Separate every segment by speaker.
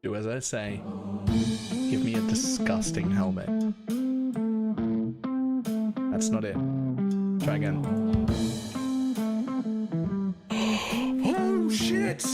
Speaker 1: Do as I say. Give me a disgusting helmet. That's not it. Try again. Oh shit!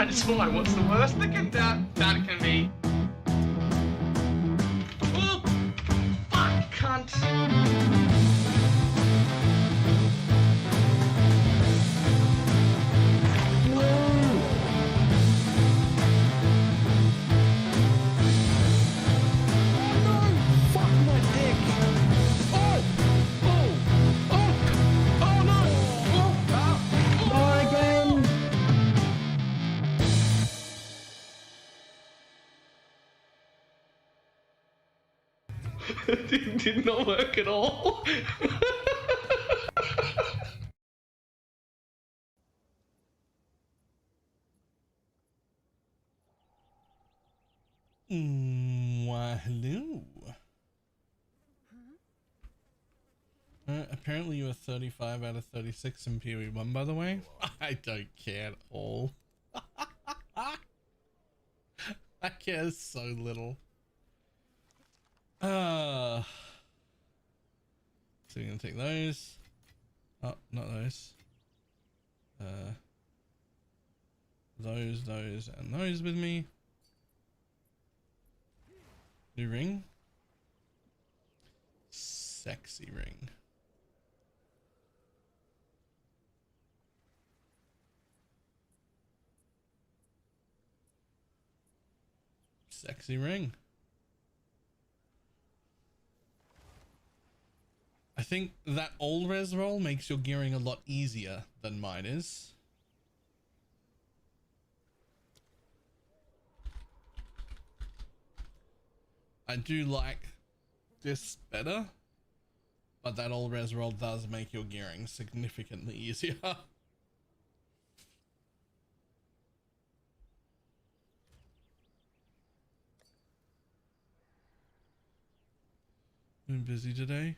Speaker 2: It's fine. What's the worst that can be? Oh, fuck, cunt. It did not work at all.
Speaker 3: Why, hello. Apparently you were 35 out of 36 in PoE 1, by the way. I don't care at all. I care so little. So we're gonna take those. Oh, not those. Those, and those with me. New ring. Sexy ring. Sexy ring. I think that old res roll makes your gearing a lot easier than mine is. I do like this better, but that old res roll does make your gearing significantly easier. Been busy today.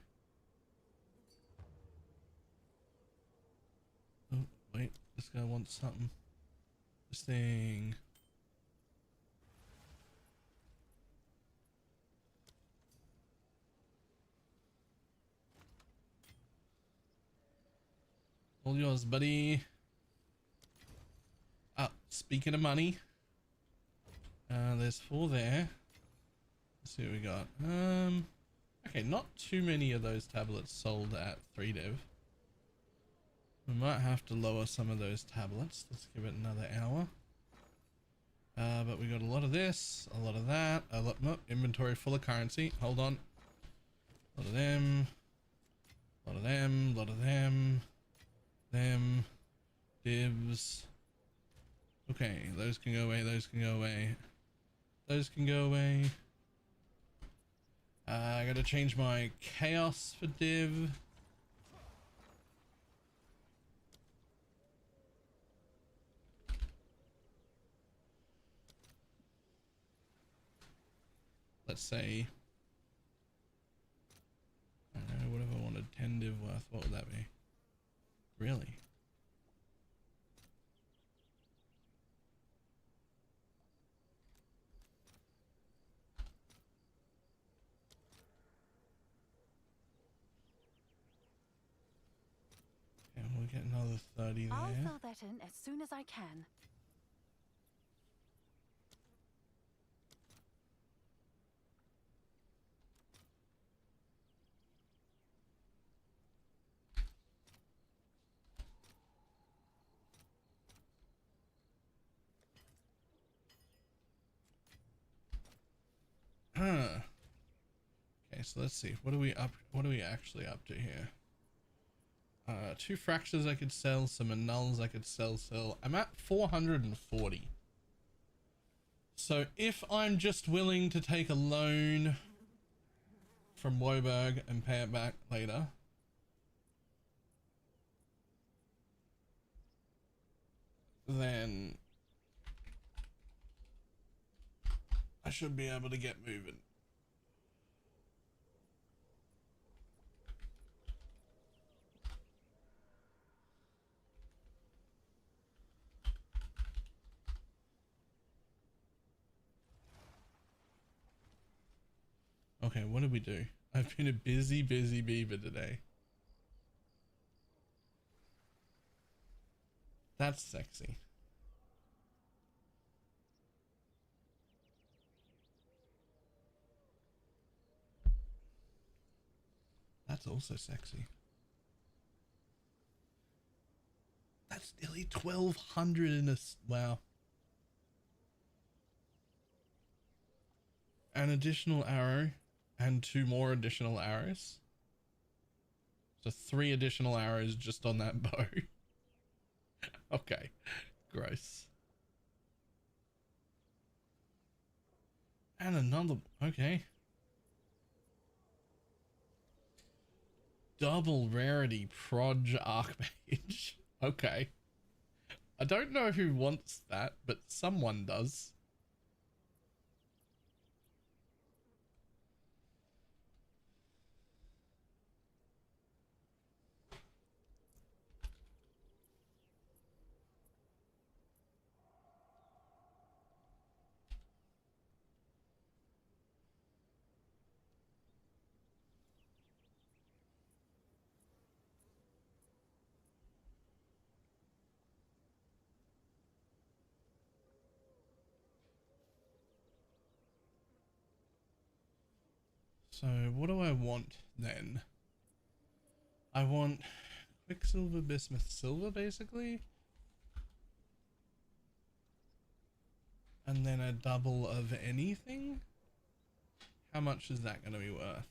Speaker 3: Oh, wait, this guy wants something. This thing. All yours, buddy. Ah, speaking of money, there's 4 there. Let's see what we got. Okay, not too many of those tablets sold at 3dev. We might have to lower some of those tablets. Let's give it another hour. But we got a lot of this, a lot of that, a lot more inventory full of currency. Hold on. A lot of them, a lot of them, a lot of them, dibs. Okay, those can go away, those can go away. Those can go away. I gotta change my chaos for div. Let's say, I don't know, whatever I wanted, 10 div worth, what would that be? Really? And we'll get another 30 there.
Speaker 4: I'll fill that in as soon as I can.
Speaker 3: Huh. Okay, so let's see. What are we actually up to here? 2 fractures I could sell, some annuls I could sell still. I'm at 440. So if I'm just willing to take a loan from Woburg and pay it back later, then I should be able to get moving. Okay, what did we do? I've been a busy beaver today. That's sexy. That's also sexy. That's nearly 1,200 in a... Wow. An additional arrow and 2 more additional arrows. So 3 additional arrows just on that bow. Okay. Gross. And another... Okay. Double rarity Proj Archmage. Okay. I don't know who wants that, but someone does. So what do I want then? I want Quicksilver, Bismuth, Silver basically. And then a double of anything? How much is that going to be worth?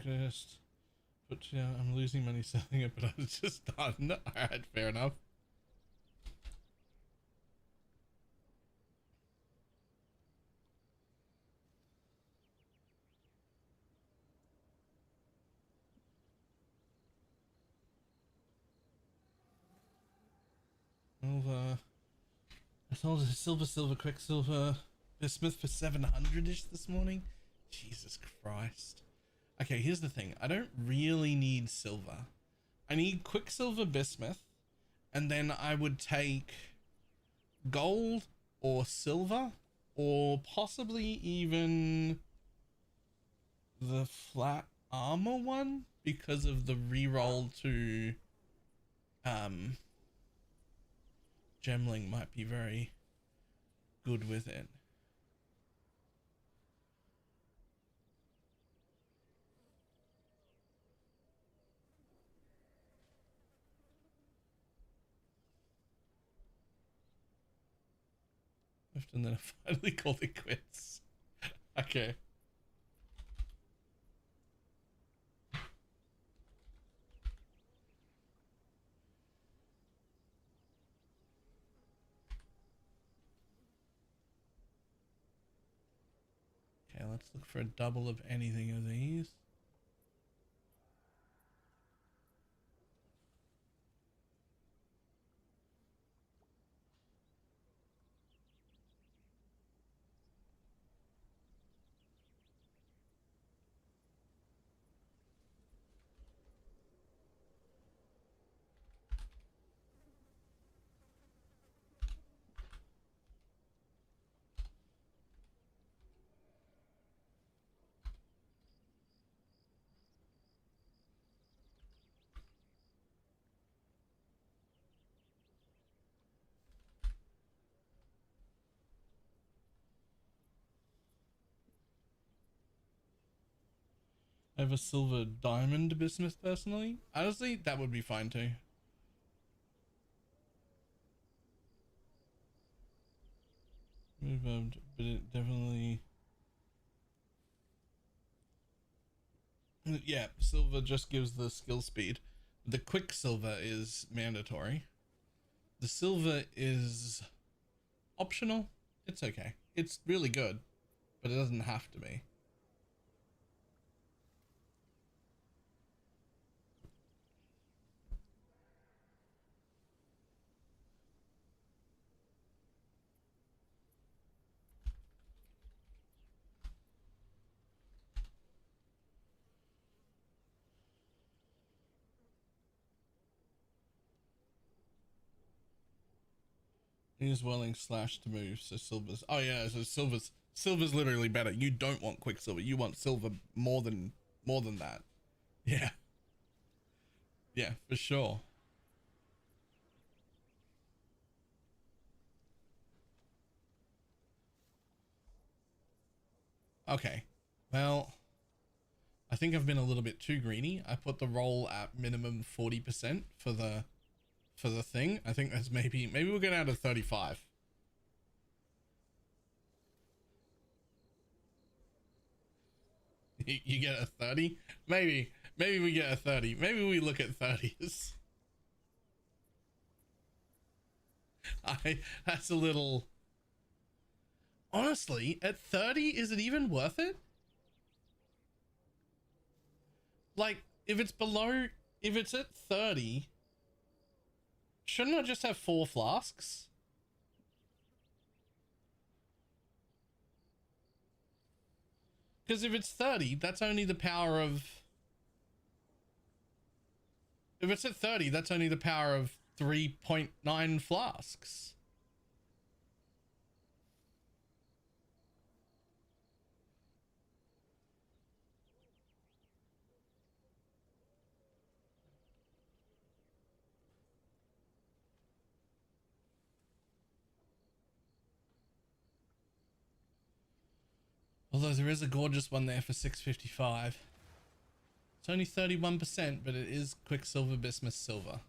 Speaker 3: Just put, yeah, I'm losing money selling it, but I was just done. Alright, fair enough. Silver. I sold a silver, Quicksilver, Bismuth for 700-ish this morning. Jesus Christ. Okay, here's the thing. I don't really need silver. I need Quicksilver, Bismuth, and then I would take gold or silver, or possibly even the flat armor one because of the reroll to Gemling might be very good with it. left and then I finally called it quits. Okay. Okay, let's look for a double of anything of these. I have a silver diamond bismuth personally. Honestly, that would be fine too. Reverbed, but it definitely... Yeah, silver just gives the skill speed. The quicksilver is mandatory. The silver is optional. It's okay. It's really good, but it doesn't have to be. Use welling slash to move, so silver's... Oh yeah, so silver's literally better. You don't want quicksilver. You want silver more than that. Yeah. Yeah, for sure. Okay. Well, I think I've been a little bit too greedy. I put the roll at minimum 40% for the thing. I think that's maybe we'll get out of 35. You get a 30? Maybe we get a 30. Maybe we look at 30s. That's a little... Honestly, at 30, is it even worth it? Like, if it's at 30, shouldn't I just have 4 flasks? Because if it's 30, that's only the power of... If it's at 30, that's only the power of 3.9 flasks. Although there is a gorgeous one there for 655. It's only 31%, but it is quicksilver bismuth silver.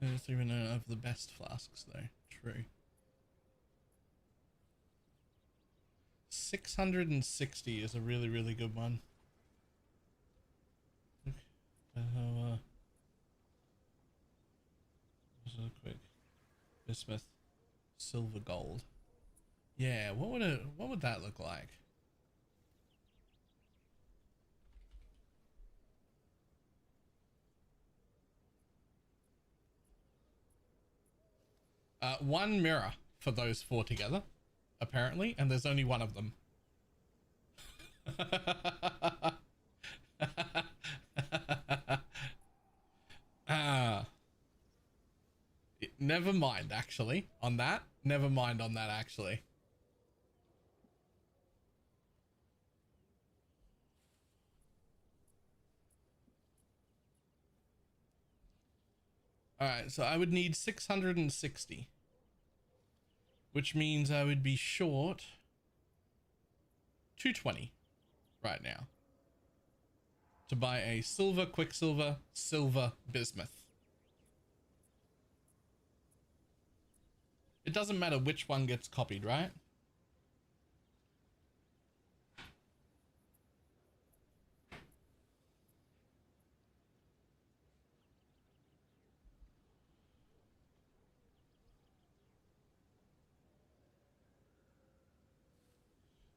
Speaker 3: I don't even know of the best flasks though. True. 660 is a really good one. Just a quick bismuth silver gold. Yeah, what would that look like? One mirror for those 4 together, apparently, and there's only one of them. Never mind, actually, on that. Never mind on that, actually. All right, so I would need 660 which means I would be short 220 right now to buy a silver quicksilver, silver bismuth. It doesn't matter which one gets copied, right?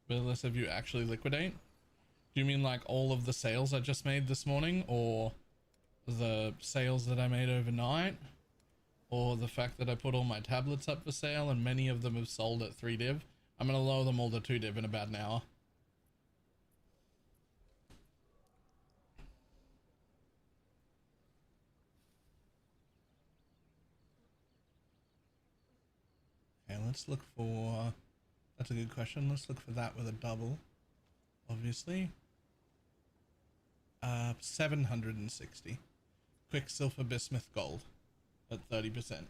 Speaker 3: But unless have you actually liquidate? Do you mean like all of the sales I just made this morning, or the sales that I made overnight, or the fact that I put all my tablets up for sale and many of them have sold at 3 div? I'm gonna lower them all to 2 div in about an hour. Okay, let's look for, that's a good question. Let's look for that with a double, obviously. 760 quicksilver bismuth gold at 30%.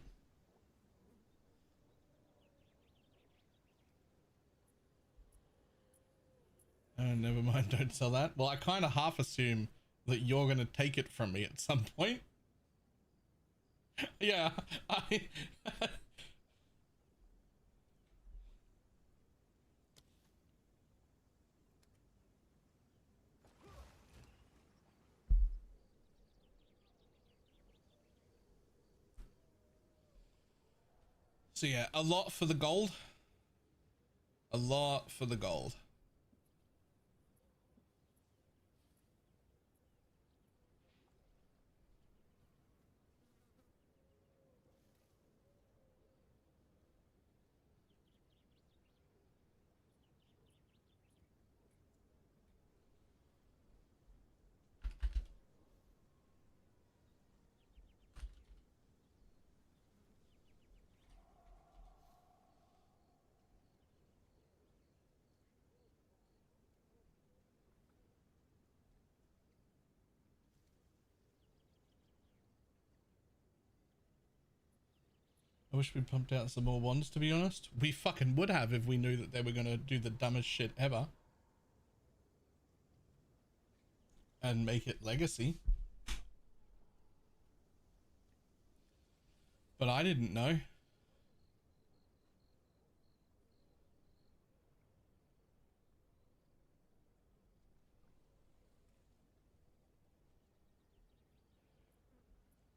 Speaker 3: Oh, never mind, don't sell that. Well, I kind of half assume that you're gonna take it from me at some point. Yeah, so yeah, a lot for the gold. A lot for the gold. I wish we pumped out some more ones, to be honest. We fucking would have if we knew that they were gonna do the dumbest shit ever. And make it legacy. But I didn't know.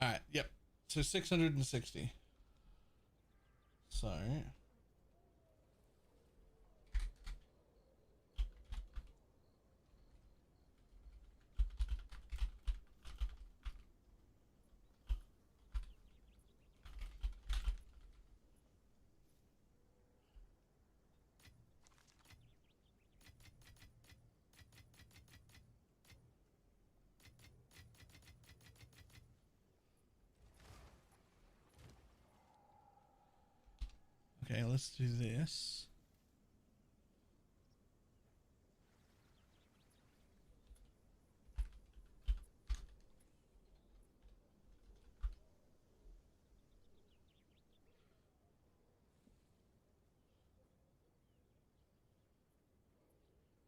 Speaker 3: Alright, yep. So 660. So okay, let's do this.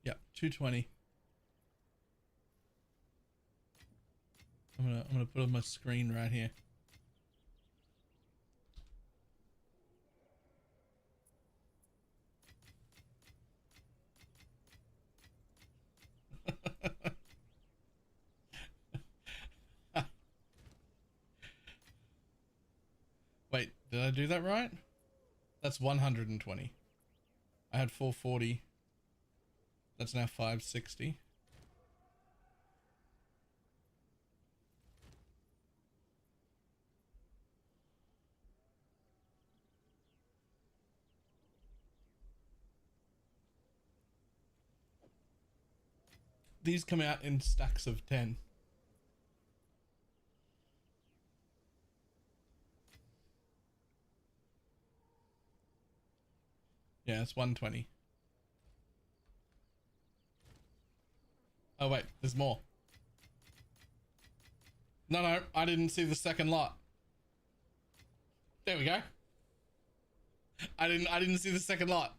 Speaker 3: Yep, 220. I'm gonna put on my screen right here. Wait, did I do that right? That's 120. I had 440. That's now 560. These come out in stacks of 10. Yeah, it's 120. Oh wait, there's more. No, I didn't see the second lot. There we go. I didn't see the second lot.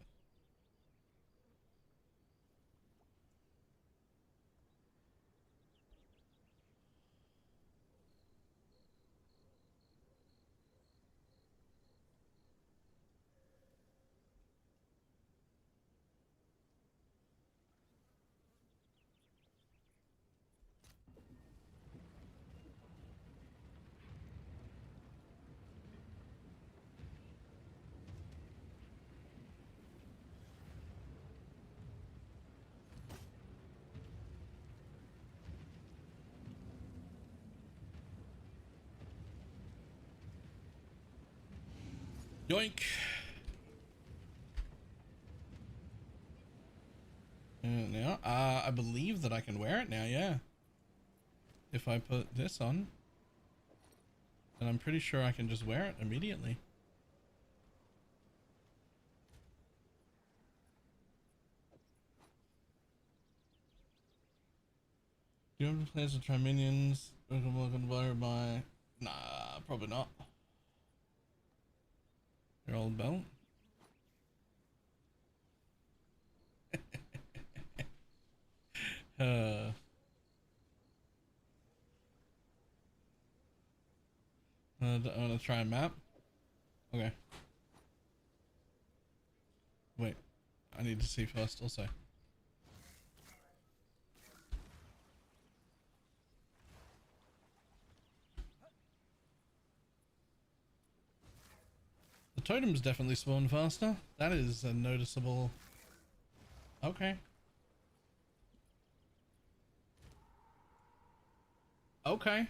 Speaker 3: Yoink. Now, I believe that I can wear it now, yeah. If I put this on, then I'm pretty sure I can just wear it immediately. Do you have plans to try minions? By? Nah, probably not. Your old belt. I want to try a map. Okay. Wait, I need to see first also. The totems definitely spawn faster. That is a noticeable. Okay. Okay.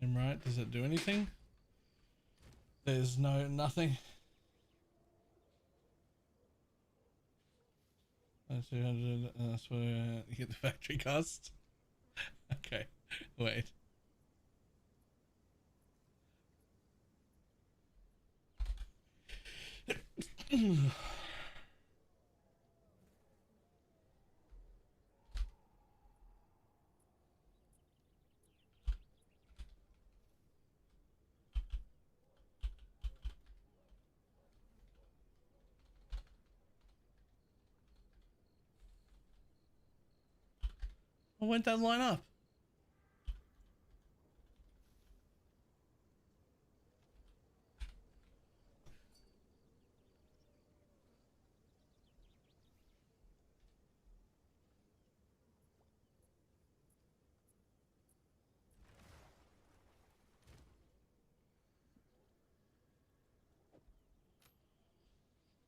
Speaker 3: I'm right. Does it do anything? There's nothing. That's 200. That's where you get the factory cost. Okay. Wait. Well, when'd that line up?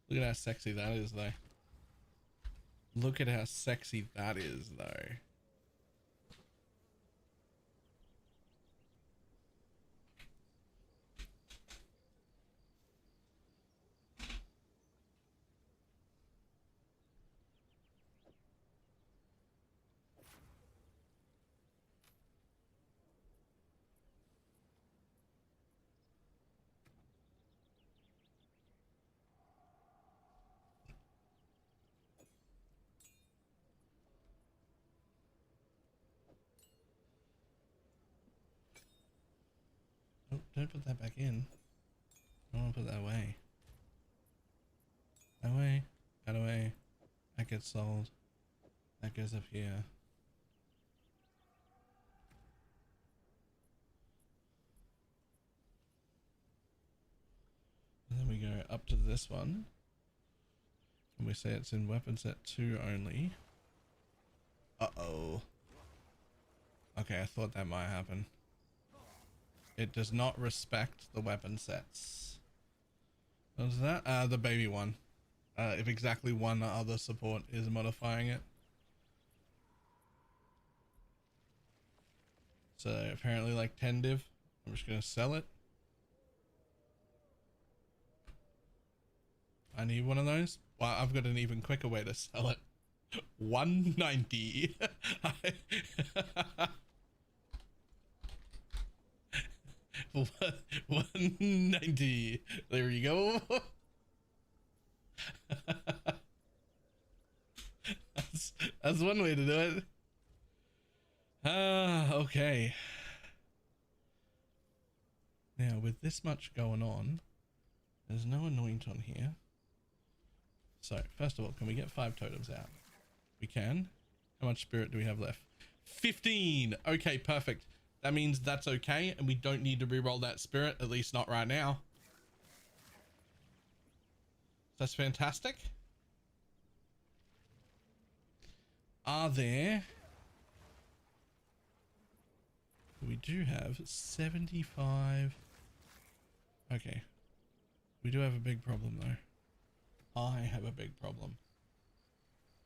Speaker 3: Look at how sexy that is, though. Look at how sexy that is, though. Oh, don't put that back in. I want to put that away. Away. That away. That gets sold. That goes up here. And then we go up to this one. And we say it's in weapon set 2 only. Uh-oh. Okay, I thought that might happen. It does not respect the weapon sets. What was that? The baby one. If exactly one other support is modifying it. So apparently like 10 div. I'm just gonna sell it. I need one of those. Well, I've got an even quicker way to sell it. 190. 190. There you go. That's one way to do it. Okay. Now, with this much going on, there's no anoint on here. So, first of all, can we get 5 totems out? We can. How much spirit do we have left? 15! Okay, perfect. That means that's okay, and we don't need to re-roll that spirit, at least not right now. That's fantastic. Are there... We do have 75... Okay. We do have a big problem though. I have a big problem.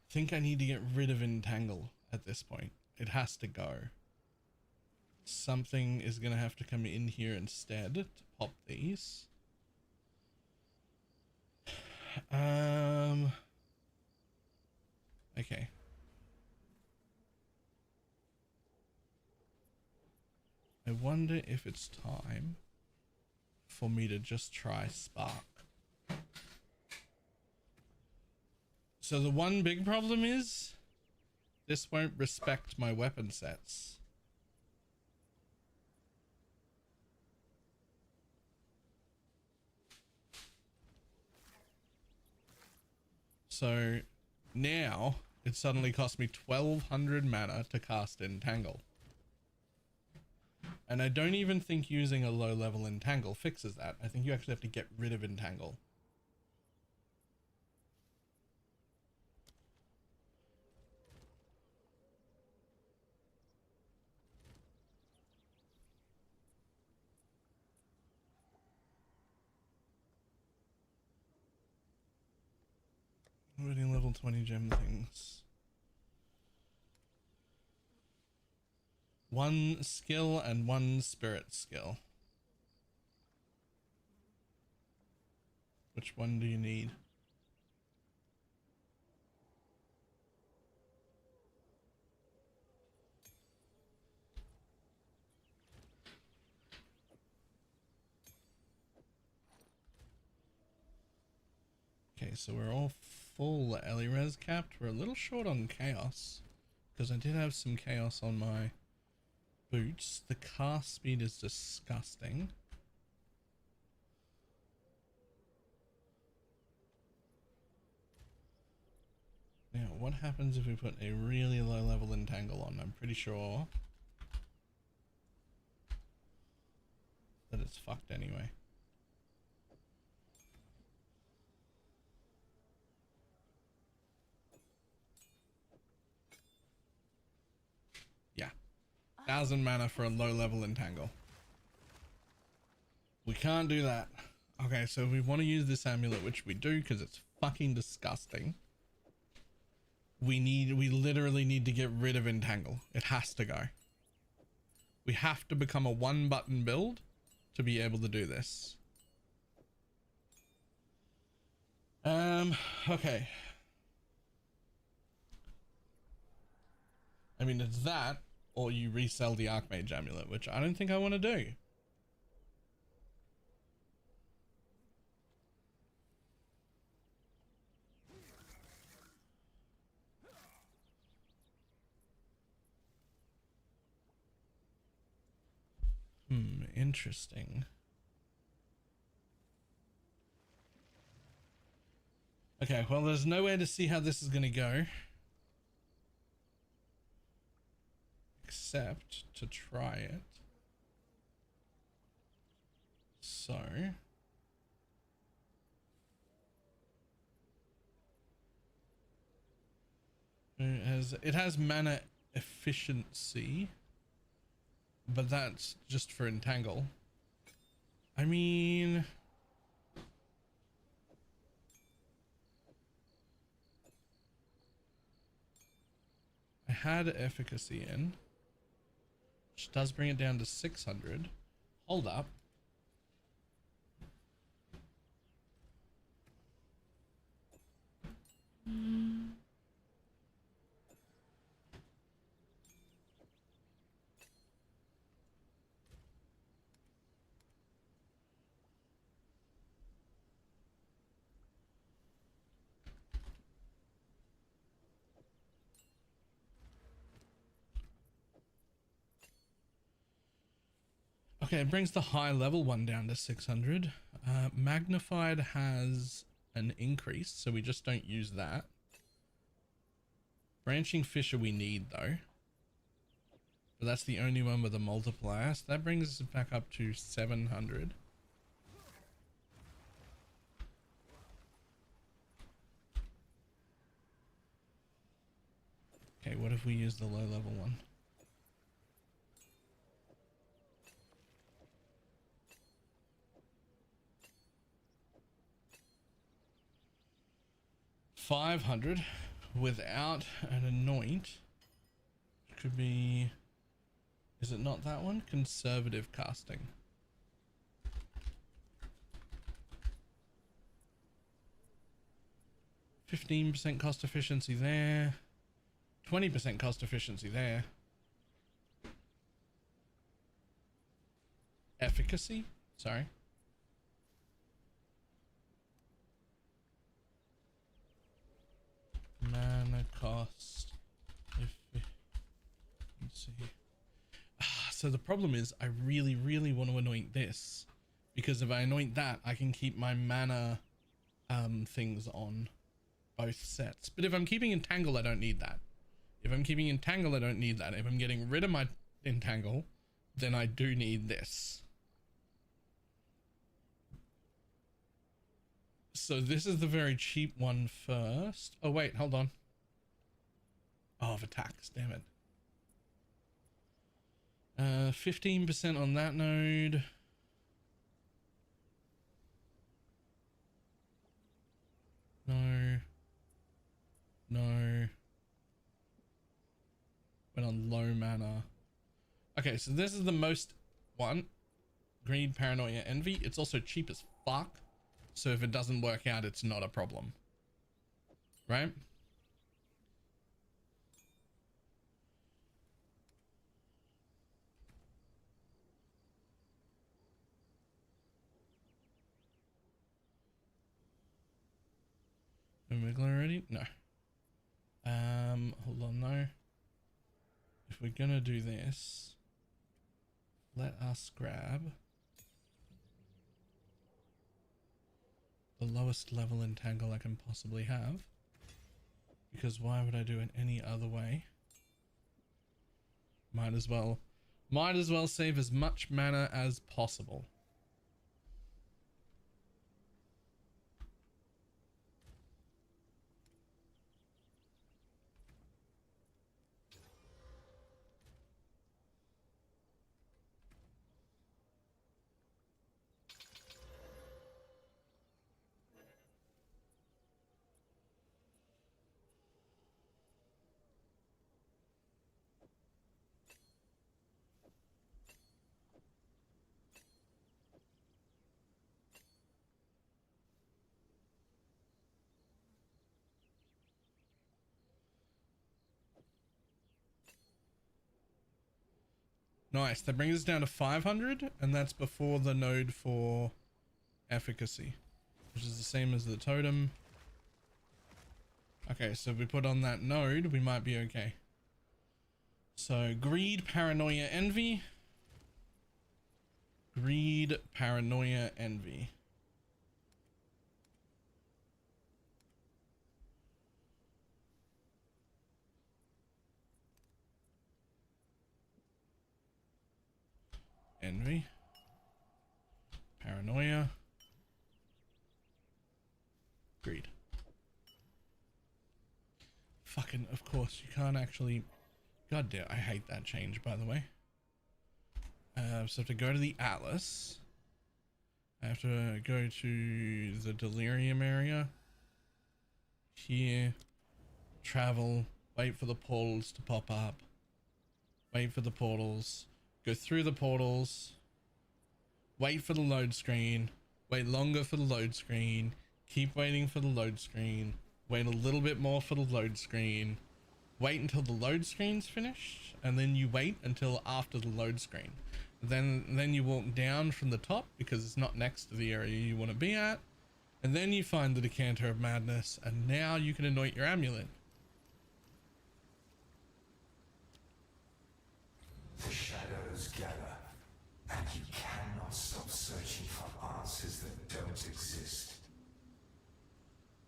Speaker 3: I think I need to get rid of Entangle at this point. It has to go. Something is going to have to come in here instead to pop these. Okay. I wonder if it's time for me to just try Spark. So the one big problem is this won't respect my weapon sets. So now it suddenly cost me 1200 mana to cast Entangle. And I don't even think using a low level Entangle fixes that. I think you actually have to get rid of Entangle. Reading level 20 gem things. 1 skill and 1 spirit skill. Which one do you need? Okay, so we're all full Elirez capped. We're a little short on chaos because I did have some chaos on my boots. The cast speed is disgusting. Now, what happens if we put a really low level Entangle on? I'm pretty sure that it's fucked anyway. Yeah. 1000 mana for a low level Entangle. We can't do that. Okay, so if we want to use this amulet, which we do because it's fucking disgusting, we literally need to get rid of Entangle. It has to go. We have to become a 1-button build to be able to do this. Okay. I mean, it's that, or you resell the Archmage amulet, which I don't think I want to do. Interesting. Okay, well, there's nowhere to see how this is going to go. Except to try it. So... It has mana efficiency, but that's just for Entangle. I mean... I had efficacy in, which does bring it down to 600. Hold up. Okay, it brings the high level one down to 600. Magnified has an increase, so we just don't use that. Branching Fissure we need though. But that's the only one with a multiplier, so that brings us back up to 700. Okay, what if we use the low level one? $500 without an anoint. Could be, is it not that one? Conservative casting. %15 cost efficiency there. 20% cost efficiency there. Efficacy? Sorry. Mana cost. Let's see. So the problem is I really want to anoint this, because if I anoint that I can keep my mana things on both sets. But if I'm keeping Entangle, I don't need that. If I'm keeping Entangle, I don't need that. If I'm getting rid of my Entangle, then I do need this. So this is the very cheap one first. Oh wait, hold on. Oh, of attacks, damn it. 15% on that node. No. No. Went on low mana. Okay, so this is the most one. Greed, Paranoia, Envy. It's also cheap as fuck. So if it doesn't work out, it's not a problem. Right? Wiggle already? No. Hold on, no. If we're gonna do this, let us grab the lowest level entangle I can possibly have, because why would I do it any other way? Might as well save as much mana as possible. Nice, that brings us down to 500, and that's before the node for efficacy, which is the same as the totem. Okay, so if we put on that node, we might be okay. So greed, paranoia, envy. Greed, paranoia, envy. Envy, paranoia, greed. Fucking, of course, you can't actually. God damn, I hate that change, by the way. So I have to go to the Atlas. I have to go to the Delirium area. Here, travel, wait for the portals to pop up. Wait for the portals. Go through the portals, wait for the load screen, wait longer for the load screen, keep waiting for the load screen, wait a little bit more for the load screen, wait until the load screen's finished, and then you wait until after the load screen. Then you walk down from the top because it's not next to the area you want to be at, and then you find the Decanter of Madness, and now you can anoint your amulet.
Speaker 5: The shadows gather, and you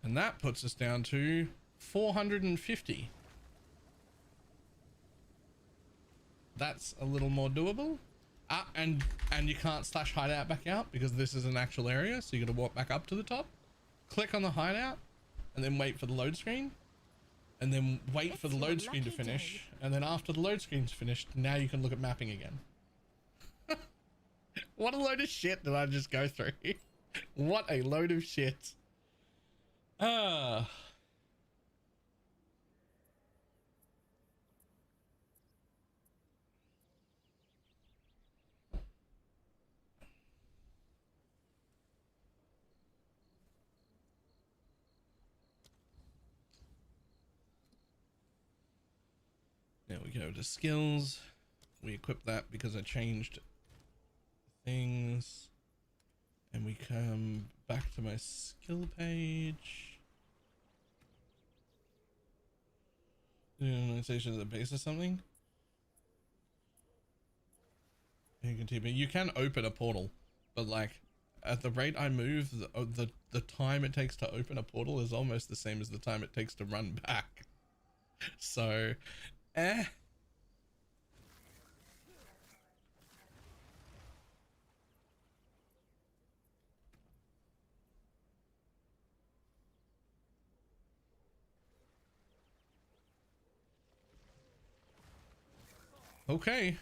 Speaker 3: And that puts us down to 450. That's a little more doable. And you can't slash hideout back out because this is an actual area, so you gotta walk back up to the top, click on the hideout, and then wait for the load screen, and then wait for the load screen to finish, and then after the load screen's finished, now you can look at mapping again. What a load of shit did I just go through? What a load of shit. There we go to skills. We equip that because I changed things. And we come back to my skill page. Organization of the base or something. You can open a portal, but like at the rate I move, the time it takes to open a portal is almost the same as the time it takes to run back. So, okay.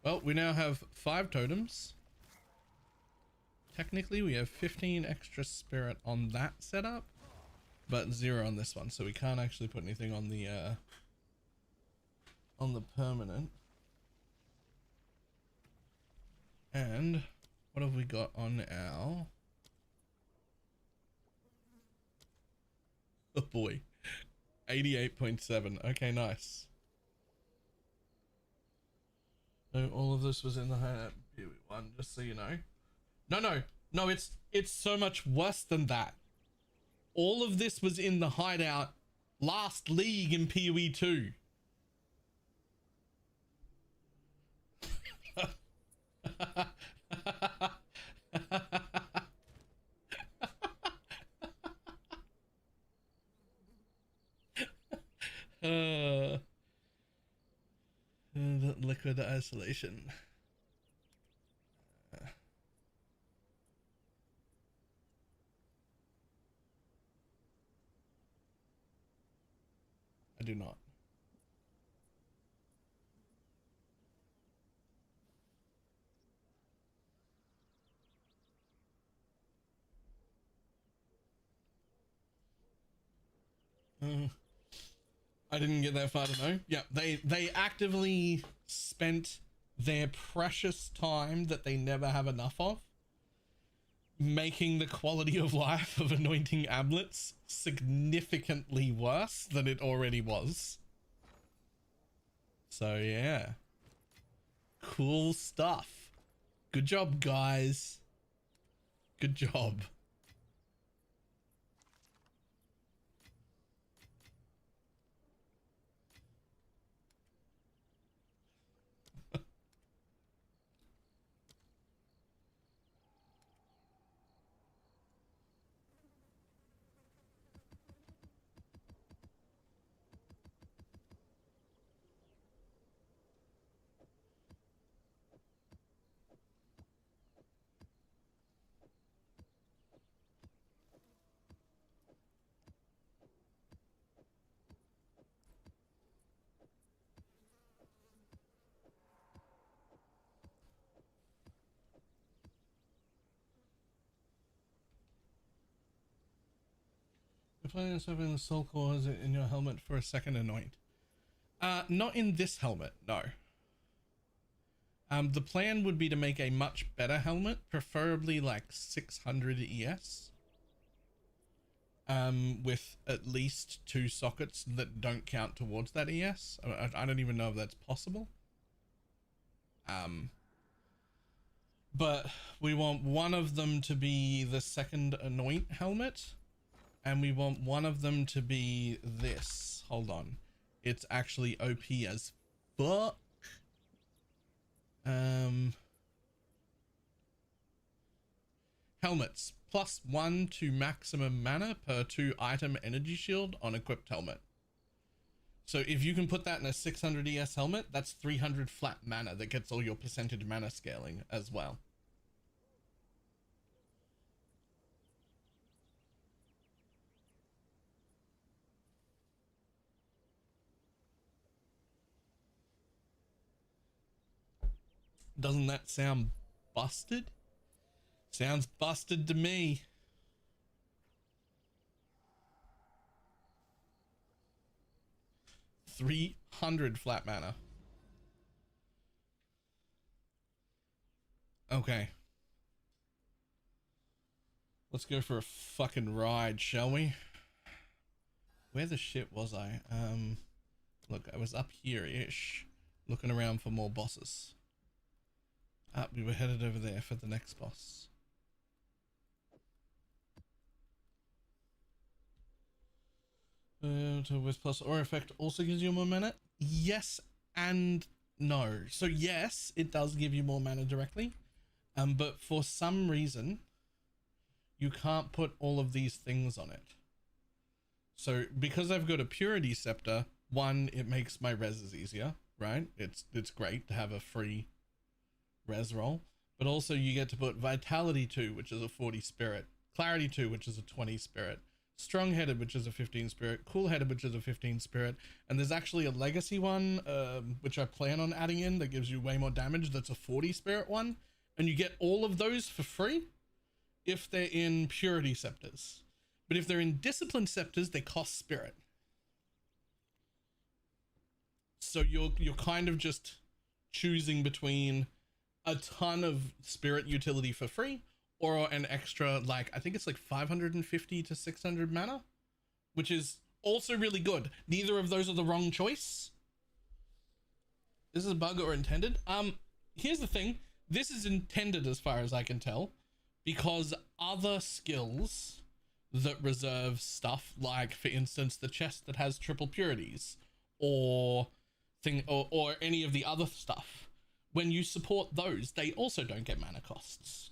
Speaker 3: Well, we now have 5 totems. Technically, we have 15 extra spirit on that setup, but 0 on this one, so we can't actually put anything on the permanent. And what have we got on our... Oh boy, 88.7. Okay, nice. So all of this was in the hideout PoE1, just so you know. No, it's so much worse than that. All of this was in the hideout last league in PoE2. Liquid isolation. I do not. I didn't get that far to know. Yeah, they actively spent their precious time that they never have enough of making the quality of life of anointing amulets significantly worse than it already was. So yeah, cool stuff. Good job, guys. Good job. You're planning on swapping the soul cores in your helmet for a second anoint. Not in this helmet, no. The plan would be to make a much better helmet, preferably like 600 ES. With at least 2 sockets that don't count towards that ES. I don't even know if that's possible. But we want one of them to be the second anoint helmet. And we want one of them to be this. Hold on. It's actually OP as fuck. Helmets. +1 to maximum mana per 2 item energy shield on equipped helmet. So if you can put that in a 600 ES helmet, that's 300 flat mana that gets all your percentage mana scaling as well. Doesn't that sound busted? Sounds busted to me. $300 flat mana. Okay. Let's go for a fucking ride, shall we? Where the shit was I? Look, I was up here-ish, looking around for more bosses. We were headed over there for the next boss. With plus aura effect also gives you more mana? Yes and no. So yes, it does give you more mana directly. But for some reason, you can't put all of these things on it. So because I've got a purity scepter, one, it makes my reses easier, right? It's great to have a free res roll, but also you get to put vitality 2, which is a 40 spirit, clarity 2, which is a 20 spirit, strong-headed, which is a 15 spirit, cool-headed, which is a 15 spirit, and there's actually a legacy one, which I plan on adding in, that gives you way more damage, that's a 40 spirit one, and you get all of those for free if they're in purity scepters. But if they're in discipline scepters, they cost spirit. So you're kind of just choosing between a ton of spirit utility for free or an extra, like, I think it's like 550 to 600 mana, which is also really good. Neither of those are the wrong choice. This is a bug or intended. Here's the thing. This is intended as far as I can tell, because other skills that reserve stuff, like for instance, the chest that has triple purities or any of the other stuff, when you support those, they also don't get mana costs.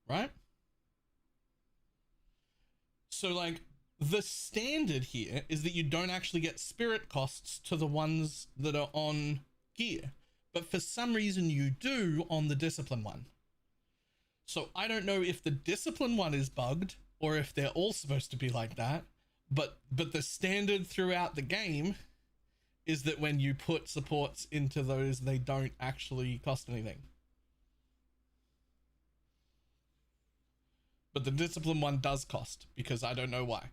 Speaker 3: Right? So like the standard here is that you don't actually get spirit costs to the ones that are on gear, but for some reason you do on the discipline one. So I don't know if the discipline one is bugged or if they're all supposed to be like that, but the standard throughout the game is that when you put supports into those, they don't actually cost anything. But the discipline one does cost, because I don't know why.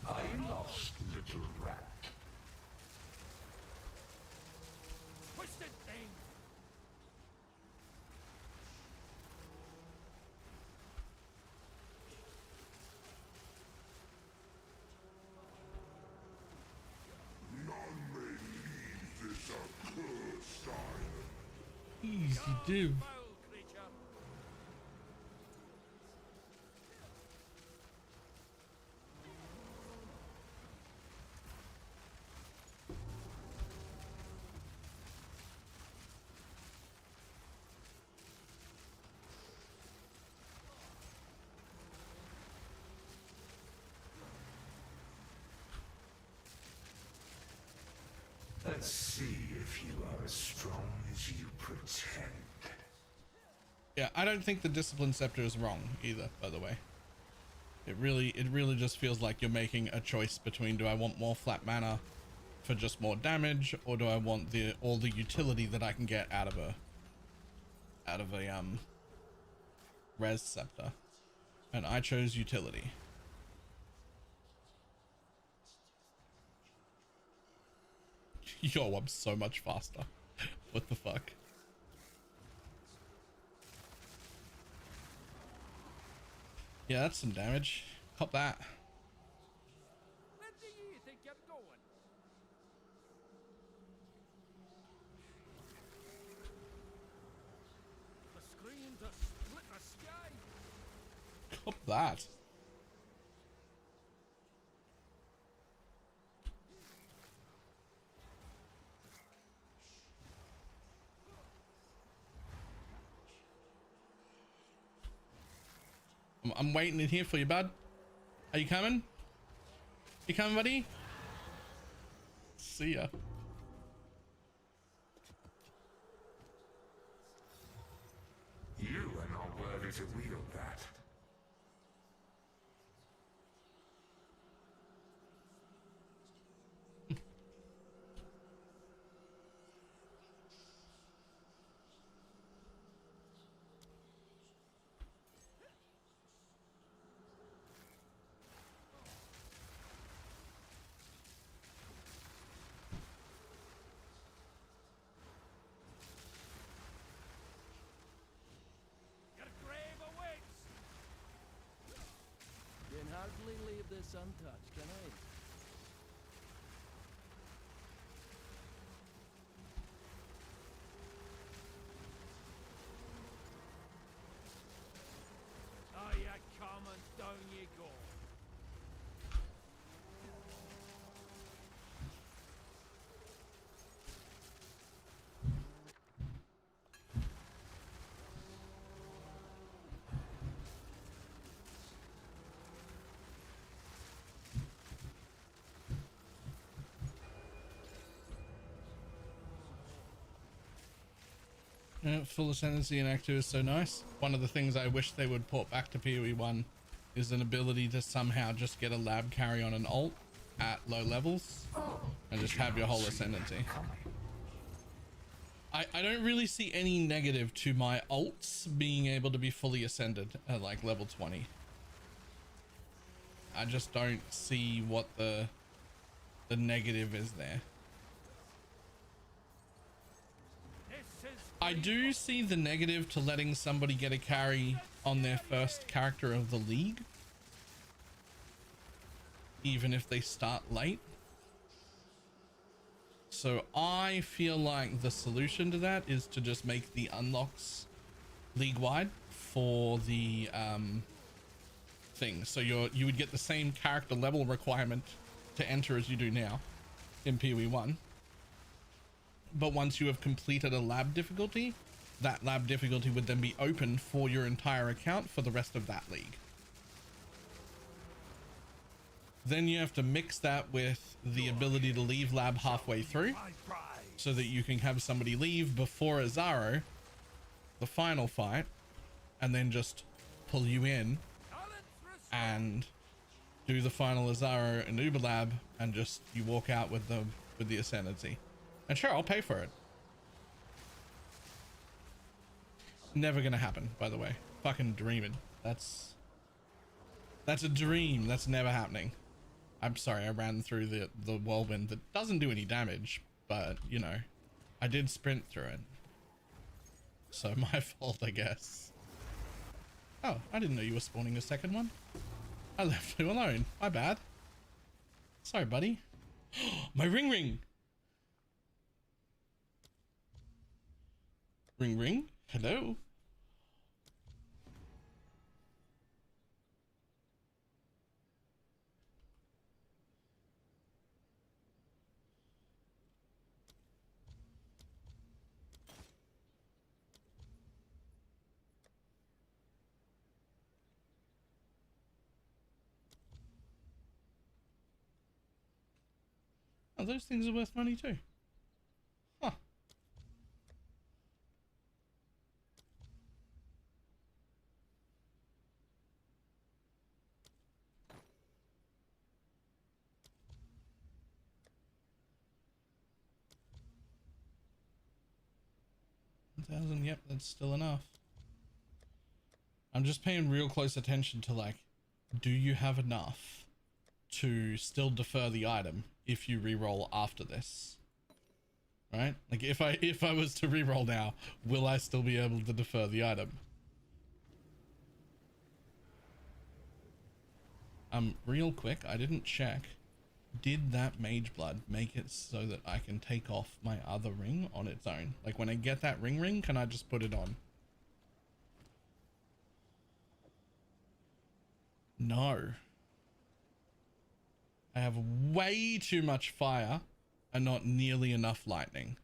Speaker 5: I lost, little rat.
Speaker 2: Twisted thing!
Speaker 5: None may leave this accursed island.
Speaker 3: Easy do.
Speaker 2: Foul creature!
Speaker 5: Let's see if you are as strong as you pretend.
Speaker 3: Yeah, I don't think the discipline scepter is wrong either, by the way. It really just feels like you're making a choice between, do I want more flat mana for just more damage, or do I want all the utility that I can get out of a res scepter? And I chose utility. Yo, I'm so much faster. What the fuck? Yeah, that's some damage. Cop that.
Speaker 2: Where do you think you're going?
Speaker 3: that. I'm waiting in here for you, bud. Are you coming? You coming, buddy? See ya.
Speaker 5: You are not worthy to wield that.
Speaker 6: Can hardly leave this untouched, can I? Oh, you come and down you go.
Speaker 3: Yeah, full ascendancy in Act 2 is so nice. One of the things I wish they would port back to PoE 1 is an ability to somehow just get a lab carry on an ult at low levels and just have your whole ascendancy. I don't really see any negative to my ults being able to be fully ascended at like level 20. I just don't see what the negative is there. I do see the negative to letting somebody get a carry on their first character of the league, even if they start late. So I feel like the solution to that is to just make the unlocks league-wide for the thing. So you would get the same character level requirement to enter as you do now in PoE 1. But once you have completed a lab difficulty, that lab difficulty would then be open for your entire account for the rest of that league. Then you have to mix that with the ability to leave lab halfway through so that you can have somebody leave before Azaro, the final fight, and then just pull you in and do the final Azaro and Uber lab, and just you walk out with the ascendancy. And sure, I'll pay for it. Never gonna happen, by the way. Fucking dreaming. That's a dream. That's never happening. I'm sorry, I ran through the whirlwind that doesn't do any damage, but you know, I did sprint through it. So my fault, I guess. Oh, I didn't know you were spawning a second one. I left you alone. My bad. Sorry, buddy. My ring. Ring. Hello. Oh, those things are worth money too. Huh. $1,000, yep, that's still enough. I'm just paying real close attention to, like, do you have enough to still defer the item if you reroll after this? Right? Like, if I was to reroll now, will I still be able to defer the item? Real quick, I didn't check. Did that MageBlood make it so that I can take off my other ring on its own? Like, when I get that ring, can I just put it on? No. I have way too much fire and not nearly enough lightning.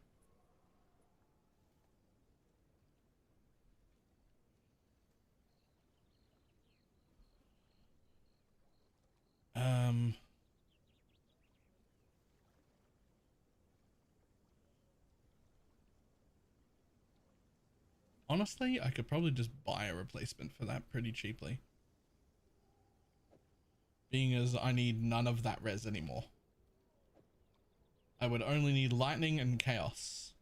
Speaker 3: Honestly, I could probably just buy a replacement for that pretty cheaply. Being as I need none of that res anymore. I would only need lightning and chaos.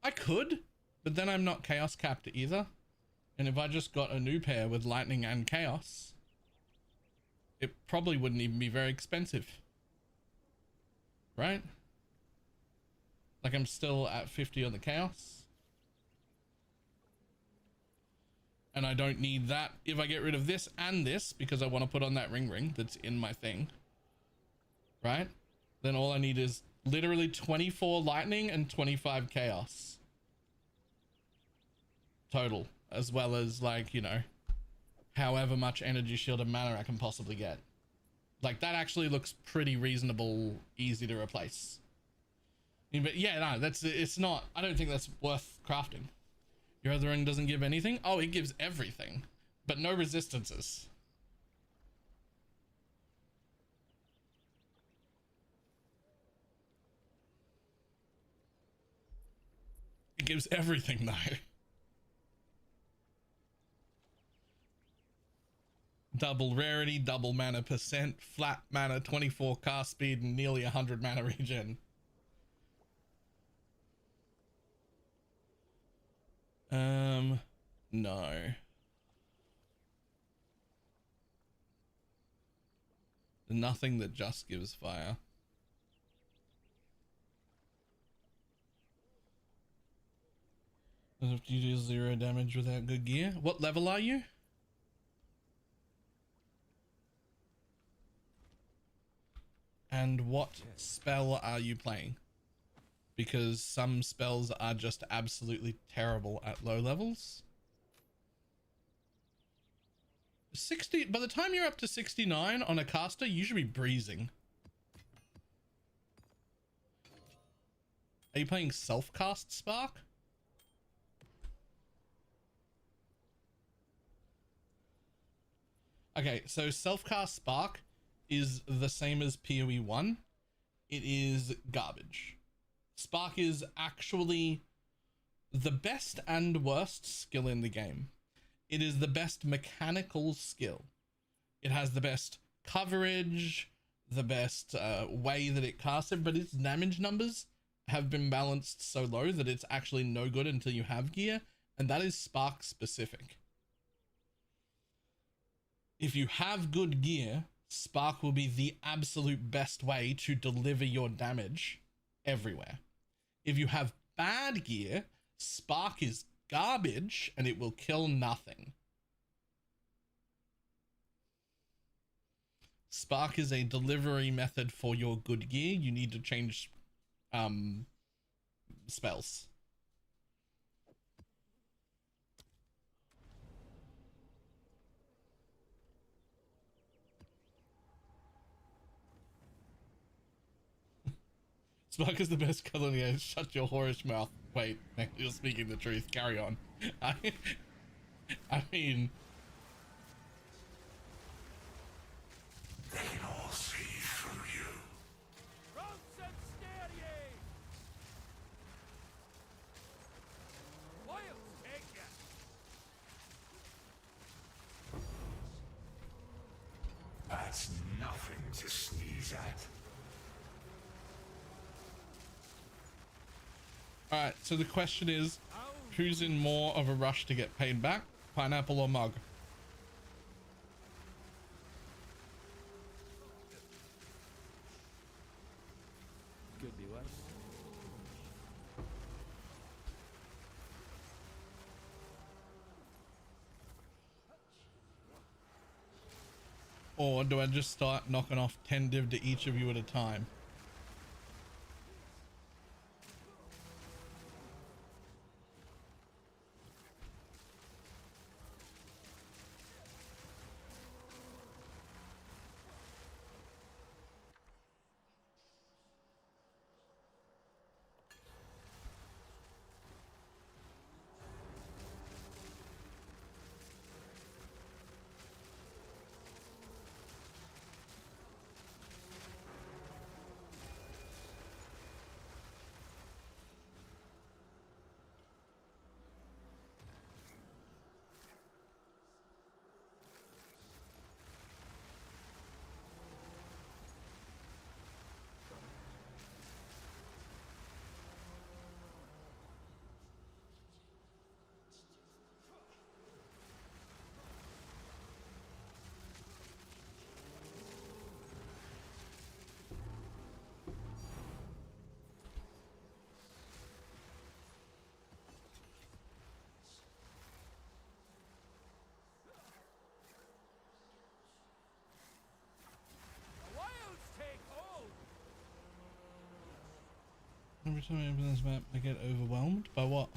Speaker 3: I could, but then I'm not chaos capped either. And if I just got a new pair with lightning and chaos, it probably wouldn't even be very expensive. Right? Like I'm still at 50 on the chaos. And I don't need that if I get rid of this and this because I want to put on that ring that's in my thing. Right? Then all I need is literally 24 lightning and 25 chaos. Total. As well as like, you know, however much energy shield and mana I can possibly get. Like that actually looks pretty reasonable, easy to replace. But yeah, no, it's not, I don't think that's worth crafting. Your other ring doesn't give anything? Oh, it gives everything, but no resistances. It gives everything though. Double rarity, double mana percent, flat mana, 24 cast speed, and nearly 100 mana regen. No. Nothing that just gives fire. As if you do 0 damage without good gear. What level are you? And what spell are you playing? Because some spells are just absolutely terrible at low levels. 60, by the time you're up to 69 on a caster, you should be breezing. Are you playing self-cast Spark? Okay, so self-cast Spark is the same as PoE 1. It is garbage. Spark is actually the best and worst skill in the game. It is the best mechanical skill. It has the best coverage, the best way that it casts it, but its damage numbers have been balanced so low that it's actually no good until you have gear, and that is Spark specific. If you have good gear, Spark will be the absolute best way to deliver your damage everywhere. If you have bad gear, Spark is garbage and it will kill nothing. Spark is a delivery method for your good gear. You need to change spells. Spark is the best color in the game. Shut your whorish mouth. Wait, you're speaking the truth. Carry on. I mean...
Speaker 5: They can all see through you.
Speaker 6: Ronks and stare ye! Wild take ya!
Speaker 5: That's nothing to sneeze at.
Speaker 3: Alright, so the question is, who's in more of a rush to get paid back? Pineapple or Mug?
Speaker 6: Could be worse.
Speaker 3: Or do I just start knocking off 10 div to each of you at a time? Every time I open this map, I get overwhelmed. By what?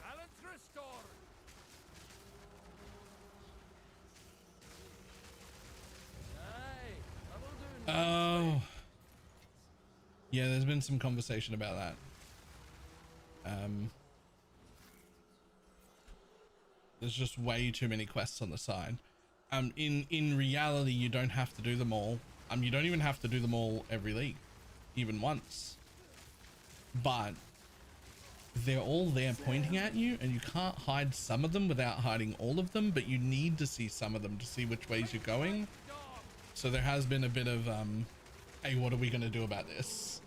Speaker 6: Balance restored. Aye, I will do no
Speaker 3: Oh. Yeah, there's been some conversation about that. There's just way too many quests on the side. In reality, you don't have to do them all. You don't even have to do them all every league, even once. But they're all there pointing at you, and you can't hide some of them without hiding all of them, but you need to see some of them to see which ways you're going. So there has been a bit of, hey, what are we going to do about this?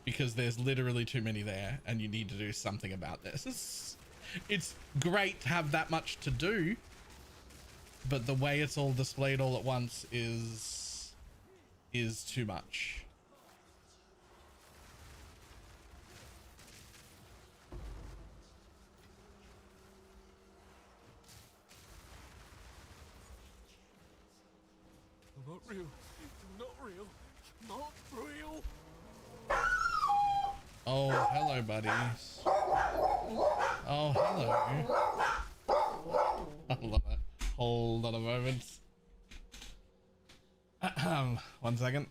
Speaker 3: Because there's literally too many there, and you need to do something about this. It's great to have that much to do, but the way it's all displayed all at once is too much.
Speaker 6: Not real. Not real. Not real.
Speaker 3: Oh, hello, buddies. Oh, hello. Hold on a moment. 1 second.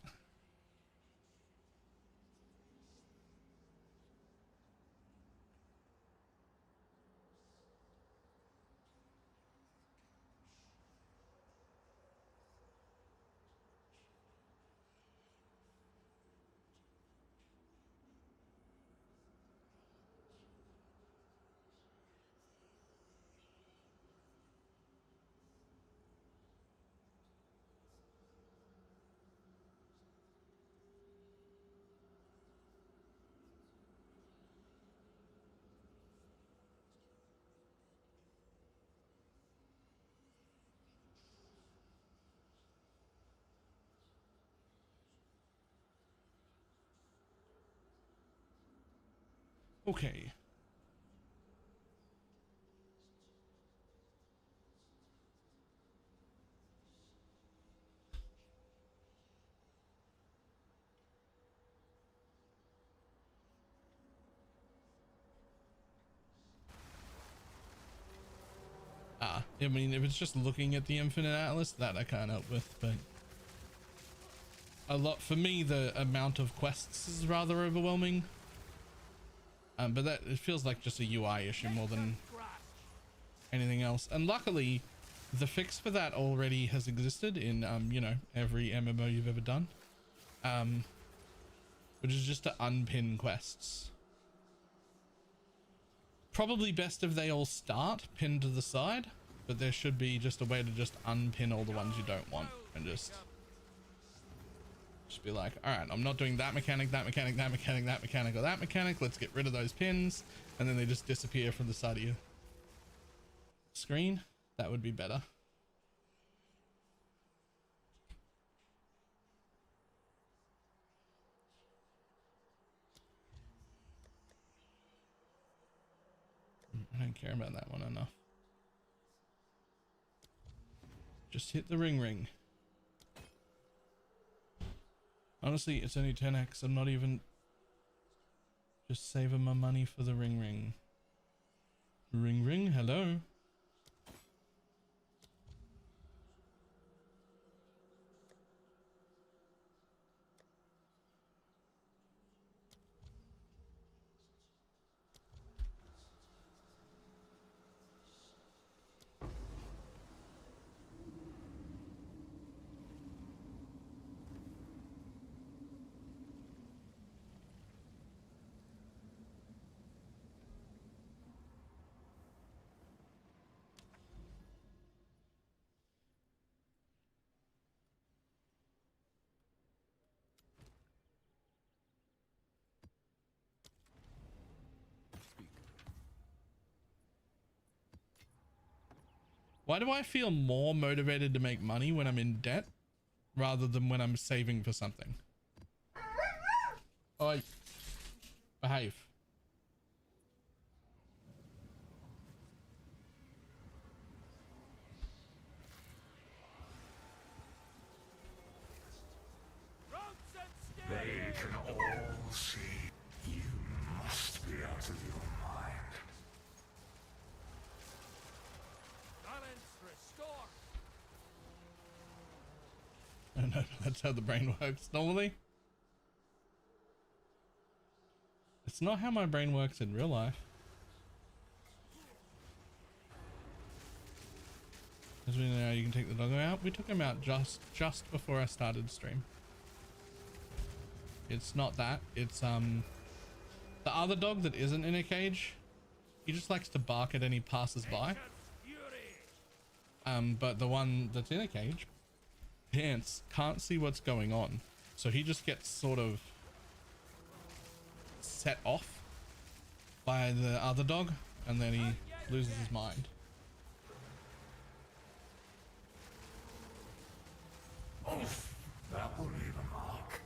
Speaker 3: Okay. I mean, if it's just looking at the Infinite Atlas, that I can't help with, but for me, the amount of quests is rather overwhelming. But that, it feels like just a UI issue more than anything else. And luckily, the fix for that already has existed in, you know, every MMO you've ever done. Which is just to unpin quests. Probably best if they all start pinned to the side, but there should be just a way to just unpin all the ones you don't want and just be like, all right, I'm not doing that mechanic, that mechanic, that mechanic, that mechanic, or that mechanic. Let's get rid of those pins. And then they just disappear from the side of your screen. That would be better. I don't care about that one enough. Just hit the ring. Honestly, it's only 10x. I'm not even just saving my money for the ring. Ring, hello. Why do I feel more motivated to make money when I'm in debt rather than when I'm saving for something? Oi, behave.
Speaker 5: can all see. You must be out of your mind.
Speaker 6: Balance restore.
Speaker 3: I don't know, that's how the brain works normally. It's not how my brain works in real life. As we know, you can take the doggo out. We took him out just before I started stream. It's not that. It's the other dog that isn't in a cage. He just likes to bark at any passers-by. But the one that's in a cage, can't see what's going on, so he just gets sort of set off by the other dog, and then he loses his mind.
Speaker 5: That will leave a mark.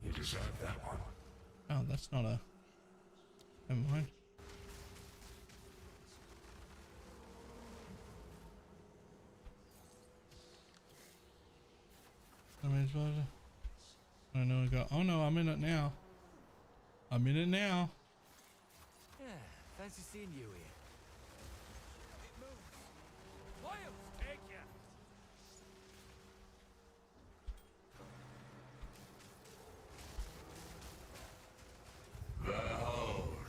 Speaker 5: You deserve that one.
Speaker 3: Oh, that's not a... Never mind. MageBlood. I know I got... Oh no, I'm in it now. I'm in it now.
Speaker 6: Yeah, fancy seeing you here. It moves. Wild, take ya.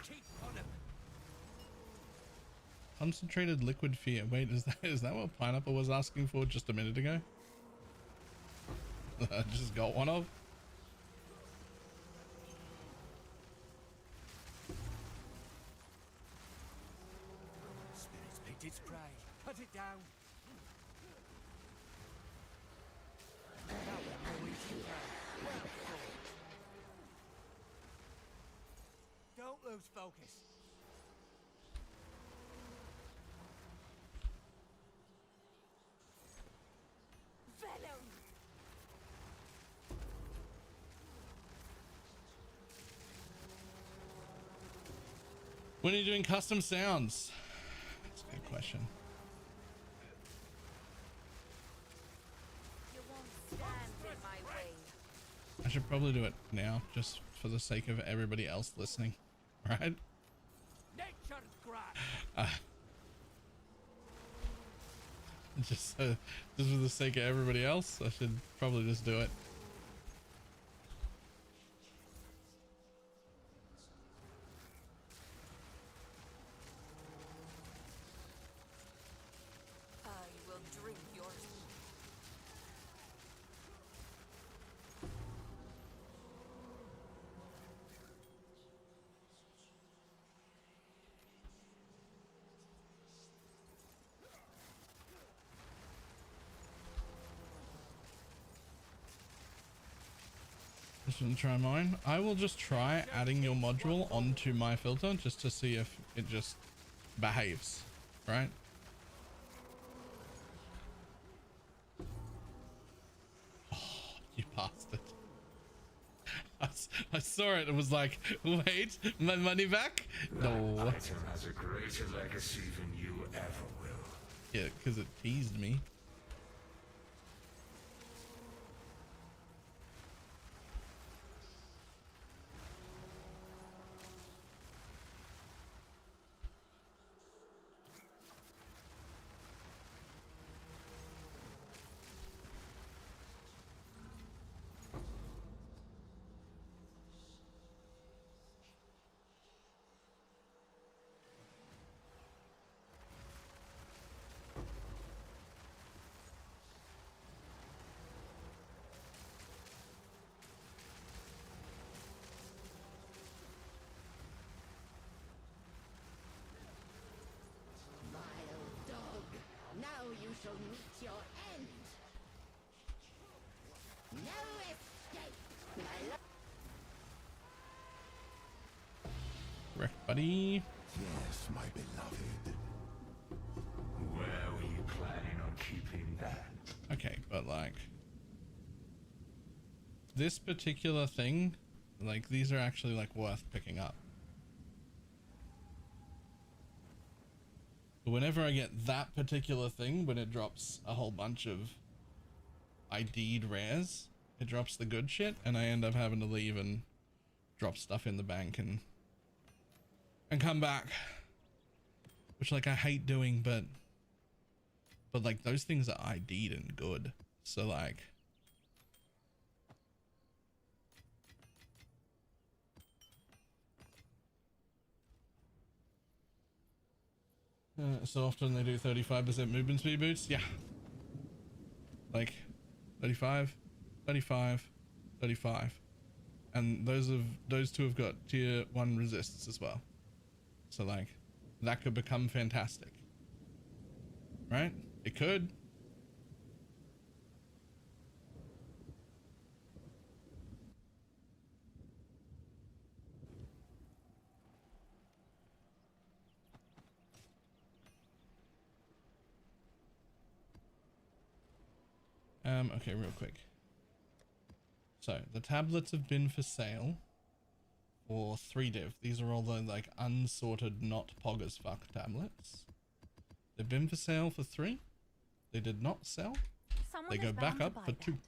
Speaker 6: Keep on him.
Speaker 3: Concentrated liquid fear. Wait, is that what Pineapple was asking for just a minute ago? I just got one of.
Speaker 6: Spirit's picked its prey. Cut it down. Now we're going to play. Well fought. Don't lose focus. Venom.
Speaker 3: When are you doing custom sounds? That's a good question.
Speaker 4: You won't stand in my way.
Speaker 3: I should probably do it now, just for the sake of everybody else listening, right?
Speaker 6: Nature's grass.
Speaker 3: Just for the sake of everybody else, I should probably just do it.
Speaker 4: I will drink yours.
Speaker 3: Just gonna try mine. I will just try adding your module onto my filter just to see if it just behaves, right? Oh, you bastard. I saw it and was like, wait, my money back? No.
Speaker 5: Item has a greater legacy than you ever will.
Speaker 3: Yeah, because it teased me.
Speaker 6: shall meet your end. No escape, my love.
Speaker 3: Wreck, buddy.
Speaker 5: Yes, my beloved. Where were you planning on keeping that?
Speaker 3: Okay, but like this particular thing, like these are actually like worth picking up. But whenever I get that particular thing, when it drops a whole bunch of ID'd rares, it drops the good shit, and I end up having to leave and drop stuff in the bank and come back, which like I hate doing, but like those things are ID'd and good, so like so often they do 35% movement speed boosts. Yeah, like 35, 35, 35, and those two have got tier 1 resists as well, so like that could become fantastic, right? It could. Okay, real quick. So the tablets have been for sale for 3div. These are all the like unsorted, not pog as fuck tablets. They've been for sale for 3. They did not sell.
Speaker 4: Someone
Speaker 3: They go
Speaker 4: is
Speaker 3: back
Speaker 4: bound to
Speaker 3: up
Speaker 4: buy
Speaker 3: for
Speaker 4: that.
Speaker 3: 2.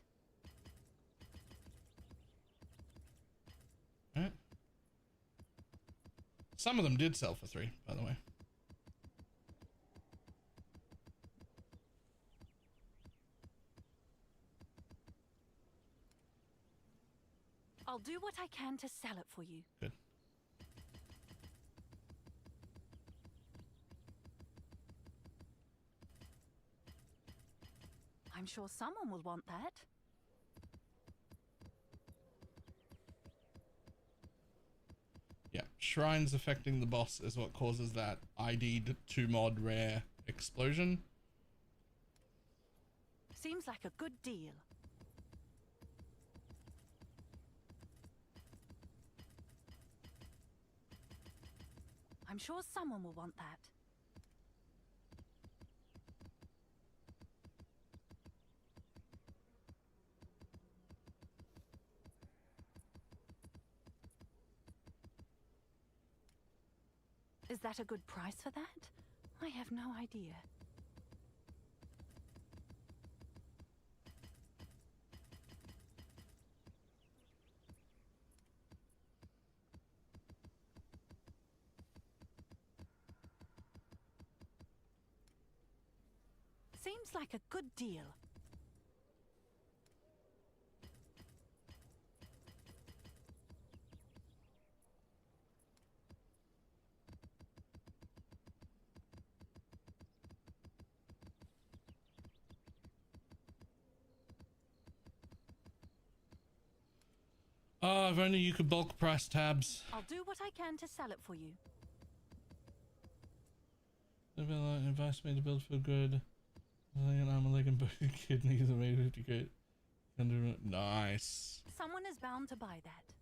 Speaker 3: Alright. Some of them did sell for 3, by the way.
Speaker 4: I'll do what I can to sell it for you.
Speaker 3: Good.
Speaker 4: I'm sure someone will want that.
Speaker 3: Yeah, shrines affecting the boss is what causes that ID'd 2 mod rare explosion.
Speaker 4: Seems like a good deal. I'm sure someone will want that. Is that a good price for that? I have no idea. Seems like a good deal.
Speaker 3: Oh, if only you could bulk price tabs.
Speaker 4: I'll do what I can to sell it for you.
Speaker 3: Advice me to build for good. I'm a leg and both kidneys are made 50 great. Nice.
Speaker 4: Someone is bound to buy that.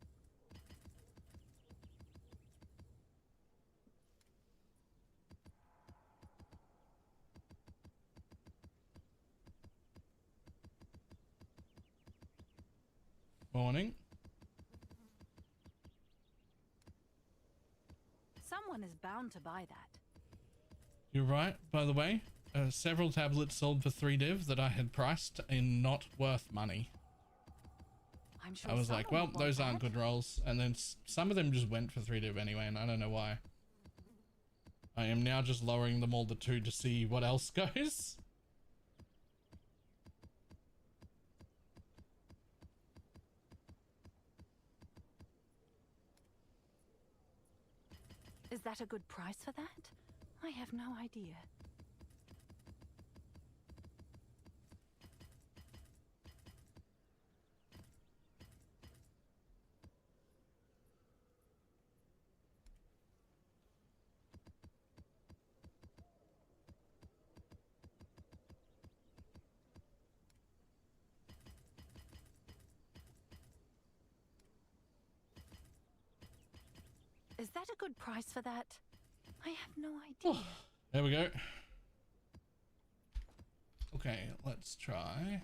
Speaker 3: Morning.
Speaker 4: Someone is bound to buy that.
Speaker 3: You're right, by the way. Several tablets sold for 3div that I had priced in not worth money.
Speaker 4: I'm sure
Speaker 3: I was like, well,
Speaker 4: someone will want
Speaker 3: those aren't
Speaker 4: that.
Speaker 3: good rolls. And then some of them just went for 3div anyway, and I don't know why. I am now just lowering them all to 2 to see what else goes.
Speaker 4: Is that a good price for that? I have no idea. Is that a good price for that? I have no idea.
Speaker 3: There we go. Okay, let's try.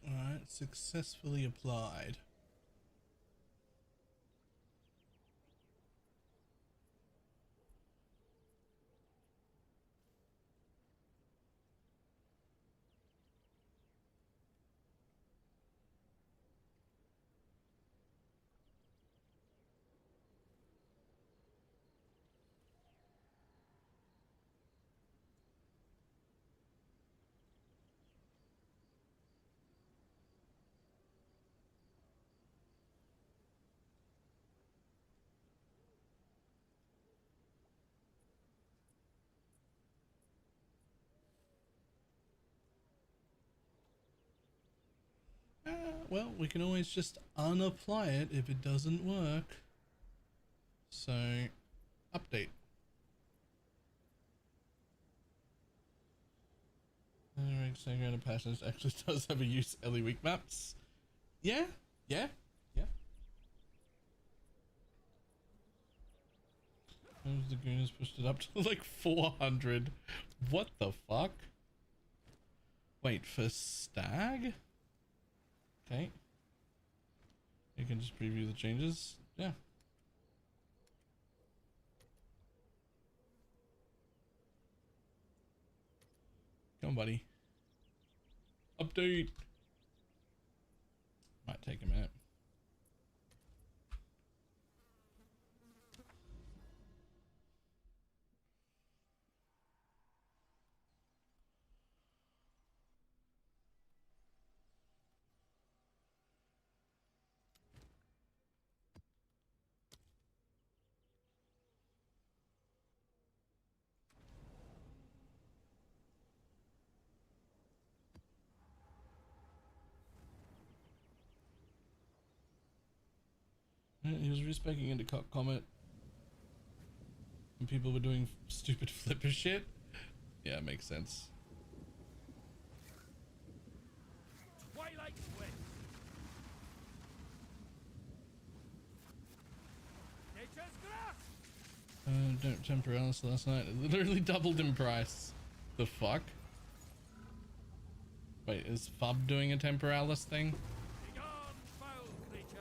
Speaker 3: Alright, successfully applied. Well, we can always just unapply it if it doesn't work. So, update. Second Passions actually does have a use Ellie weak maps. Yeah. The goon has pushed it up to like 400. What the fuck? Wait, for stag? Okay. You can just preview the changes. Yeah. Come on, buddy. Update. Might take a minute. He was respecing into Comet and people were doing stupid flipper shit. Yeah, it makes sense.
Speaker 6: Twilight Sweat. Nature's grass.
Speaker 3: Don't Temporalis last night. It literally doubled in price. The fuck? Wait, is Fub doing a Temporalis thing?
Speaker 6: Begone, foul creature.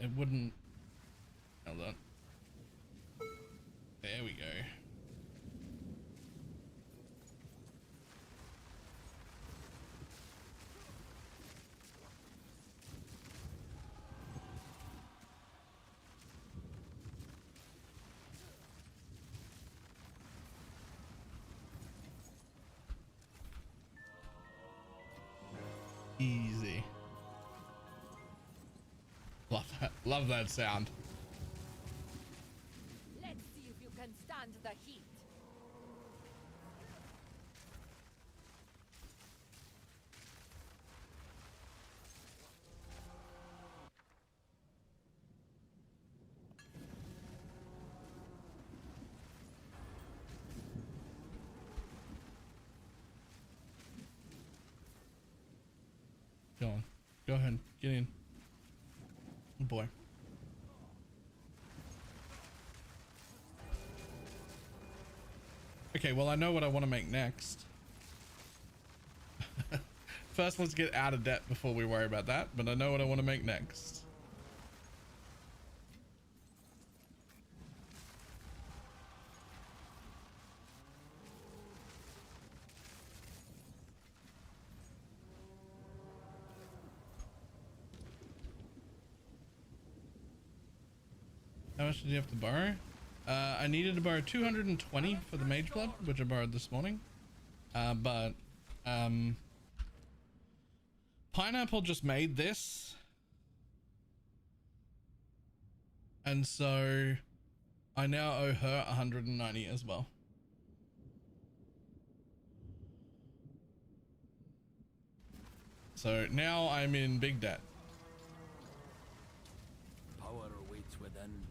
Speaker 3: It wouldn't. Hold on. There we go. Easy. Love that sound.
Speaker 7: Let's see if you can stand the heat.
Speaker 3: Go on. Go ahead. Get in. Oh boy. Okay, well, I know what I want to make next. First, let's get out of debt before we worry about that, but I know what I want to make next. How much did you have to borrow? I needed to borrow 220 for the MageBlood, which I borrowed this morning. But Pineapple just made this. And so I now owe her 190 as well. So now I'm in big debt.
Speaker 6: Power awaits within.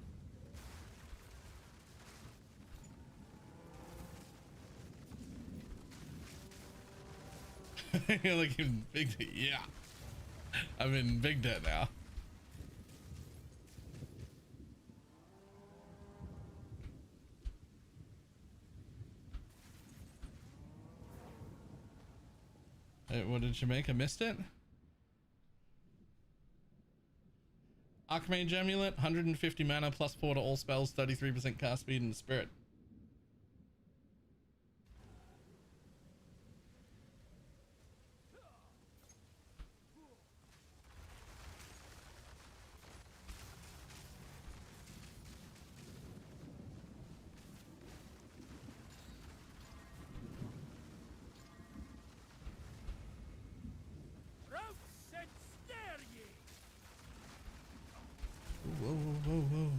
Speaker 3: You're like in big debt. Yeah. I'm in big debt now. What did you make? I missed it. Archmage Amulet, 150 mana, plus 4 to all spells, 33% cast speed and spirit. Whoa, whoa, whoa, whoa.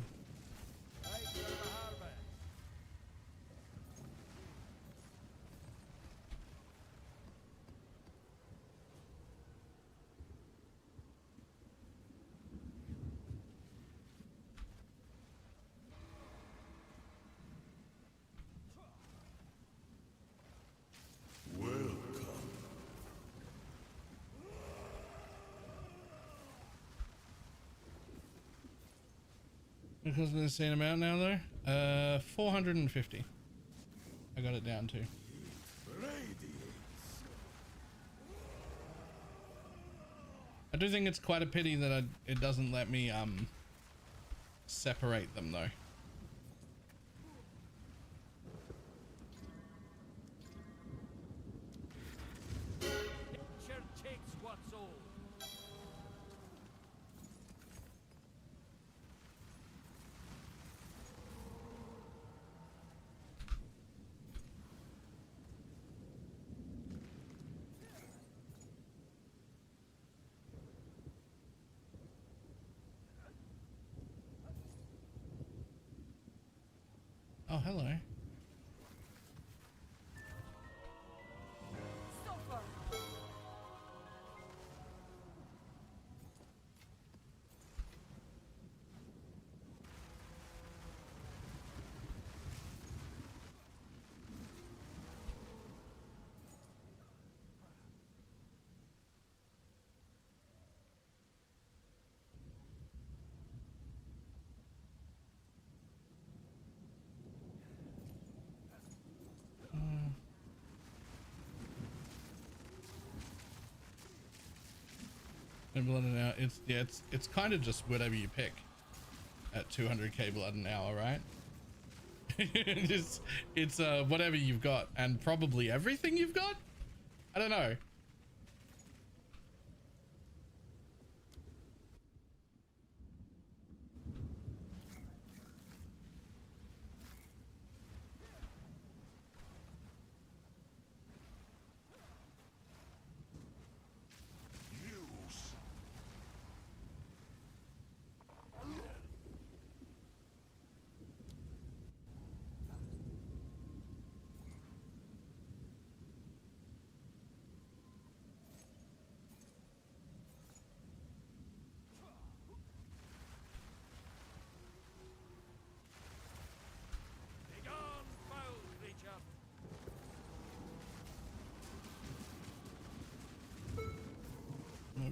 Speaker 3: Because of the insane amount now though. 450. I got it down to. I do think it's quite a pity that it doesn't let me separate them though.
Speaker 6: Nature takes what's old.
Speaker 3: Oh, hello. Blood an hour. It's kind of just whatever you pick at 200k blood an hour, right? it's whatever you've got and probably everything you've got. I don't know.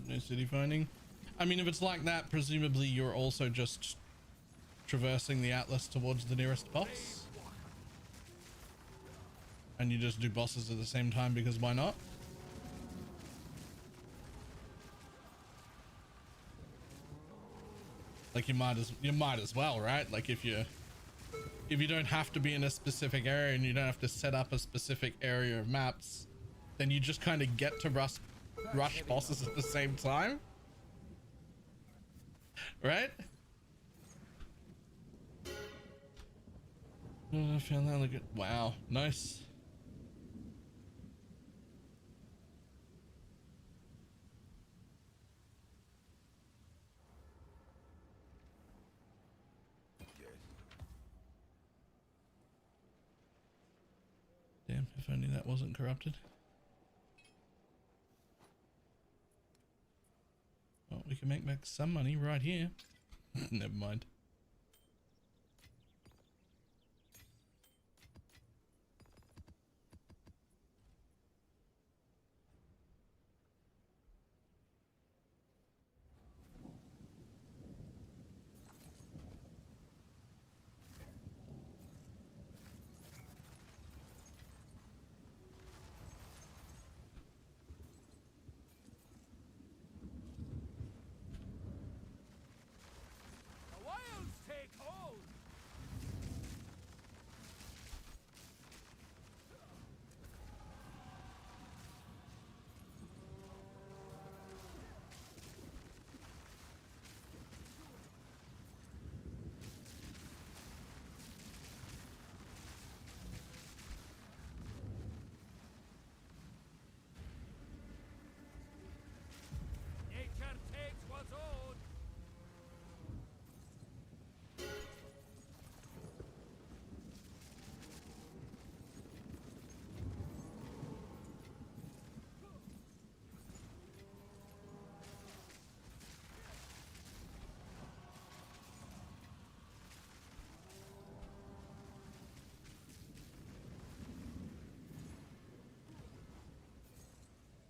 Speaker 3: No city finding. I mean, if it's like that, presumably you're also just traversing the atlas towards the nearest boss. And you just do bosses at the same time because why not? Like you might as well, right? Like if you don't have to be in a specific area and you don't have to set up a specific area of maps, then you just kind of get to rush bosses at the same time, right? Oh, I found that. Look at, wow, nice. Damn, if only that wasn't corrupted. Well, we can make back some money right here. Never mind.
Speaker 6: The wilds take hold! Nature takes what's own!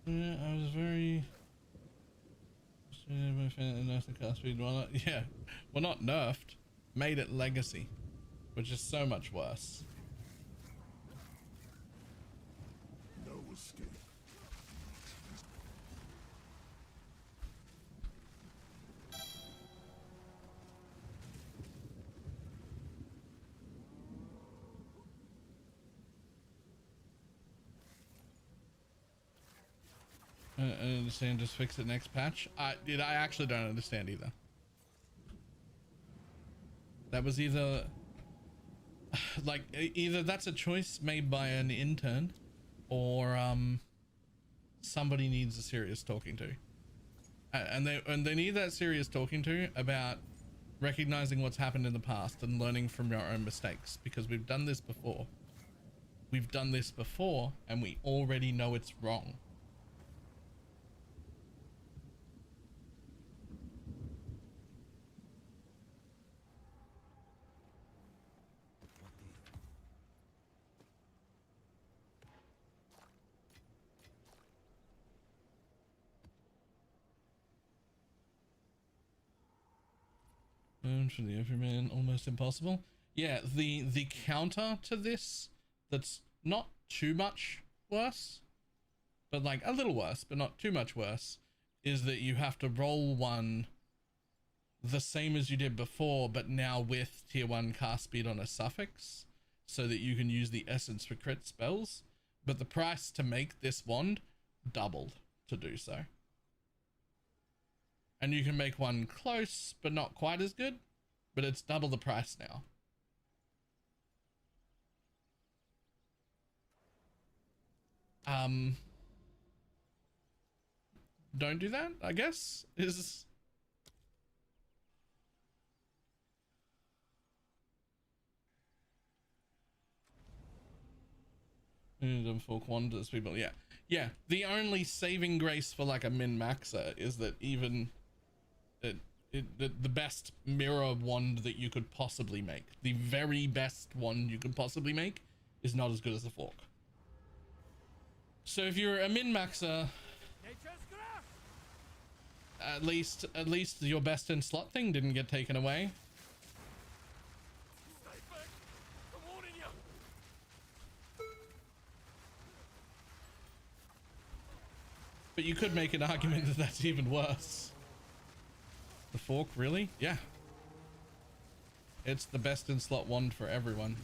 Speaker 3: Yeah, I was very... Yeah, well, not nerfed, made it legacy, which is so much worse.
Speaker 5: No escape.
Speaker 3: I don't understand, just fix it next patch. I actually don't understand either. That was either like either that's a choice made by an intern, or somebody needs a serious talking to, and they need that serious talking to about recognizing what's happened in the past and learning from your own mistakes, because we've done this before. We've done this before and we already know it's wrong. For the everyman, almost impossible. Yeah, the counter to this, that's not too much worse, but like a little worse, but not too much worse, is that you have to roll one the same as you did before, but now with tier 1 cast speed on a suffix, so that you can use the essence for crit spells, but the price to make this wand doubled to do so. And you can make one close, but not quite as good, but it's double the price now. Don't do that, I guess, is... For quantas people, yeah. Yeah, the only saving grace for like a min-maxer is that even... the best mirror wand that you could possibly make, the very best wand you could possibly make, is not as good as the fork. So if you're a min-maxer, at least your best in slot thing didn't get taken away.
Speaker 6: Stay back! I'm warning you!
Speaker 3: But you could make an argument that that's even worse. The fork, really? Yeah. It's the best in slot wand for everyone.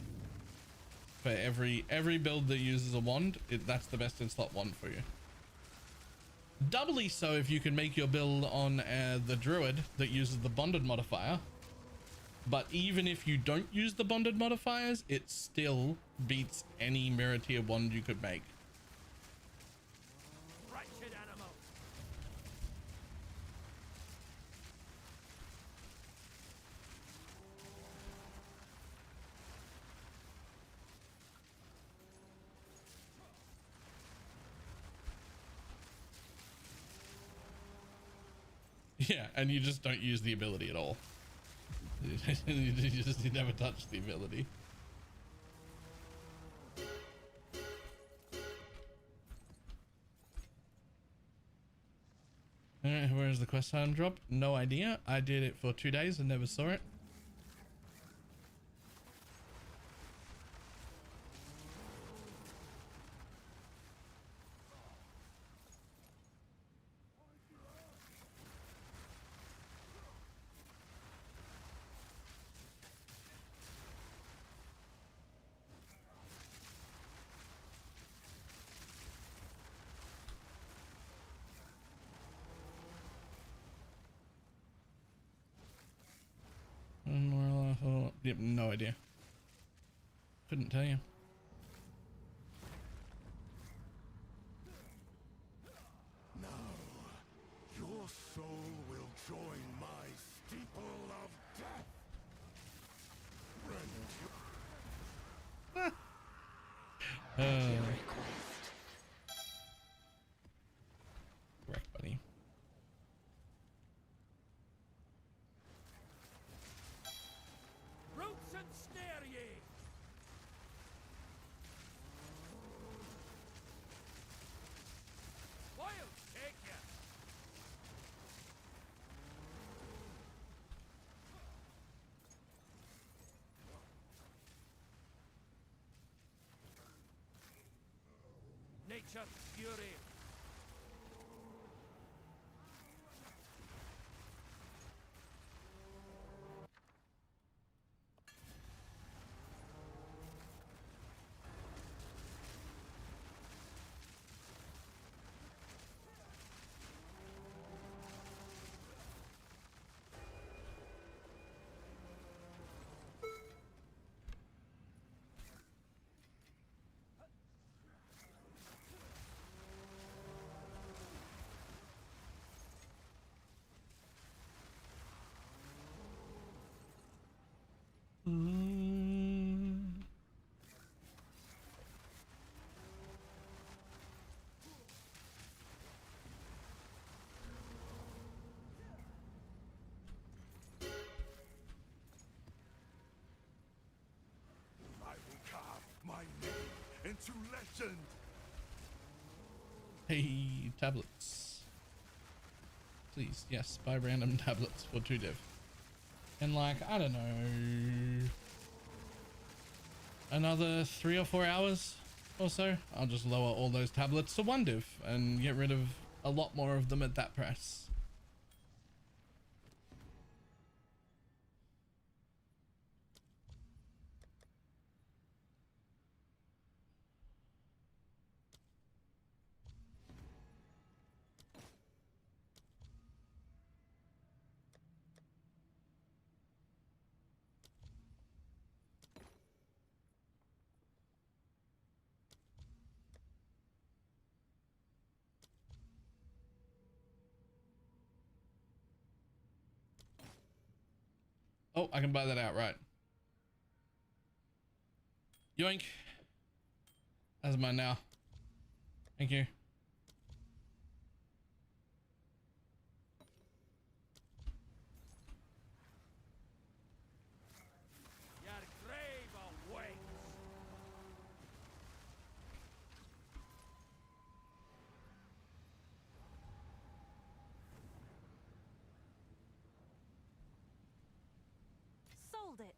Speaker 3: For every build that uses a wand, that's the best in slot wand for you. Doubly so if you can make your build on the druid that uses the bonded modifier, But even if you don't use the bonded modifiers, it still beats any mirror tier wand you could make.
Speaker 6: Wretched animal.
Speaker 3: Yeah, and you just don't use the ability at all. You never touch the ability. Where's the quest item drop? No idea. I did it for 2 days and never saw it. Yep, no idea. Couldn't tell you.
Speaker 5: Now, your soul will join my steeple of death.
Speaker 3: Correct, buddy.
Speaker 6: Roots and snare ye. Wild take ya. Nature's fury.
Speaker 5: I will carve my name into legend.
Speaker 3: Hey, tablets. Please, yes, buy random tablets for 2div. And like, I don't know, another 3 or 4 hours or so, I'll just lower all those tablets to 1div and get rid of a lot more of them at that price. Oh, I can buy that outright. Yoink. That's mine now. Thank you.
Speaker 6: Your grave awaits.
Speaker 4: Sold it.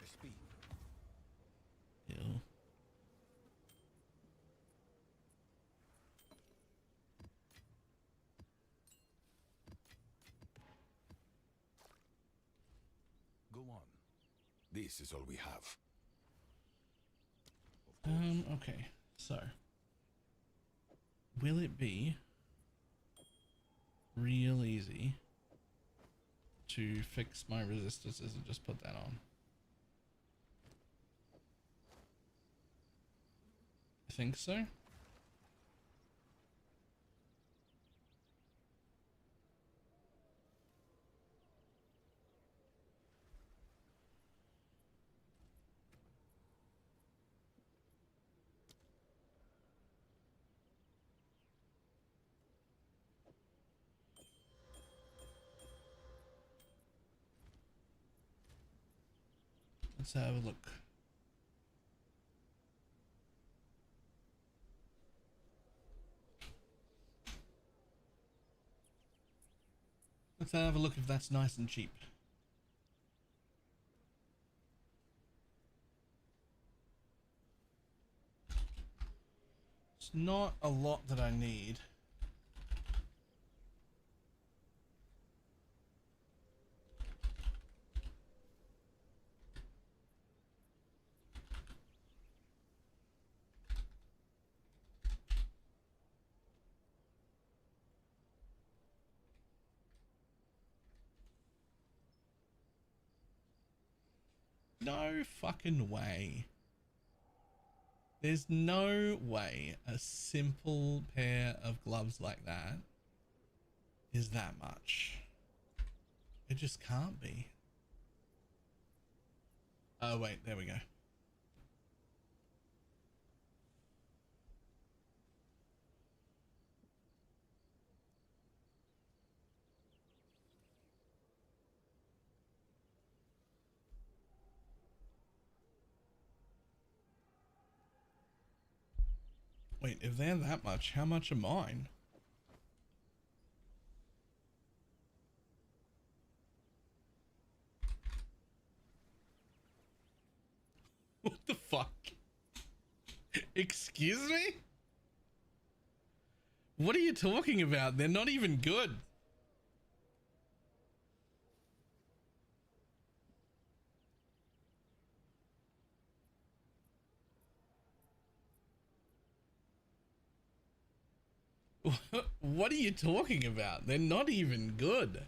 Speaker 5: Speak.
Speaker 3: Ew.
Speaker 5: Go on. This is all we have.
Speaker 3: Okay, so will it be real easy to fix my resistances and just put that on. I think so. Let's have a look. Let's have a look if that's nice and cheap. It's not a lot that I need. No fucking way. There's no way a simple pair of gloves like that is that much. It just can't be. Oh wait, there we go. Wait, if they're that much, how much are mine? What the fuck? Excuse me? What are you talking about? They're not even good. What are you talking about? They're not even good.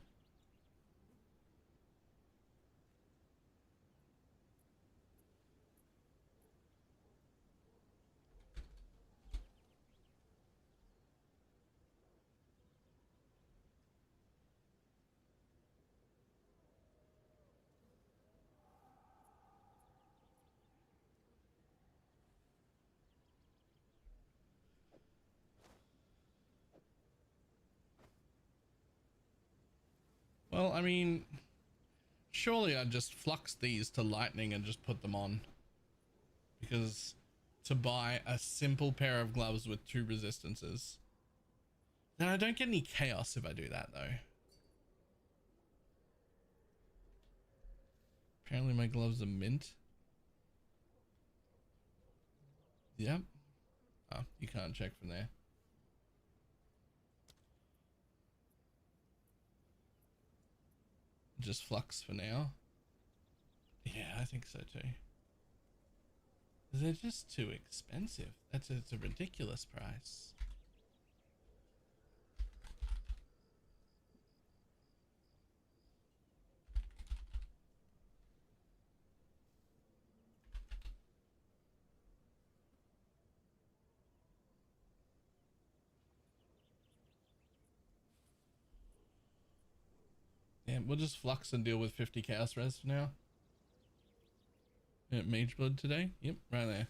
Speaker 3: Well, I mean, surely I'd just flux these to lightning and just put them on. Because to buy a simple pair of gloves with 2 resistances. Now I don't get any chaos if I do that though. Apparently my gloves are mint. Yep. Oh, you can't check from there. Just flux for now. Yeah, I think so too. They're just too expensive. It's a ridiculous price. Yeah, we'll just flux and deal with 50 chaos res for now. MageBlood today? Yep, right there.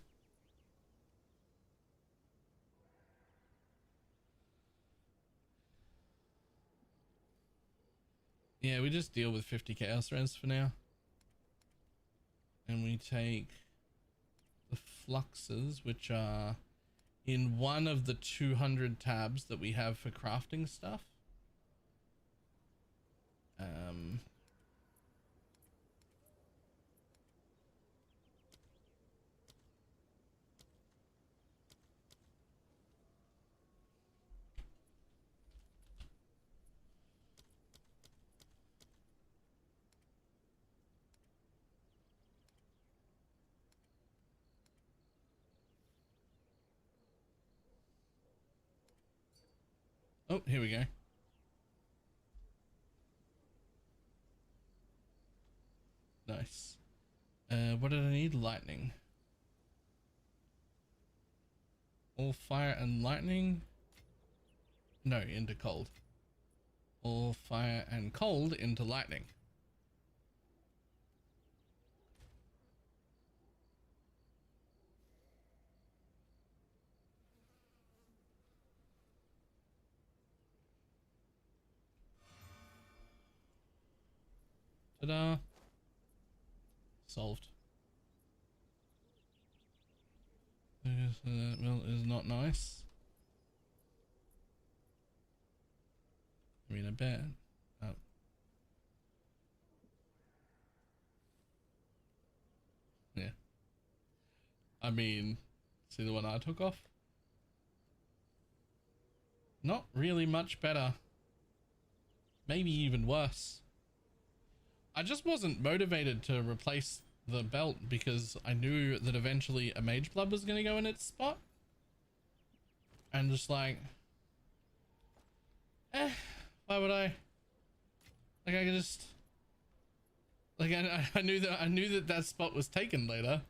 Speaker 3: Yeah, we just deal with 50 chaos res for now. And we take the fluxes, which are in one of the 200 tabs that we have for crafting stuff. Oh, here we go. What did I need? Lightning. All fire and lightning. No, into cold. All fire and cold into lightning. Ta-da. Solved. That mill is not nice. I mean, I bet. Oh. Yeah. I mean, see the one I took off? Not really much better. Maybe even worse. I just wasn't motivated to replace the belt because I knew that eventually a MageBlood was going to go in its spot. And just like, why would I? Like I could just, like I knew that that spot was taken later,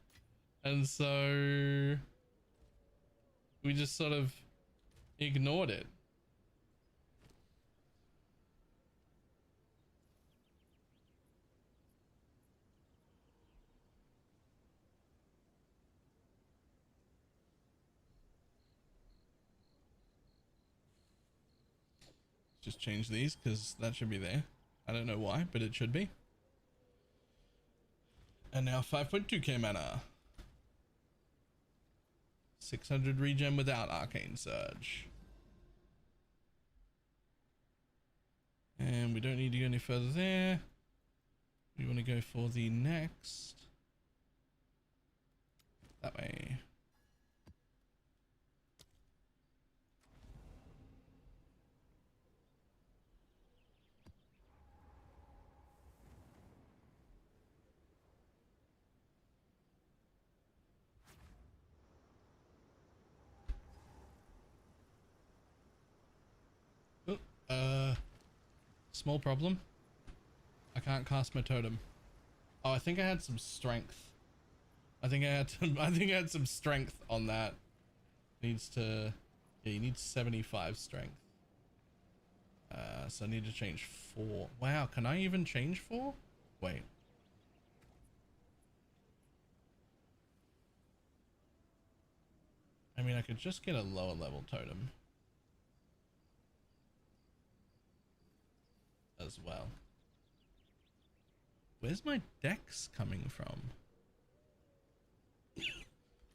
Speaker 3: and so we just sort of ignored it. Just change these because that should be there. I don't know why, but it should be. And now 5.2k mana. 600 regen without Arcane Surge. And we don't need to go any further there. We want to go for the next. That way. Small problem. I can't cast my totem. Oh, I think I had some strength. I think I had some strength on that. Needs to, yeah, you need 75 strength. So I need to change 4. Wow, can I even change 4? Wait. I mean, I could just get a lower level totem as well. Where's my dex coming from?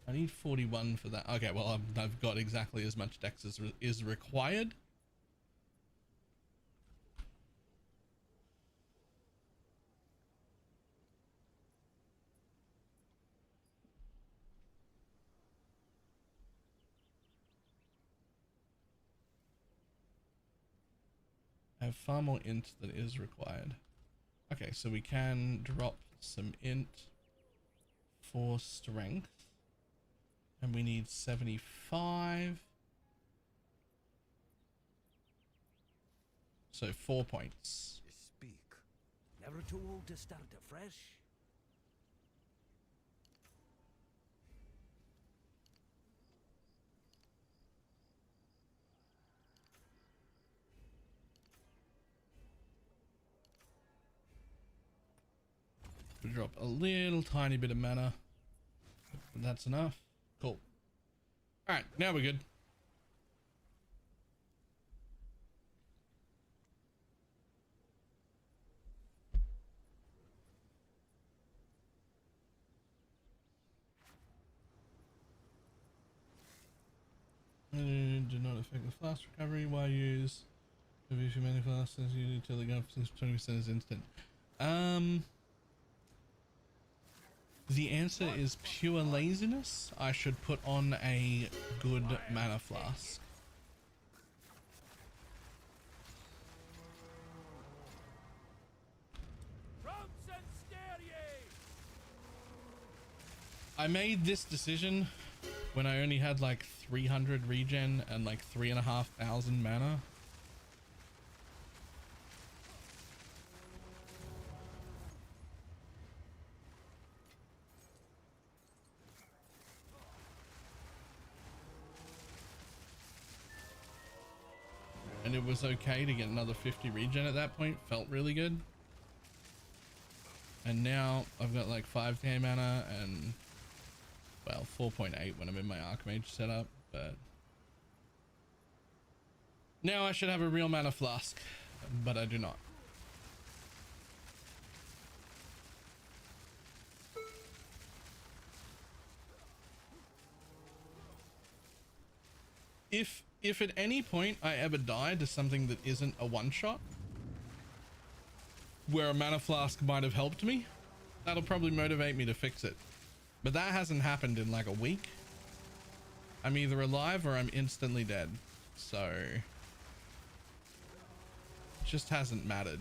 Speaker 3: I need 41 for that. Okay, well, I've got exactly as much dex as is required. I have far more int than is required. Okay, so we can drop some int for strength. And we need 75. So 4 points.
Speaker 6: Speak. Never too old to start afresh.
Speaker 3: We drop a little tiny bit of mana. But that's enough. Cool. Alright, now we're good. Do not affect the flask recovery while use. If you many flasks, you need to look up since 20% is instant. The answer is pure laziness. I should put on a good mana flask. I made this decision when I only had like 300 regen and like 3,500 mana. and it was okay to get another 50 regen at that point. Felt really good. And now I've got like 5k mana and, well, 4.8 when I'm in my Archmage setup, but now I should have a real mana flask, but I do not. If at any point I ever die to something that isn't a one-shot, where a mana flask might have helped me, that'll probably motivate me to fix it. But that hasn't happened in like a week. I'm either alive or I'm instantly dead. So it just hasn't mattered.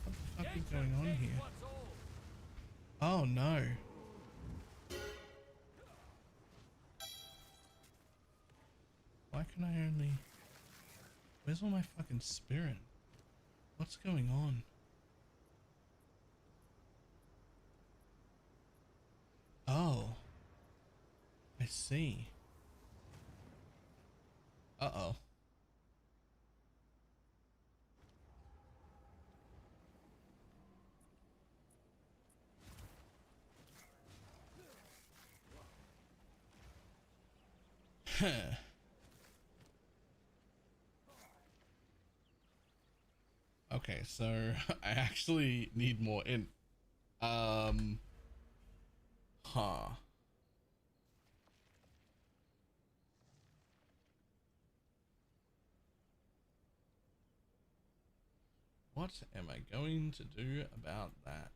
Speaker 3: What the fuck is going on here? Oh no. Why can I only... Where's all my fucking spirit? What's going on? Oh. I see. Uh-oh. Huh. Okay, so I actually need more int. Huh. What am I going to do about that?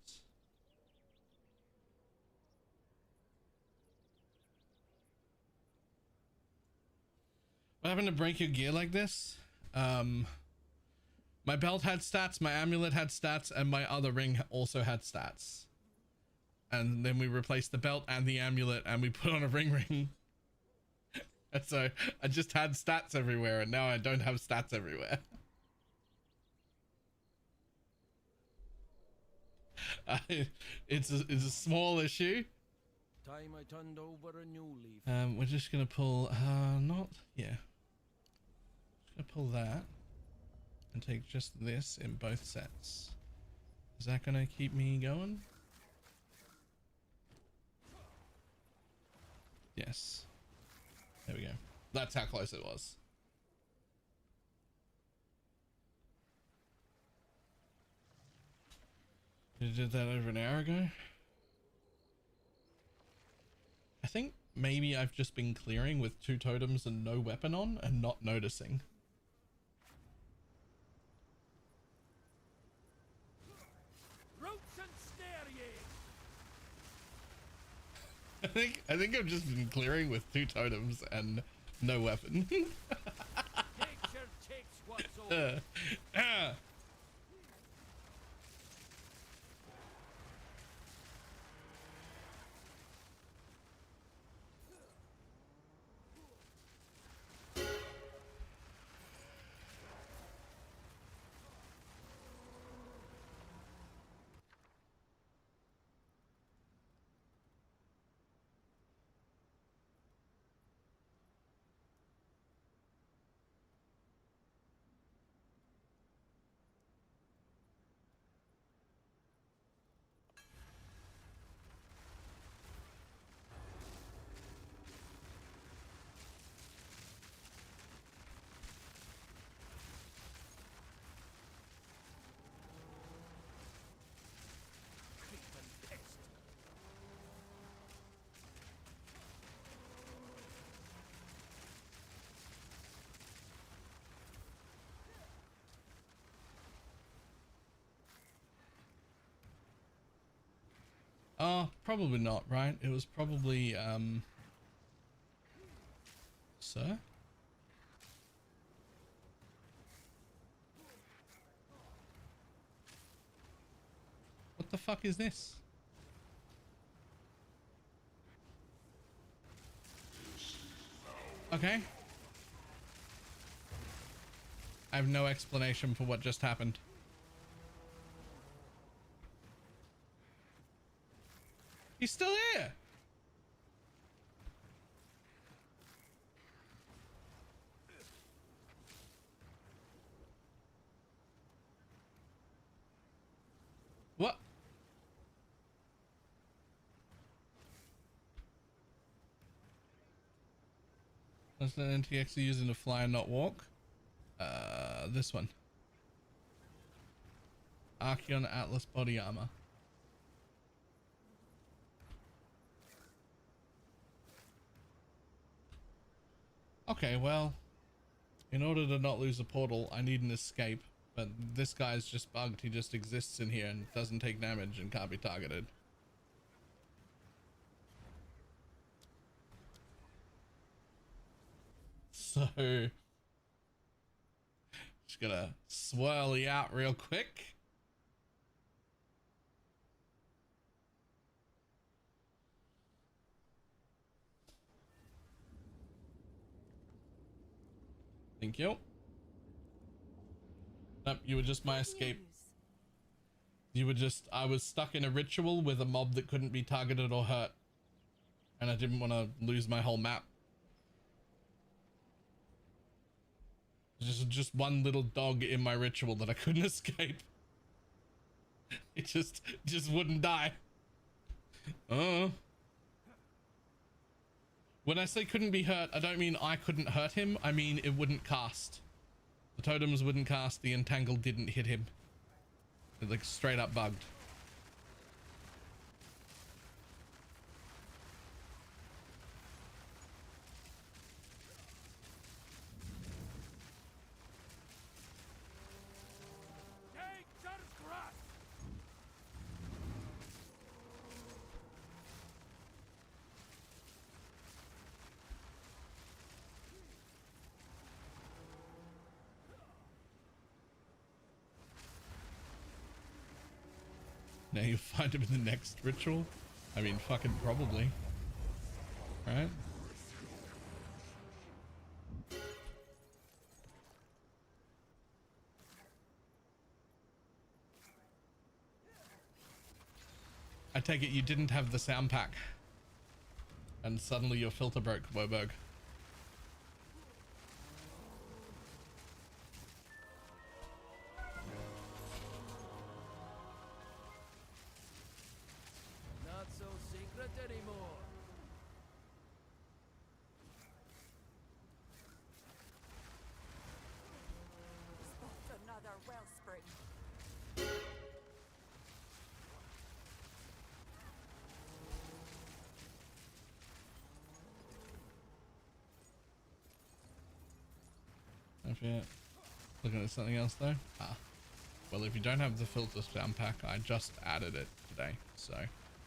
Speaker 3: What happened to break your gear like this? My belt had stats, my amulet had stats, and my other ring also had stats. And then we replaced the belt and the amulet and we put on a ring. And so I just had stats everywhere and now I don't have stats everywhere. It's a small issue.
Speaker 6: Time I turned over a new leaf.
Speaker 3: We're just gonna pull, just gonna pull that and take just this in both sets. Is that gonna keep me going? Yes. There we go. That's how close it was. You did that over an hour ago? I think maybe I've just been clearing with 2 totems and no weapon on and not noticing.
Speaker 6: Roots and snare ye!
Speaker 3: I think I've just been clearing with 2 totems and no weapon.
Speaker 6: Nature takes what's old.
Speaker 3: Oh, probably not, right? It was probably, sir? What the fuck is this? Okay. I have no explanation for what just happened. He's still here. What? That's an NTX using to fly and not walk. This one. Archeon Atlas body armor. Okay, well, in order to not lose a portal, I need an escape. But this guy's just bugged. He just exists in here and doesn't take damage and can't be targeted. So, just gonna swirl you out real quick. Thank you. Nope, you were just my escape. You were just, I was stuck in a ritual with a mob that couldn't be targeted or hurt. And I didn't want to lose my whole map. Just one little dog in my ritual that I couldn't escape. It just wouldn't die. When I say couldn't be hurt, I don't mean I couldn't hurt him. I mean it wouldn't cast. The totems wouldn't cast. The entangle didn't hit him. It like straight up bugged. Now you find him in the next ritual? I mean, fucking probably. Right? I take it you didn't have the sound pack. And suddenly your filter broke, Woberg.
Speaker 6: Not so secret anymore.
Speaker 7: Spot another wellspring.
Speaker 3: Okay. Looking at something else though. Well, if you don't have the filter sound pack, I just added it today, so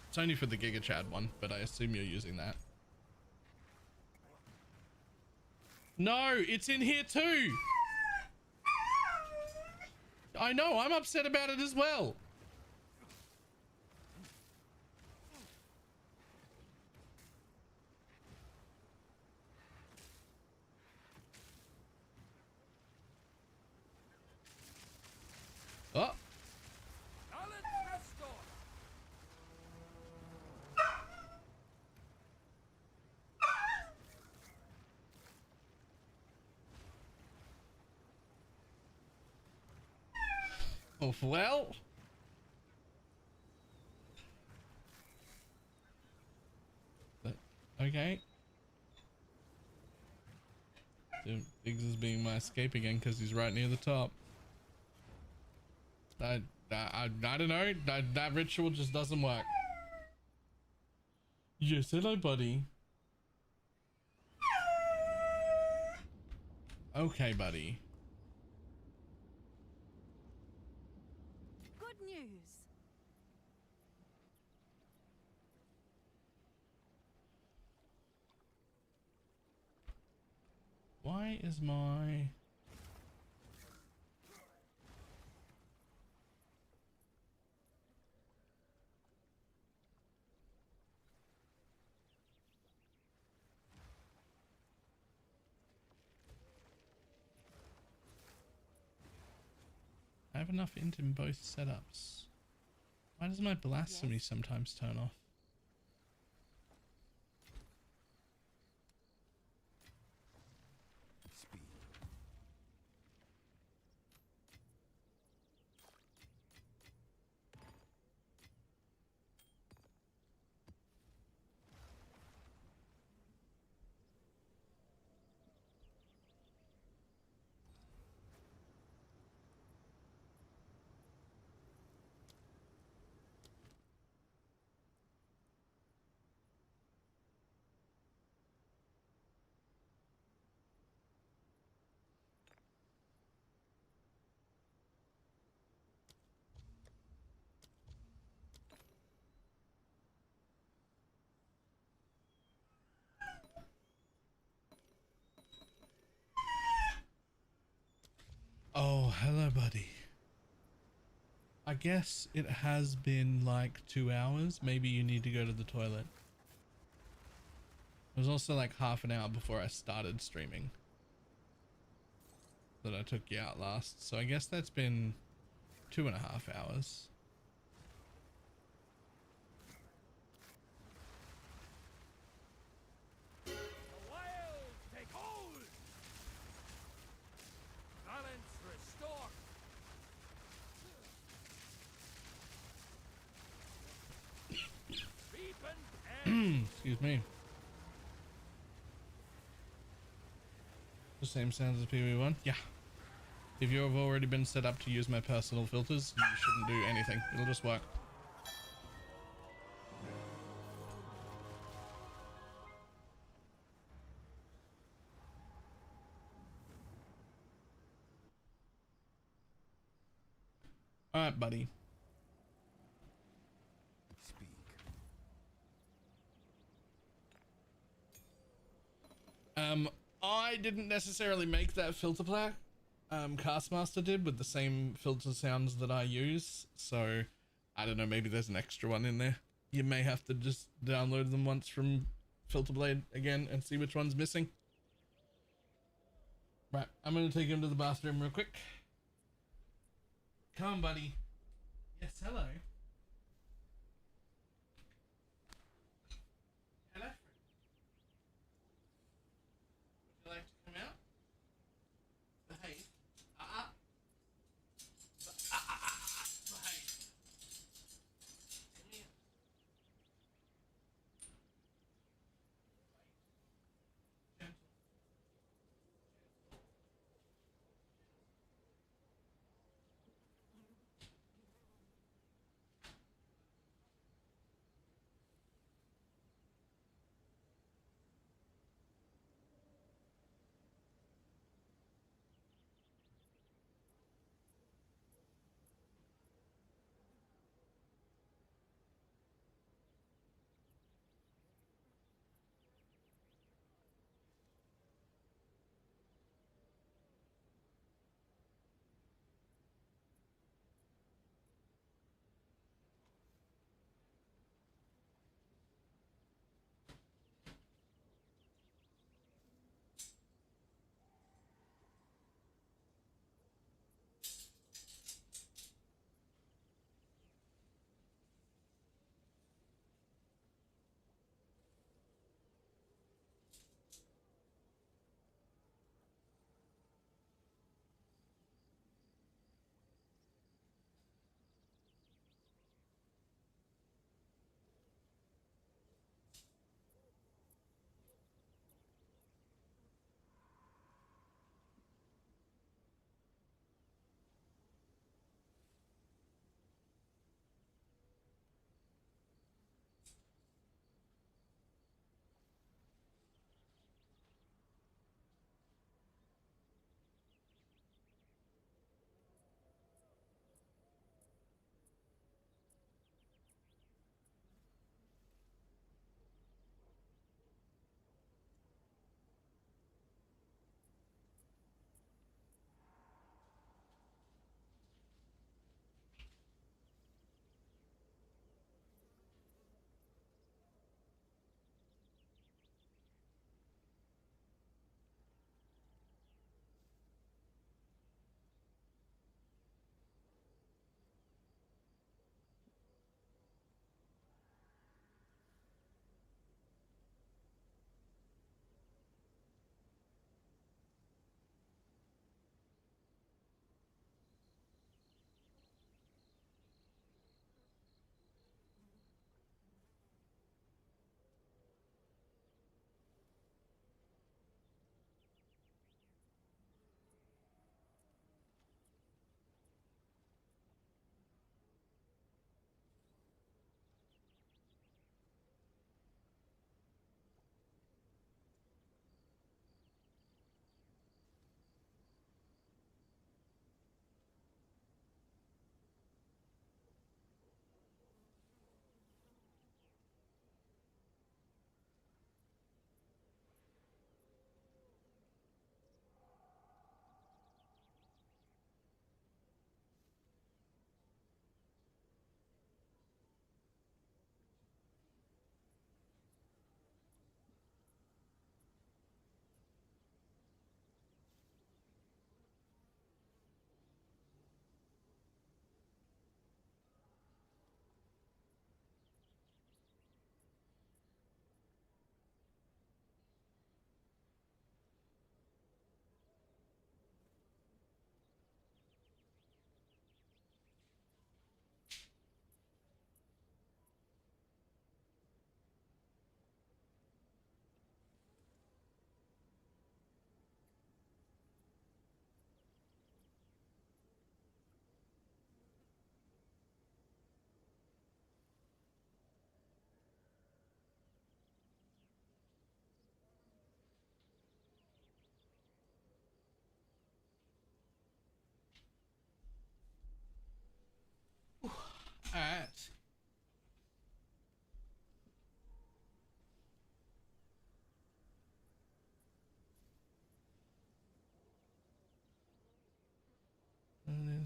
Speaker 3: it's only for the Giga Chad one, but I assume you're using that. No, it's in here too. I know, I'm upset about it as well. Oh. Oh, well. Okay. So Biggs is being my escape again because he's right near the top. I don't know. That ritual just doesn't work. Yes, hello, buddy. Okay, buddy.
Speaker 4: Good news.
Speaker 3: Why is my... I have enough int in both setups. Why does my blasphemy sometimes turn off?
Speaker 5: Speed.
Speaker 3: Oh, hello, buddy. I guess it has been like 2 hours. Maybe you need to go to the toilet. It was also like half an hour before I started streaming that I took you out last. So I guess that's been 2.5 hours.
Speaker 6: The wild take hold! Balance restored!
Speaker 3: Excuse me. The same sounds as PV1? Yeah. If you have already been set up to use my personal filters, you shouldn't do anything. It'll just work. Alright, buddy.
Speaker 5: Speak.
Speaker 3: I didn't necessarily make that filter pack. Castmaster did with the same filter sounds that I use. So, I don't know, maybe there's an extra one in there. You may have to just download them once from Filterblade again and see which one's missing. Right, I'm gonna take him to the bathroom real quick. Come on, buddy. Yes, hello. Hello. Would you like to come out? Behave. Behave. Come here. Gentle.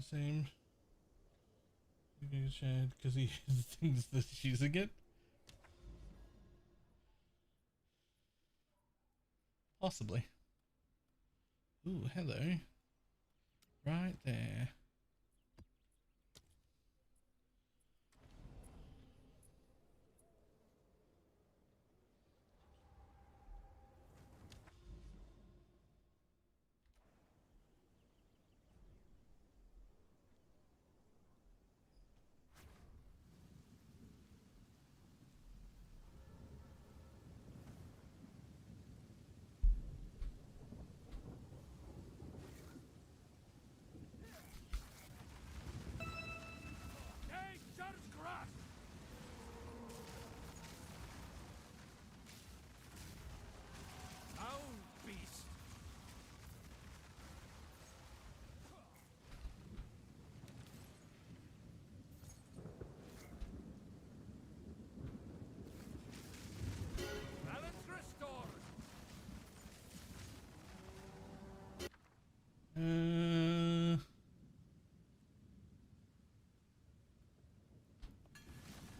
Speaker 3: same. Because he thinks that she's using it. Possibly. Ooh, hello. Right there.
Speaker 6: Nature's grass! Owl beast! Balance restored!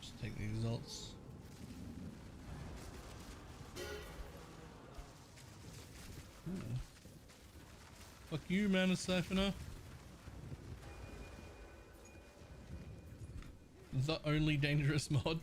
Speaker 3: Just take the results. Ooh. Fuck you, Mana Siphoner. The only dangerous mod.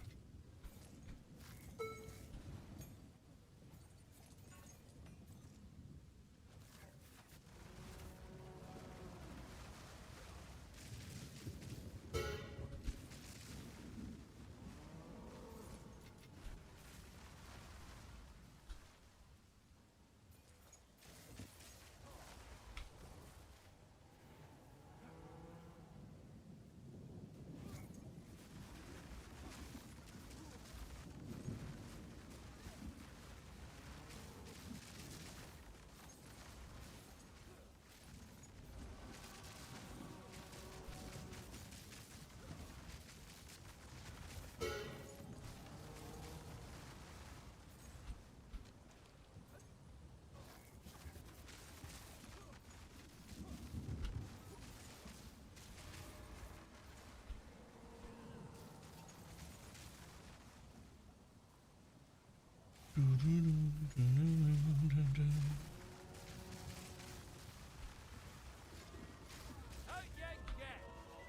Speaker 6: Out you get!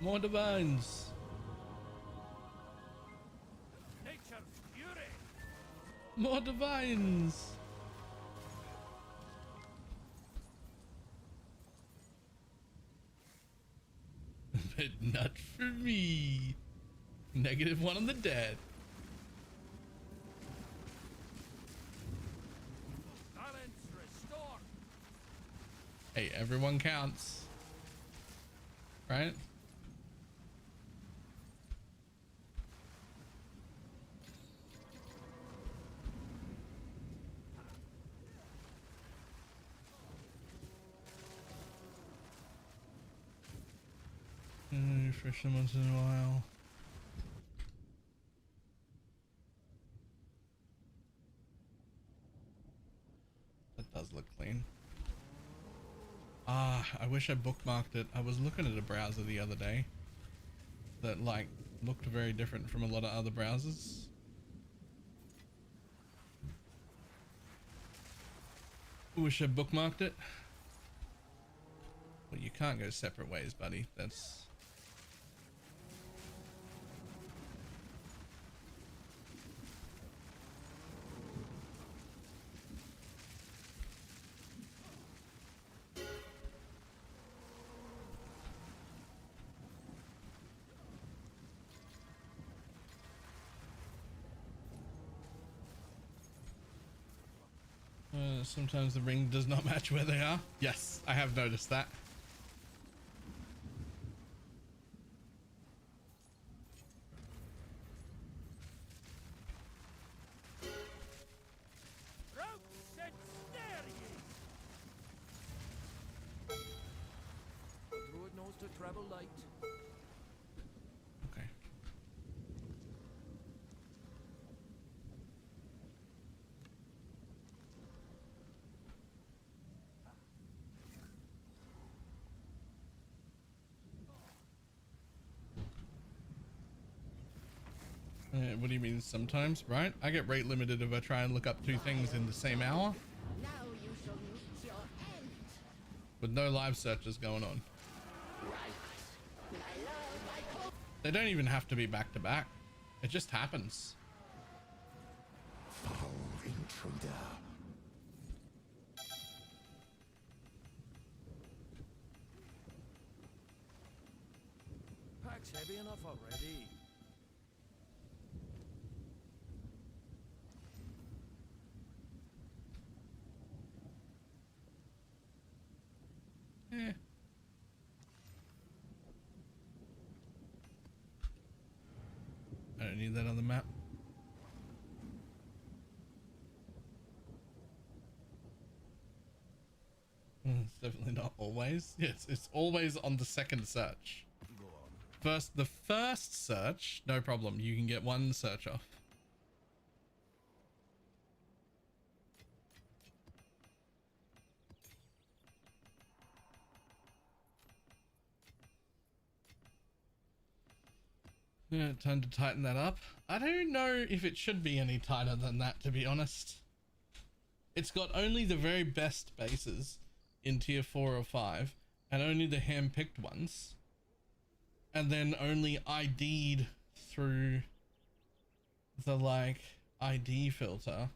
Speaker 3: More divines.
Speaker 6: Nature's fury!
Speaker 3: More divines. But not for me. -1 on the dead.
Speaker 6: Balance restored!
Speaker 3: Hey, everyone counts. Right? Refresh them once in a while. That does look clean. Ah, I wish I bookmarked it. I was looking at a browser the other day that like looked very different from a lot of other browsers. Wish I bookmarked it. Well, you can't go separate ways, buddy. That's... sometimes the ring does not match where they are. Yes, I have noticed that.
Speaker 6: Routes and snare ye! Druid knows to travel light.
Speaker 3: Okay. What do you mean sometimes, right? I get rate limited if I try and look up two things in the same hour.
Speaker 6: Now you shall meet your end.
Speaker 3: With no live searches going on. They don't even have to be back to back. It just happens.
Speaker 5: Foul intruder.
Speaker 6: Pack's heavy enough already.
Speaker 3: Eh. I don't need that on the map. It's definitely not always. Yes, it's always on the second search. The first search, no problem. You can get one search off. Yeah, time to tighten that up. I don't know if it should be any tighter than that, to be honest. It's got only the very best bases in tier 4 or 5, and only the hand-picked ones. And then only ID'd through the, like, ID filter.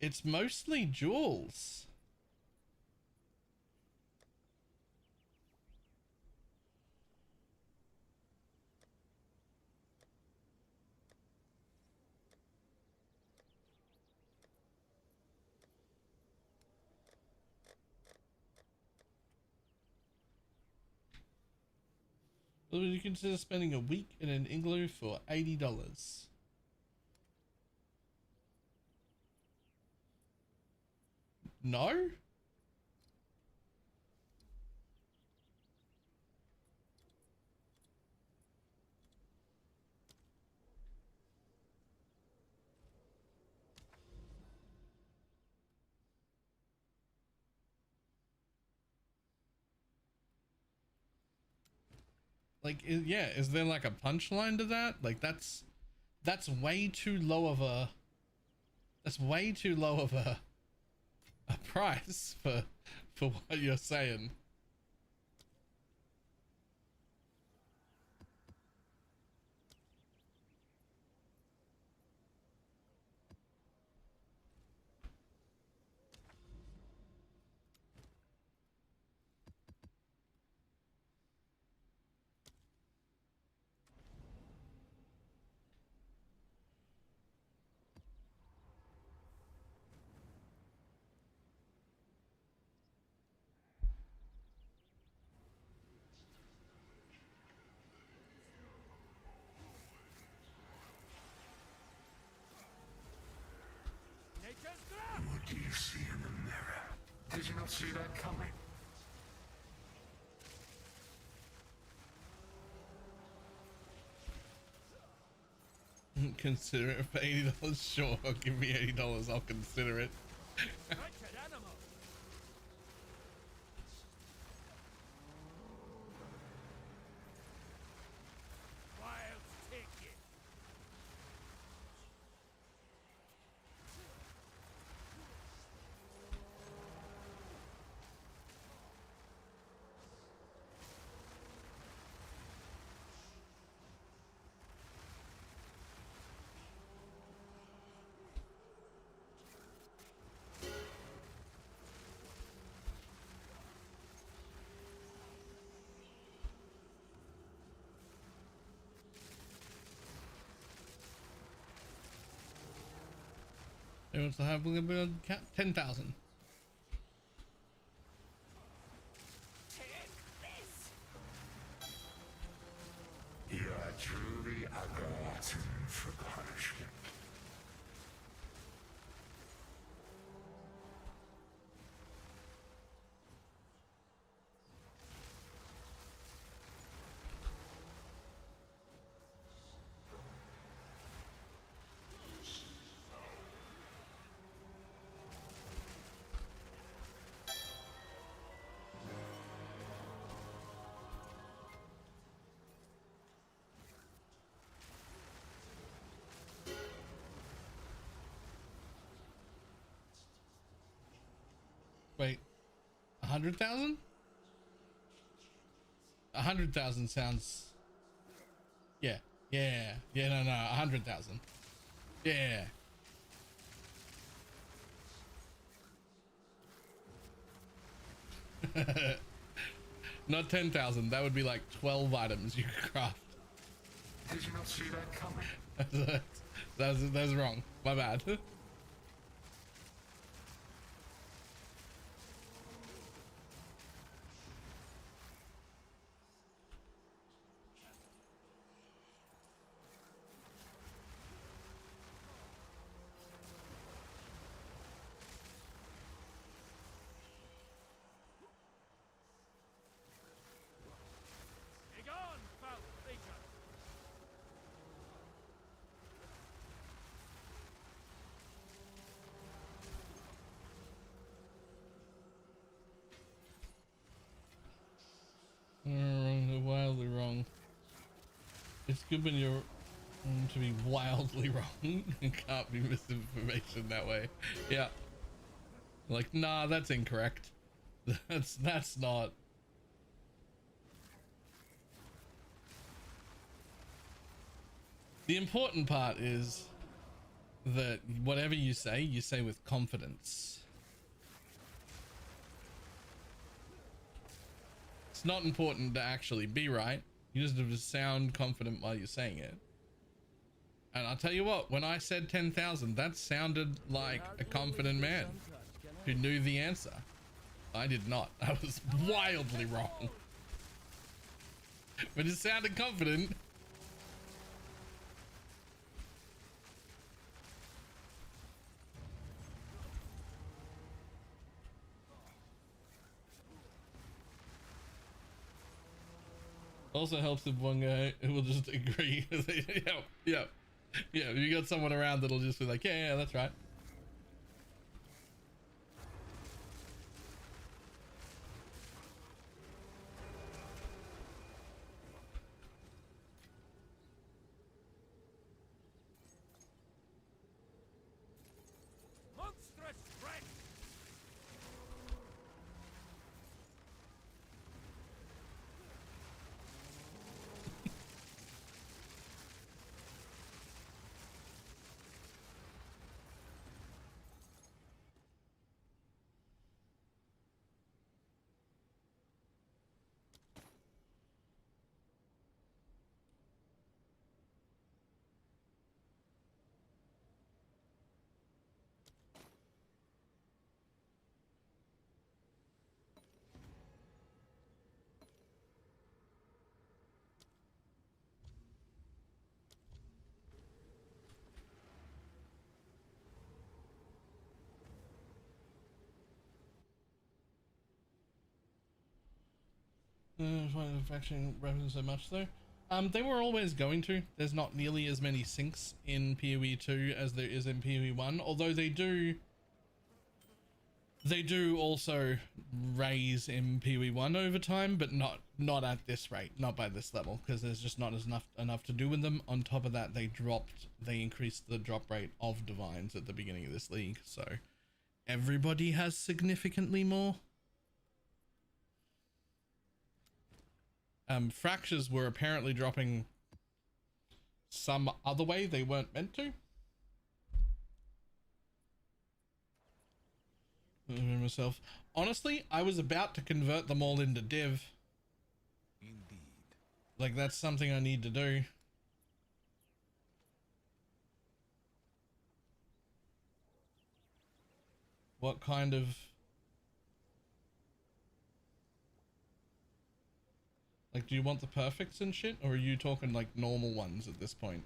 Speaker 3: It's mostly jewels. Would you consider spending a week in an igloo for $80? No? Like, yeah, is there like a punchline to that? Like, that's way too low of a, a price for what you're saying.
Speaker 6: Nature's grab!
Speaker 5: What do you see in the mirror? Did you not see that coming?
Speaker 3: Consider it for $80. Sure, give me $80. I'll consider it.
Speaker 6: Wretched animal! Wild take it!
Speaker 3: Who wants to have a cat? 10,000.
Speaker 6: Take this!
Speaker 5: You are truly a glutton for punishment.
Speaker 3: 100,000? 100,000 sounds... Yeah. Yeah. Yeah, no, 100,000. Yeah. Not 10,000. That would be like 12 items you could craft.
Speaker 5: Did you not see that coming?
Speaker 3: That's wrong. My bad.
Speaker 6: Begone, foul creature!
Speaker 3: Wrong, wildly wrong. It's good when you're to be wildly wrong. It can't be misinformation that way. Yeah. Like, nah, that's incorrect. That's not. The important part is that whatever you say with confidence. It's not important to actually be right. You just have to sound confident while you're saying it. And I'll tell you what, when I said 10,000, that sounded like a confident man who knew the answer. I did not. I was wildly wrong. But it sounded confident. Also helps if one guy will just agree. Yeah. You got someone around that'll just be like, yeah, that's right.
Speaker 6: Monstrous strength!
Speaker 3: Find faction weapons so much though. They were always going to. There's not nearly as many sinks in PoE 2 as there is in PoE 1, although they do also raise in PoE 1 over time, but not at this rate, not by this level, because there's just not enough to do with them. On top of that, they increased the drop rate of divines at the beginning of this league, so everybody has significantly more. Fractures were apparently dropping some other way they weren't meant to. Myself. Honestly, I was about to convert them all into div.
Speaker 5: Indeed.
Speaker 3: Like, that's something I need to do. What kind of... Like, do you want the perfects and shit? Or are you talking, like, normal ones at this point?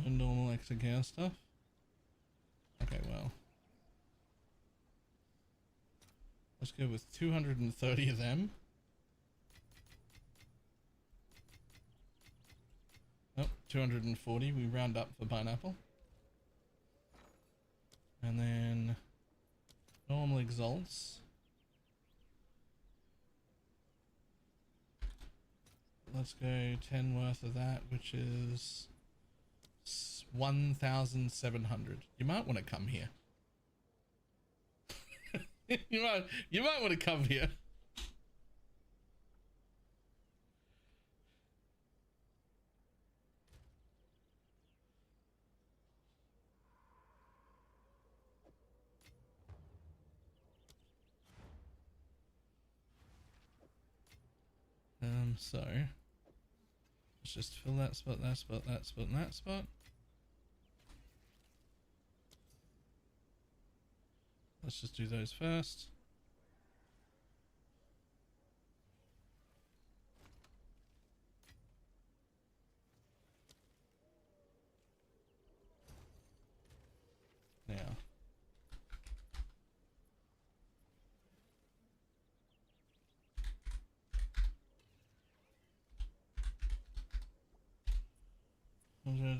Speaker 3: Normal execute stuff? Okay, well. Let's go with 230 of them. Oh, 240. We round up for pineapple. And then normal exalts. Let's go 10 worth of that, which is 1,700. You might want to come here. you might want to come here. So let's just fill that spot, that spot, that spot, and that spot. Let's just do those first. Now.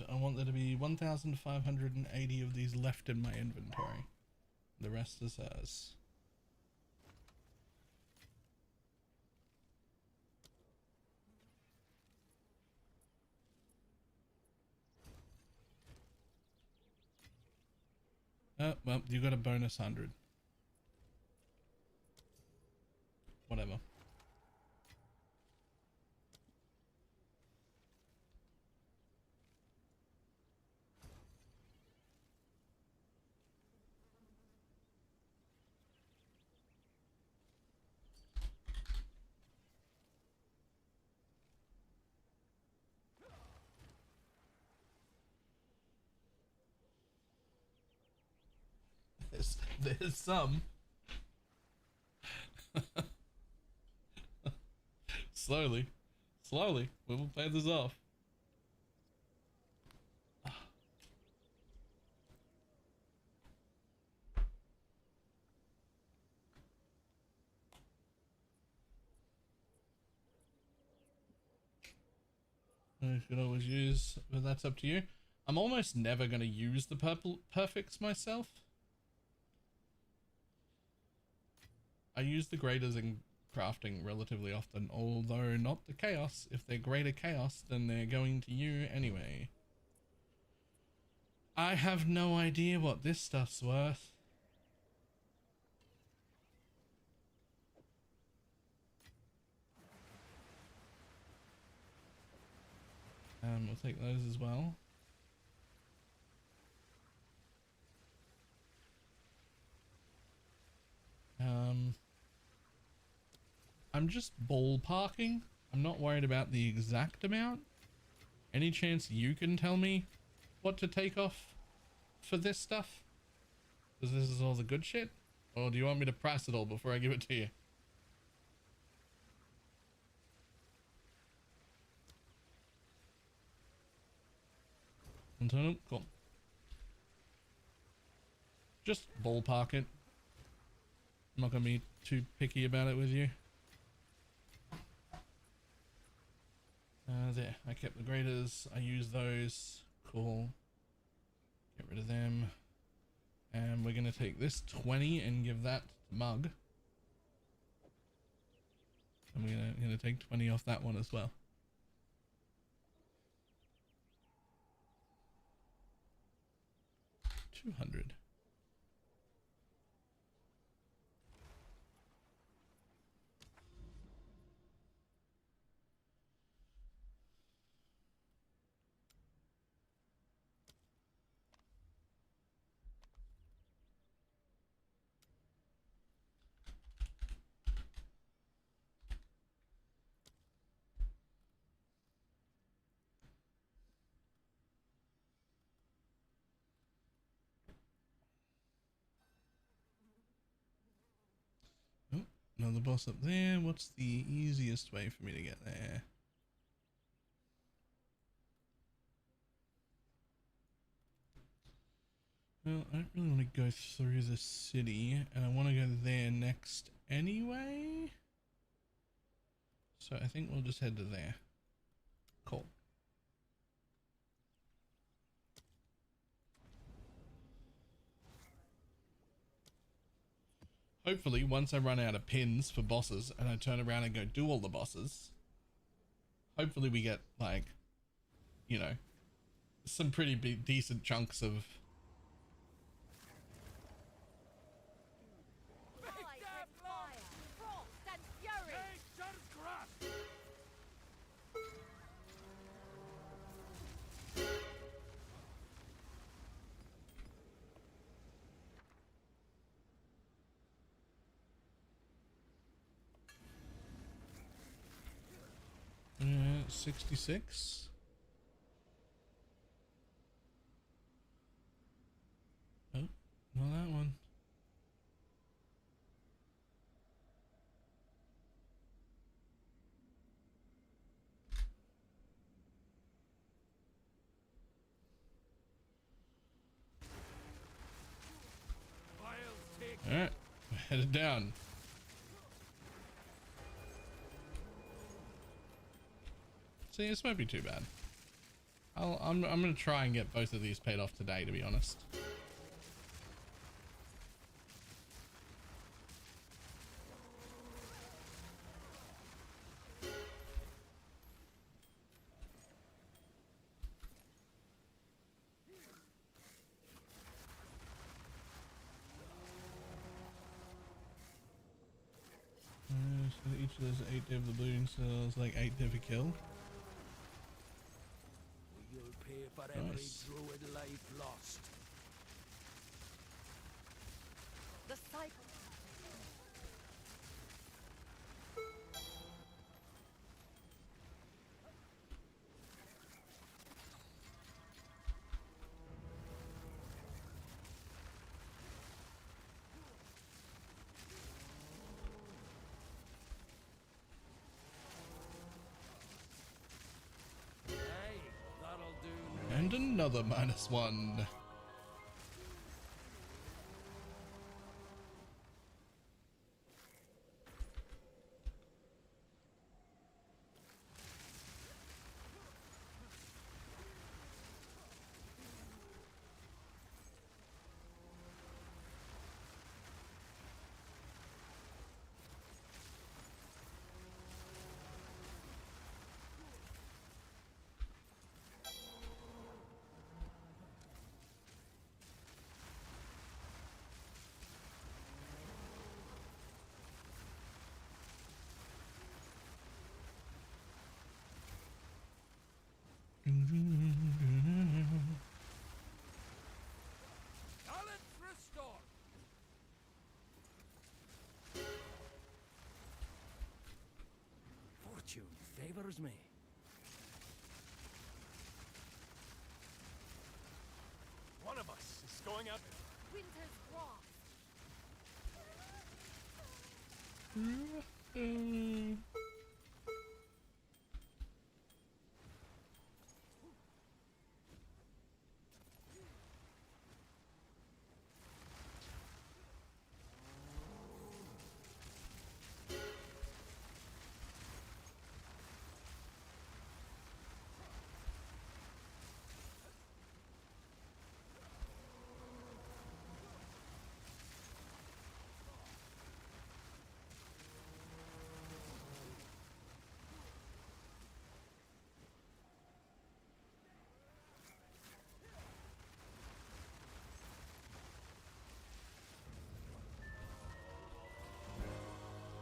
Speaker 3: I want there to be 1,580 of these left in my inventory. The rest is ours. Oh, well, you got a bonus 100. Whatever. There's some. Slowly, we will pay this off. You could always use, but that's up to you. I'm almost never going to use the purple perfects myself. I use the graders in crafting relatively often, although not the chaos. If they're greater chaos, then they're going to you anyway. I have no idea what this stuff's worth. We'll take those as well. I'm just ballparking. I'm not worried about the exact amount. Any chance you can tell me what to take off for this stuff? Because this is all the good shit? Or do you want me to price it all before I give it to you? Cool. Just ballpark it. I'm not going to be too picky about it with you. There, I kept the graders. I use those. Cool. Get rid of them. And we're going to take this 20 and give that to Mug. And we're going to take 20 off that one as well. $200. Another boss up there. What's the easiest way for me to get there? Well, I don't really want to go through the city, and I want to go there next anyway. So I think we'll just head to there. Cool. hopefully once I run out of pins for bosses and I turn around and go do all the bosses, hopefully we get like, you know, some pretty big decent chunks of uh, 66. Oh, not that one. Alright, we're headed down. See, this won't be too bad. I'm gonna try and get both of these paid off today, to be honest. So each of those 8 div, the bleeding cells, like 8 div a kill.
Speaker 6: You'll pay for every
Speaker 3: Nice.
Speaker 6: druid life lost.
Speaker 7: The cycle.
Speaker 6: Hey, that'll do.
Speaker 3: And another -1.
Speaker 6: Balance restored. Fortune favors me.
Speaker 2: One of us is going out.
Speaker 7: Winter's frost.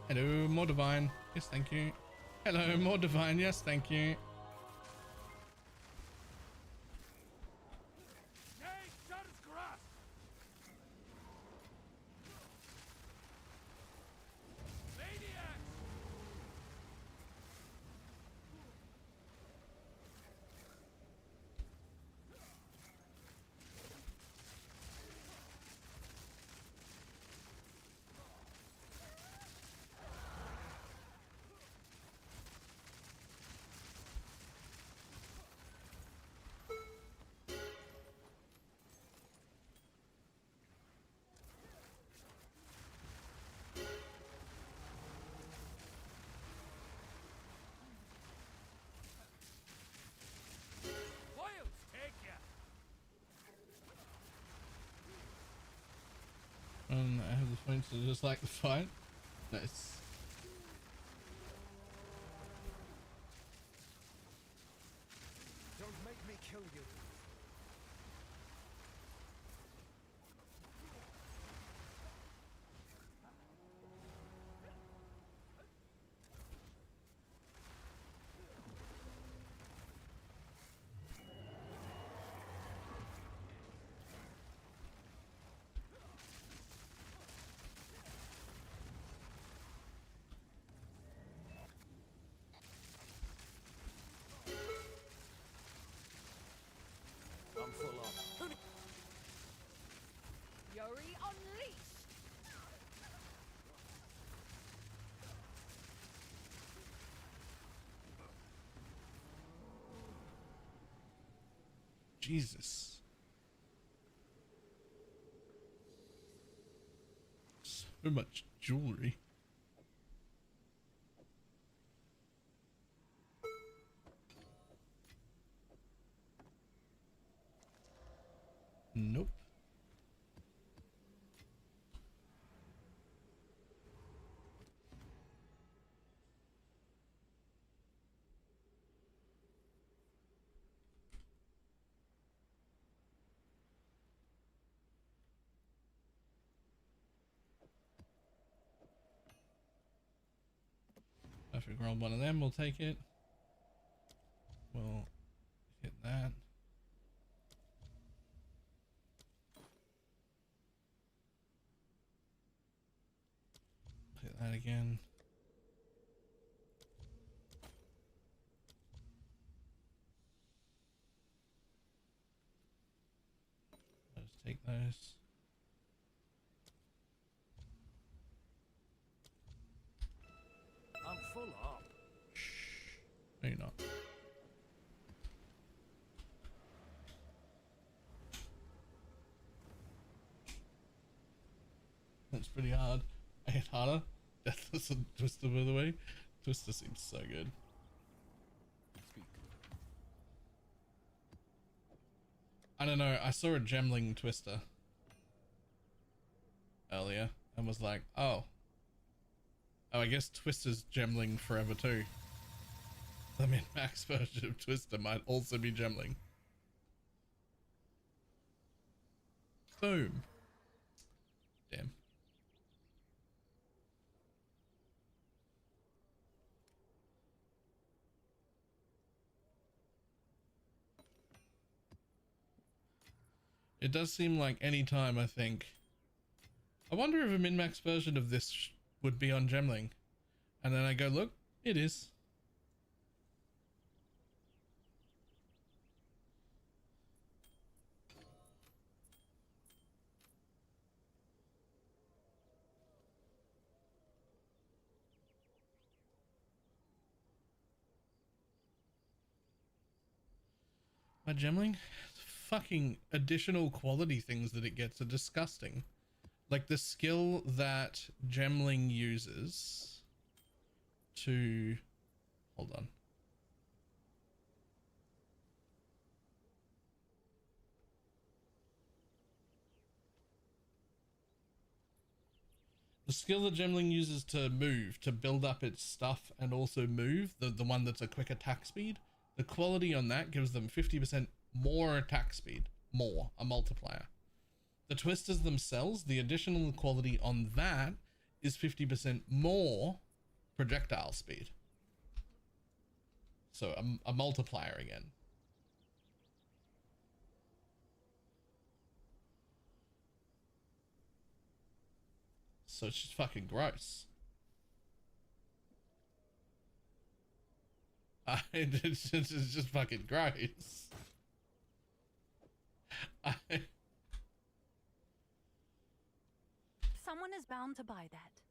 Speaker 3: Hello, more divine. Yes, thank you. Hello, more divine. Yes, thank you.
Speaker 6: Hey, shot's grass. Maniac. Boils take ya.
Speaker 3: I have the Points to just like the fight. Nice.
Speaker 6: Don't make me kill you. I'm full on.
Speaker 7: Fury unleashed!
Speaker 3: Jesus. So much jewelry. Nope. If we roll one of them, we'll take it. We'll hit that. Hit that again. Let's take those.
Speaker 6: I'm full up.
Speaker 3: No, you're not. That's pretty hard. I hit harder. Deathless and Twister, by the way. Twister seems so good.
Speaker 6: Speak.
Speaker 3: I don't know. I saw a gemling Twister earlier and was like, oh, I guess Twister's gemling forever too. The min-max version of Twister might also be gemling. Boom. Damn. It does seem like any time I think, I wonder if a min-max version of this would be on gemling. And then I go, look, it is. My gemling? Fucking additional quality things that it gets are disgusting. Like the skill that gemling uses to... Hold on. The skill that gemling uses to move, to build up its stuff and also move, the one that's a quick attack speed, the quality on that gives them 50% more attack speed. More, a multiplier. The twisters themselves, the additional quality on that is 50% more projectile speed. So a multiplier again. So it's just fucking gross. It's just fucking gross.
Speaker 4: Someone is bound to buy that.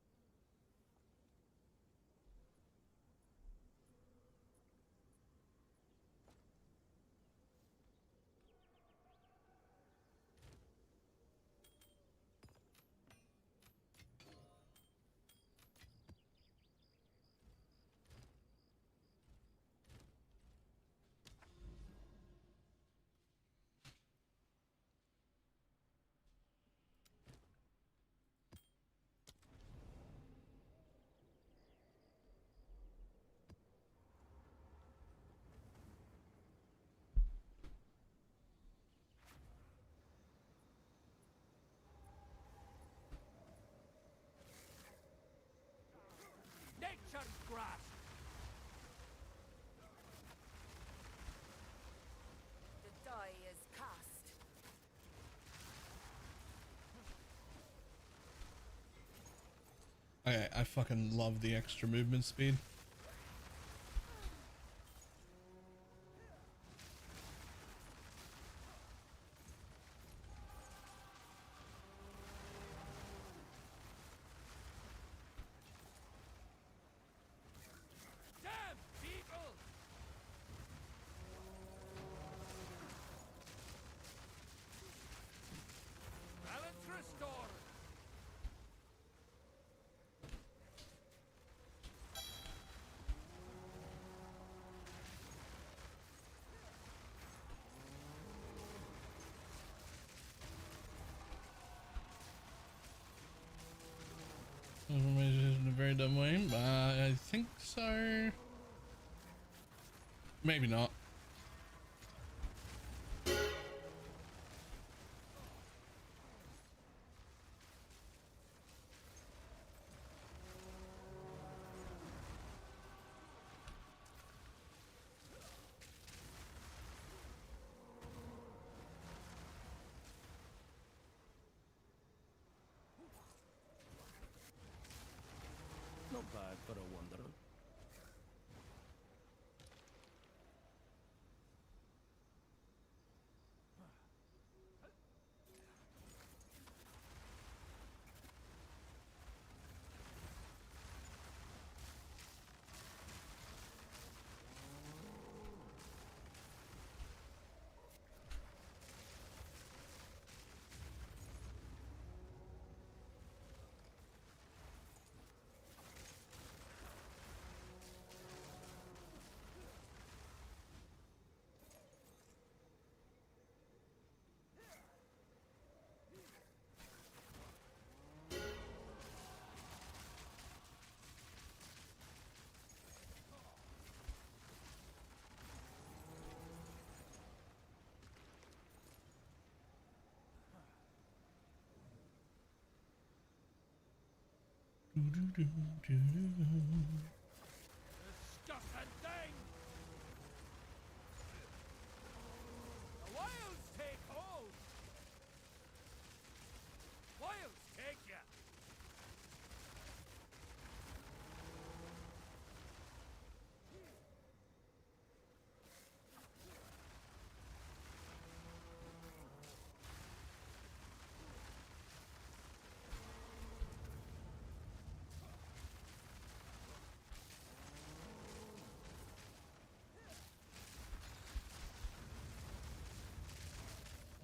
Speaker 3: Okay, I fucking love the extra movement speed.
Speaker 6: Damn people! Balance restored.
Speaker 3: In a very dumb way, but I think so. Maybe not.
Speaker 6: Not bad for a wanderer. Disgusting thing! The wilds take hold! Wilds take ya!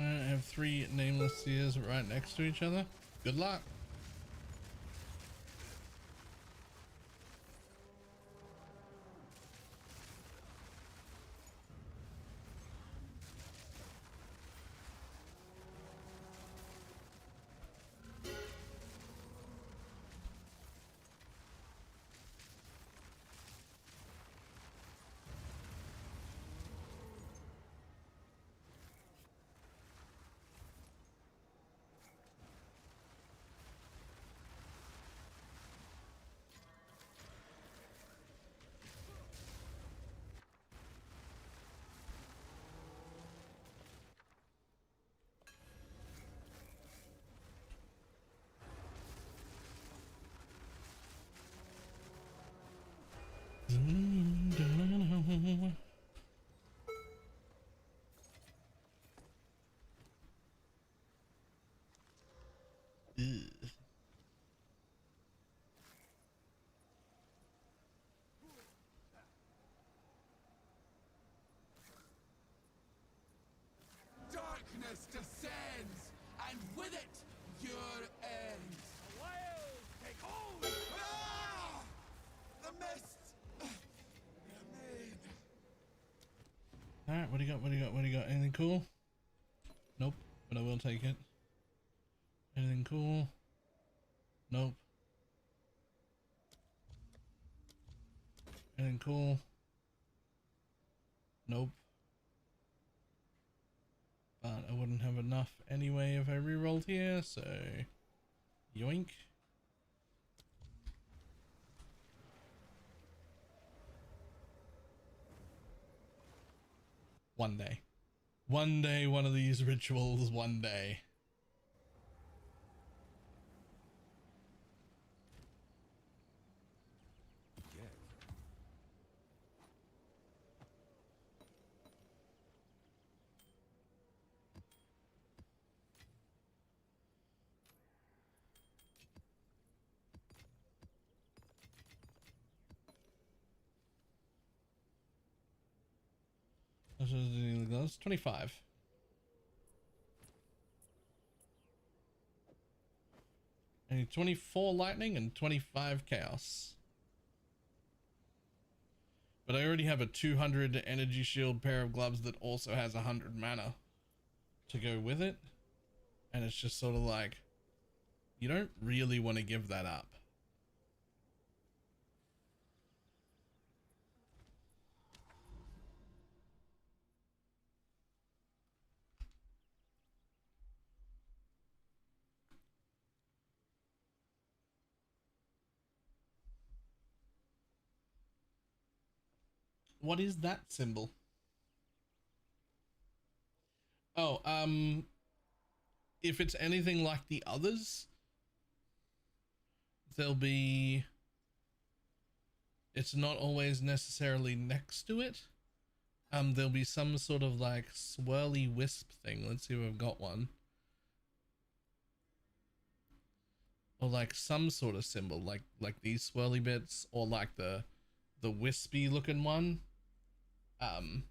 Speaker 3: I have 3 nameless seers right next to each other. Good luck.
Speaker 5: Darkness descends, and with it, your end.
Speaker 6: The wilds take hold!
Speaker 5: Ah! The mist! Remain.
Speaker 3: Alright, what do you got? What do you got? What do you got? Anything cool? Nope, but I will take it. Anything cool? Nope. Anything cool? Nope. But I wouldn't have enough anyway if I rerolled here, so yoink. One day. One day, one of these rituals, one day. Gloves 25. And 24 lightning and 25 chaos. But I already have a 200 energy shield pair of gloves that also has 100 mana to go with it. And it's just sort of like, you don't really want to give that up. What is that symbol? Oh, if it's anything like the others, there'll be, it's not always necessarily next to it. There'll be some sort of like swirly wisp thing. Let's see if I've got one. Or like some sort of symbol, like these swirly bits, or like the wispy looking one. And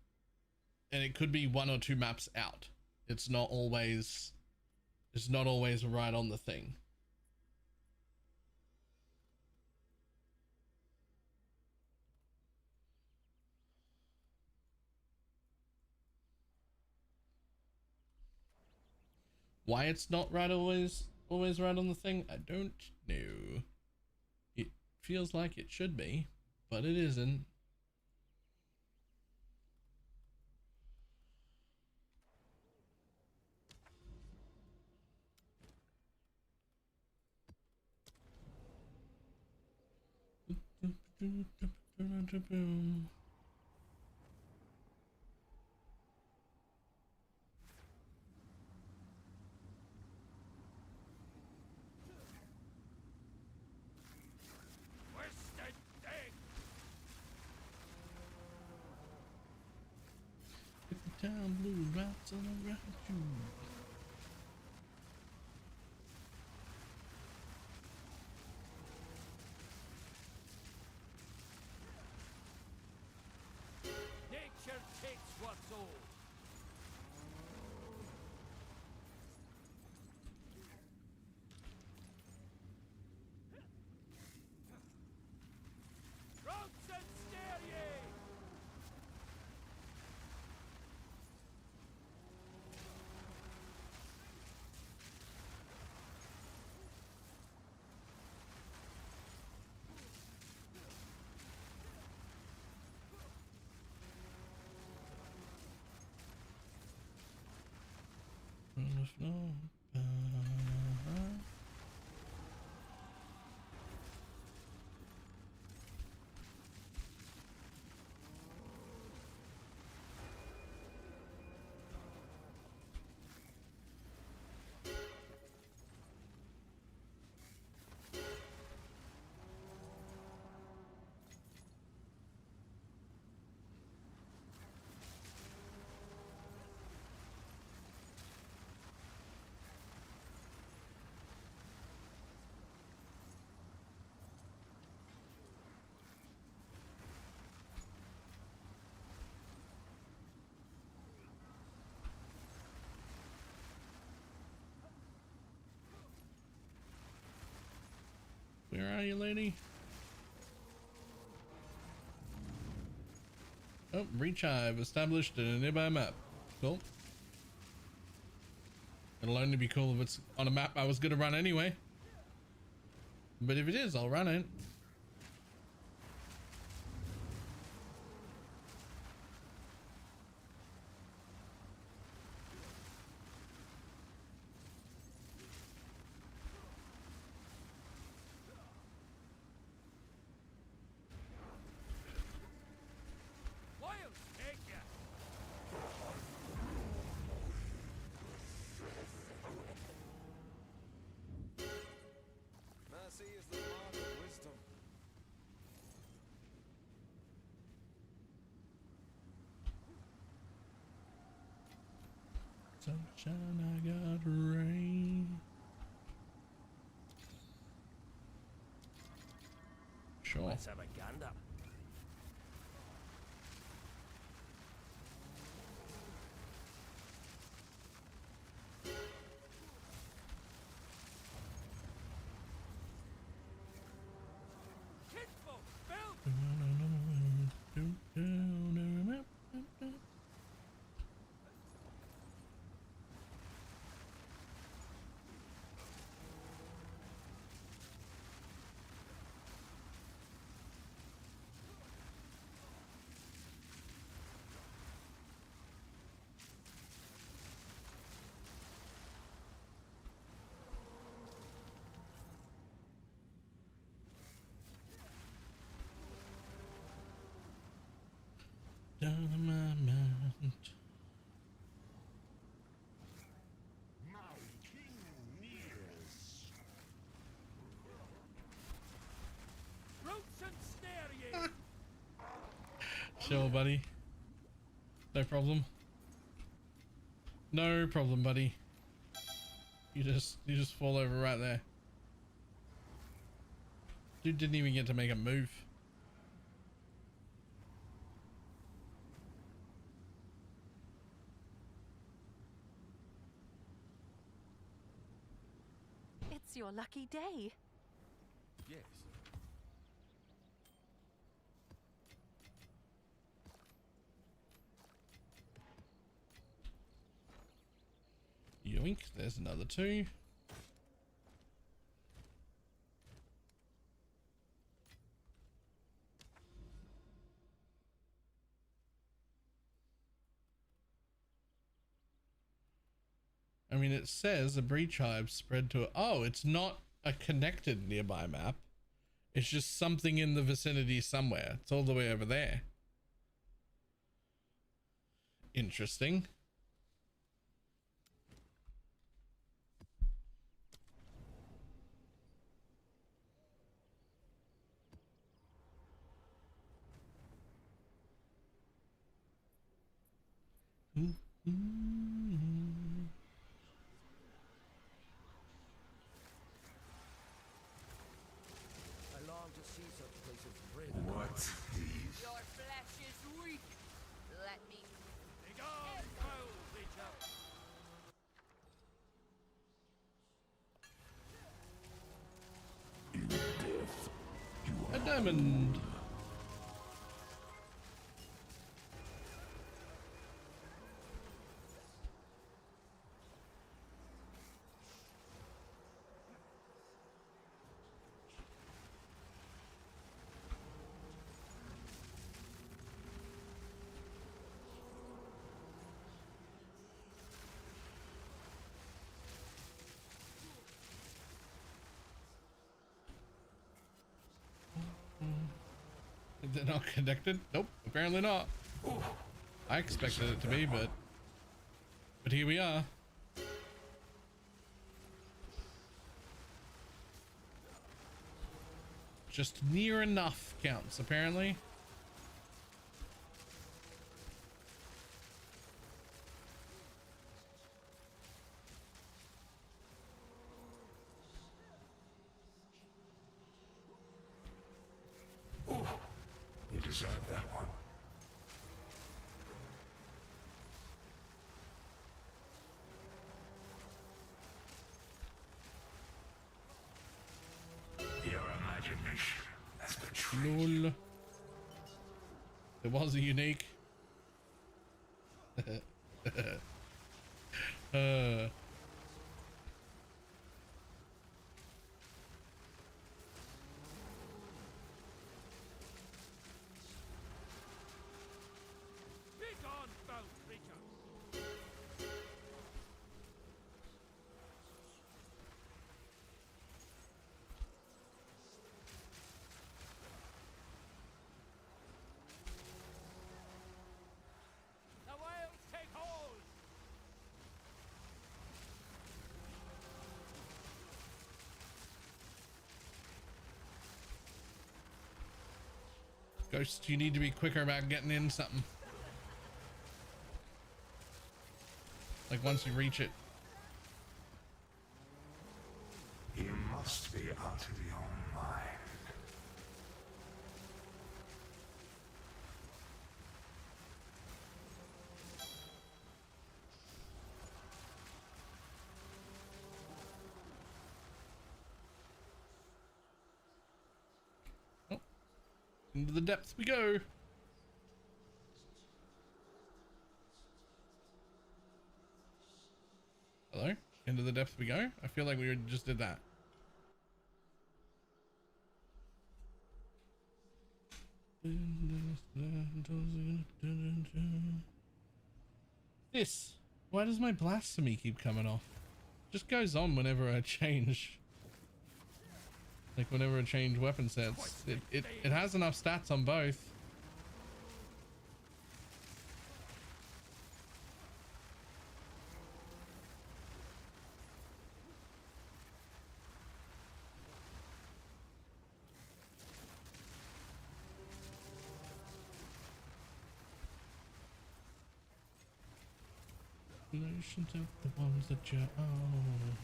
Speaker 3: it could be 1 or 2 maps out. It's not always right on the thing. Why it's not right always right on the thing, I don't know. It feels like it should be, but it isn't. Down blue routes all around you.
Speaker 6: Nature takes what's old. Routes and stare ye!
Speaker 3: Where are you, lady? Oh, breach hive established in a nearby map. Cool. It'll only be cool if it's on a map I was gonna run anyway. But if it is, I'll run it.
Speaker 6: Mercy is the mark of wisdom.
Speaker 3: Sunshine, I got rain. Sure.
Speaker 6: Let's have a gander.
Speaker 3: down on my mind.
Speaker 5: My king nears.
Speaker 6: Roots and snare ye!
Speaker 3: Sure, buddy. No problem. No problem, buddy. You just fall over right there. Dude didn't even get to make a move.
Speaker 4: It's your lucky day.
Speaker 6: Yes.
Speaker 3: Yoink, there's another 2. I mean, it says a breach hive spread to oh, it's not a connected nearby map. It's just something in the vicinity somewhere. It's all the way over there. Interesting.
Speaker 6: I long to see such places rid.
Speaker 5: What's these?
Speaker 7: Your flesh is weak. Let me.
Speaker 6: Begone, foul creature!
Speaker 5: In death, you
Speaker 3: A
Speaker 5: are
Speaker 3: diamond. They're not connected? Nope, apparently not. I expected it to be, but here we are. Just near enough counts, apparently.
Speaker 5: You deserve that one. Your imagination has betrayed you.
Speaker 3: Lol. It was a unique.
Speaker 6: Begone, foul creature! The whales take hold!
Speaker 3: Ghost, you need to be quicker about getting in something. Like once you reach it.
Speaker 5: You must be out of your mind.
Speaker 3: Oh. Into the depths we go. Hello? Into the depths we go? I feel like we just did that. This. Why does my blasphemy keep coming off? Just goes on whenever I change. Like whenever I change weapon sets. It has enough stats on both. Relations of the ones that you own.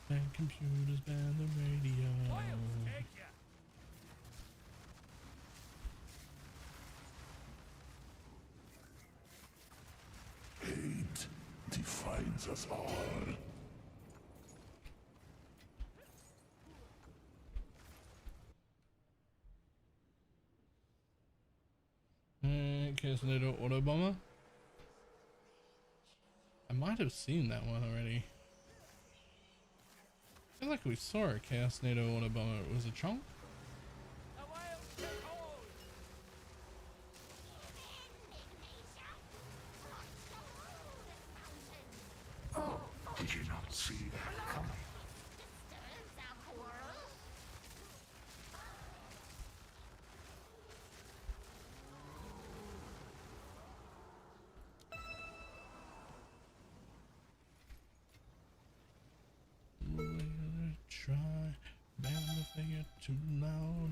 Speaker 3: Ban computers, ban the radio.
Speaker 5: Hate defines us all.
Speaker 3: Chaos Tornado Auto Bomber. I might have seen that one already. I feel like we saw a Chaos Tornado Auto Bomber. Was it Chong?
Speaker 5: Did you not see that coming?
Speaker 3: Try, ban if they get too loud.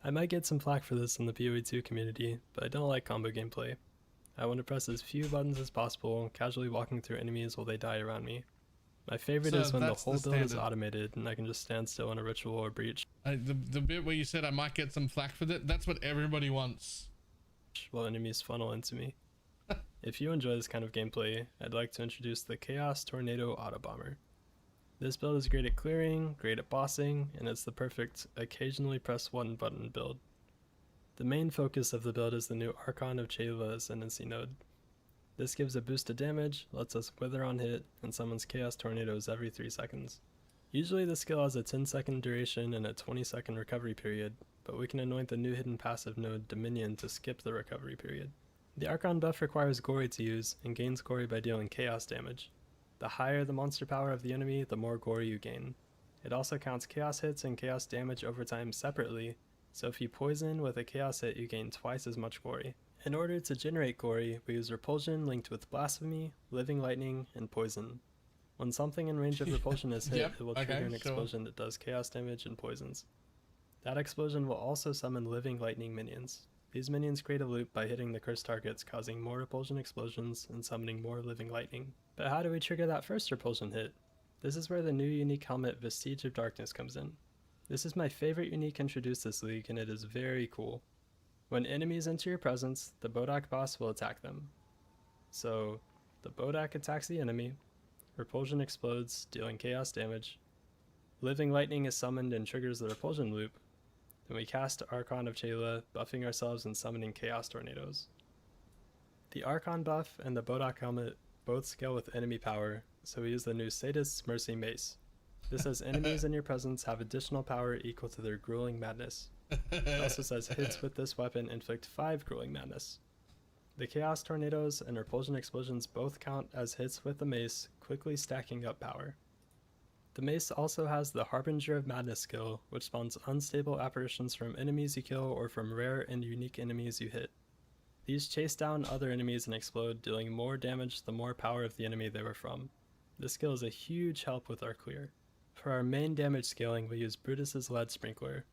Speaker 8: I might get some flack for this in the PoE2 community, but I don't like combo gameplay. I want to press as few buttons as possible, casually walking through enemies while they die around me. My favorite is when the whole build is automated and I can just stand still in a ritual or breach.
Speaker 3: The bit where you said I might get some flack for that, that's what everybody wants.
Speaker 8: While enemies funnel into me. If you enjoy this kind of gameplay, I'd like to introduce the Chaos Tornado Auto Bomber. This build is great at clearing, great at bossing, and it's the perfect occasionally press one button build. The main focus of the build is the new Archon of Chayla Ascendancy node. This gives a boost to damage, lets us wither on hit, and summons Chaos Tornadoes every 3 seconds. Usually this skill has a 10-second duration and a 20-second recovery period, but we can anoint the new hidden passive node Dominion to skip the recovery period. The Archon buff requires Gory to use, and gains Gory by dealing chaos damage. The higher the monster power of the enemy, the more Gory you gain. It also counts chaos hits and chaos damage over time separately, so if you poison with a chaos hit you gain twice as much Gory. In order to generate Gory, we use Repulsion linked with Blasphemy, Living Lightning, and Poison. When something in range of repulsion is hit, it will trigger an explosion that does chaos damage and poisons. That explosion will also summon Living Lightning minions. These minions create a loop by hitting the cursed targets, causing more repulsion explosions and summoning more Living Lightning. But how do we trigger that first repulsion hit? This is where the new unique helmet Vestige of Darkness comes in. This is my favorite unique introduced this league, and it is very cool. When enemies enter your presence, the Bodak boss will attack them. So, the Bodak attacks the enemy, repulsion explodes, dealing chaos damage. Living Lightning is summoned and triggers the repulsion loop. Then we cast Archon of Chayla, buffing ourselves and summoning Chaos Tornadoes. The Archon buff and the Bodak helmet both scale with enemy power, so we use the new Sadist's Mercy Mace. This says enemies in your presence have additional power equal to their Grueling Madness. It also says hits with this weapon inflict 5 Grueling Madness. The Chaos Tornadoes and Repulsion Explosions both count as hits with the mace, quickly stacking up power. The mace also has the Harbinger of Madness skill, which spawns unstable apparitions from enemies you kill or from rare and unique enemies you hit. These chase down other enemies and explode, dealing more damage the more power of the enemy they were from. This skill is a huge help with our clear. For our main damage scaling, we use Brutus's Lead Sprinkler.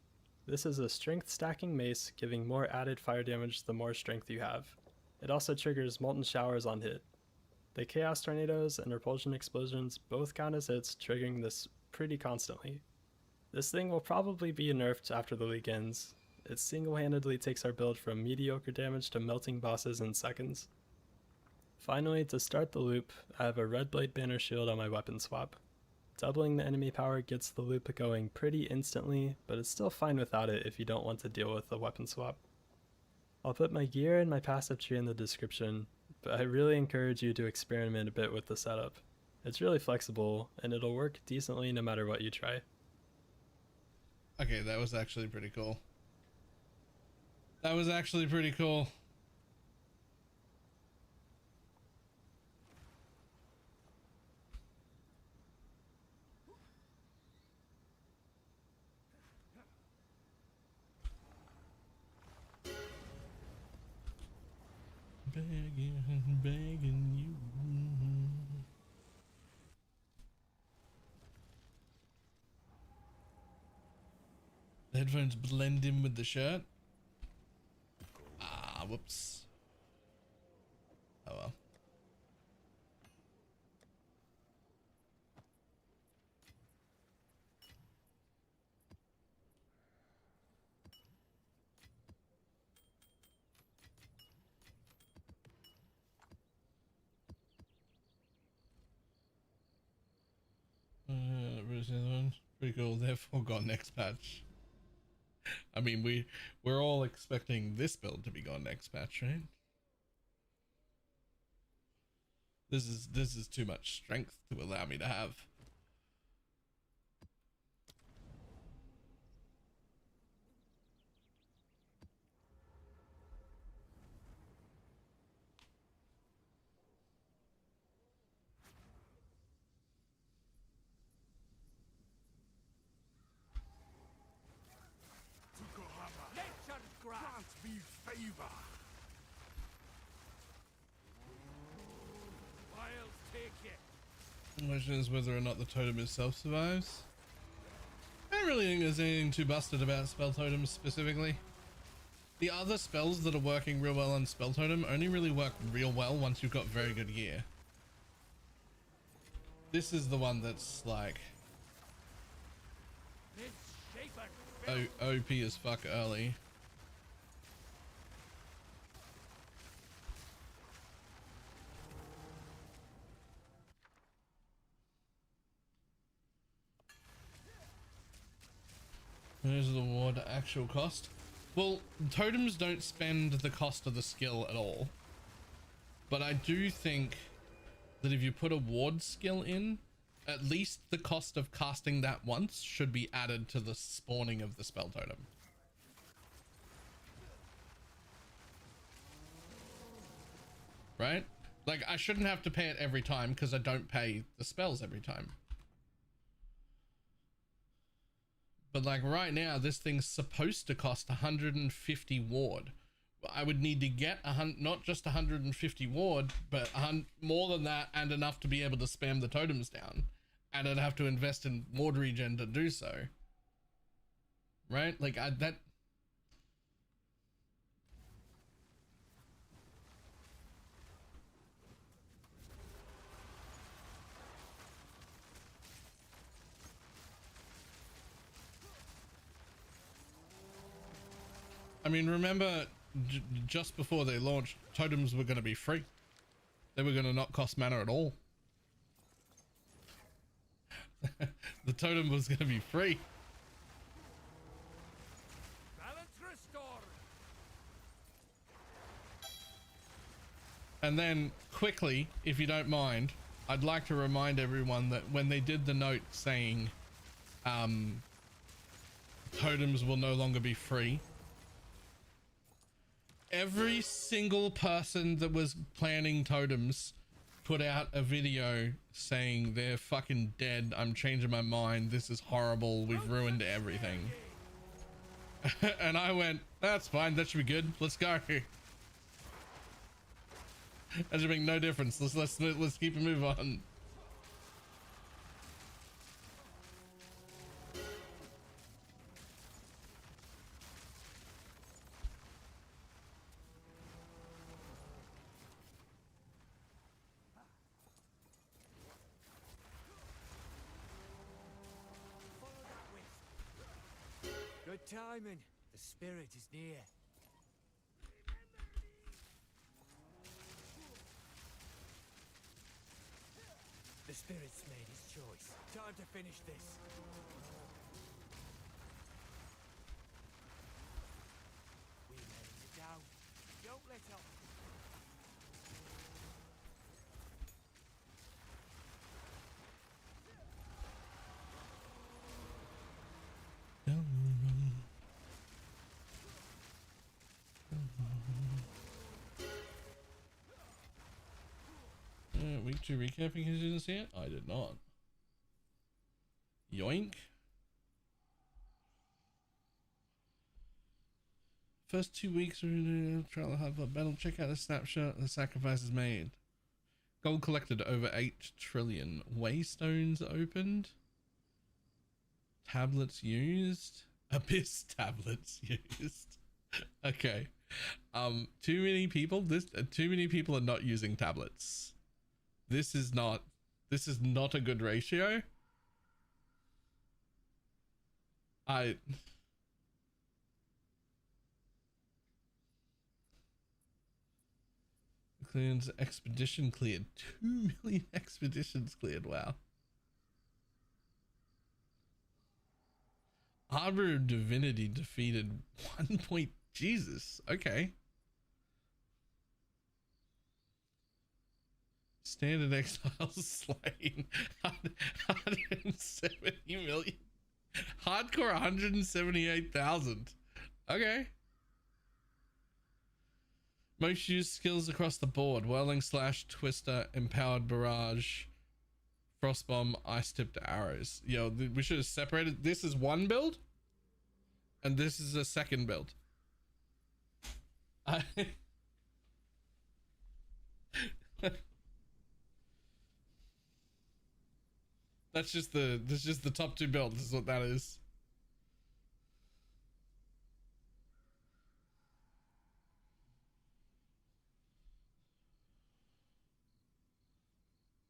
Speaker 8: This is a strength stacking mace, giving more added fire damage the more strength you have. It also triggers Molten Showers on hit. The Chaos Tornadoes and Repulsion Explosions both count as hits, triggering this pretty constantly. This thing will probably be nerfed after the league ends. It single-handedly takes our build from mediocre damage to melting bosses in seconds. Finally, to start the loop, I have a Red Blade Banner Shield on my weapon swap. Doubling the enemy power gets the loop going pretty instantly, but it's still fine without it if you don't want to deal with the weapon swap. I'll put my gear and my passive tree in the description, but I really encourage you to experiment a bit with the setup. It's really flexible, and it'll work decently no matter what you try.
Speaker 3: Okay, that was actually pretty cool. That was actually pretty cool. Begging you. headphones blend in with the shirt. Ah, whoops. Oh well. Pretty cool. Therefore, gone next patch. I mean, we're all expecting this build to be gone next patch, right? This is too much strength to allow me to have.
Speaker 5: Grant me favor. I'll take it.
Speaker 3: The question is whether or not the totem itself survives. I don't really think there's anything too busted about spell totems specifically. The other spells that are working real well on spell totem only really work real well once you've got very good gear. This is the one that's like OP as fuck early. There's the ward actual cost. Well, totems don't spend the cost of the skill at all. But I do think that if you put a ward skill in, at least the cost of casting that once should be added to the spawning of the spell totem. Right? Like, I shouldn't have to pay it every time because I don't pay the spells every time. But like right now, this thing's supposed to cost 150 ward. I would need to get not just 150 ward, but more than that and enough to be able to spam the totems down. And I'd have to invest in ward regen to do so. Right? Like that. I mean, remember just before they launched, totems were going to be free. They were going to not cost mana at all. The totem was going to be free.
Speaker 5: Balance restored.
Speaker 3: And then quickly, if you don't mind, I'd like to remind everyone that when they did the note saying totems will no longer be free, every single person that was planning totems put out a video saying they're fucking dead. I'm changing my mind. This is horrible. We've ruined everything. And I went, that's fine. That should be good. Let's go. That should make no difference. Let's keep it move on.
Speaker 6: Good timing. The spirit is near. The spirit's made his choice. Time to finish this. We laid it down. Don't let up.
Speaker 3: Week 2 recap because you didn't see it? I did not. Yoink. First 2 weeks we're gonna try to have a battle. Check out the snapshot. The sacrifice is made. Gold collected over 8 trillion. Waystones opened. Tablets used. Abyss tablets used. Okay. Too many people. Too many people are not using tablets. This is not a good ratio. Clearance expedition cleared. 2 million expeditions cleared. Wow. Arbor of Divinity defeated 1 point. Jesus. Okay. Standard Exiles slain 170 million. Hardcore 178,000. Okay. Most used skills across the board: Whirling Slash, Twister, Empowered Barrage, Frostbomb, Ice Tipped Arrows. Yo, we should have separated. This is one build and this is a second build. That's just the top two builds. This is what that is.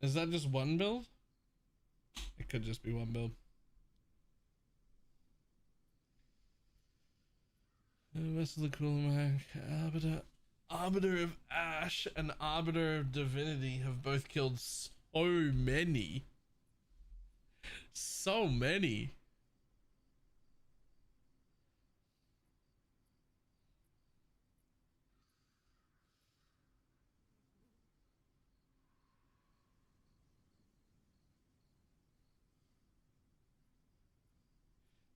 Speaker 3: Is that just one build? It could just be one build. Vessel of the Coolmac, Arbiter of Ash and Arbiter of Divinity have both killed so many. So many.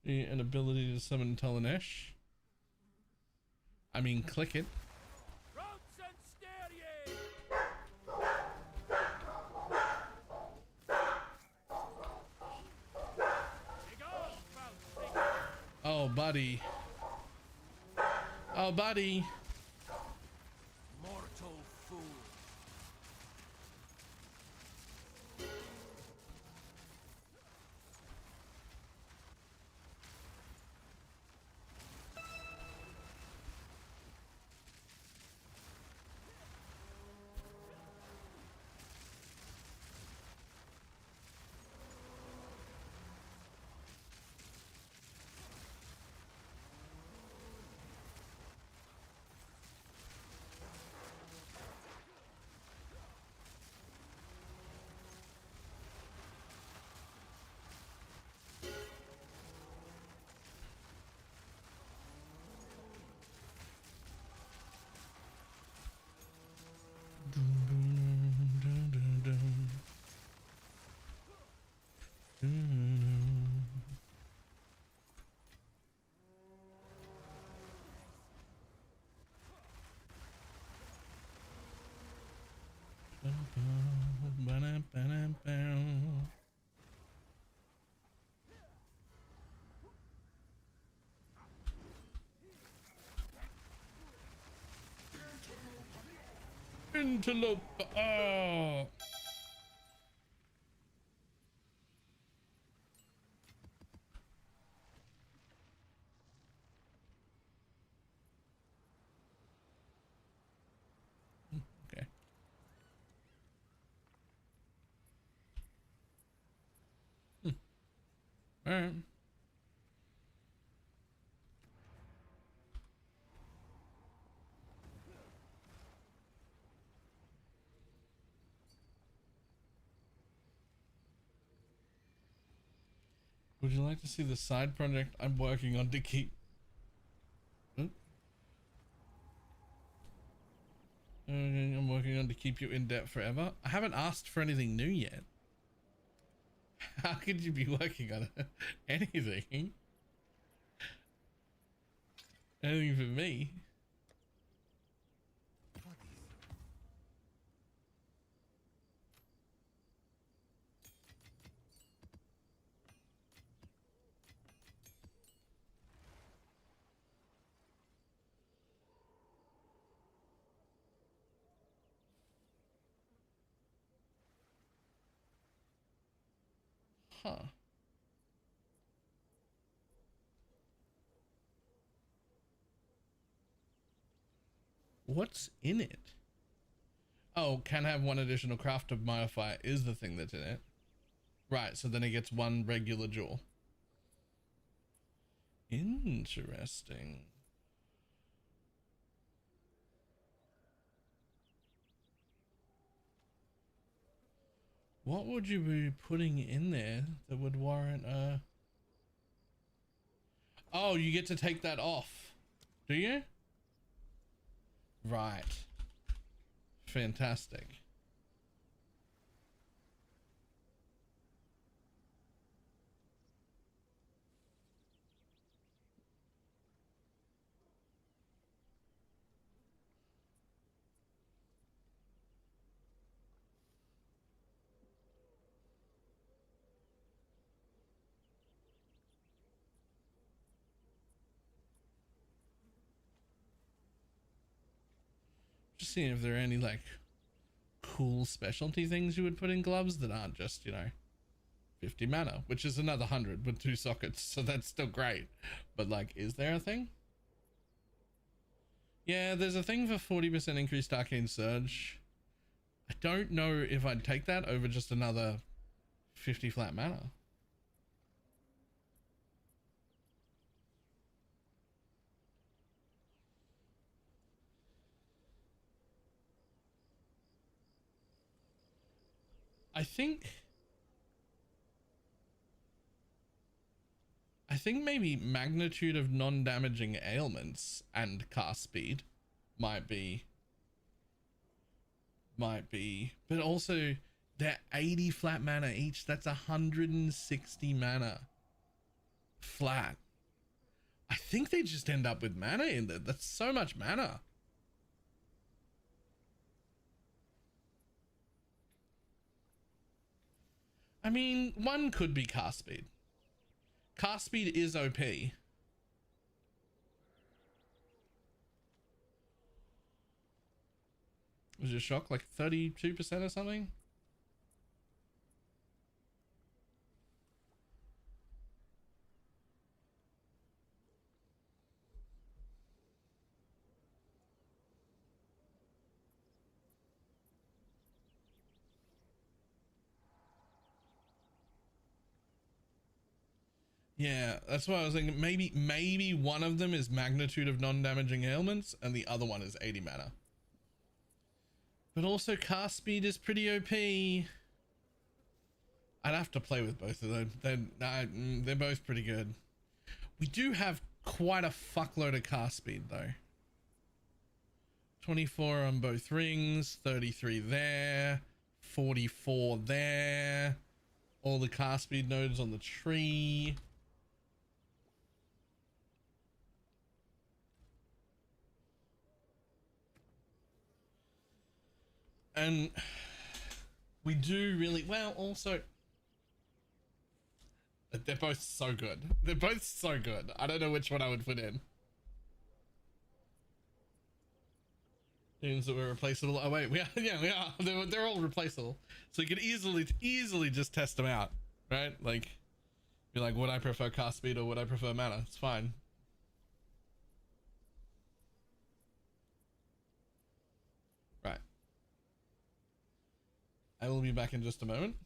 Speaker 3: An ability to summon Telenesh. I mean, click it. Oh, buddy. Oh, buddy.
Speaker 6: Mortal fool.
Speaker 3: Interlope. Oh. Okay. All right. Would you like to see the side project I'm working on to keep? I'm working on to keep you in debt forever. I haven't asked for anything new yet. How could you be working on anything? Anything for me? Huh. What's in it? Oh, can have one additional crafted modifier is the thing that's in it. Right, so then it gets one regular jewel. Interesting. What would you be putting in there that would warrant a... Oh, you get to take that off, do you? Right. Fantastic. Just seeing if there are any like cool specialty things you would put in gloves that aren't just, you know, 50 mana, which is another 100 with 2 sockets, so that's still great. But like, is there a thing? Yeah, there's a thing for 40% increased arcane surge. I don't know if I'd take that over just another 50 flat mana. I think maybe magnitude of non-damaging ailments and cast speed might be, but also they're 80 flat mana each. That's 160 mana flat. I think they just end up with mana in there. That's so much mana. I mean, one could be cast speed. Cast speed is OP. Was your shock like 32% or something? Yeah, that's what I was thinking. Maybe one of them is magnitude of non-damaging ailments and the other one is 80 mana. But also cast speed is pretty OP. I'd have to play with both of them. They're both pretty good. We do have quite a fuckload of cast speed though. 24 on both rings, 33 there, 44 there. All the cast speed nodes on the tree. And we do really well. Also, they're both so good. They're both so good. I don't know which one I would put in. Things that were replaceable. Oh wait, we are. Yeah, we are. They're all replaceable. So you could easily just test them out, right? Like, be like, would I prefer cast speed or would I prefer mana? It's fine. Right. I will be back in just a moment.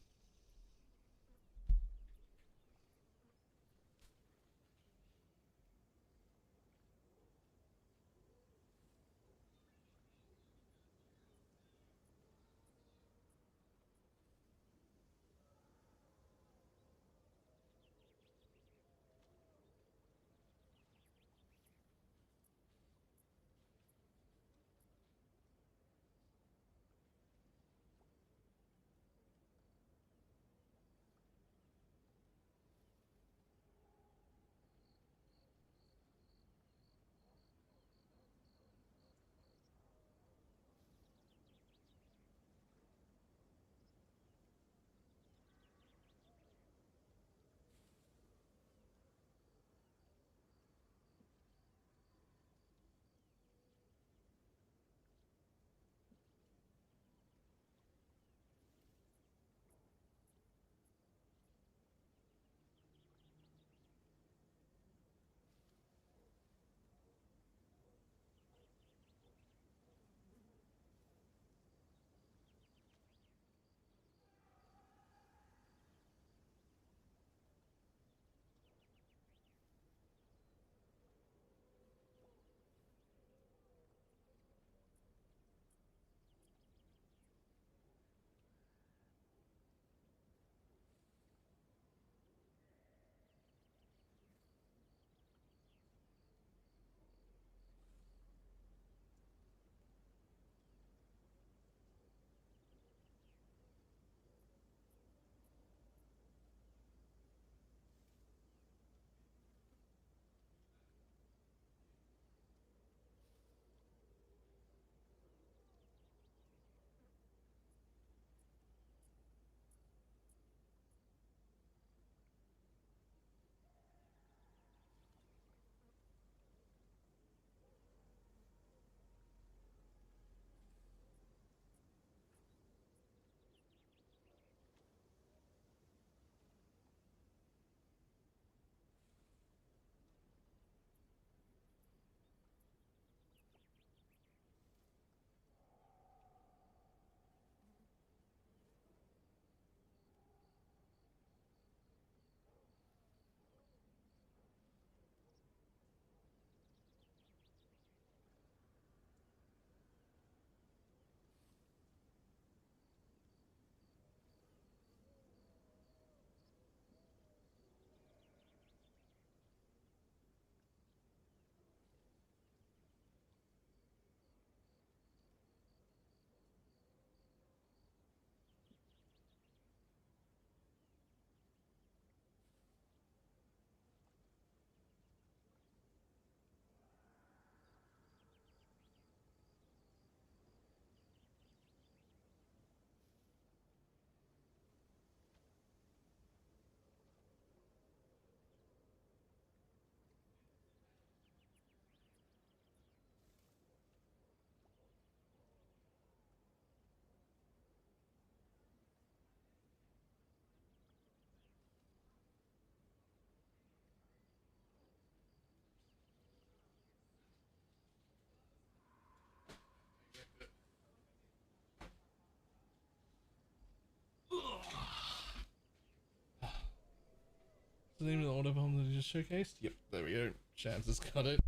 Speaker 3: the name of the auto bomb that he just showcased? Yep, there we go. Chance has got it.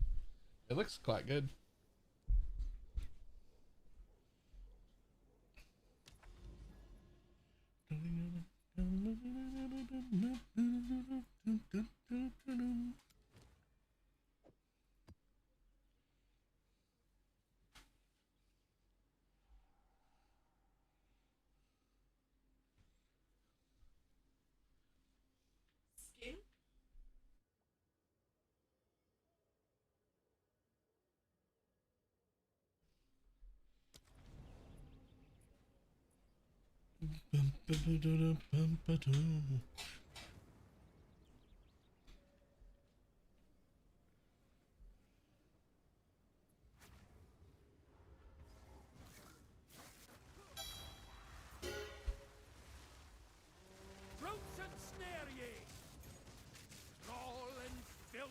Speaker 3: It looks quite good.
Speaker 9: Skin?
Speaker 6: Roots and snare ye! Thrall and filth!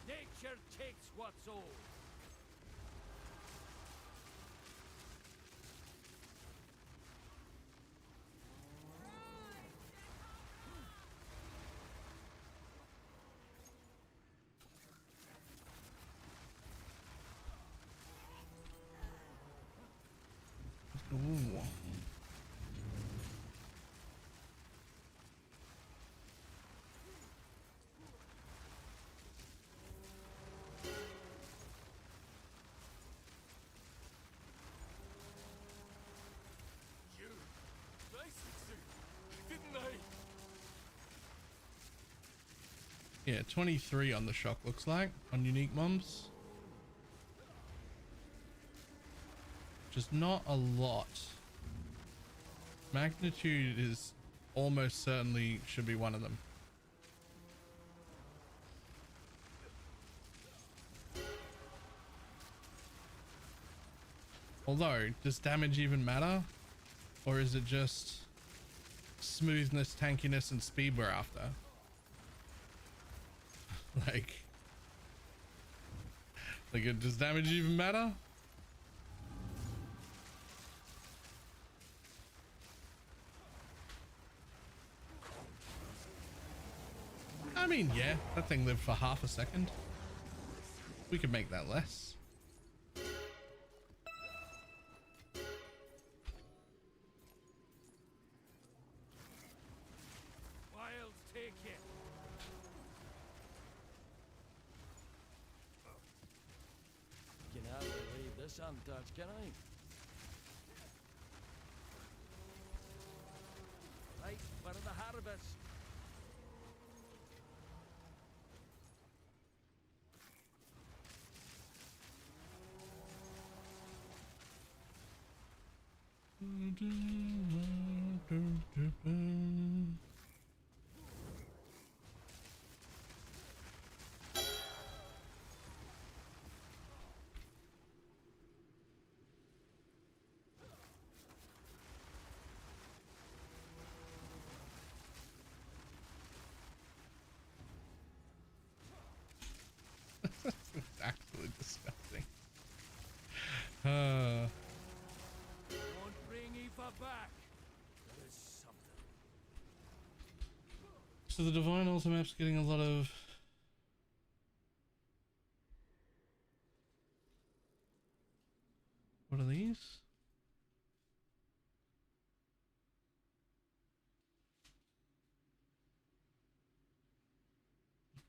Speaker 6: Nature takes what's old.
Speaker 3: Ooh.
Speaker 6: You! I succeeded, didn't I?
Speaker 3: Yeah, 23 on the shock looks like on unique mobs. Just not a lot. Magnitude is almost certainly should be one of them. Although, does damage even matter? Or is it just smoothness, tankiness, and speed we're after? Like, does damage even matter? I mean, yeah, that thing lived for half a second. We could make that less.
Speaker 6: Wild take it.
Speaker 10: Can hardly leave this untouched, can I? Right, for the harvest.
Speaker 3: It's absolutely disgusting.
Speaker 6: Won't bring Aoife back. There is something.
Speaker 3: So the Divine Ultimap's getting a lot of... What are these?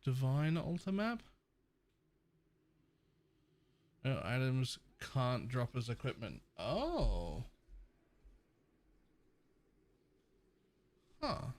Speaker 3: Divine Ultimap? No, items can't drop as equipment. Oh. Huh.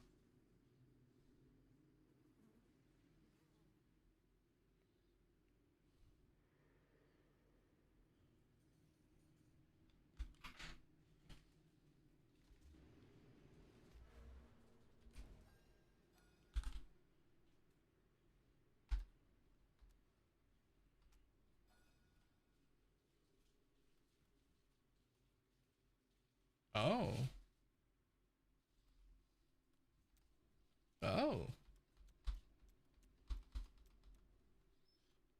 Speaker 3: Oh. Oh.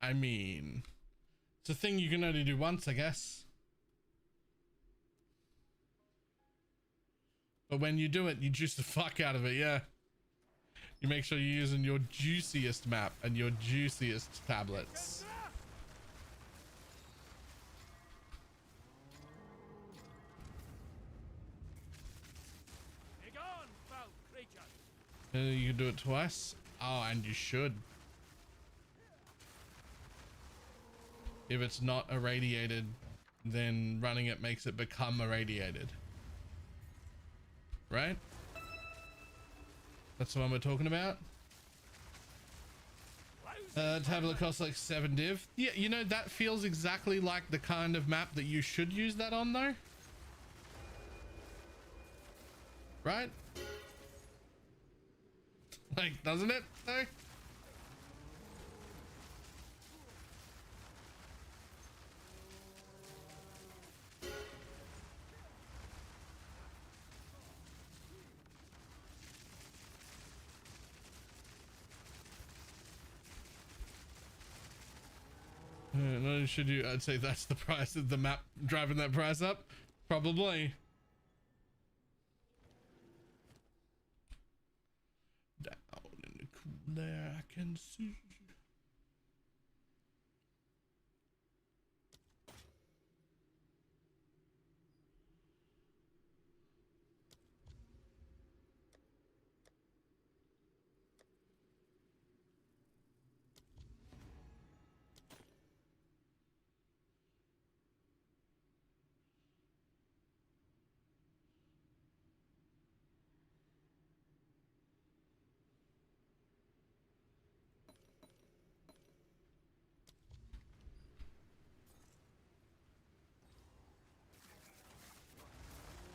Speaker 3: I mean, it's a thing you can only do once, I guess. But when you do it, you juice the fuck out of it, yeah. You make sure you're using your juiciest map and your juiciest tablets.
Speaker 10: Begone, foul creature!
Speaker 3: You can do it twice. Oh, and you should. If it's not irradiated, then running it makes it become irradiated. Right? That's the one we're talking about. Tablet costs like 7 div. Yeah, you know, that feels exactly like the kind of map that you should use that on though. Right? Like, doesn't it though? No, should you? I'd say that's the price of the map driving that price up. Probably. Down in the cool air, I can see.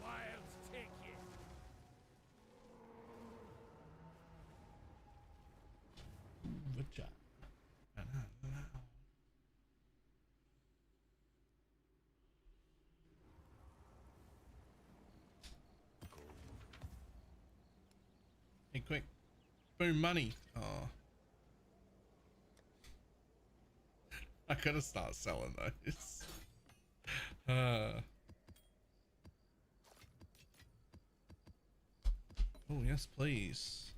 Speaker 10: Wilds take you!
Speaker 3: Vagina. Hey, quick. Boom, money. Oh. I gotta start selling those. Oh, yes, please.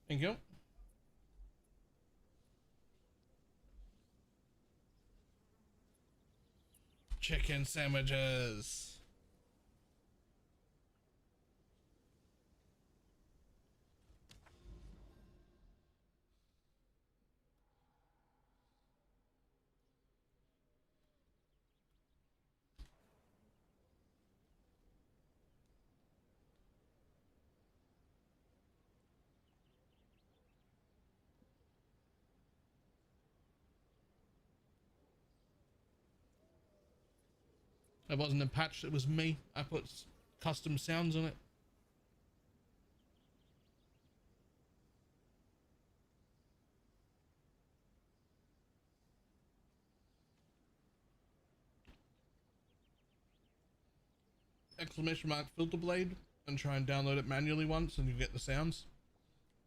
Speaker 3: Thank you. Chicken sandwiches. It wasn't a patch, it was me. I put custom sounds on it. ! Filter blade and try and download it manually once and you get the sounds.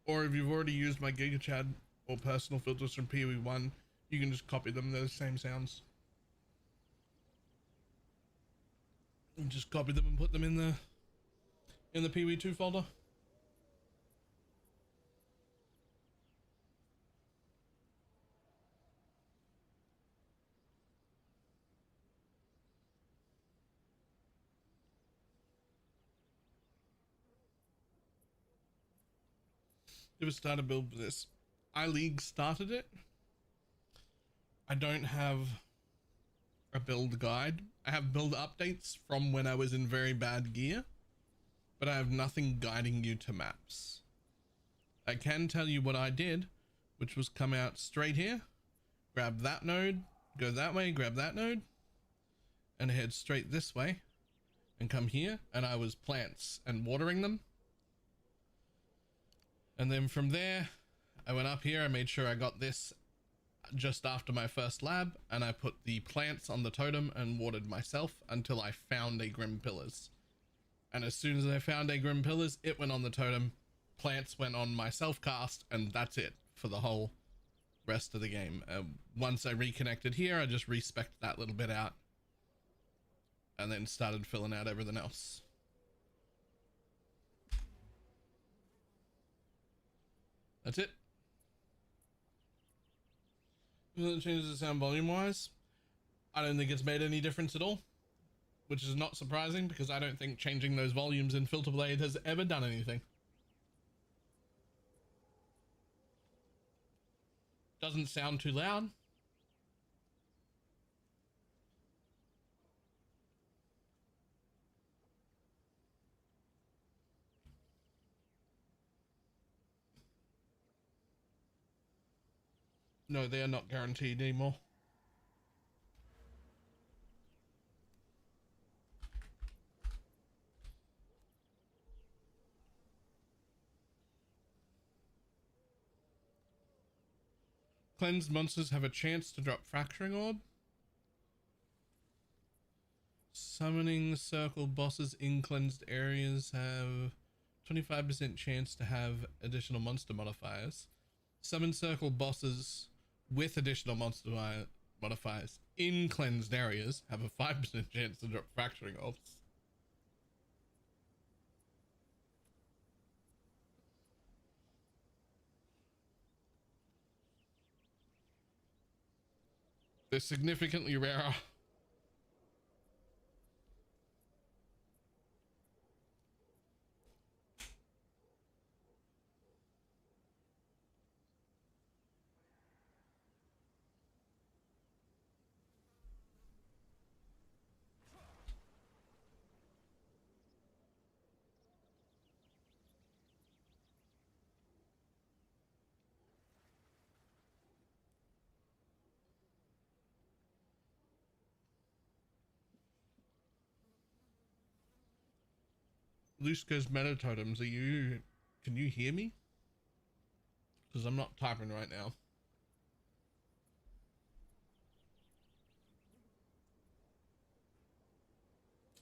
Speaker 3: Or if you've already used my GigaChad or personal filters from PoE1, you can just copy them, they're the same sounds. And just copy them and put them in the PoE2 folder. Never started a build for this. iLeague started it. I don't have a build guide. I have build updates from when I was in very bad gear, but I have nothing guiding you to maps. I can tell you what I did, which was come out straight here, grab that node, go that way, grab that node, and head straight this way, and come here, and I was plants and watering them. And then from there, I went up here, I made sure I got this just after my first lab, and I put the plants on the totem and watered myself until I found a Grim Pillars. And as soon as I found a Grim Pillars, it went on the totem, plants went on my self-cast, and that's it for the whole rest of the game. Once I reconnected here, I just respec'd that little bit out. and then started filling out everything else. That's it. Will it change the sound volume wise? I don't think it's made any difference at all, which is not surprising because I don't think changing those volumes in Filterblade has ever done anything. Doesn't sound too loud. No, they are not guaranteed anymore. Cleansed monsters have a chance to drop Fracturing Orb. Summoning circle bosses in cleansed areas have 25% chance to have additional monster modifiers. Summon circle bosses with additional monster modifiers in cleansed areas have a 5% chance to drop Fracturing Orbs. They're significantly rarer. Luska's meta totems, can you hear me? Because I'm not typing right now.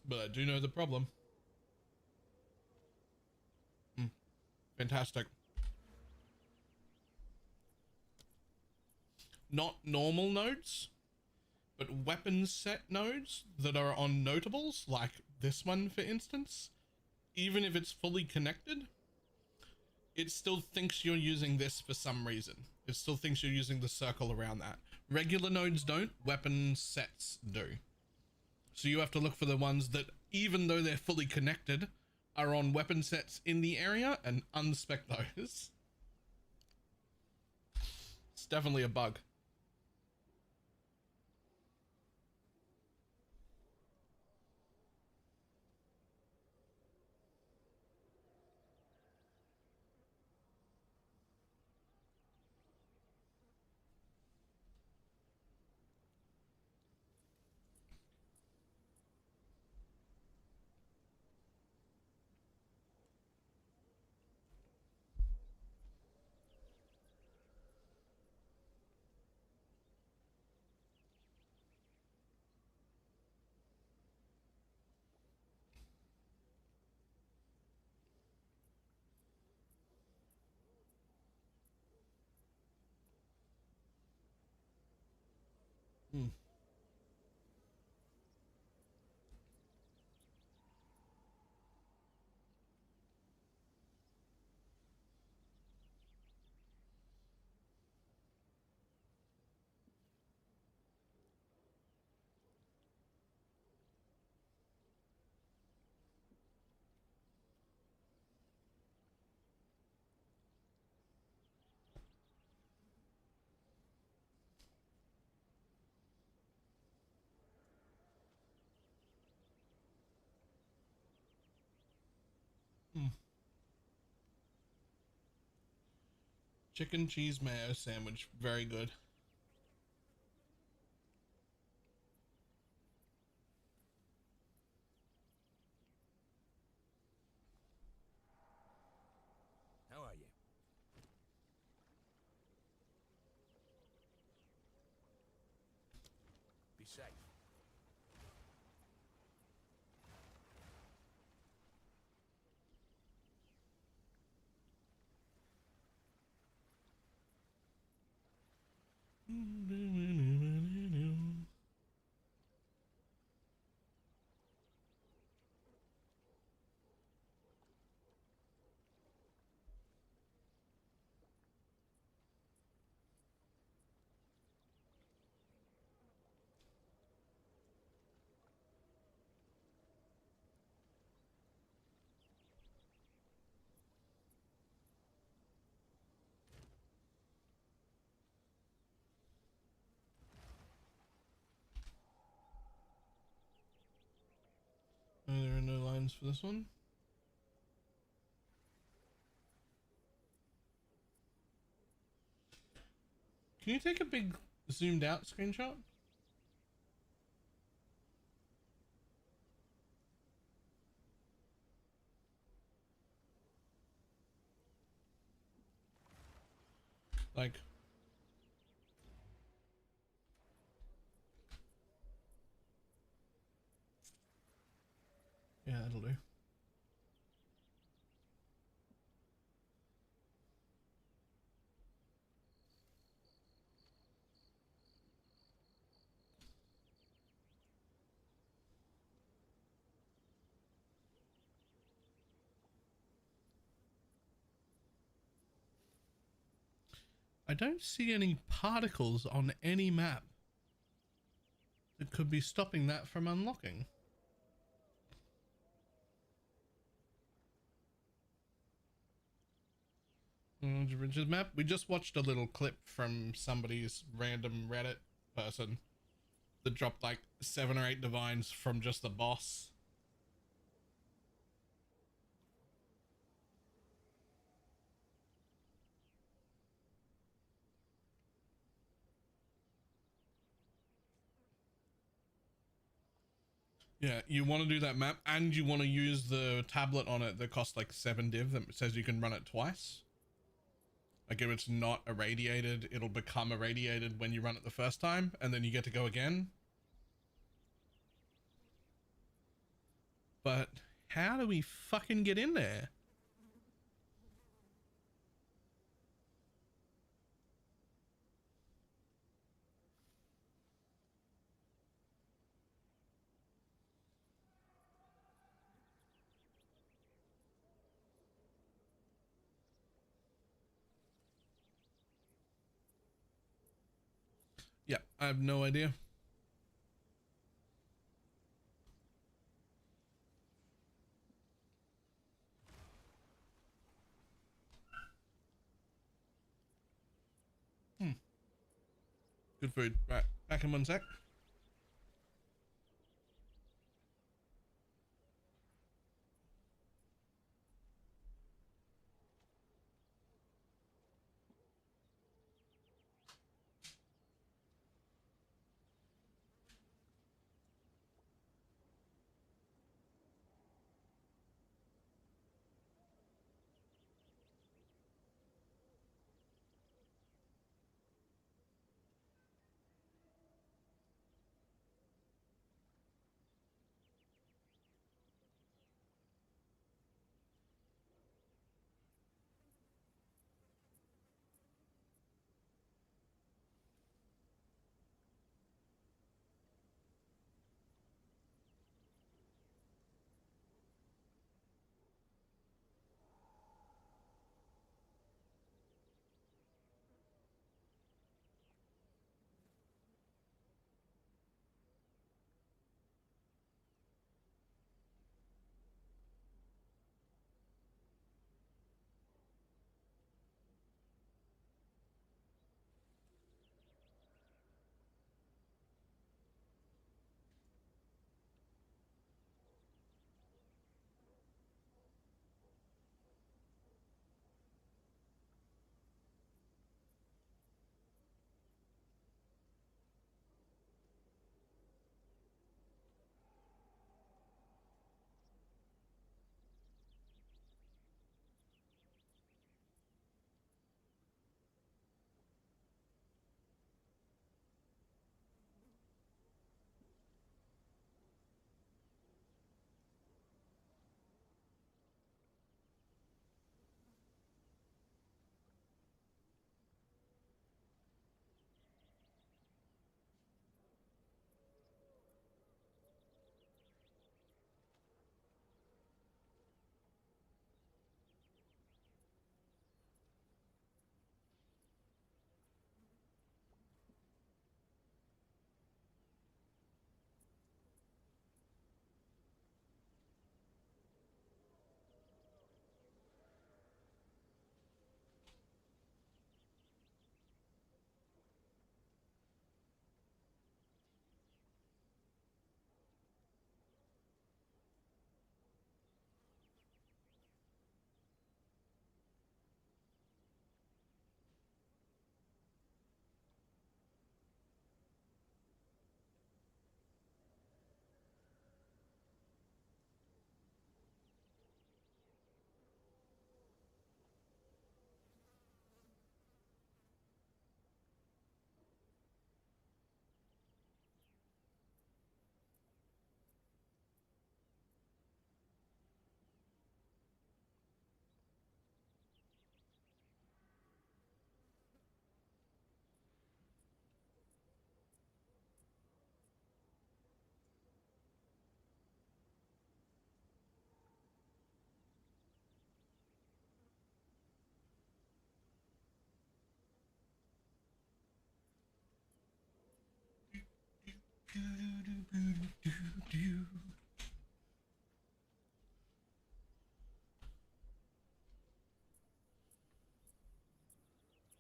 Speaker 3: But I do know the problem. Fantastic. Not normal nodes, but weapon set nodes that are on notables, like this one, for instance. Even if it's fully connected, it still thinks you're using this for some reason. It still thinks you're using the circle around that. Regular nodes don't, weapon sets do. So you have to look for the ones that, even though they're fully connected, are on weapon sets in the area and unspec those. It's definitely a bug. Chicken cheese mayo sandwich, very good.
Speaker 10: How are you? Be safe.
Speaker 3: lens for this one. Can you take a big zoomed out screenshot? Like, yeah, that'll do. I don't see any particles on any map that could be stopping that from unlocking. Rich's map. We just watched a little clip from somebody's random Reddit person that dropped like 7 or 8 divines from just the boss. Yeah, you want to do that map and you want to use the tablet on it that costs like 7 div that says you can run it twice. Like if it's not irradiated, it'll become irradiated when you run it the first time and then you get to go again. But how do we fucking get in there? Yeah, I have no idea. Good food. Right, back in 1 sec.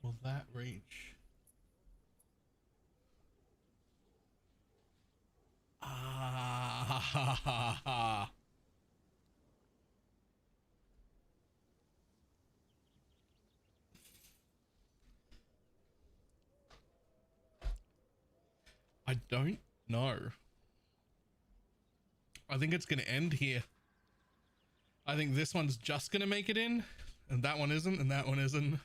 Speaker 3: Will that reach? Ah, I don't know. I think it's going to end here. I think this one's just going to make it in, and that one isn't, and that one isn't.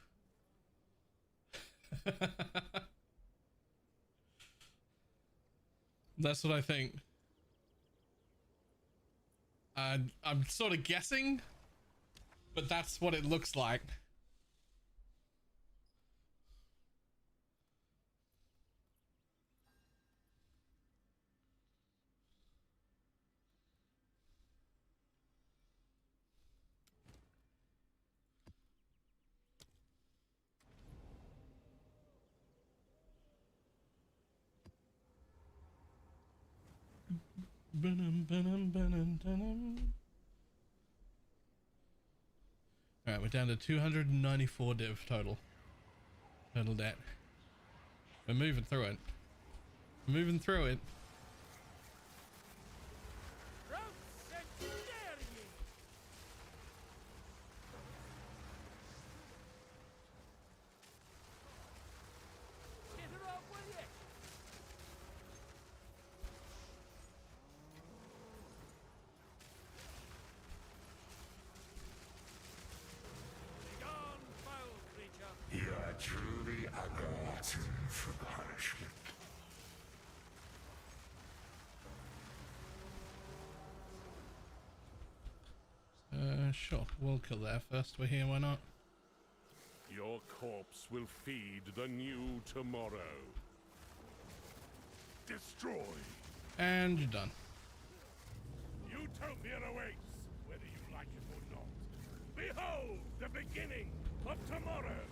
Speaker 3: That's what I think. I'm sort of guessing, but that's what it looks like. Alright, we're down to 294 div total debt. We're moving through it. We're moving through it.
Speaker 5: You are truly a glutton for punishment.
Speaker 3: Sure, we'll kill that first. We're here, why not?
Speaker 9: Your corpse will feed the new tomorrow. Destroy.
Speaker 3: And you're done.
Speaker 9: Utopia awaits, whether you like it or not. Behold the beginning of tomorrow.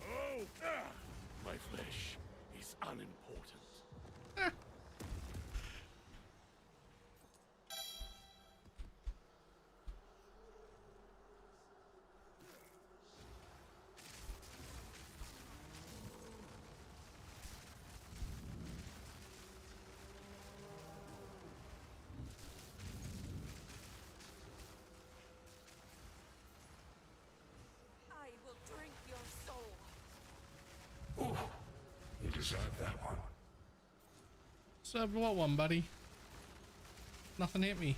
Speaker 9: Oh, my flesh is unimportant.
Speaker 7: I will drink your soul.
Speaker 5: Oh, you deserve that one.
Speaker 3: So what one, buddy? Nothing hit me.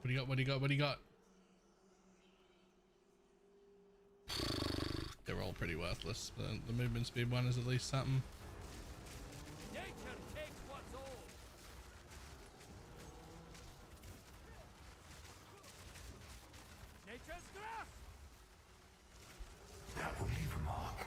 Speaker 3: What do you got? What do you got? What do you got? They're all pretty worthless. The movement speed one is at least something.
Speaker 10: Nature takes what's old. Nature's grasp.
Speaker 5: That will leave a mark.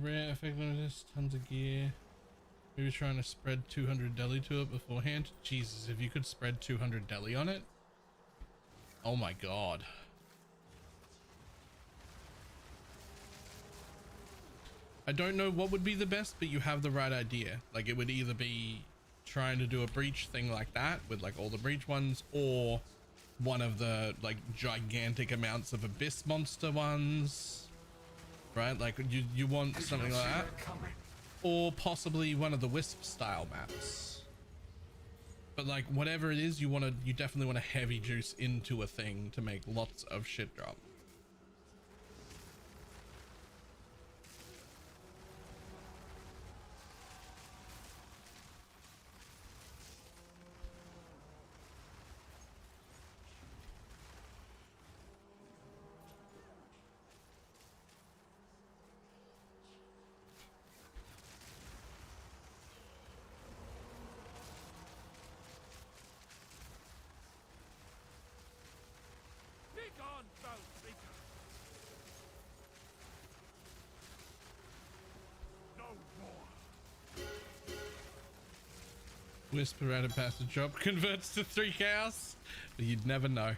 Speaker 3: Rare effectiveness, tons of gear. Maybe trying to spread 200 deli to it beforehand. Jesus, if you could spread 200 deli on it. Oh my god. I don't know what would be the best, but you have the right idea. Like, it would either be trying to do a breach thing like that with like all the breach ones, or one of the like gigantic amounts of abyss monster ones. Right, like you want something like that, or possibly one of the wisp style maps. But like whatever it is, you definitely want to heavy juice into a thing to make lots of shit drop.
Speaker 9: Begone, foul creature! No more!
Speaker 3: Whisper out of passage drop converts to 3 chaos, but you'd never know.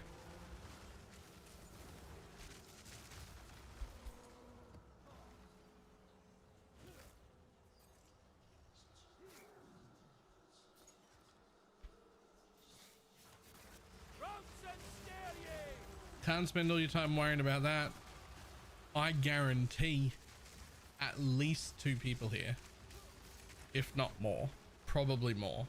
Speaker 3: Can't spend all your time worrying about that. I guarantee at least 2 people here, if not more, probably more,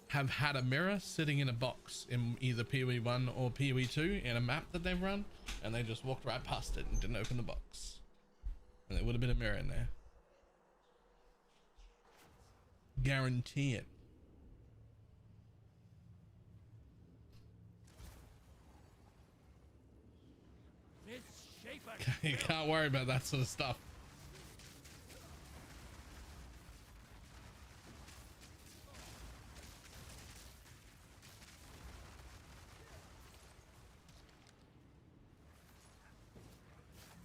Speaker 3: have had a mirror sitting in a box in either PoE 1 or PoE 2 in a map that they've run, and they just walked right past it and didn't open the box. And there would have been a mirror in there. Guarantee it. You can't worry about that sort of stuff.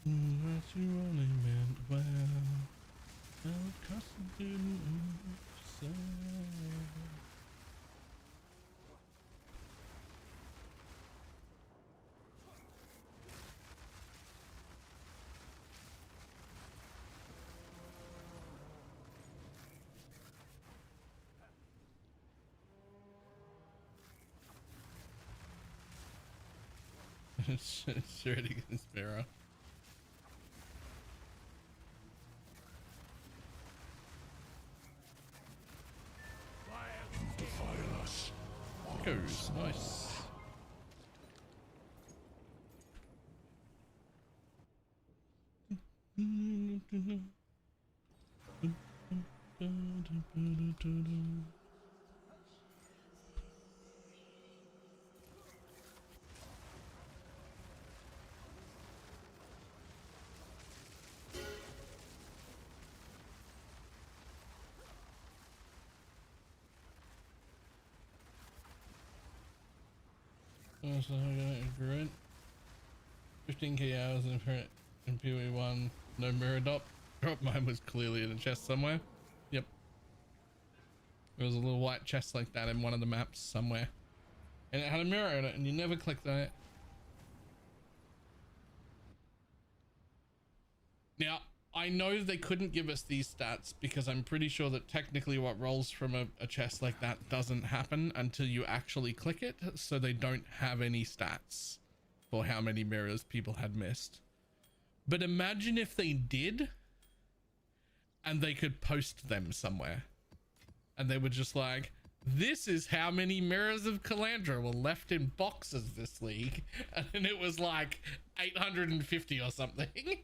Speaker 3: What you only meant well, of course you didn't say. It's already against mirror. Goes nice. So great. 15k hours in PoE 1, no mirror drop. Mine was clearly in a chest somewhere. Yep. There was a little white chest like that in one of the maps somewhere. And it had a mirror in it and you never clicked on it. Now, I know they couldn't give us these stats because I'm pretty sure that technically what rolls from a chest like that doesn't happen until you actually click it. So they don't have any stats for how many mirrors people had missed. But imagine if they did and they could post them somewhere. And they were just like, this is how many mirrors of Calandra were left in boxes this league. And it was like 850 or something.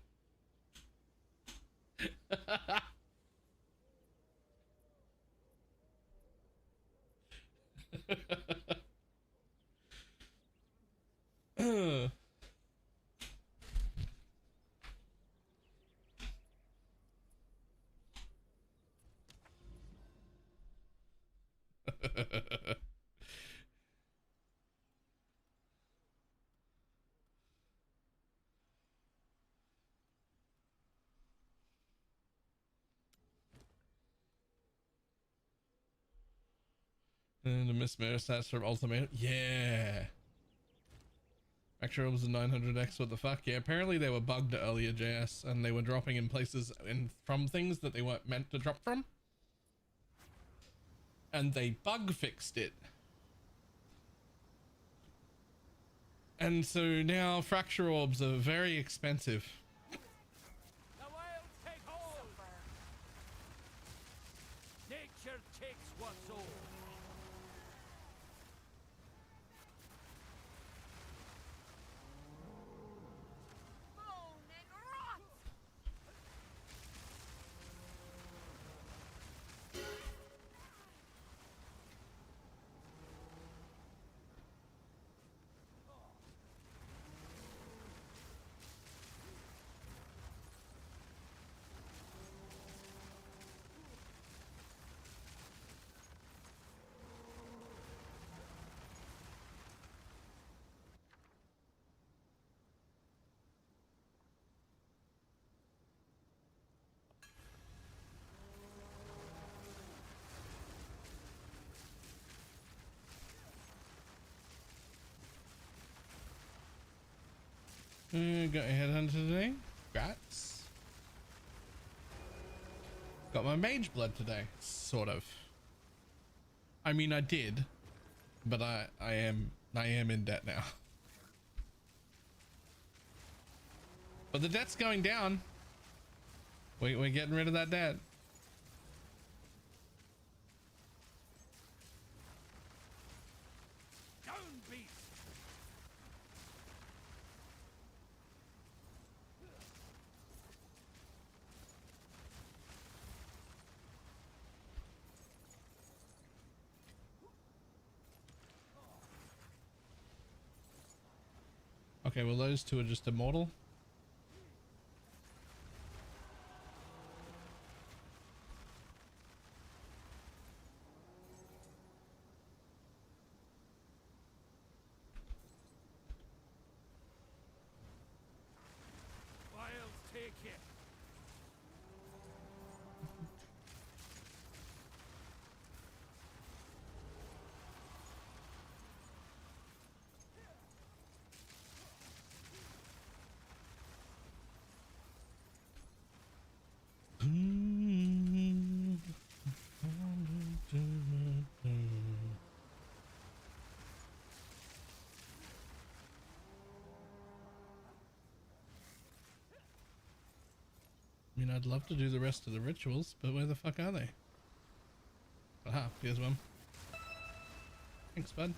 Speaker 3: And the Miss Mirror stats from Ultimate. Yeah. Actually, it was a 900x. What the fuck? Yeah, apparently they were bugged earlier, JS, and they were dropping in places and from things that they weren't meant to drop from. And they bug fixed it. And so now fracture orbs are very expensive.
Speaker 9: The wild take hold! Nature takes what's old.
Speaker 7: Bone and rot!
Speaker 3: Got a headhunter today. Congrats. Got my MageBlood today. Sort of. I mean, I did, but I am in debt now. But the debt's going down. We're getting rid of that debt.
Speaker 9: Down beast.
Speaker 3: Okay, well those two are just immortal.
Speaker 9: Wild take it.
Speaker 3: I mean, I'd love to do the rest of the rituals, but where the fuck are they? Aha, here's one. Thanks, bud.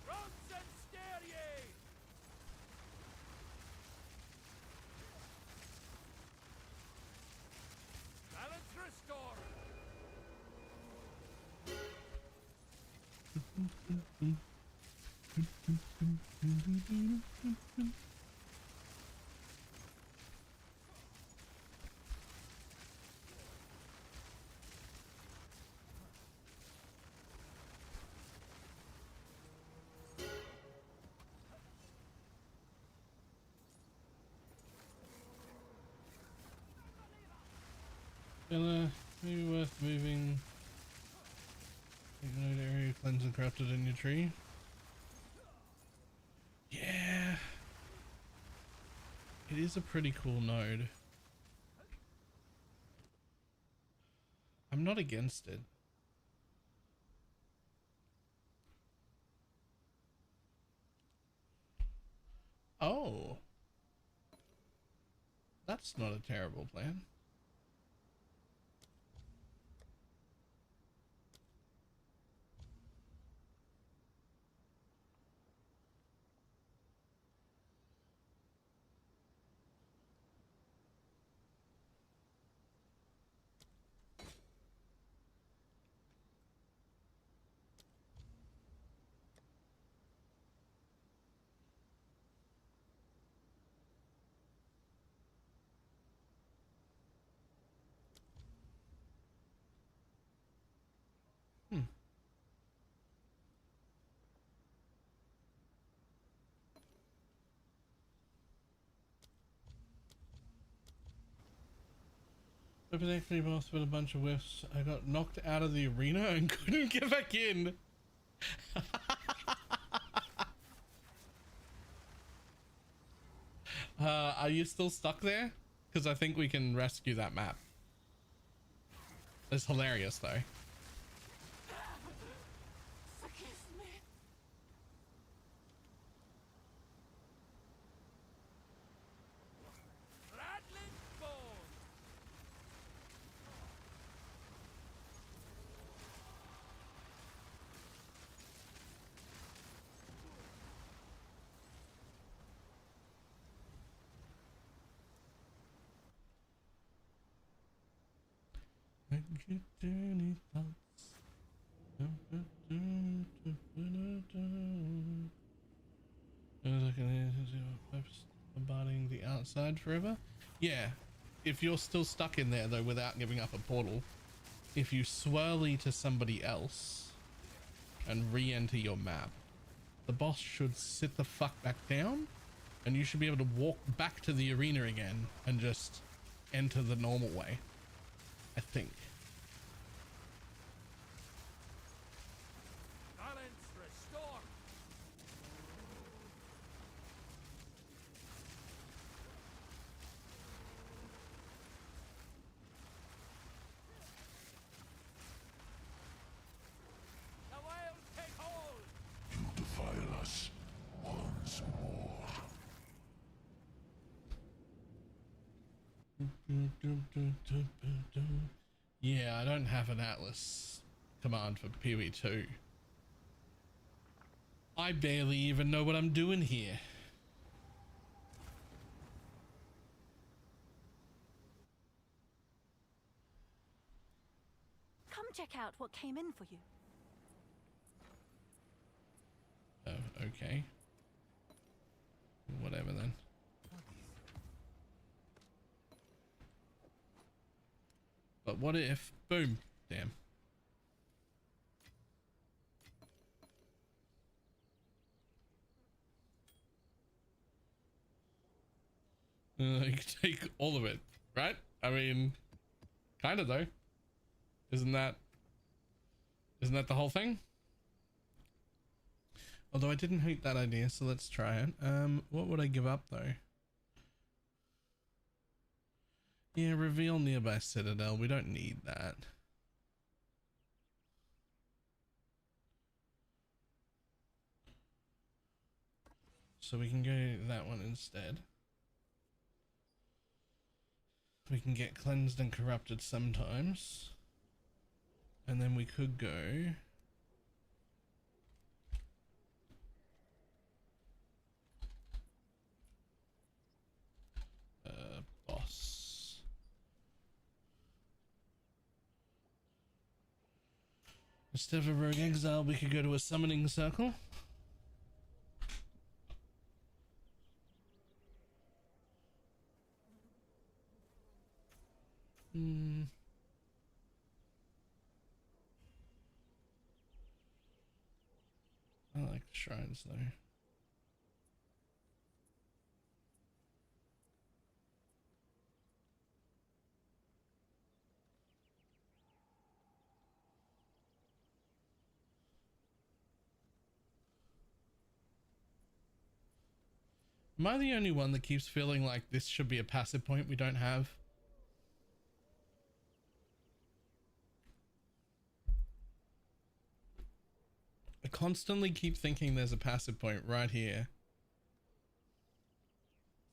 Speaker 9: Runs and scare ye. Balance restore.
Speaker 3: Maybe worth moving. Ignite area, cleanse and crafted in your tree. Yeah. It is a pretty cool node. I'm not against it. Oh. That's not a terrible plan. Open actually boss with a bunch of whiffs. I got knocked out of the arena and couldn't get back in. Are you still stuck there? because I think we can rescue that map. It's hilarious though.
Speaker 7: Forgive me.
Speaker 10: Rattling bone.
Speaker 3: Bombarding the outside forever. Yeah, if you're still stuck in there though without giving up a portal, if you swirly to somebody else and re-enter your map, the boss should sit the fuck back down and you should be able to walk back to the arena again and just enter the normal way, I think.
Speaker 10: Balance restored. The wild take hold.
Speaker 5: You defile us once more.
Speaker 3: Yeah, I don't have an Atlas command for PV2. I barely even know what I'm doing here.
Speaker 4: Come check out what came in for you.
Speaker 3: Oh, okay. Whatever then. But what if, boom, damn. You can take all of it, right? I mean, kind of though. Isn't that the whole thing? Although I didn't hate that idea, so let's try it. What would I give up though? Yeah, reveal nearby citadel. We don't need that. So we can go that one instead. We can get cleansed and corrupted sometimes. And then we could go... boss. Instead of a rogue exile, we could go to a summoning circle. I like the shrines though. Am I the only one that keeps feeling like this should be a passive point we don't have? I constantly keep thinking there's a passive point right here.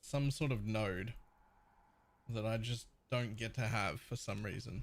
Speaker 3: Some sort of node that I just don't get to have for some reason.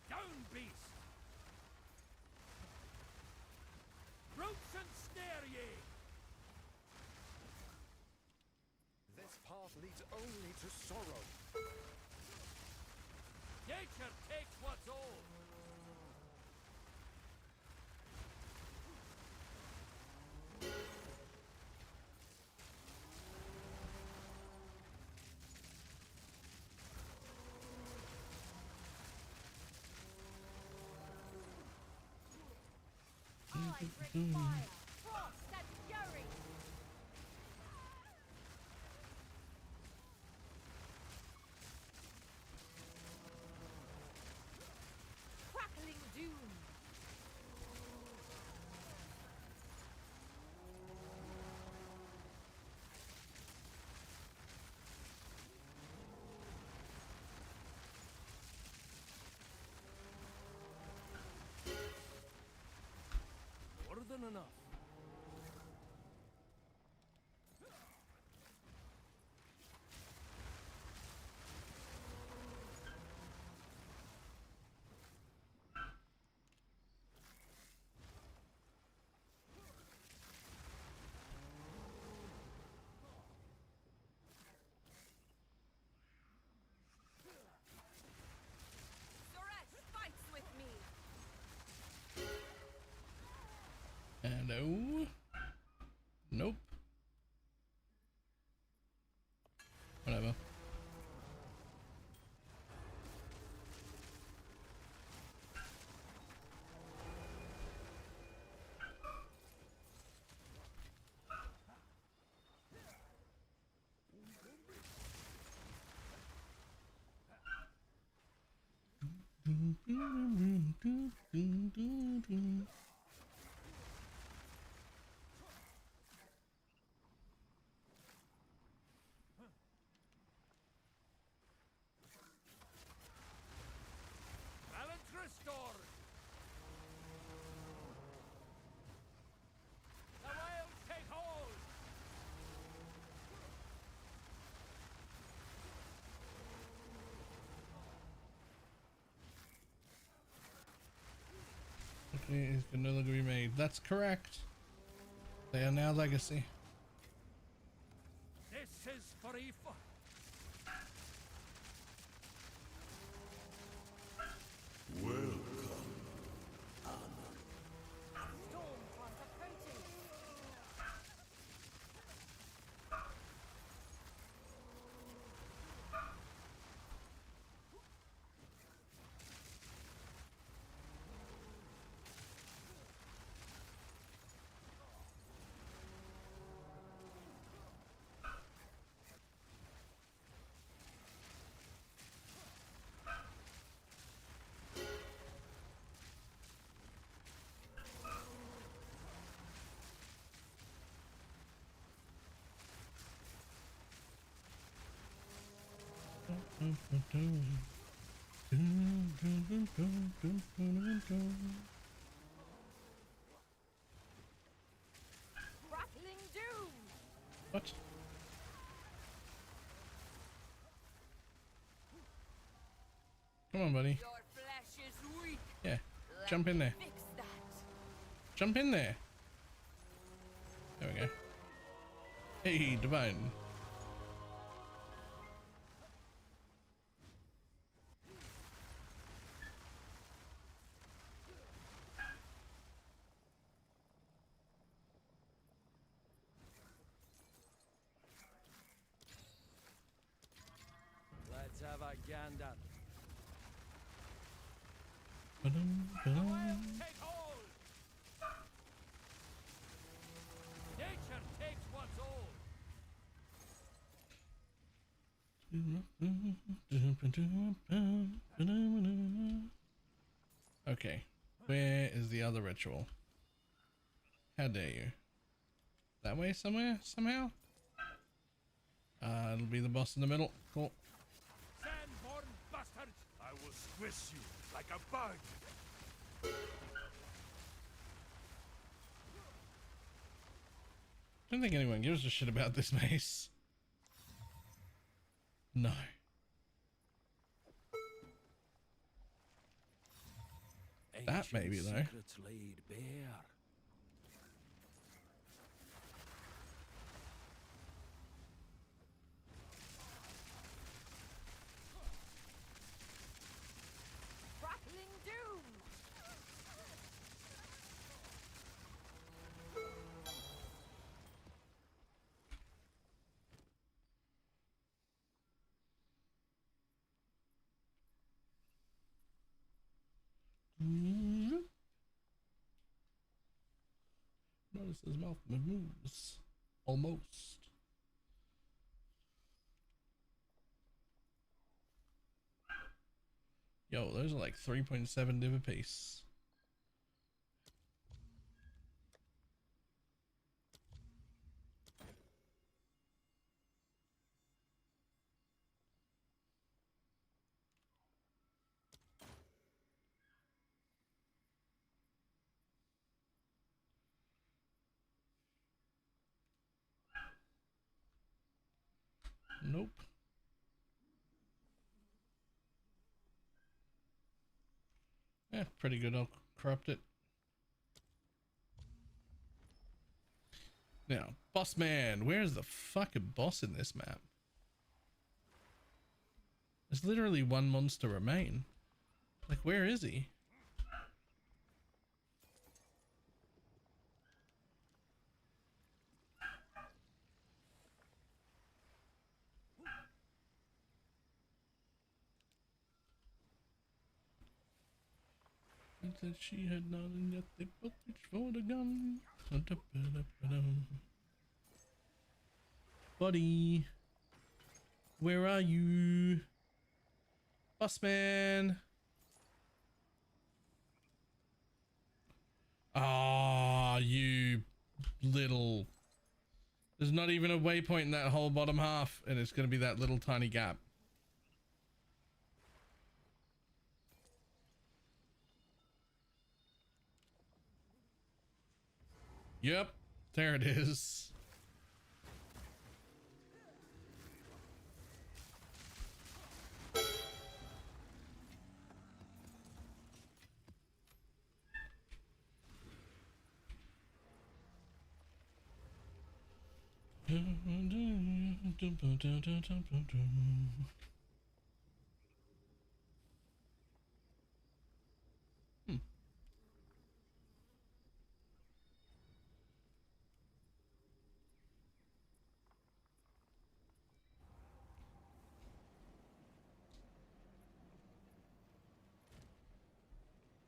Speaker 10: Down, beast! Ropes and snare ye!
Speaker 6: This path leads only to sorrow.
Speaker 10: Nature takes what's old!
Speaker 6: Fire, frost, and fury! Crackling doom!
Speaker 10: More than enough.
Speaker 6: Suresh fights with me!
Speaker 3: Hello? Nope. Whatever.
Speaker 10: Balance restored. The wild take hold.
Speaker 3: Okay, it can no longer be made. That's correct. They are now legacy.
Speaker 10: This is for Aoife.
Speaker 5: Welcome.
Speaker 6: Stormfront approaching! Crackling doom!
Speaker 3: What? Come on, buddy.
Speaker 6: Your flesh is weak!
Speaker 3: Yeah. Jump in there.
Speaker 6: Fix that!
Speaker 3: Jump in there. There we go. Hey, Divine.
Speaker 10: Let's have a gander.
Speaker 3: Ba-dum,
Speaker 10: The
Speaker 3: ba-dum.
Speaker 10: wild take hold. Nature takes what's old.
Speaker 3: Okay, where is the other ritual? How dare you? That way somewhere? Somehow? It'll be the boss in the middle. Cool.
Speaker 9: Sandborn bastards! I will squish you like a bug!
Speaker 3: I don't think anyone gives a shit about this mace. No. That maybe though.
Speaker 10: Secrets laid bare.
Speaker 6: Crackling doom!
Speaker 3: notice his mouth moves. Almost. Yo, those are like 3.7 div apiece. Nope. Yeah, pretty good. I'll corrupt it. Now, boss man, where's the fucking boss in this map? There's literally one monster remain. Like, where is he? That she had not, and yet they both reached for the gun. Buddy, where are you? Boss man. Ah, you little. There's not even a waypoint in that whole bottom half, and it's going to be that little tiny gap. Yep, there it is.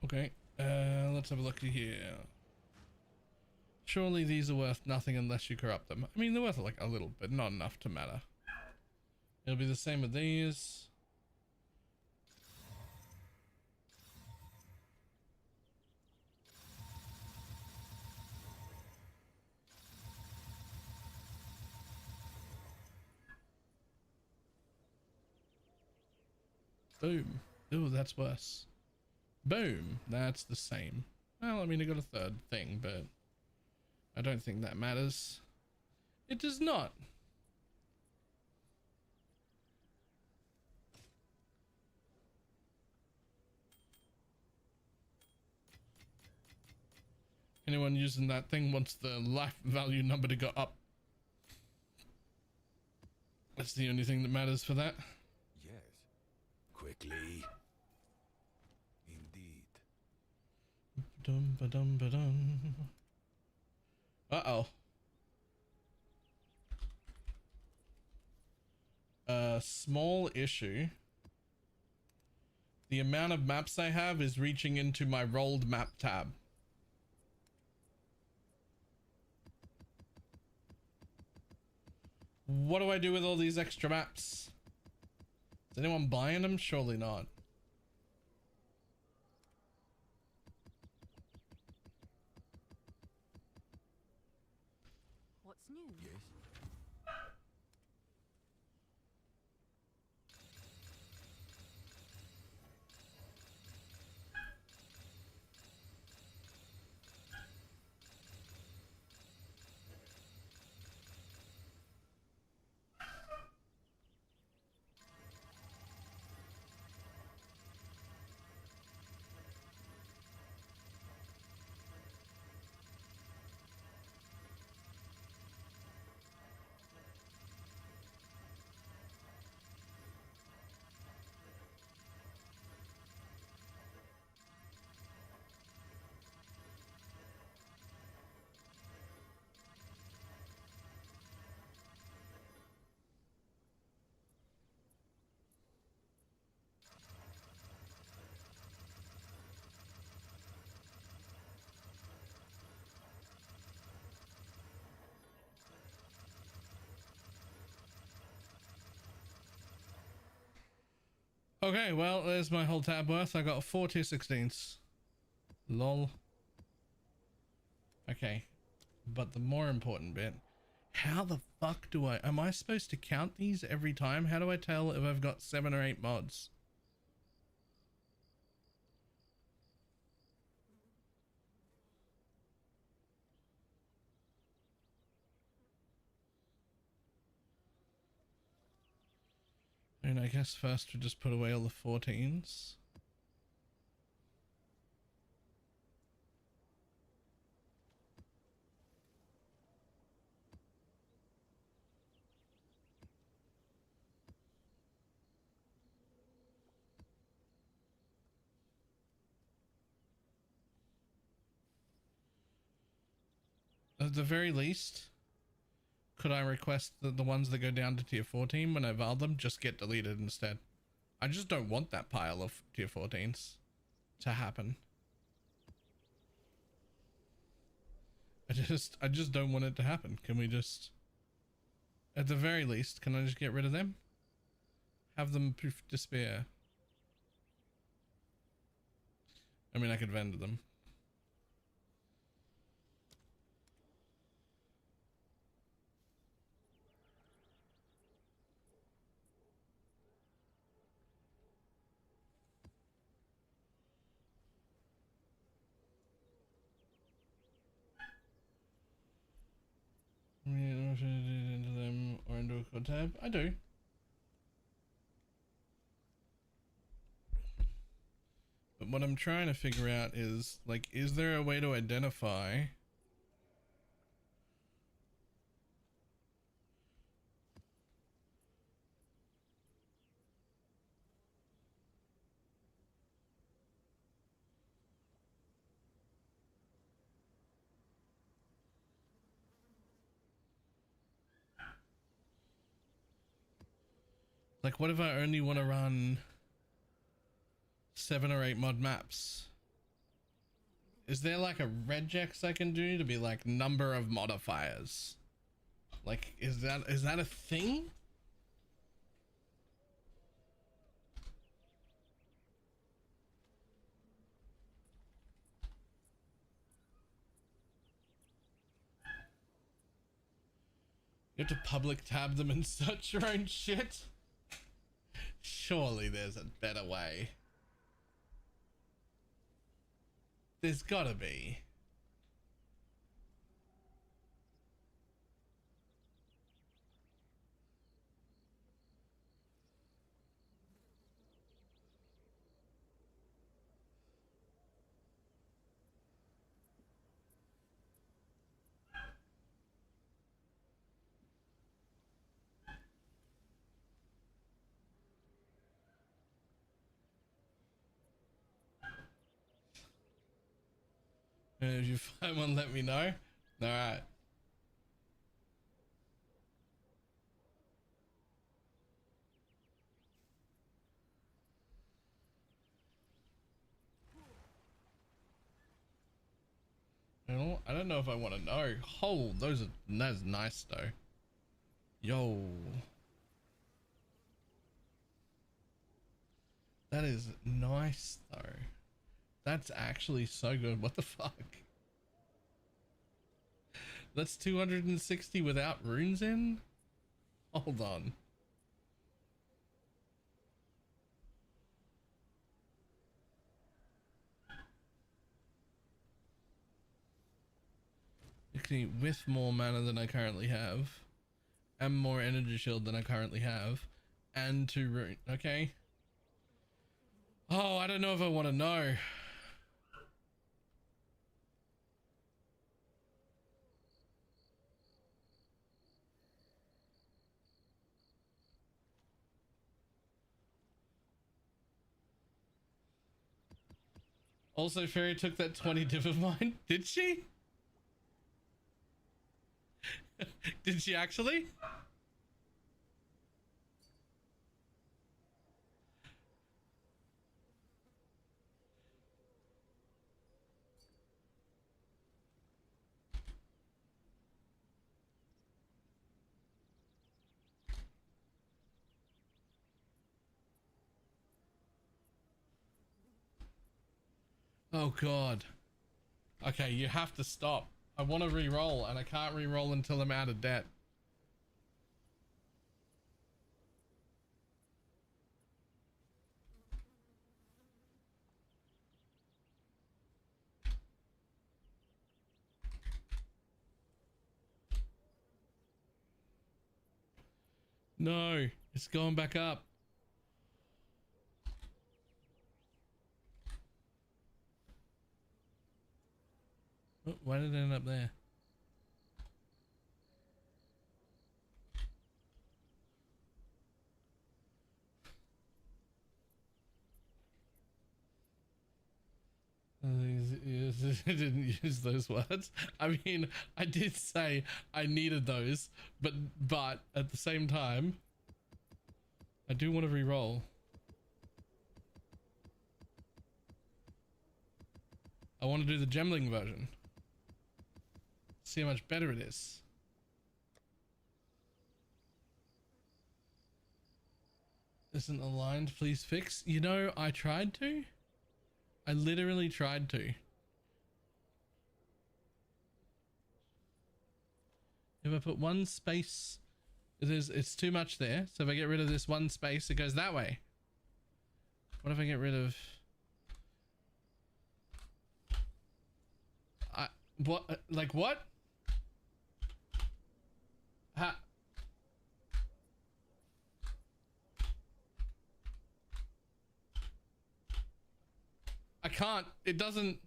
Speaker 3: Okay, let's have a look here. Surely these are worth nothing unless you corrupt them. I mean, they're worth like a little, but not enough to matter. It'll be the same with these. Boom. Ooh, that's worse. Boom. That's the same. Well, I mean, I got a third thing, but I don't think that matters. It does not. Anyone using that thing wants the life value number to go up. That's the only thing that matters for that.
Speaker 5: Yes. Quickly. Indeed.
Speaker 3: Ba-dum, ba-dum, ba-dum. Uh-oh. Small issue. The amount of maps I have is reaching into my rolled map tab. What do I do with all these extra maps? Is anyone buying them? Surely not.
Speaker 4: What's new?
Speaker 5: Yes.
Speaker 3: Okay, well, there's my whole tab worth. I got 4 tier 16s. Lol. Okay. But the more important bit, how the fuck do am I supposed to count these every time? How do I tell if I've got 7 or 8 mods? I mean, I guess first we just put away all the 14s. At the very least, could I request that the ones that go down to tier 14 when I val them just get deleted instead? I just don't want that pile of tier 14s to happen. I just don't want it to happen. Can we just, at the very least, can I just get rid of them? Have them poof despair. I mean, I could vendor them. Into them or into a code tab? I do. But what I'm trying to figure out is, like, is there a way to identify like, what if I only want to run 7 or 8 mod maps? Is there like a regex I can do to be like number of modifiers? Like, is that a thing? You have to public tab them and search your own shit? Surely there's a better way. There's gotta be. If you find one, let me know. All right. I don't know if I want to know. Oh, that's nice though. Yo. That is nice though. That's actually so good. What the fuck? That's 260 without runes in? Hold on. Okay, with more mana than I currently have, and more energy shield than I currently have, and 2 rune. Okay. Oh, I don't know if I want to know. Also, Fairy took that 20 div of mine. Did she? Did she actually? Oh god. Okay, you have to stop. I want to re-roll and I can't re-roll until I'm out of debt. No, it's going back up. Oh, why did it end up there? I didn't use those words. I mean, I did say I needed those, but at the same time, I do want to re-roll. I want to do the gembling version. See how much better it is. Isn't aligned, please fix. You know, I tried to. I literally tried to. If I put one space, it's too much there. So if I get rid of this one space, it goes that way. What if I get rid of... what? Like what? Ha. I can't. It doesn't.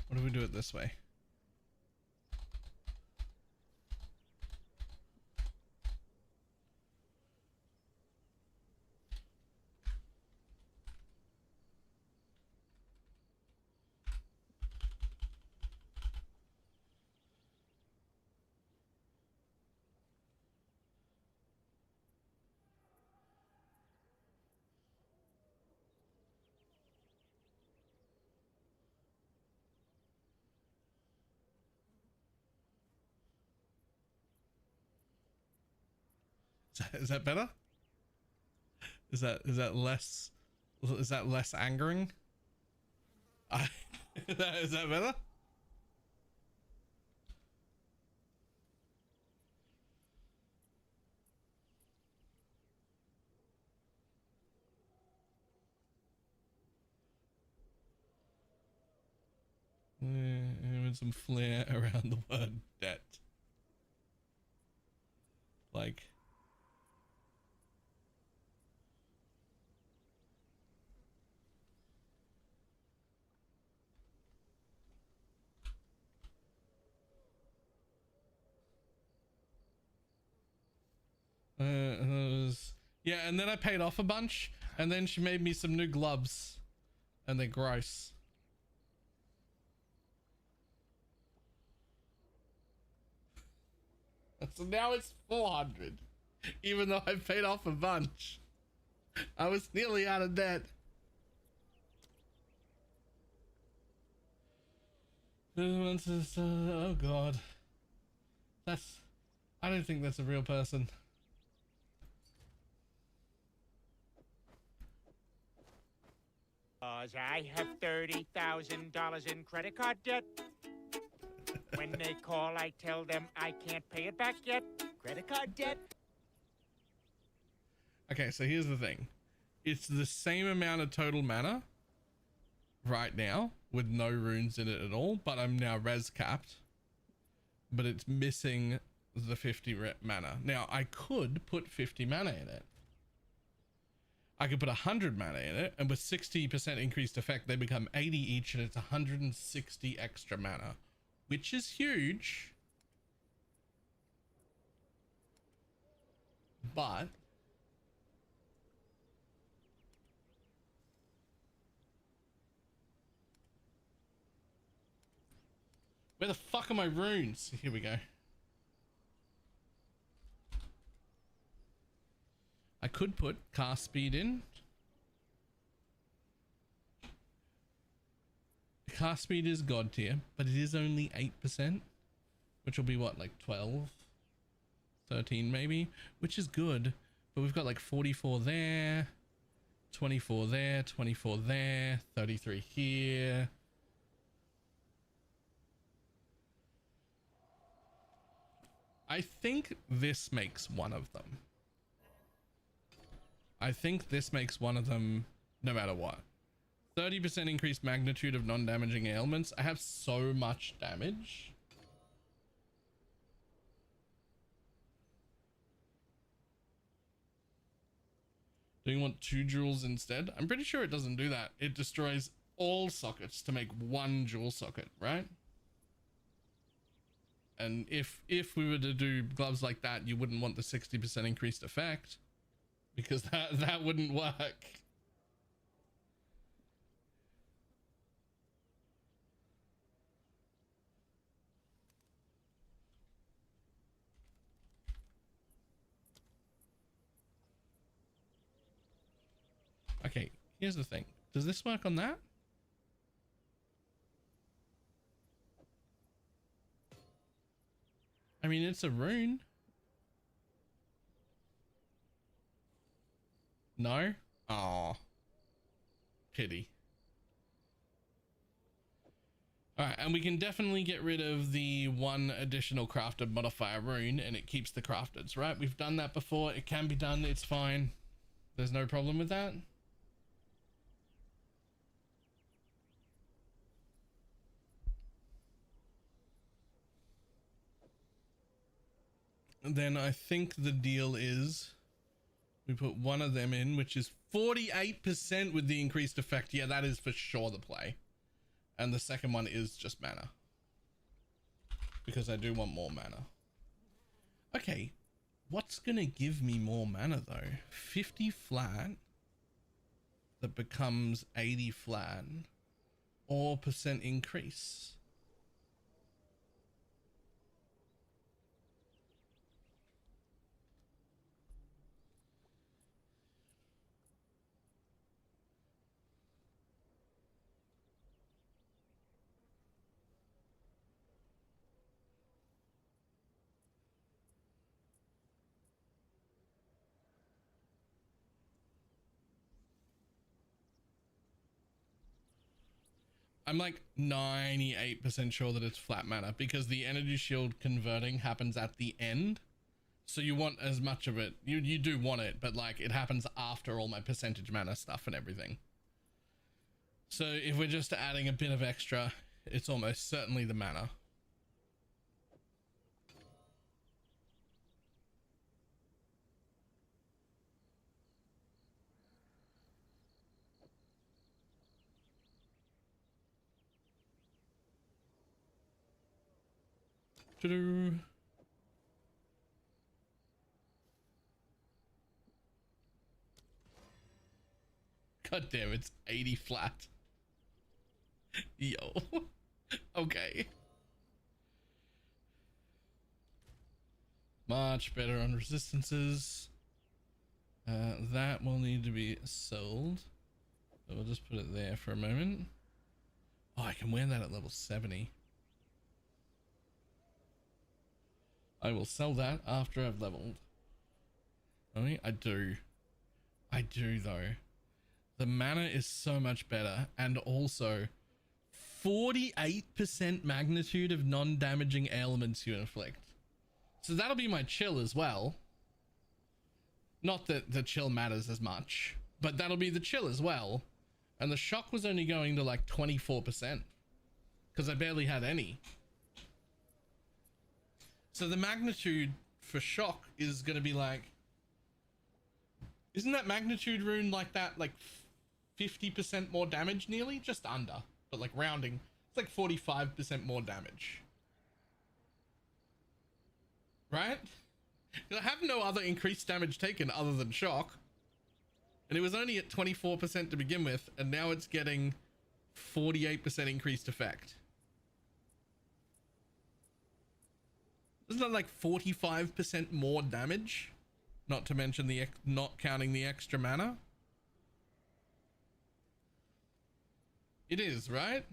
Speaker 3: What do we do it this way? Is that better? Is that less? Is that less angering? Is that better? With some flair around the word debt. Like. Yeah, and then I paid off a bunch, and then she made me some new gloves, and they're gross. So now it's 400, even though I paid off a bunch. I was nearly out of debt. Oh god, I don't think that's a real person.
Speaker 11: I have $30,000 in credit card debt. When they call, I tell them I can't pay it back yet. Credit card debt.
Speaker 3: Okay, so here's the thing. It's the same amount of total mana right now with no runes in it at all, but I'm now res capped. But it's missing the 50 mana. Now, I could put 50 mana in it. I could put 100 mana in it, and with 60% increased effect, they become 80 each, and it's 160 extra mana, which is huge. But where the fuck are my runes? Here we go. I could put cast speed in. Cast speed is god tier, but it is only 8%, which will be what, like 12, 13 maybe, which is good, But we've got like 44 there, 24 there, 24 there, 33 here. I think this makes one of them. I think this makes one of them no matter what. 30% increased magnitude of non-damaging ailments. I have so much damage. Do you want 2 jewels instead? I'm pretty sure it doesn't do that. It destroys all sockets to make 1 jewel socket, right? And if we were to do gloves like that, you wouldn't want the 60% increased effect, because that wouldn't work. Okay, here's the thing. Does this work on that? I mean, it's a rune. No? Aw. Pity. Alright, and we can definitely get rid of the 1 additional crafted modifier rune, and it keeps the crafteds, right? We've done that before. It can be done. It's fine. There's no problem with that. Then I think the deal is we put 1 of them in, which is 48% with the increased effect. Yeah, that is for sure the play. And the second one is just mana, because I do want more mana. Okay, what's gonna give me more mana though? 50 flat that becomes 80 flat, or percent increase. I'm like 98% sure that it's flat mana, because the energy shield converting happens at the end. So you want as much of it. You do want it, but like it happens after all my percentage mana stuff and everything. So if we're just adding a bit of extra, it's almost certainly the mana. Ta-da. God damn, it's 80 flat. Yo. Okay. Much better on resistances. That will need to be sold. So we'll just put it there for a moment. Oh, I can wear that at level 70. I will sell that after I've leveled. I do though. The mana is so much better, and also 48% magnitude of non-damaging ailments you inflict. So that'll be my chill as well. Not that the chill matters as much, but that'll be the chill as well. And the shock was only going to like 24%, because I barely had any. So the magnitude for shock is going to be like, isn't that magnitude rune like that, like 50% more damage nearly? Just under, but like rounding, it's like 45% more damage. Right? I have no other increased damage taken other than shock. And it was only at 24% to begin with, and now it's getting 48% increased effect. Isn't that like 45% more damage? Not to mention the not counting the extra mana. It is, right?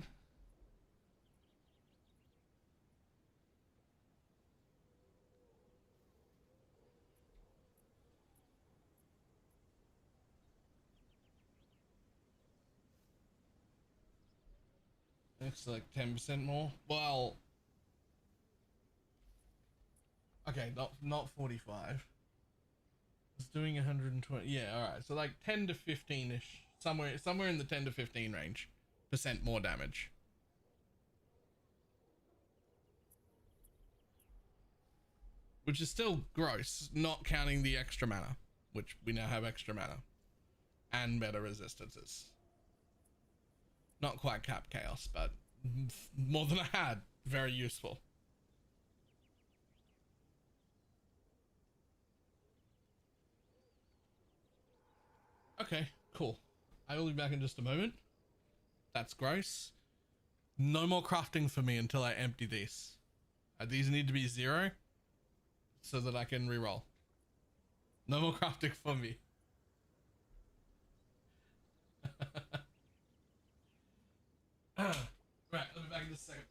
Speaker 3: It's like 10% more. Well, okay, not 45. It's doing 120. Yeah, all right. So like 10 to 15ish, somewhere in the 10 to 15 range percent more damage. Which is still gross, not counting the extra mana, which we now have extra mana and better resistances. Not quite cap chaos, but more than I had. Very useful. Okay, cool. I will be back in just a moment. That's gross. No more crafting for me until I empty these. These need to be 0 so that I can reroll. No more crafting for me. Right, I'll be back in just a second.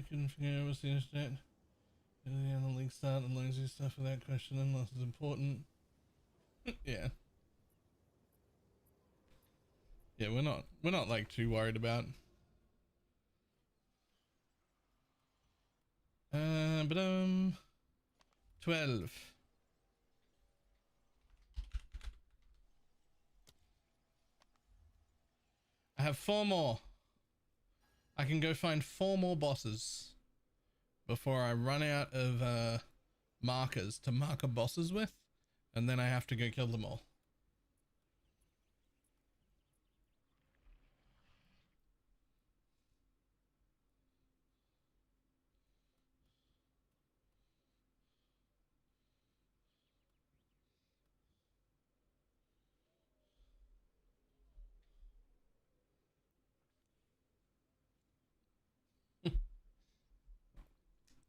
Speaker 3: I couldn't figure out what's the internet. Yeah, the link start and loads of stuff without question unless it's important. Yeah. Yeah, we're not like too worried about. But 12. I have 4 more. I can go find 4 more bosses before I run out of markers to marker bosses with, and then I have to go kill them all.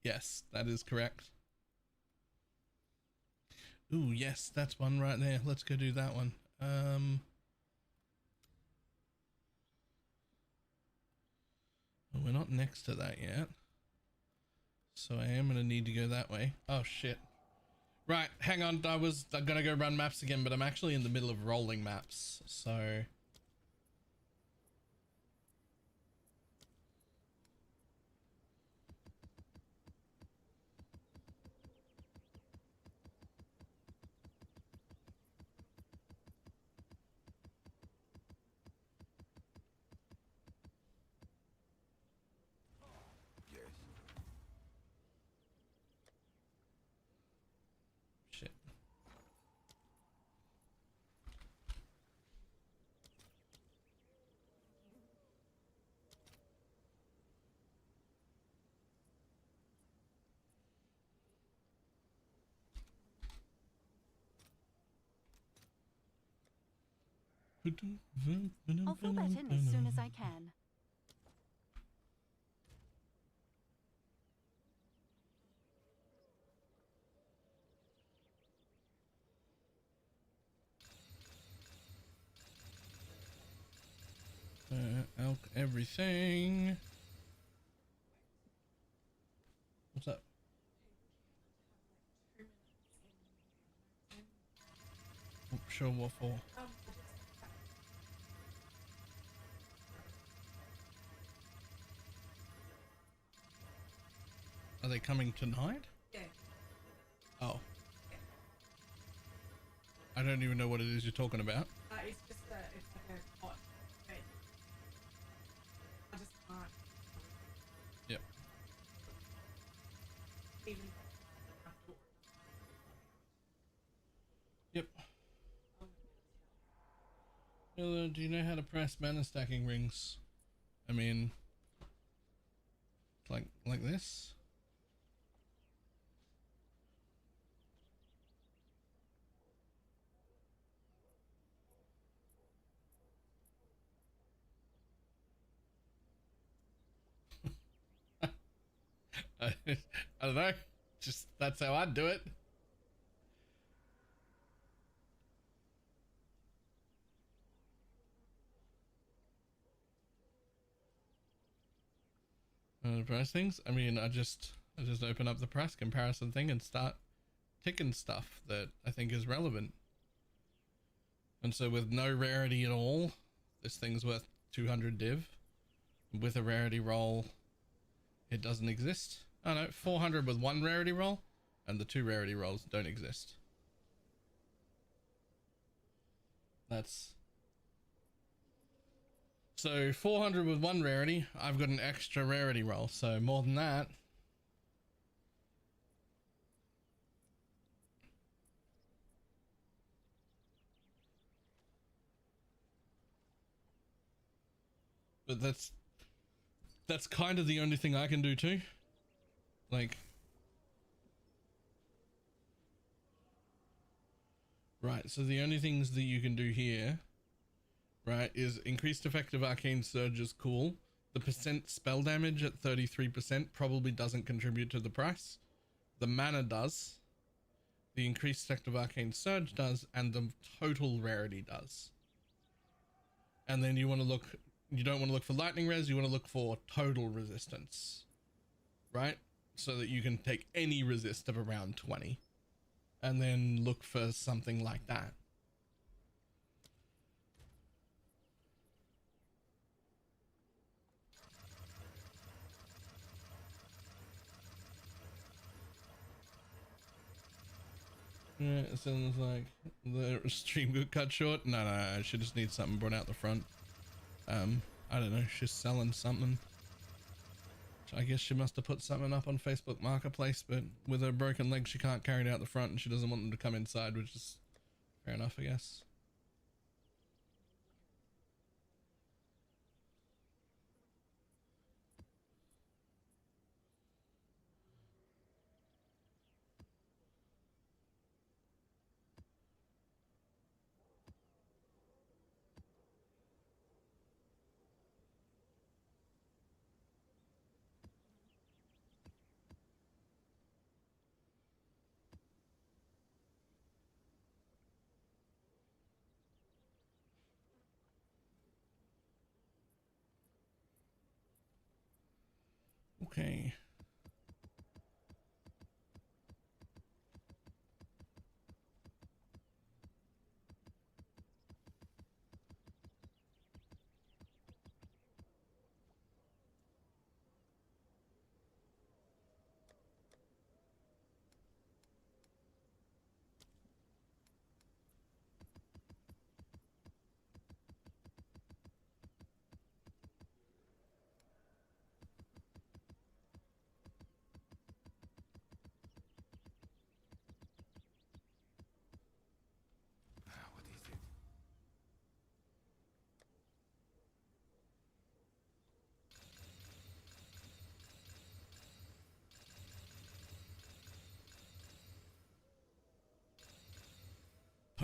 Speaker 3: Yes, that is correct. Ooh, yes, that's one right there. Let's go do that one. Well, we're not next to that yet. So I am going to need to go that way. Oh, shit. Right, hang on. I'm going to go run maps again, but I'm actually in the middle of rolling maps. So... Shit.
Speaker 4: I'll fill that in as soon as I can.
Speaker 3: Elk everything. What's up? Oh, sure, what for? Are they coming tonight?
Speaker 12: Yeah.
Speaker 3: Oh. I don't even know what it is you're talking about.
Speaker 12: It's just it's like a hot bed. I just can't.
Speaker 3: Yep.
Speaker 12: Even
Speaker 3: Yep. Hello, do you know how to press mana stacking rings? I mean, like this? I don't know. Just that's how I'd do it. Price things. I mean, I just open up the price comparison thing and start ticking stuff that I think is relevant. And so with no rarity at all, this thing's worth 200 div. With a rarity roll, it doesn't exist. Oh no, 400 with 1 rarity roll, and the 2 rarity rolls don't exist. That's... So 400 with 1 rarity, I've got an extra rarity roll, so more than that. But that's kind of the only thing I can do too. Like, right, so the only things that you can do here, right, is increased effective arcane surge is cool. The percent spell damage at 33% probably doesn't contribute to the price. The mana does. The increased effective arcane surge does, and the total rarity does. And then you want to look, you don't want to look for lightning res, you want to look for total resistance. right? So that you can take any resist of around 20 and then look for something like that. Yeah, it sounds like the stream got cut short. No, she just needs something brought out the front. I don't know, she's selling something. I guess she must have put something up on Facebook Marketplace, but with her broken leg she can't carry it out the front and she doesn't want them to come inside, which is fair enough, I guess. Okay.
Speaker 5: What is it?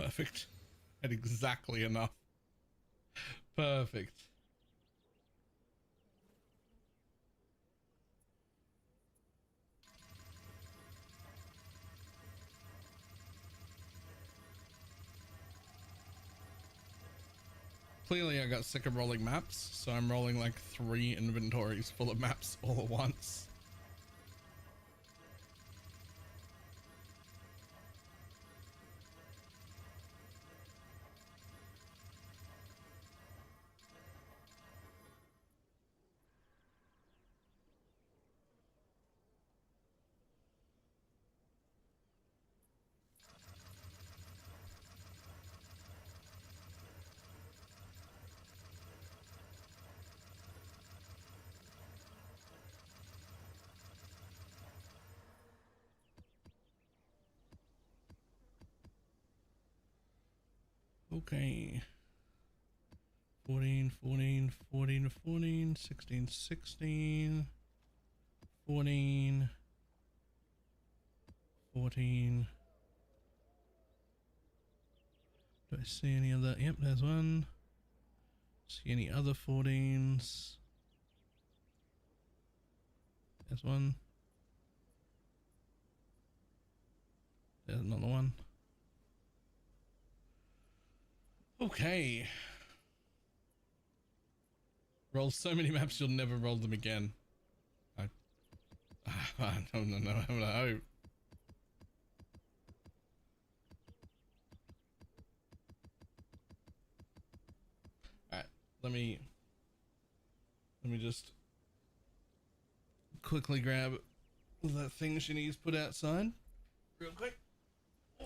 Speaker 3: Perfect. Had exactly enough. Perfect. Clearly I got sick of rolling maps, so I'm rolling like 3 inventories full of maps all at once. Okay. 14, 14, 14, 14, 16, 16, 14, 14. Do I see any other? Yep, there's one. See any other 14s? There's one. There's another one. Okay. Roll so many maps you'll never roll them again. I don't know. I hope. Alright, let me just quickly grab the thing she needs put outside real quick. Oh.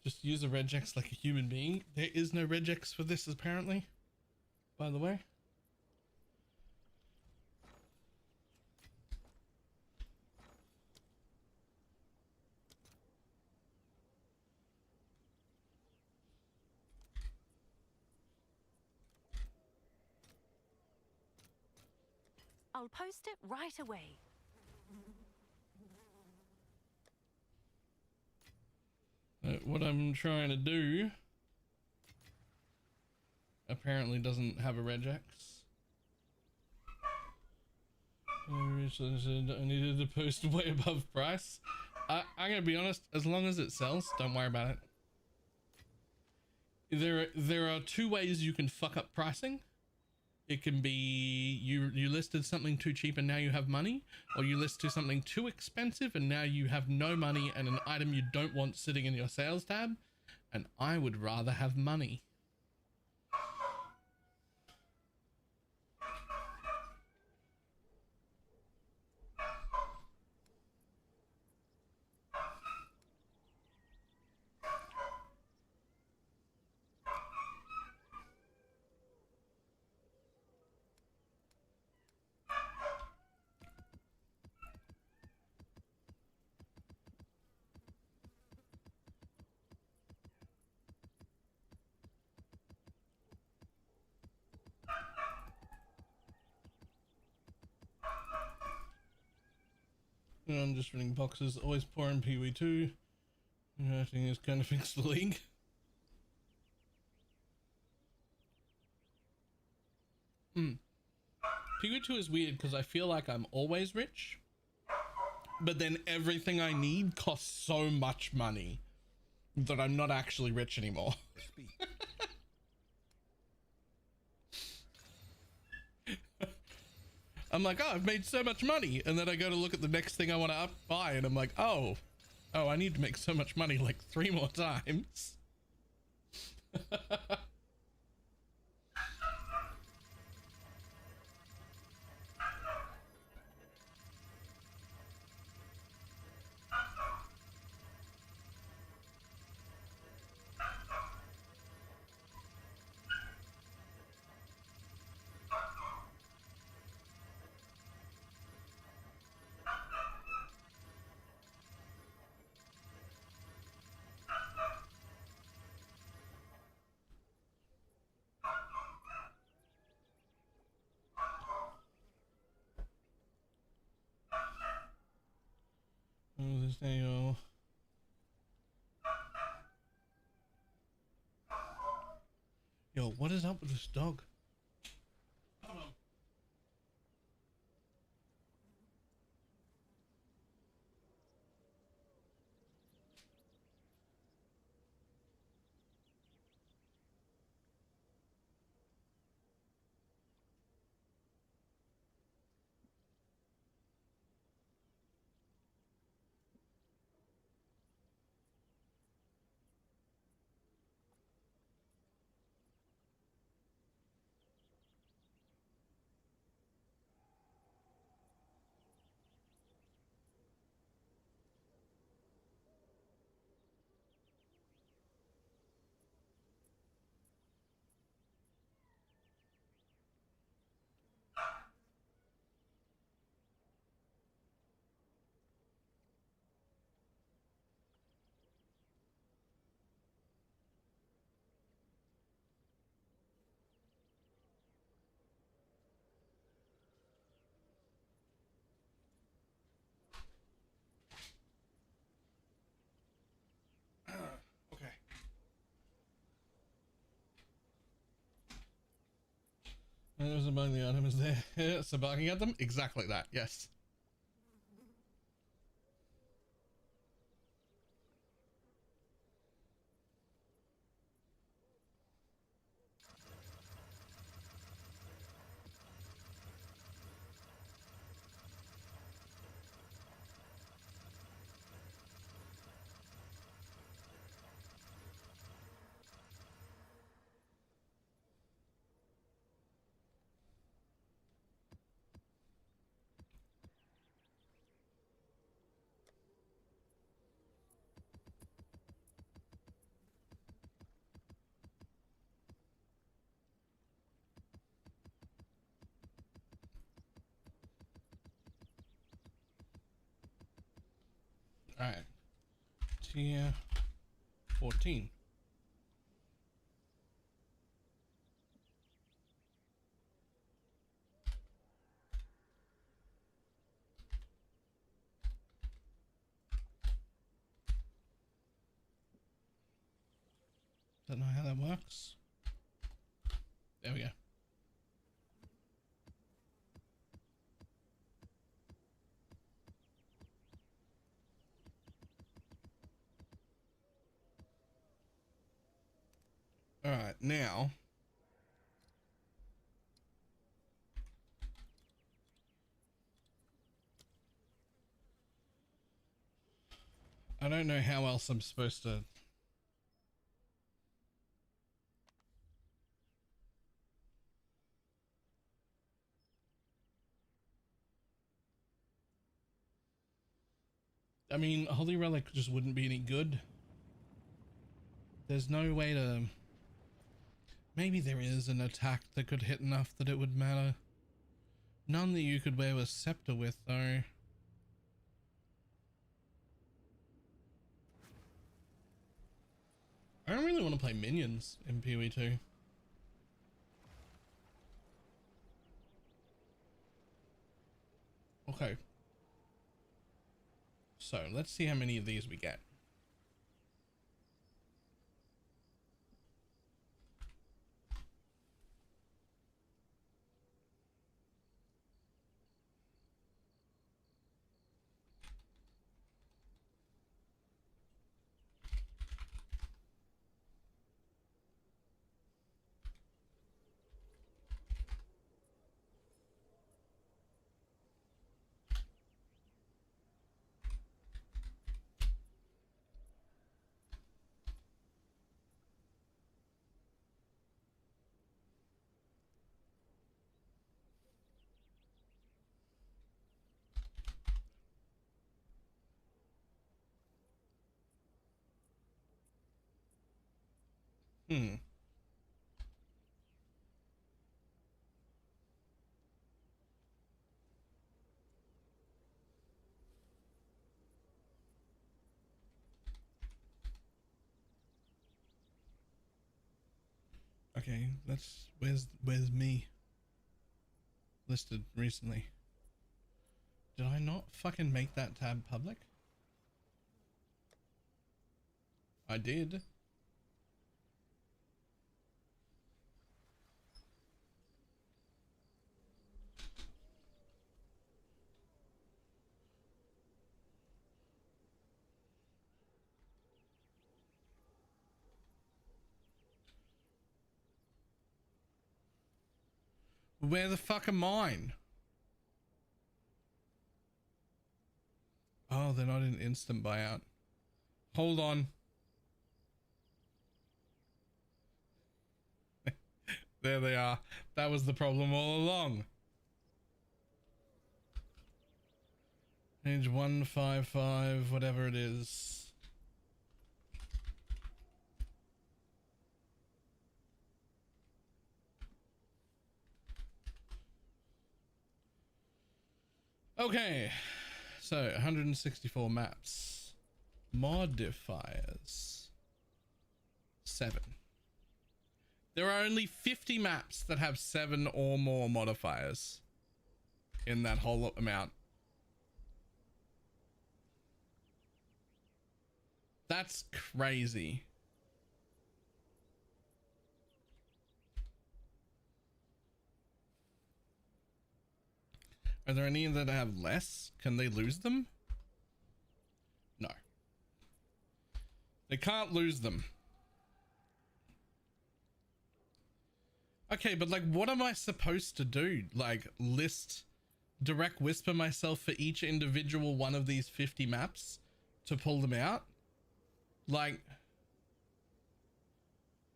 Speaker 3: Just use a regex like a human being. There is no regex for this apparently, by the way.
Speaker 4: I'll post it right away.
Speaker 3: What I'm trying to do apparently doesn't have a regex. I needed to post way above price. I'm gonna be honest, as long as it sells, don't worry about it. There are two ways you can fuck up pricing. It can be you listed something too cheap and now you have money, or you listed something too expensive and now you have no money and an item you don't want sitting in your sales tab. And I would rather have money. I'm just running boxes, always poor in PW2. I think it's kind of fixed the league. PW2 is weird because I feel like I'm always rich, but then everything I need costs so much money that I'm not actually rich anymore. I'm like, oh, I've made so much money, and then I go to look at the next thing I want to buy, and I'm like, oh, I need to make so much money like 3 more times. Oh, this thing, yo, what is up with this dog? Hold on. Okay. There's a bug, the item is there. So barking at them? Exactly that, yes. Alright. Tier 14. Don't know how that works. There we go. All right, now I don't know how else I'm supposed to. I mean, Holy Relic just wouldn't be any good. There's no way to. Maybe there is an attack that could hit enough that it would matter. None that you could wear a scepter with, though. I don't really want to play minions in PoE2. Okay. So, let's see how many of these we get. Okay, where's me listed recently? Did I not fucking make that tab public? I did. Where the fuck are mine? Oh, they're not in instant buyout. Hold on. There they are. That was the problem all along. Page 155, whatever it is. Okay, so 164 maps. Modifiers. 7. There are only 50 maps that have 7 or more modifiers in that whole amount. That's crazy. Are there any that have less? Can they lose them? No. They can't lose them. Okay, but like, what am I supposed to do? Like, direct whisper myself for each individual one of these 50 maps to pull them out? Like,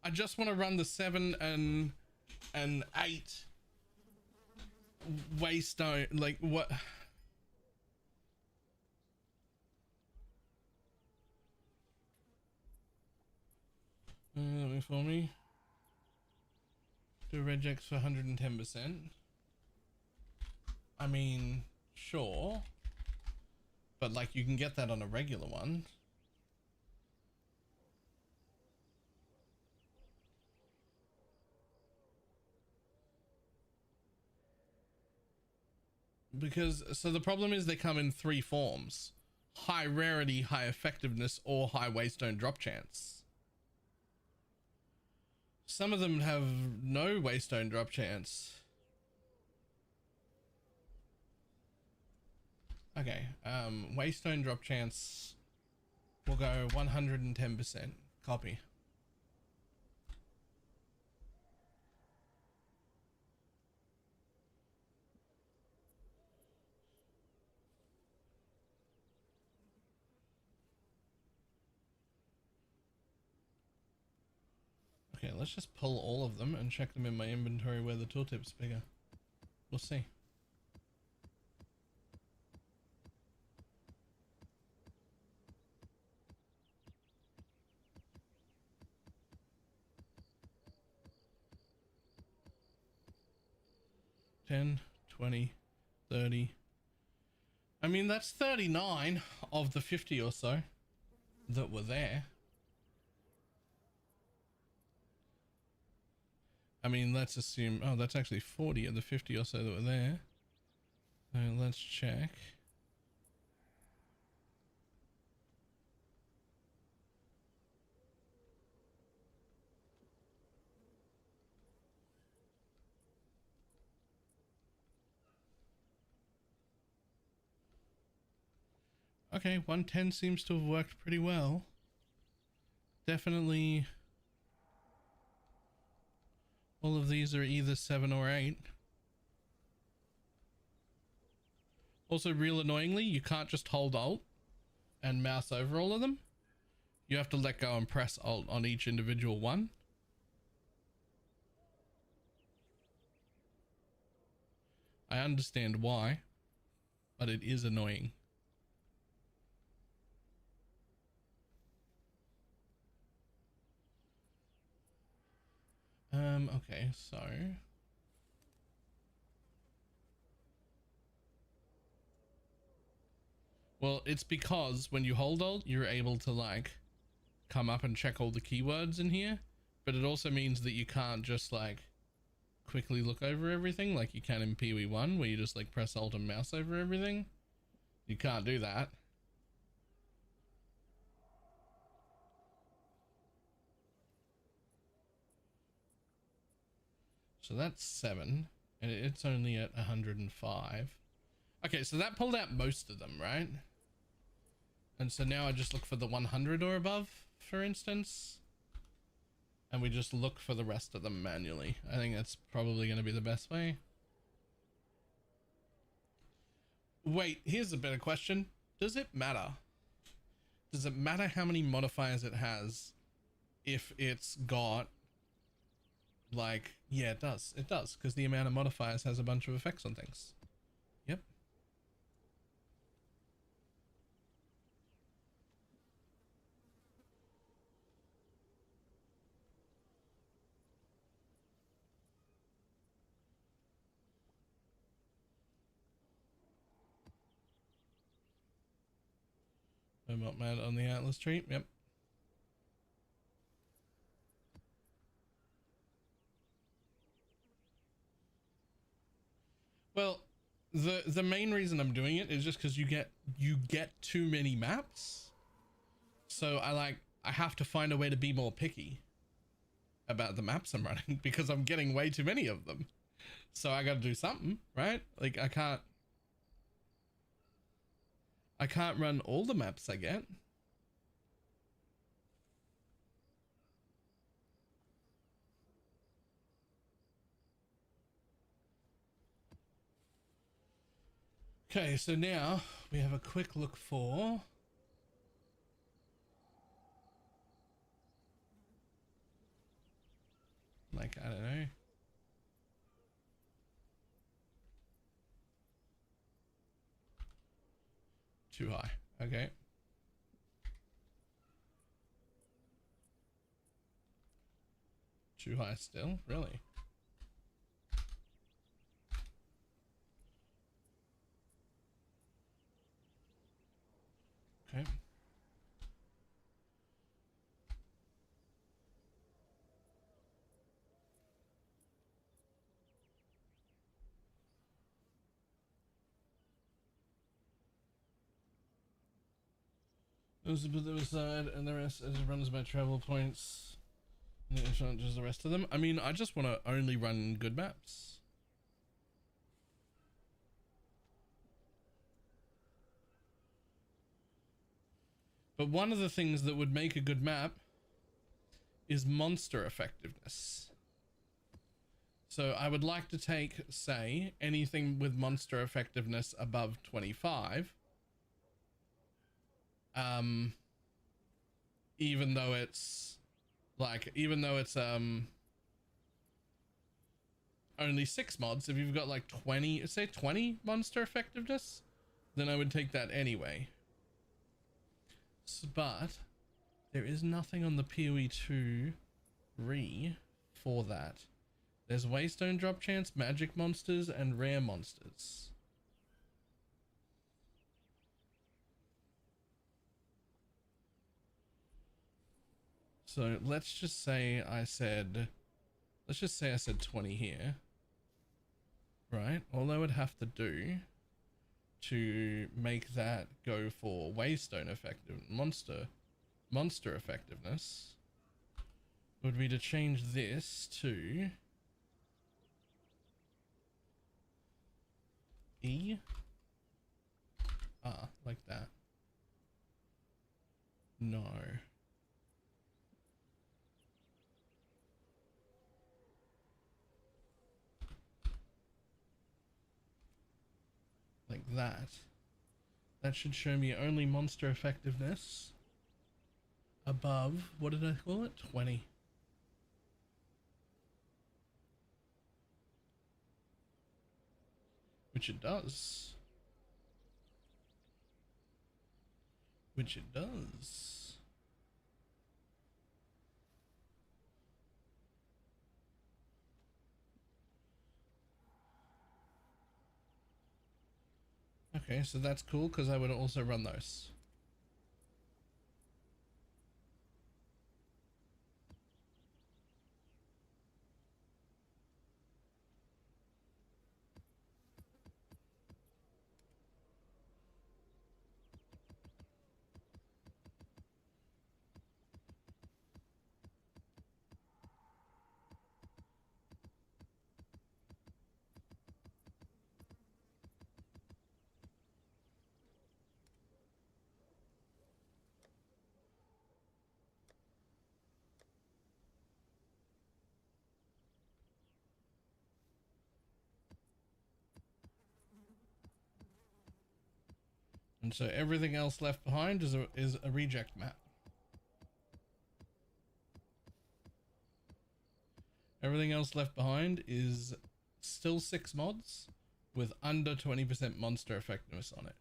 Speaker 3: I just want to run the 7 and 8 waystone. Like, what? Wait for me. Do regex for 110%. I mean, sure. But like you can get that on a regular one. Because, so the problem is they come in 3 forms: high rarity, high effectiveness, or high waystone drop chance. Some of them have no waystone drop chance. Okay, waystone drop chance will go 110%. Copy. Okay, let's just pull all of them and check them in my inventory where the tooltip's bigger. We'll see. $10, $20, $30. I mean, that's 39 of the 50 or so that were there. I mean, let's assume, oh, that's actually 40 of the 50 or so that were there. So let's check. Okay, 110 seems to have worked pretty well. Definitely all of these are either 7 or 8. Also, real annoyingly, you can't just hold Alt and mouse over all of them. You have to let go and press Alt on each individual one. I understand why, but it is annoying. Okay, so well, it's because when you hold Alt, you're able to like come up and check all the keywords in here, but it also means that you can't just like quickly look over everything like you can in PoE1, where you just like press Alt and mouse over everything. You can't do that. So that's 7, and it's only at 105. Okay, so that pulled out most of them, right? And so now I just look for the 100 or above, for instance, and we just look for the rest of them manually. I think that's probably going to be the best way. Wait, here's a better question. Does it matter? Does it matter how many modifiers it has if it's got like, yeah, it does, because the amount of modifiers has a bunch of effects on things. Yep. I'm not mad on the Atlas tree. Yep. Well, the main reason I'm doing it is just because you get too many maps. So I have to find a way to be more picky about the maps I'm running because I'm getting way too many of them. So I got to do something, right? Like I can't run all the maps I get. Okay, so now we have a quick look for like, I don't know. Too high. Okay. Too high still? Really? Okay. It was a bit of a side, and the rest as it runs by travel points. And it's not just the rest of them. I mean, I just want to only run good maps. But one of the things that would make a good map is monster effectiveness. So I would like to take, say, anything with monster effectiveness above 25. Even though it's only 6 mods, if you've got like 20, say 20 monster effectiveness, then I would take that anyway. But there is nothing on the PoE2 for that. There's Waystone drop chance, magic monsters, and rare monsters. So let's just say I said 20 here, right? All I would have to do to make that go for Waystone effective monster effectiveness would be to change this to E. Like that. No. Like that. That should show me only monster effectiveness above, what did I call it? 20. Which it does. Which it does. Okay, so that's cool because I would also run those. And so everything else left behind is a reject map. Everything else left behind is still 6 mods with under 20% monster effectiveness on it.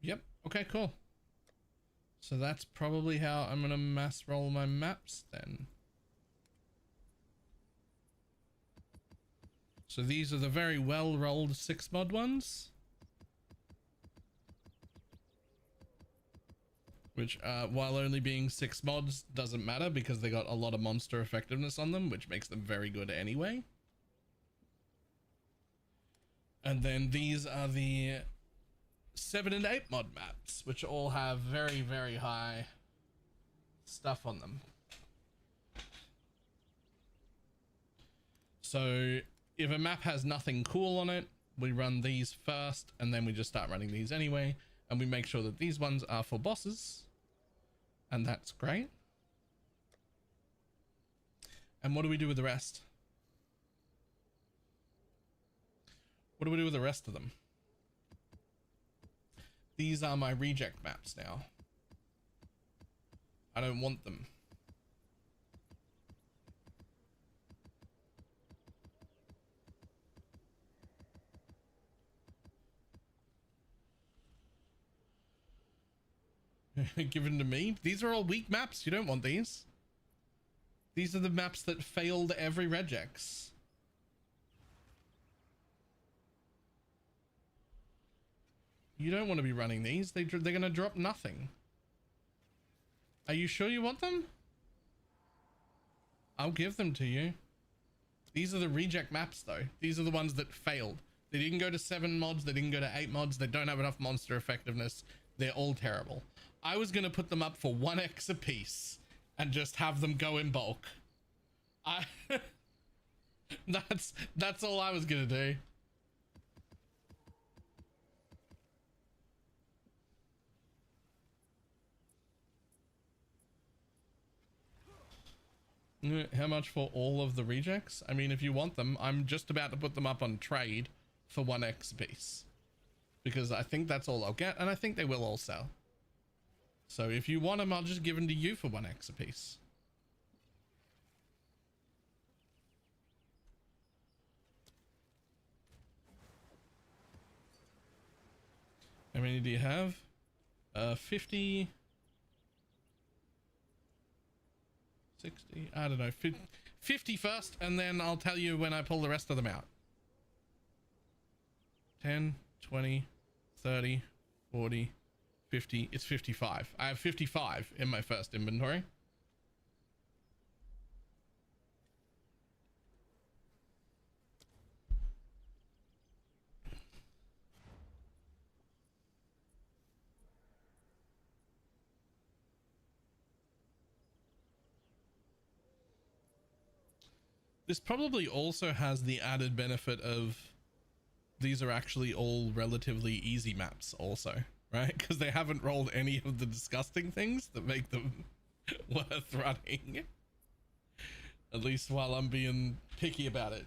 Speaker 3: Yep. Okay, cool. So that's probably how I'm gonna mass roll my maps then. So these are the very well rolled 6 mod ones. Which, while only being 6 mods, doesn't matter because they got a lot of monster effectiveness on them, which makes them very good anyway. And then these are the 7 and 8 mod maps, which all have very, very high stuff on them. So if a map has nothing cool on it, we run these first, and then we just start running these anyway, and we make sure that these ones are for bosses, and that's great. And what do we do with the rest? What do we do with the rest of them? These are my reject maps now. I don't want them. Given to me. These are all weak maps. You don't want these. These are the maps that failed every regex. You don't want to be running these. They're going to drop nothing. Are you sure you want them? I'll give them to you. These are the reject maps though. These are the ones that failed. They didn't go to 7 mods. They didn't go to 8 mods. They don't have enough monster effectiveness. They're all terrible. I was going to put them up for 1x a piece and just have them go in bulk. That's all I was going to do. How much for all of the rejects? I mean, if you want them, I'm just about to put them up on trade for 1x a piece. Because I think that's all I'll get, and I think they will all sell. So if you want them, I'll just give them to you for 1x a piece. How many do you have? 50... 60, I don't know, 50 first, and then I'll tell you when I pull the rest of them out. 10, 20, 30, 40, 50, it's 55. I have 55 in my first inventory. This probably also has the added benefit of these are actually all relatively easy maps also, right? Because they haven't rolled any of the disgusting things that make them worth running. At least while I'm being picky about it.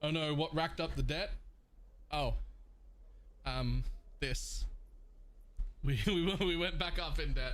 Speaker 3: Oh no, what racked up the debt? Oh, this. We went back up in debt.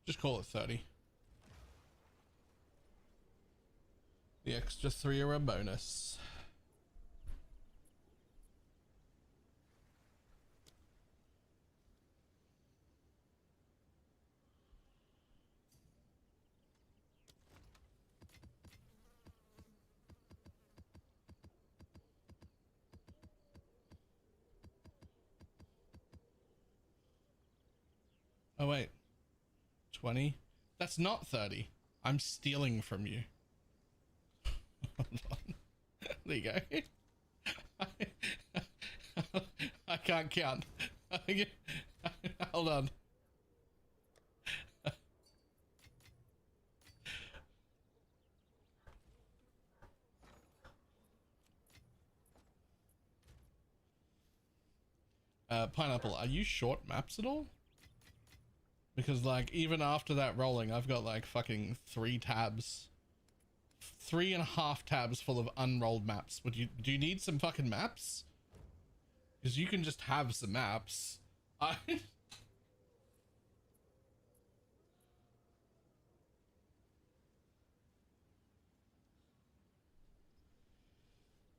Speaker 3: Just call it 30. The extra 3 are a bonus. Oh wait, 20? That's not 30. I'm stealing from you. Hold on. There you go. I can't count. Hold on. Pineapple, are you short maps at all? Because like even after that rolling, I've got like fucking 3 tabs, 3.5 tabs full of unrolled maps. Do you need some fucking maps? Because you can just have some maps.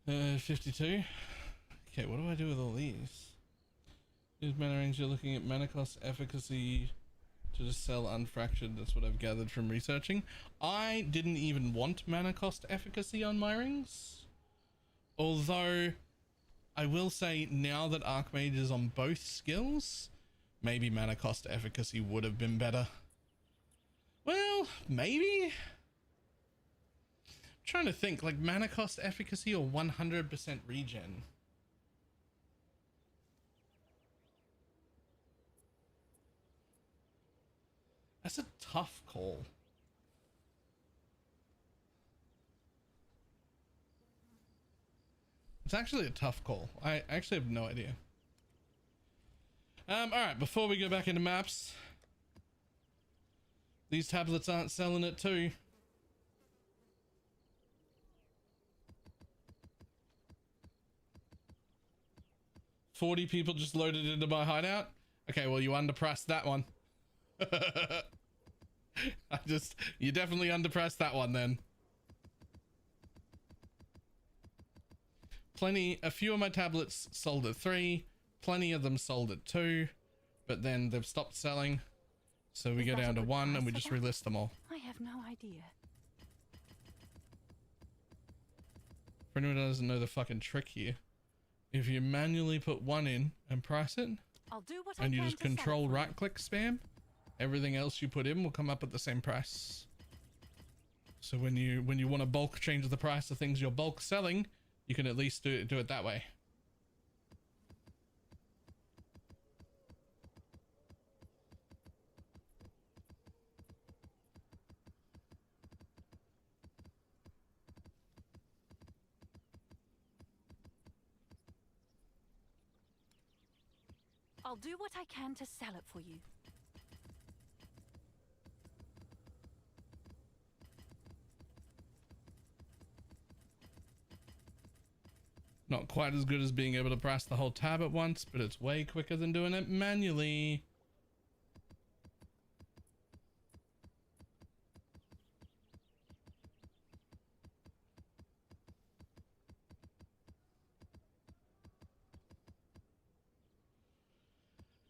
Speaker 3: 52. Okay, what do I do with all these? These mana rings, you're looking at mana cost, efficacy to just sell unfractured. That's what I've gathered from researching. I didn't even want mana cost efficacy on my rings. Although I will say now that Archmage is on both skills, Maybe mana cost efficacy would have been better. Well, maybe. I'm trying to think, like mana cost efficacy or 100% regen. That's a tough call. It's actually a tough call. I actually have no idea. All right, before we go back into maps, these tablets aren't selling it too. $40 people just loaded into my hideout. Okay, well, you underpriced that one. You definitely underpriced that one then. A few of my tablets sold at 3, plenty of them sold at 2, but then they've stopped selling. So we go down to 1 and we just relist them all.
Speaker 4: I have no idea.
Speaker 3: For anyone who doesn't know the fucking trick here, if you manually put 1 in and price it,
Speaker 4: I'll do what
Speaker 3: and
Speaker 4: I
Speaker 3: you
Speaker 4: can
Speaker 3: just
Speaker 4: to sell
Speaker 3: control
Speaker 4: it for
Speaker 3: right click spam, everything else you put in will come up at the same price. So when you want to bulk change the price of things you're bulk selling, you can at least do it that way.
Speaker 4: I'll do what I can to sell it for you.
Speaker 3: Not quite as good as being able to price the whole tab at once, but it's way quicker than doing it manually.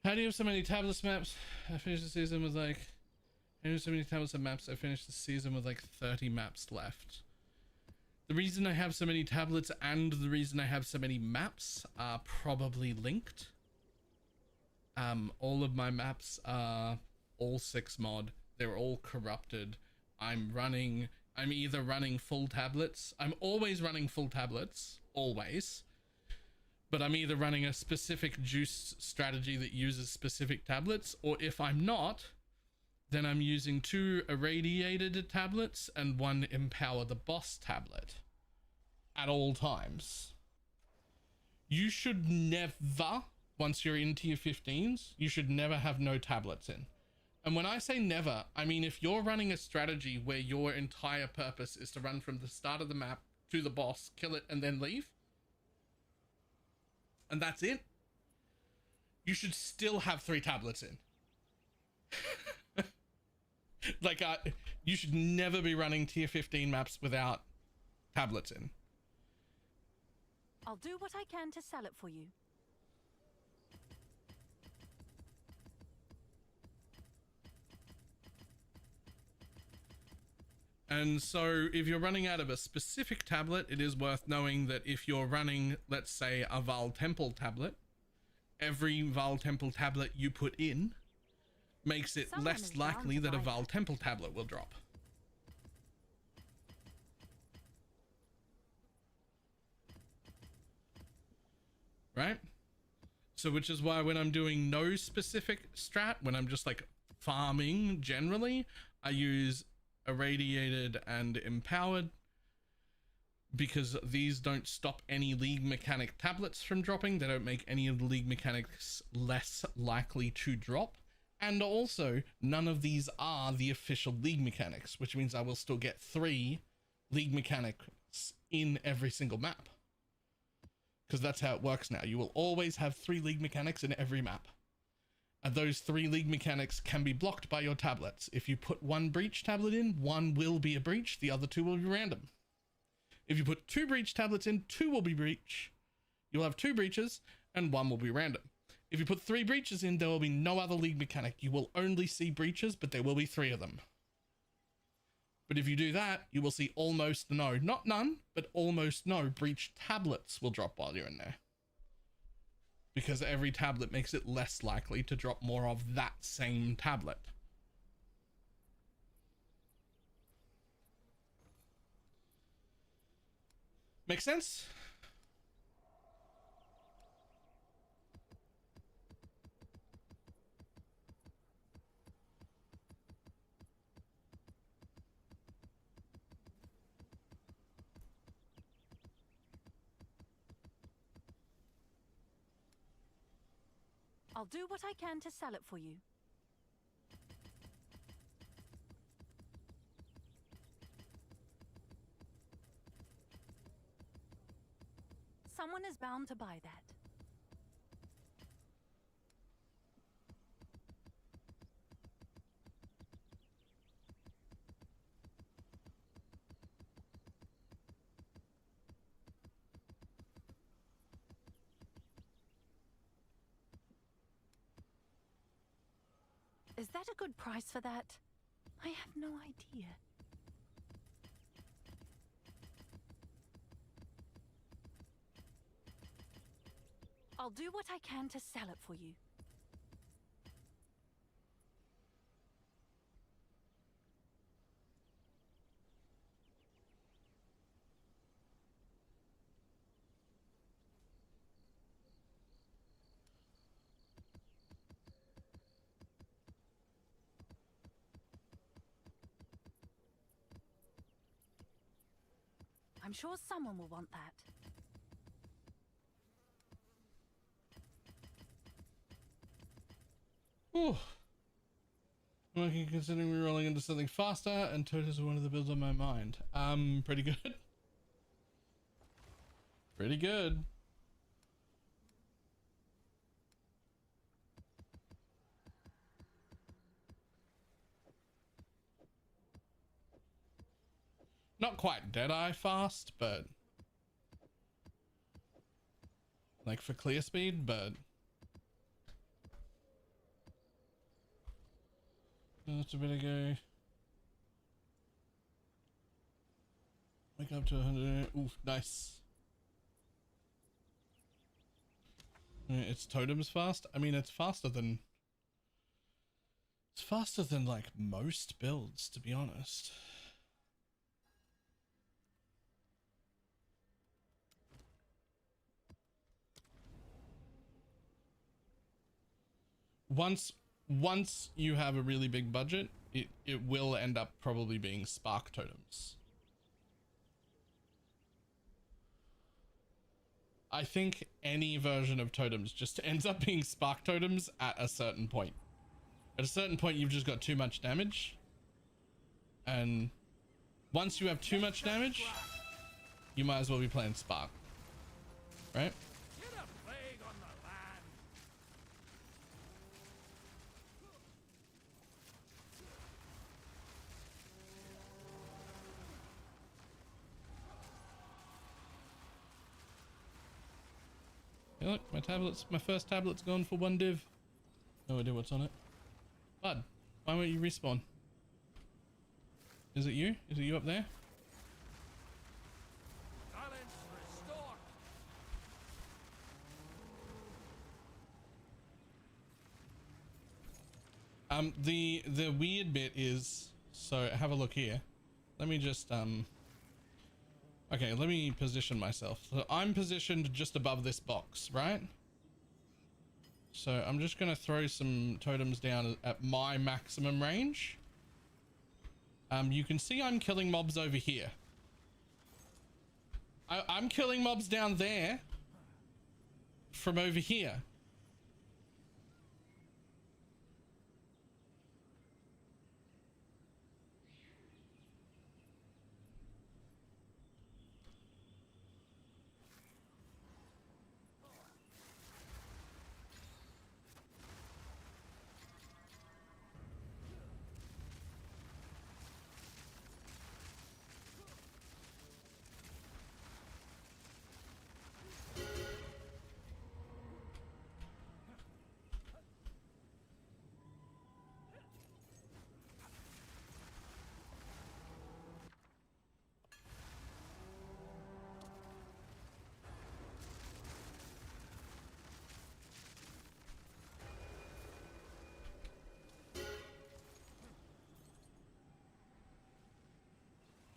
Speaker 3: How do you have so many tablets maps? I finished the season with like... I have so many tablets and maps, I finished the season with like 30 maps left. The reason I have so many tablets and the reason I have so many maps are probably linked. All of my maps are all 6 mod. They're all corrupted. I'm either running full tablets. I'm always running full tablets, always. But I'm either running a specific juice strategy that uses specific tablets, or if I'm not, then I'm using 2 irradiated tablets and 1 empower the boss tablet at all times. You should never, once you're into your 15s, you should never have no tablets in. And when I say never, I mean if you're running a strategy where your entire purpose is to run from the start of the map to the boss, kill it, and then leave, and that's it, you should still have 3 tablets in. Like, you should never be running tier 15 maps without tablets in.
Speaker 4: I'll do what I can to sell it for you.
Speaker 3: And so if you're running out of a specific tablet, it is worth knowing that if you're running, let's say, a Val Temple tablet, every Val Temple tablet you put in makes it less likely that a Val Temple tablet will drop. Right? So which is why when I'm doing no specific strat, when I'm just like farming generally, I use irradiated and empowered, because these don't stop any league mechanic tablets from dropping. They don't make any of the league mechanics less likely to drop. And also, none of these are the official league mechanics, which means I will still get 3 league mechanics in every single map. Because that's how it works now. You will always have 3 league mechanics in every map. And those 3 league mechanics can be blocked by your tablets. If you put 1 breach tablet in, 1 will be a breach, the other 2 will be random. If you put 2 breach tablets in, 2 will be breach. You'll have 2 breaches, and 1 will be random. If you put 3 breaches in, there will be no other league mechanic. You will only see breaches, but there will be 3 of them. But if you do that, you will see almost no, not none, but almost no breach tablets will drop while you're in there. because every tablet makes it less likely to drop more of that same tablet. Make sense?
Speaker 4: I'll do what I can to sell it for you. Someone is bound to buy that. Is that a good price for that? I have no idea. I'll do what I can to sell it for you. I'm sure someone will want that.
Speaker 3: Ooh. I'm considering rerolling into something faster, and Totems are one of the builds on my mind. Pretty good. Pretty good. Not quite Deadeye fast, but like for clear speed, but that's a bit ago. Wake up to 100. Oof, nice. It's totems fast. I mean, it's faster than like most builds, to be honest. Once you have a really big budget, it will end up probably being spark totems. I think any version of totems just ends up being spark totems at a certain point. At a certain point, you've just got too much damage. And once you have too much damage, you might as well be playing spark. Right? Hey, look, my first tablet's gone for 1 div. No idea what's on it. Bud, why won't you respawn? Is it you? Is it you up there?
Speaker 9: Balance restored.
Speaker 3: The weird bit is, so have a look here. Let me just okay, let me position myself. So I'm positioned just above this box, right? So I'm just gonna throw some totems down at my maximum range. You can see I'm killing mobs over here. I'm killing mobs down there from over here.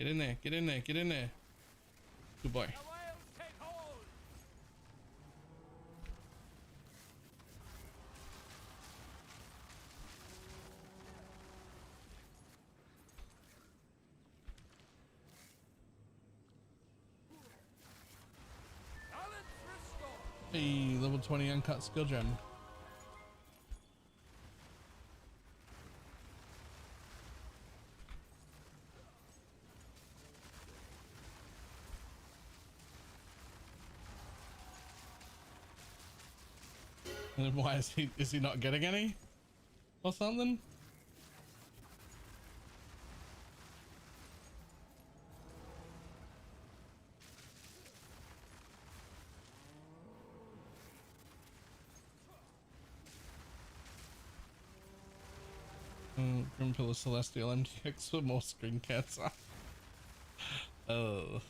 Speaker 3: Get in there, get in there, get in there. Good boy. Hey, level 20 uncut skill gem. And why is he not getting any? Or something? Grim Pillar Celestial MTX for more screen cancer. Oh.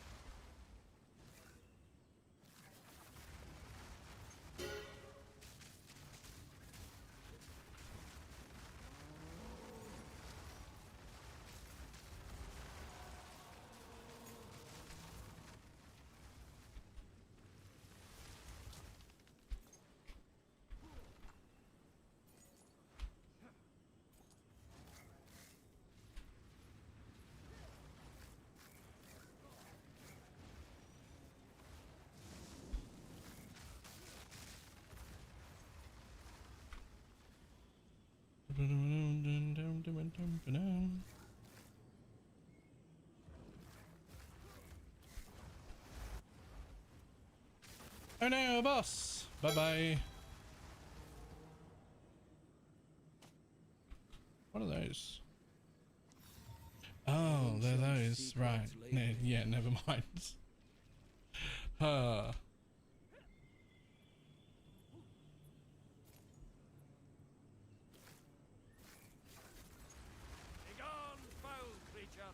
Speaker 3: Oh no, boss! Bye bye. What are those? Oh, they're those. Right. No, yeah, never mind.
Speaker 9: Begone, foul creature!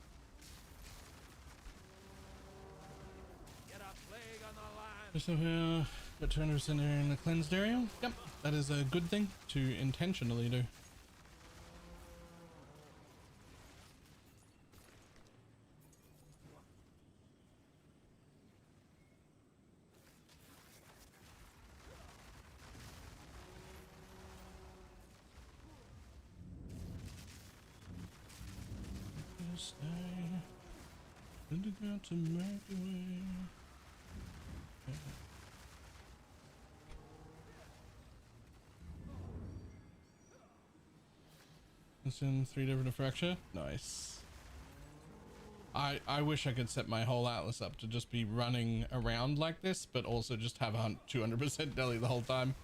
Speaker 9: Get a plague on the land!
Speaker 3: So here, got 200% in the cleansed area. Yep, that is a good thing to intentionally do. Got to make your way. It's in 3 different diffraction. Nice. I wish I could set my whole Atlas up to just be running around like this, but also just have 200% deli the whole time.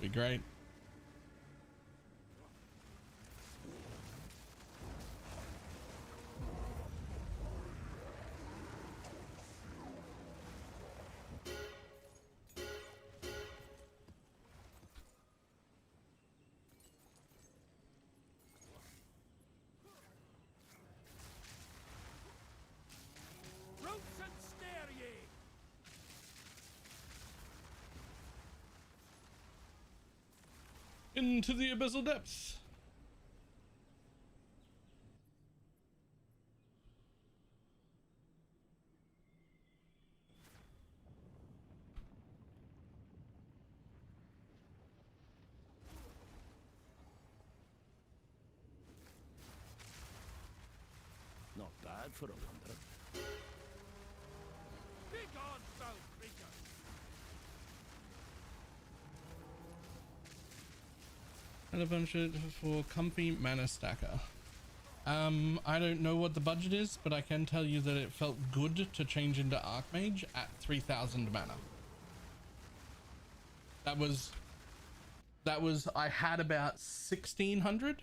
Speaker 3: Be great. Into the abyssal depths.
Speaker 10: Not bad for a wanderer.
Speaker 9: Begone, foul creature!
Speaker 3: And a bunch of for comfy mana stacker. I don't know what the budget is, but I can tell you that it felt good to change into Archmage at 3000 mana. That was I had about 1600,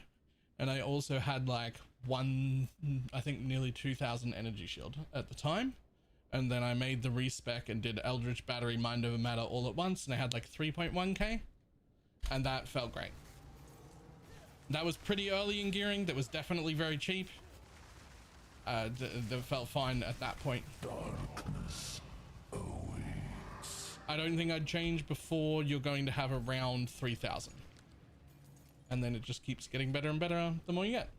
Speaker 3: and I also had like I think nearly 2000 energy shield at the time. And then I made the respec and did Eldritch Battery, Mind Over Matter all at once, and I had like 3.1k, and that felt great. That was pretty early in gearing. That was definitely very cheap. That felt fine at that point.
Speaker 5: Darkness awaits.
Speaker 3: I don't think I'd change before you're going to have around 3000. And then it just keeps getting better and better the more you get.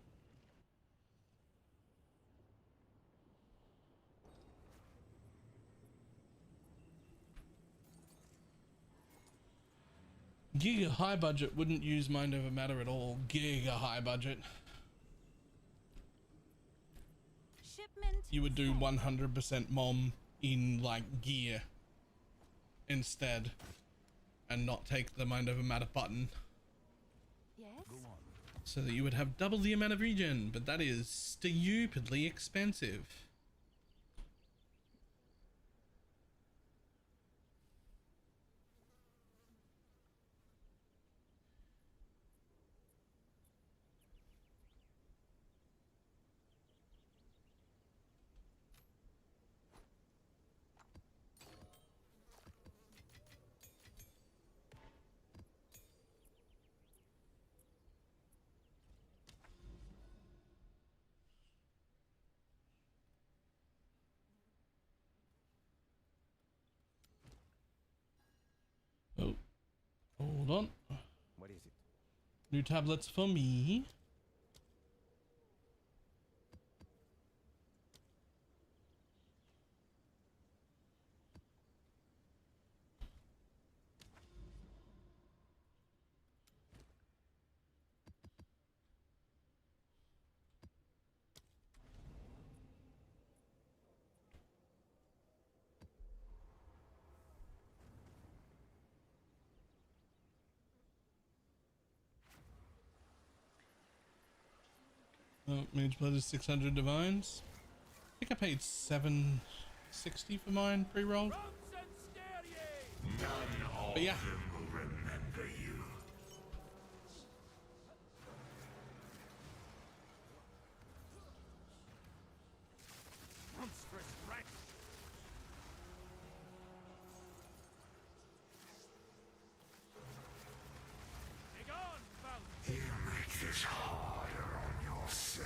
Speaker 3: Giga high budget wouldn't use mind over matter at all. Giga high budget.
Speaker 4: Shipment.
Speaker 3: You would do 100% mom in like gear instead and not take the mind over matter button.
Speaker 4: Yes.
Speaker 3: So that you would have double the amount of regen, but that is stupidly expensive. Oh, hold on.
Speaker 6: What is it?
Speaker 3: New tablets for me. Oh, MageBlood is 600 divines. I think I paid $760 for mine pre-roll. But yeah.
Speaker 5: Will remember you.
Speaker 9: Monstrous wretch! Begone, foul!
Speaker 5: You make this harder on yourself.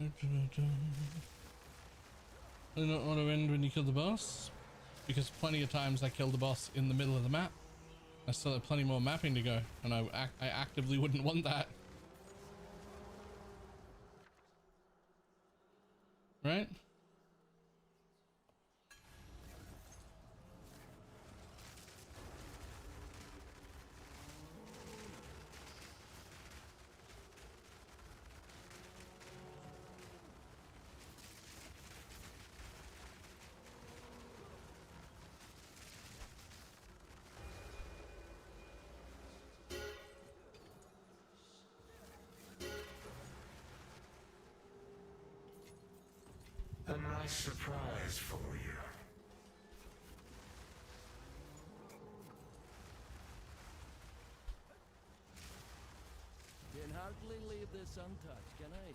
Speaker 3: I do not want to end when you kill the boss, because plenty of times I kill the boss in the middle of the map. I still have plenty more mapping to go, and I actively wouldn't want that. Right?
Speaker 5: A nice surprise for you.
Speaker 10: Can hardly leave this untouched, can I?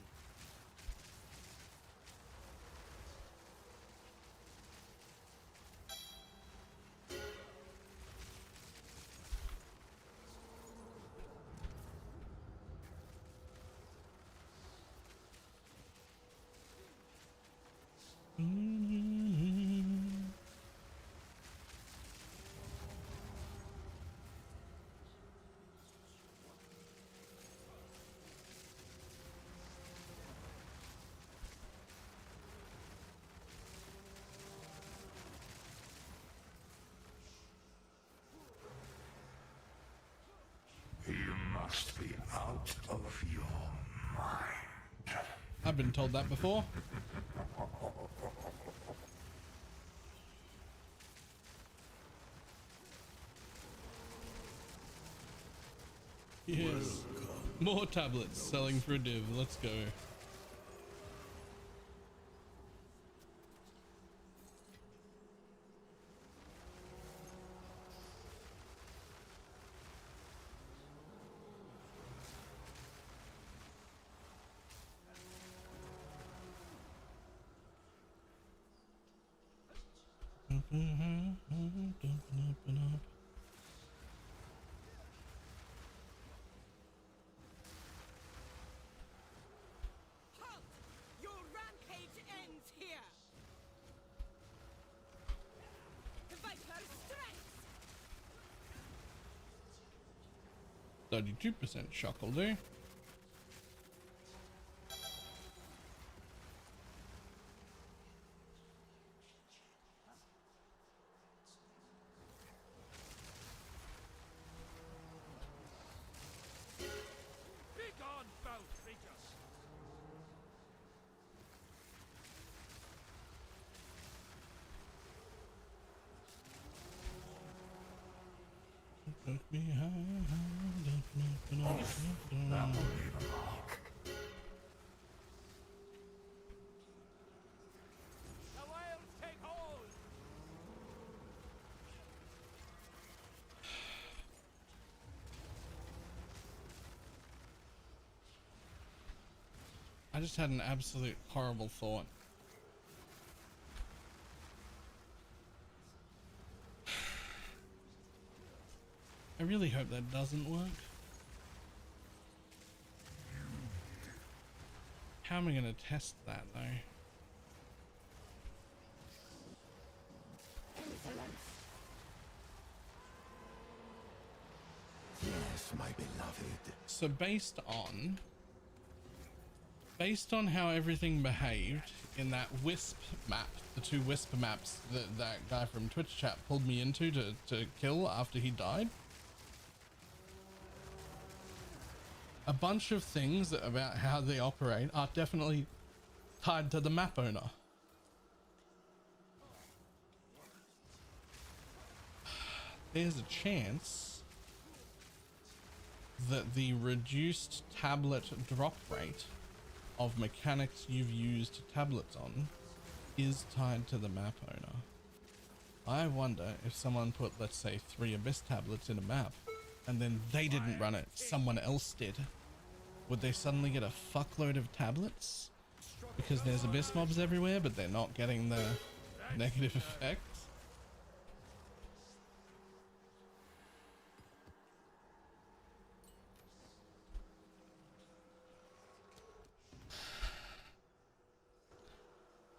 Speaker 5: You must be out of your mind.
Speaker 3: I've been told that before. Yes. More tablets selling for a div. Let's go.
Speaker 7: Halt! Your rampage ends here! The Viper strikes!
Speaker 3: 32% shock will do. Took me high,
Speaker 5: That will leave a mark.
Speaker 10: The whales take hold!
Speaker 3: I just had an absolute horrible thought. I really hope that doesn't work. How am I going to test that though?
Speaker 5: Yes, my beloved.
Speaker 3: So based on how everything behaved in that Wisp map, the two Wisp maps that that guy from Twitch chat pulled me into to kill after he died, a bunch of things about how they operate are definitely tied to the map owner. There's a chance that the reduced tablet drop rate of mechanics you've used tablets on is tied to the map owner. I wonder if someone put, let's say, 3 Abyss tablets in a map and then they didn't run it, someone else did. Would they suddenly get a fuckload of tablets? Because there's Abyss mobs everywhere, but they're not getting the negative effects?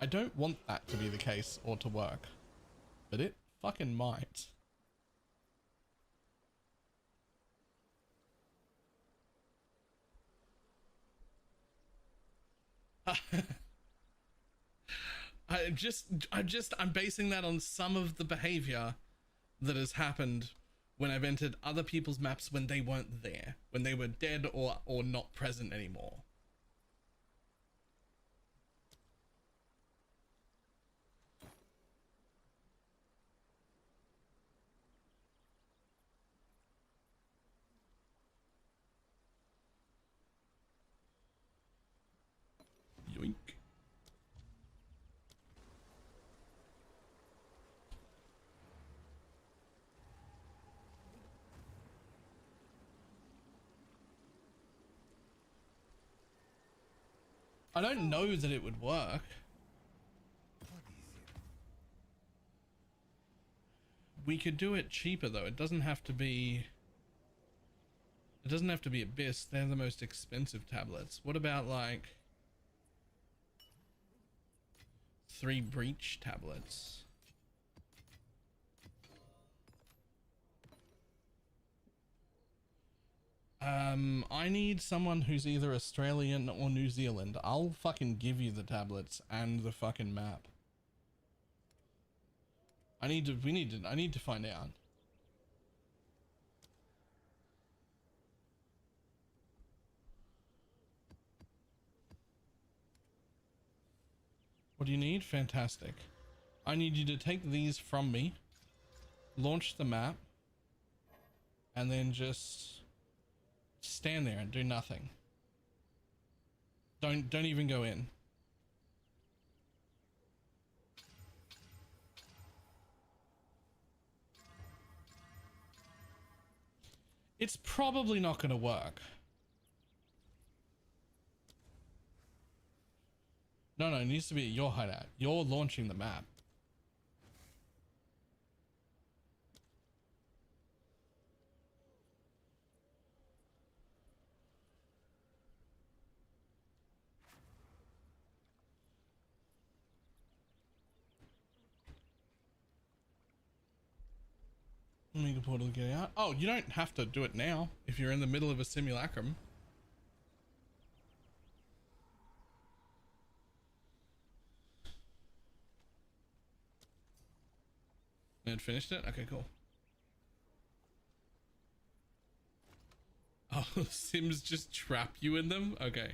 Speaker 3: I don't want that to be the case or to work, but it fucking might. I'm basing that on some of the behavior that has happened when I've entered other people's maps when they weren't there, when they were dead or not present anymore. Yoink. I don't know that it would work. We could do it cheaper though. It doesn't have to be Abyss. They're the most expensive tablets. What about like 3 Breach tablets? I need someone who's either Australian or New Zealand. I'll fucking give you the tablets and the fucking map. I need to find out. What do you need? Fantastic. I need you to take these from me, launch the map, and then just stand there and do nothing. Don't even go in. It's probably not going to work. No, it needs to be at your hideout. You're launching the map. Mega portal get out. Oh, you don't have to do it now if you're in the middle of a simulacrum. And finished it? Okay, cool. Oh, Sims just trap you in them? Okay.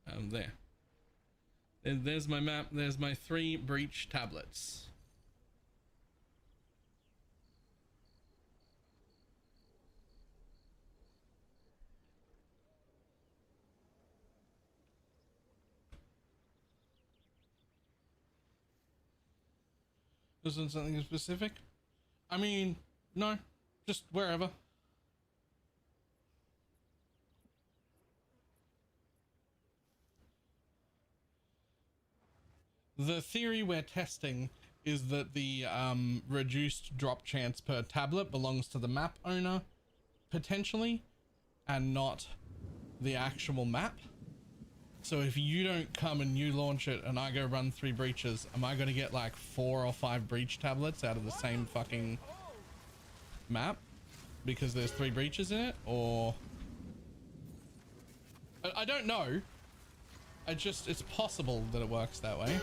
Speaker 3: There. There's my map. There's my 3 Breach tablets. Isn't something specific? I mean, no, just wherever. The theory we're testing is that the reduced drop chance per tablet belongs to the map owner, potentially, and not the actual map. So if you don't come and you launch it and I go run 3 breaches, am I going to get like 4 or 5 breach tablets out of the same fucking map because there's 3 breaches in it? Or I don't know. It's possible that it works that way.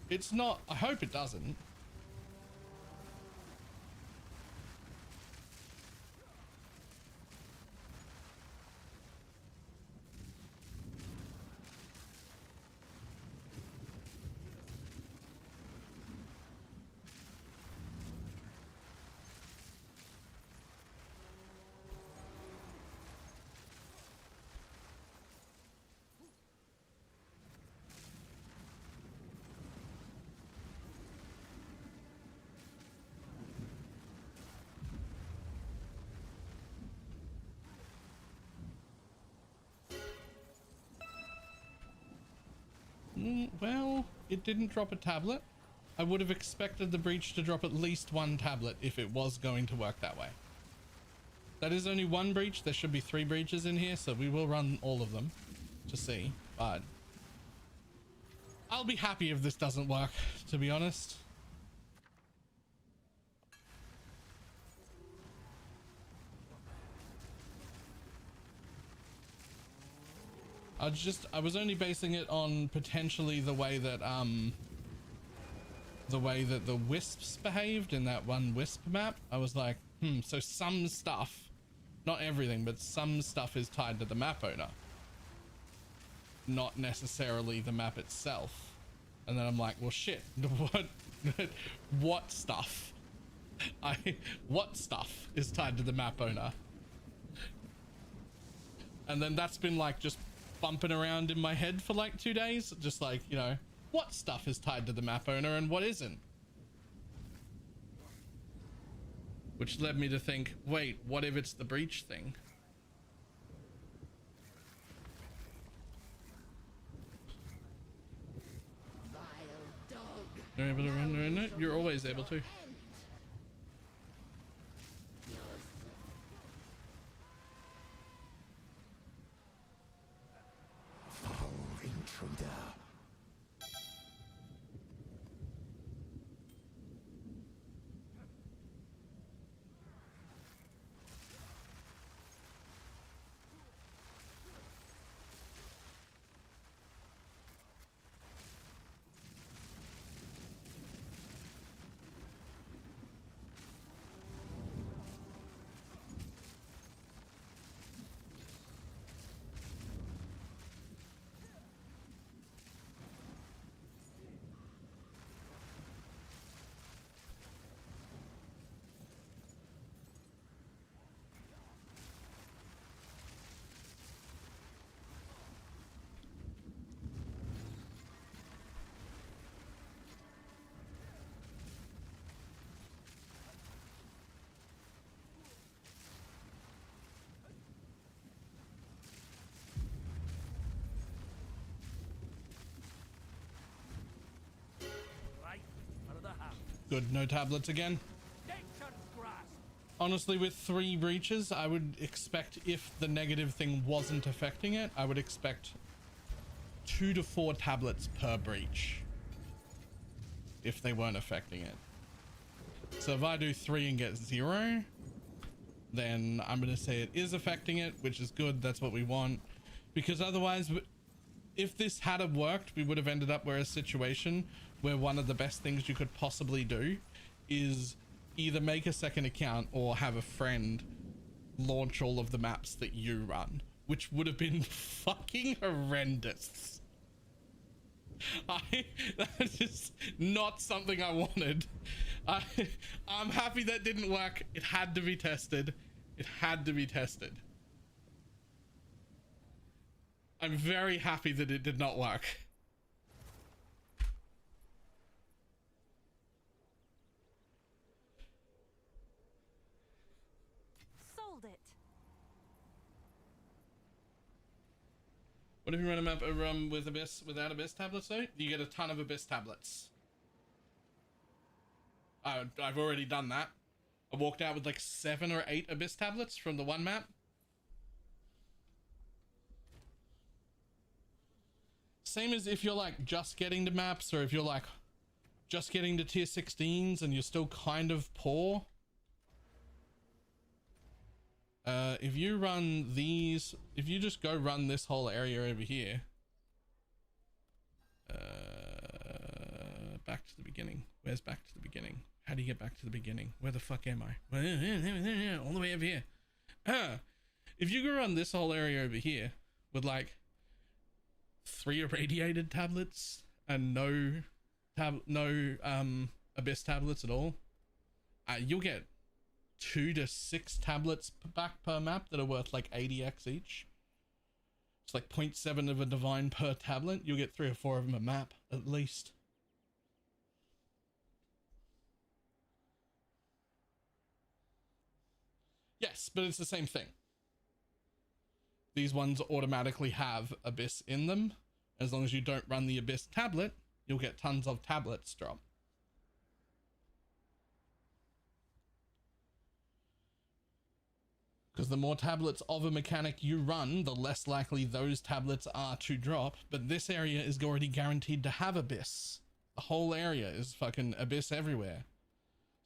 Speaker 3: It's not, I hope it doesn't. Well, it didn't drop a tablet. I would have expected the breach to drop at least 1 tablet if it was going to work that way. That is only 1 breach. There should be 3 breaches in here, so we will run all of them to see. But I'll be happy if this doesn't work, to be honest. I was only basing it on potentially the way that the wisps behaved in that one wisp map. I was like, so some stuff, not everything, but some stuff is tied to the map owner, not necessarily the map itself. And then I'm like, well shit, what stuff? What stuff is tied to the map owner? And then that's been like just bumping around in my head for like 2 days, just like, you know, what stuff is tied to the map owner and what isn't, which led me to think, wait, what if it's the breach thing? You're able to run it? You're always able to.
Speaker 5: Intruder.
Speaker 3: Good, no tablets again. Honestly, with 3 breaches, I would expect, if the negative thing wasn't affecting it, I would expect 2 to 4 tablets per breach if they weren't affecting it. So if I do 3 and get 0, then I'm going to say it is affecting it, which is good. That's what we want, because otherwise, if this had worked, we would have ended up with a situation where one of the best things you could possibly do is either make a second account or have a friend launch all of the maps that you run, which would have been fucking horrendous. That's just not something I wanted. I'm happy that didn't work. It had to be tested. It had to be tested. I'm very happy that it did not work.
Speaker 4: Sold it.
Speaker 3: What if you run a map with Abyss without Abyss tablets though? You get a ton of Abyss tablets. I've already done that. I walked out with like 7 or 8 Abyss tablets from the one map. Same as if you're like just getting to maps, or if you're like just getting to tier 16s and you're still kind of poor. If you run these, if you just go run this whole area over here, back to the beginning. Where's back to the beginning? How do you get back to the beginning? Where the fuck am I? All the way over here. If you go run this whole area over here with like 3 irradiated tablets and no Abyss tablets at all, you'll get 2 to 6 tablets back per map that are worth like 80x each. It's like 0.7 of a divine per tablet. You'll get 3 or 4 of them a map at least. Yes, but it's the same thing. These ones automatically have Abyss in them. As long as you don't run the Abyss tablet, you'll get tons of tablets drop. Because the more tablets of a mechanic you run, the less likely those tablets are to drop. But this area is already guaranteed to have Abyss. The whole area is fucking Abyss everywhere.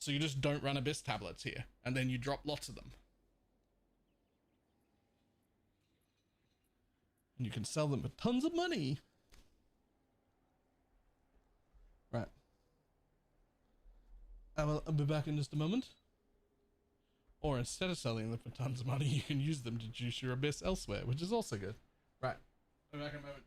Speaker 3: So you just don't run Abyss tablets here, and then you drop lots of them. And you can sell them for tons of money. Right. I'll be back in just a moment. Or instead of selling them for tons of money, you can use them to juice your Abyss elsewhere, which is also good. Right. I'll be back in a moment.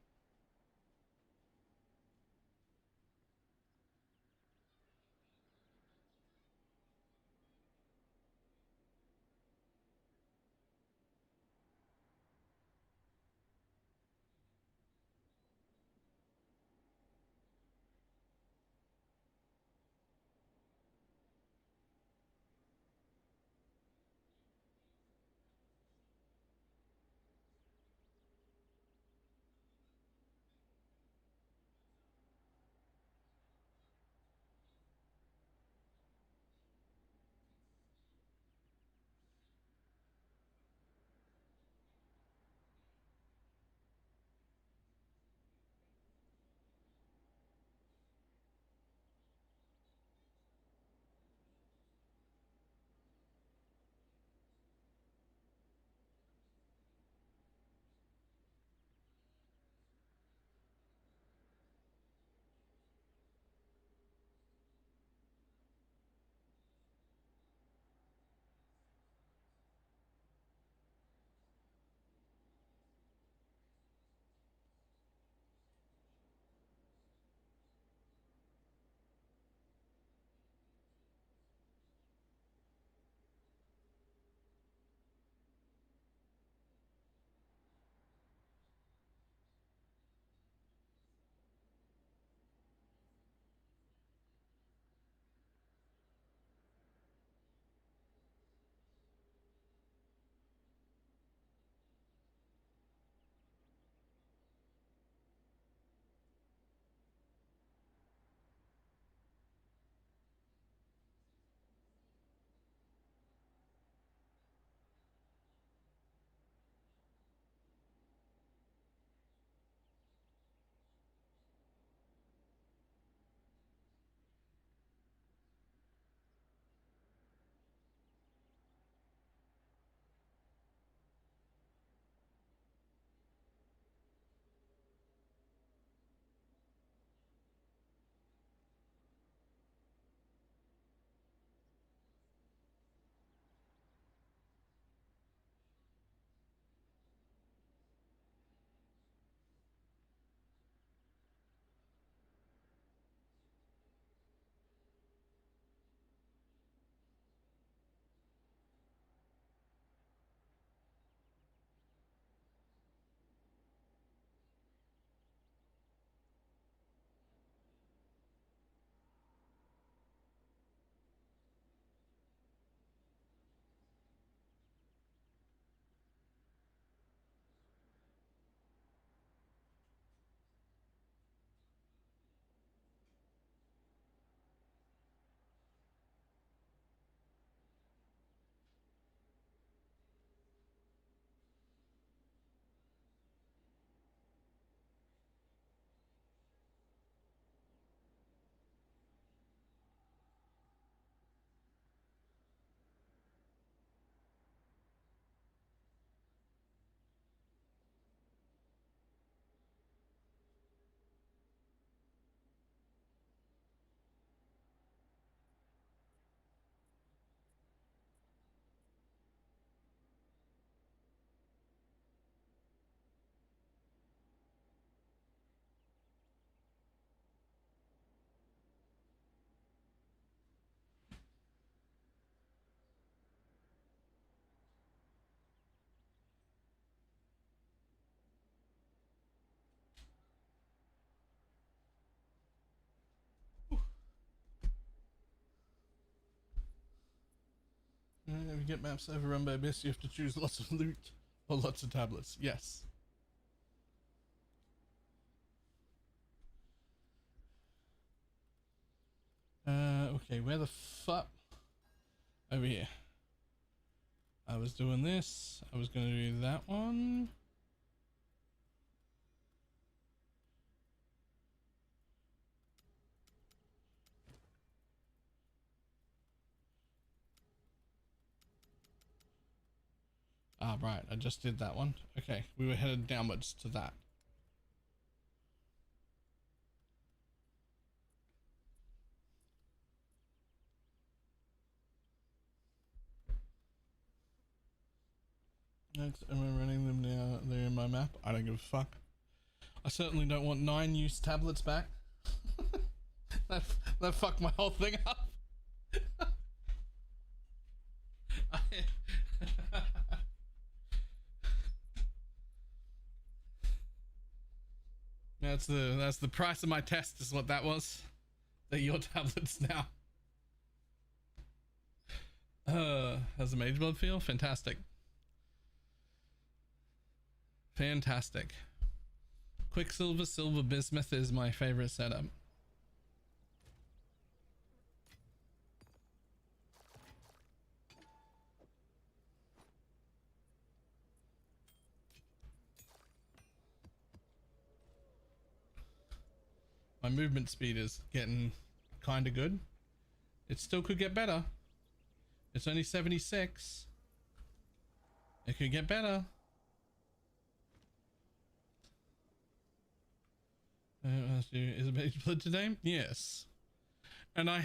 Speaker 3: if you get maps overrun by abyss, you have to choose lots of loot or lots of tablets. Yes. Okay, where the fuck? Over here. I was doing this. I was gonna do that one. Ah, right. I just did that one. Okay, we were headed downwards to that. Next, am I running them now? They're in my map. I don't give a fuck. I certainly don't want 9 used tablets back. that fucked my whole thing up. That's the price of my test, is what that was. They're your tablets now. How's the MageBlood feel? Fantastic. Fantastic. Quicksilver, silver, bismuth is my favorite setup. My movement speed is getting kind of good. It still could get better. It's only 76. It could get better. Is it MageBlood today? Yes. And I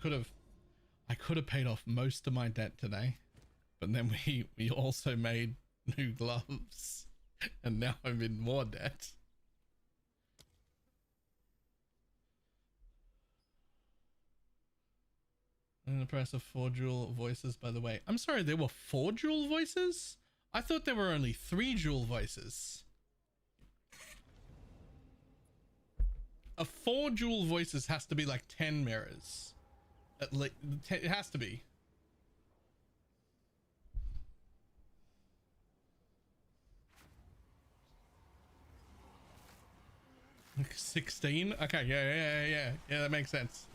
Speaker 3: could have paid off most of my debt today, but then we also made new gloves, and now I'm in more debt. And the price of 4 dual voices, by the way. I'm sorry, there were 4 dual voices? I thought there were only 3 dual voices. A 4 dual voices has to be like 10 mirrors. At least, it has to be. Like 16? Okay, yeah, that makes sense.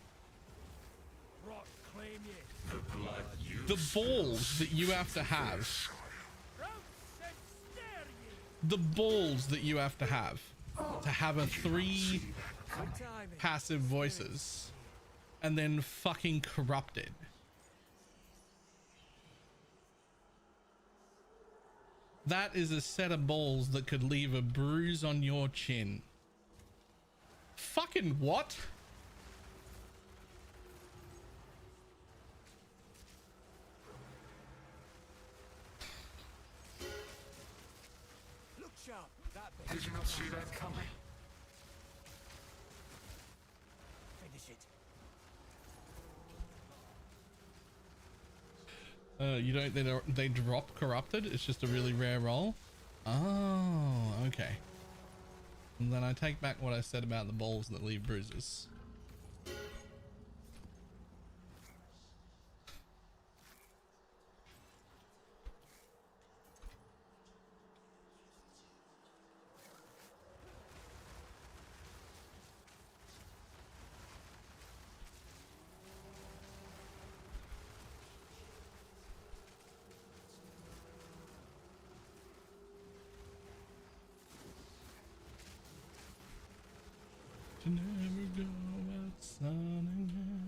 Speaker 3: The balls that you have to have. The balls that you have to have a 3 passive voices and then fucking corrupted. That is a set of balls that could leave a bruise on your chin. Fucking what?
Speaker 6: Look sharp. That bit.
Speaker 5: Did you not see that coming?
Speaker 6: Finish it.
Speaker 3: You don't, they drop corrupted. It's just a really rare roll. Oh, okay. And then I take back what I said about the balls that leave bruises. To never go outside again.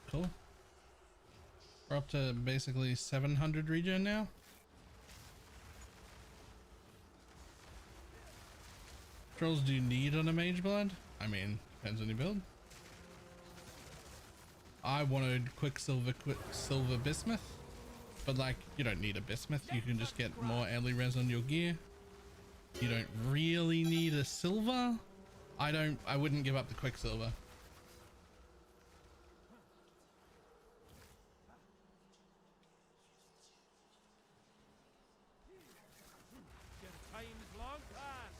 Speaker 3: Cool. We're up to basically 700 regen now. Trolls do you need on a MageBlood? I mean, depends on your build. I wanted Quicksilver Bismuth, but like, you don't need a Bismuth. You can just get more early res on your gear. You don't really need a silver. I wouldn't give up the Quicksilver.
Speaker 9: Your time's long past.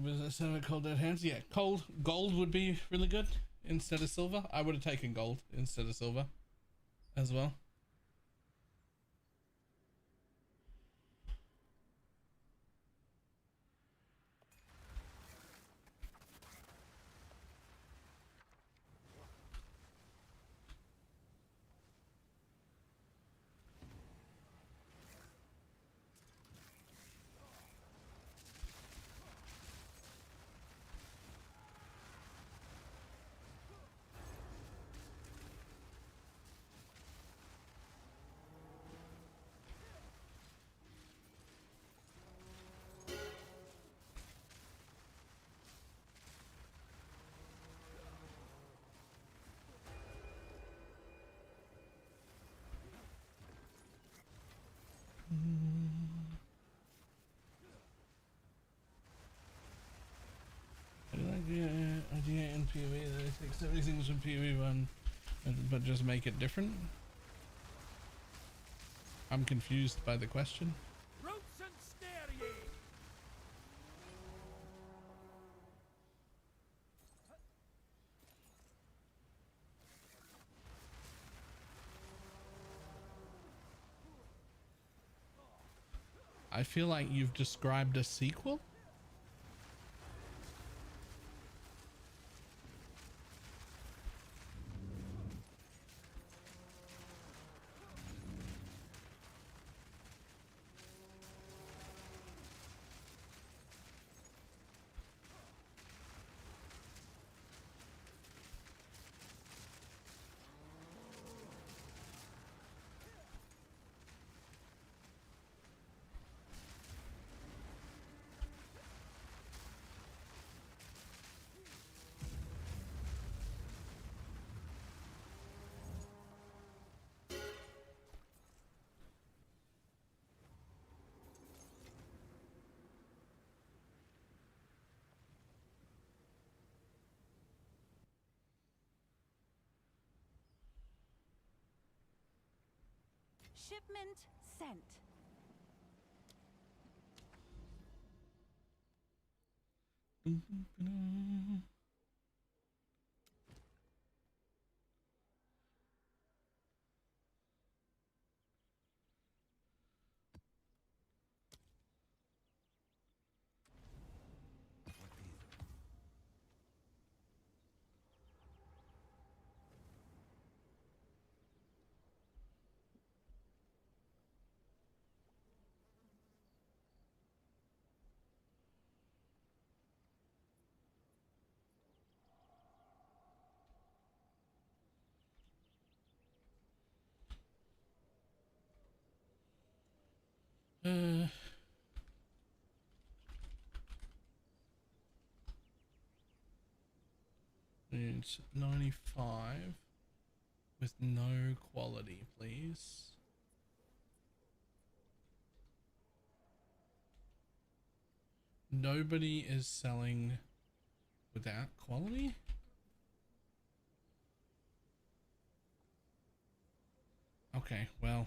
Speaker 3: Was that something called dead hands? Yeah, gold would be really good instead of silver. I would have taken gold instead of silver as well. Idea in PoE that it takes everything from PoE 1 but just make it different. I'm confused by the question.
Speaker 9: Roots and stereo.
Speaker 3: I feel like you've described a sequel.
Speaker 4: Shipment sent. It's 95 with no quality, please. Nobody is selling without quality?
Speaker 3: Okay, well,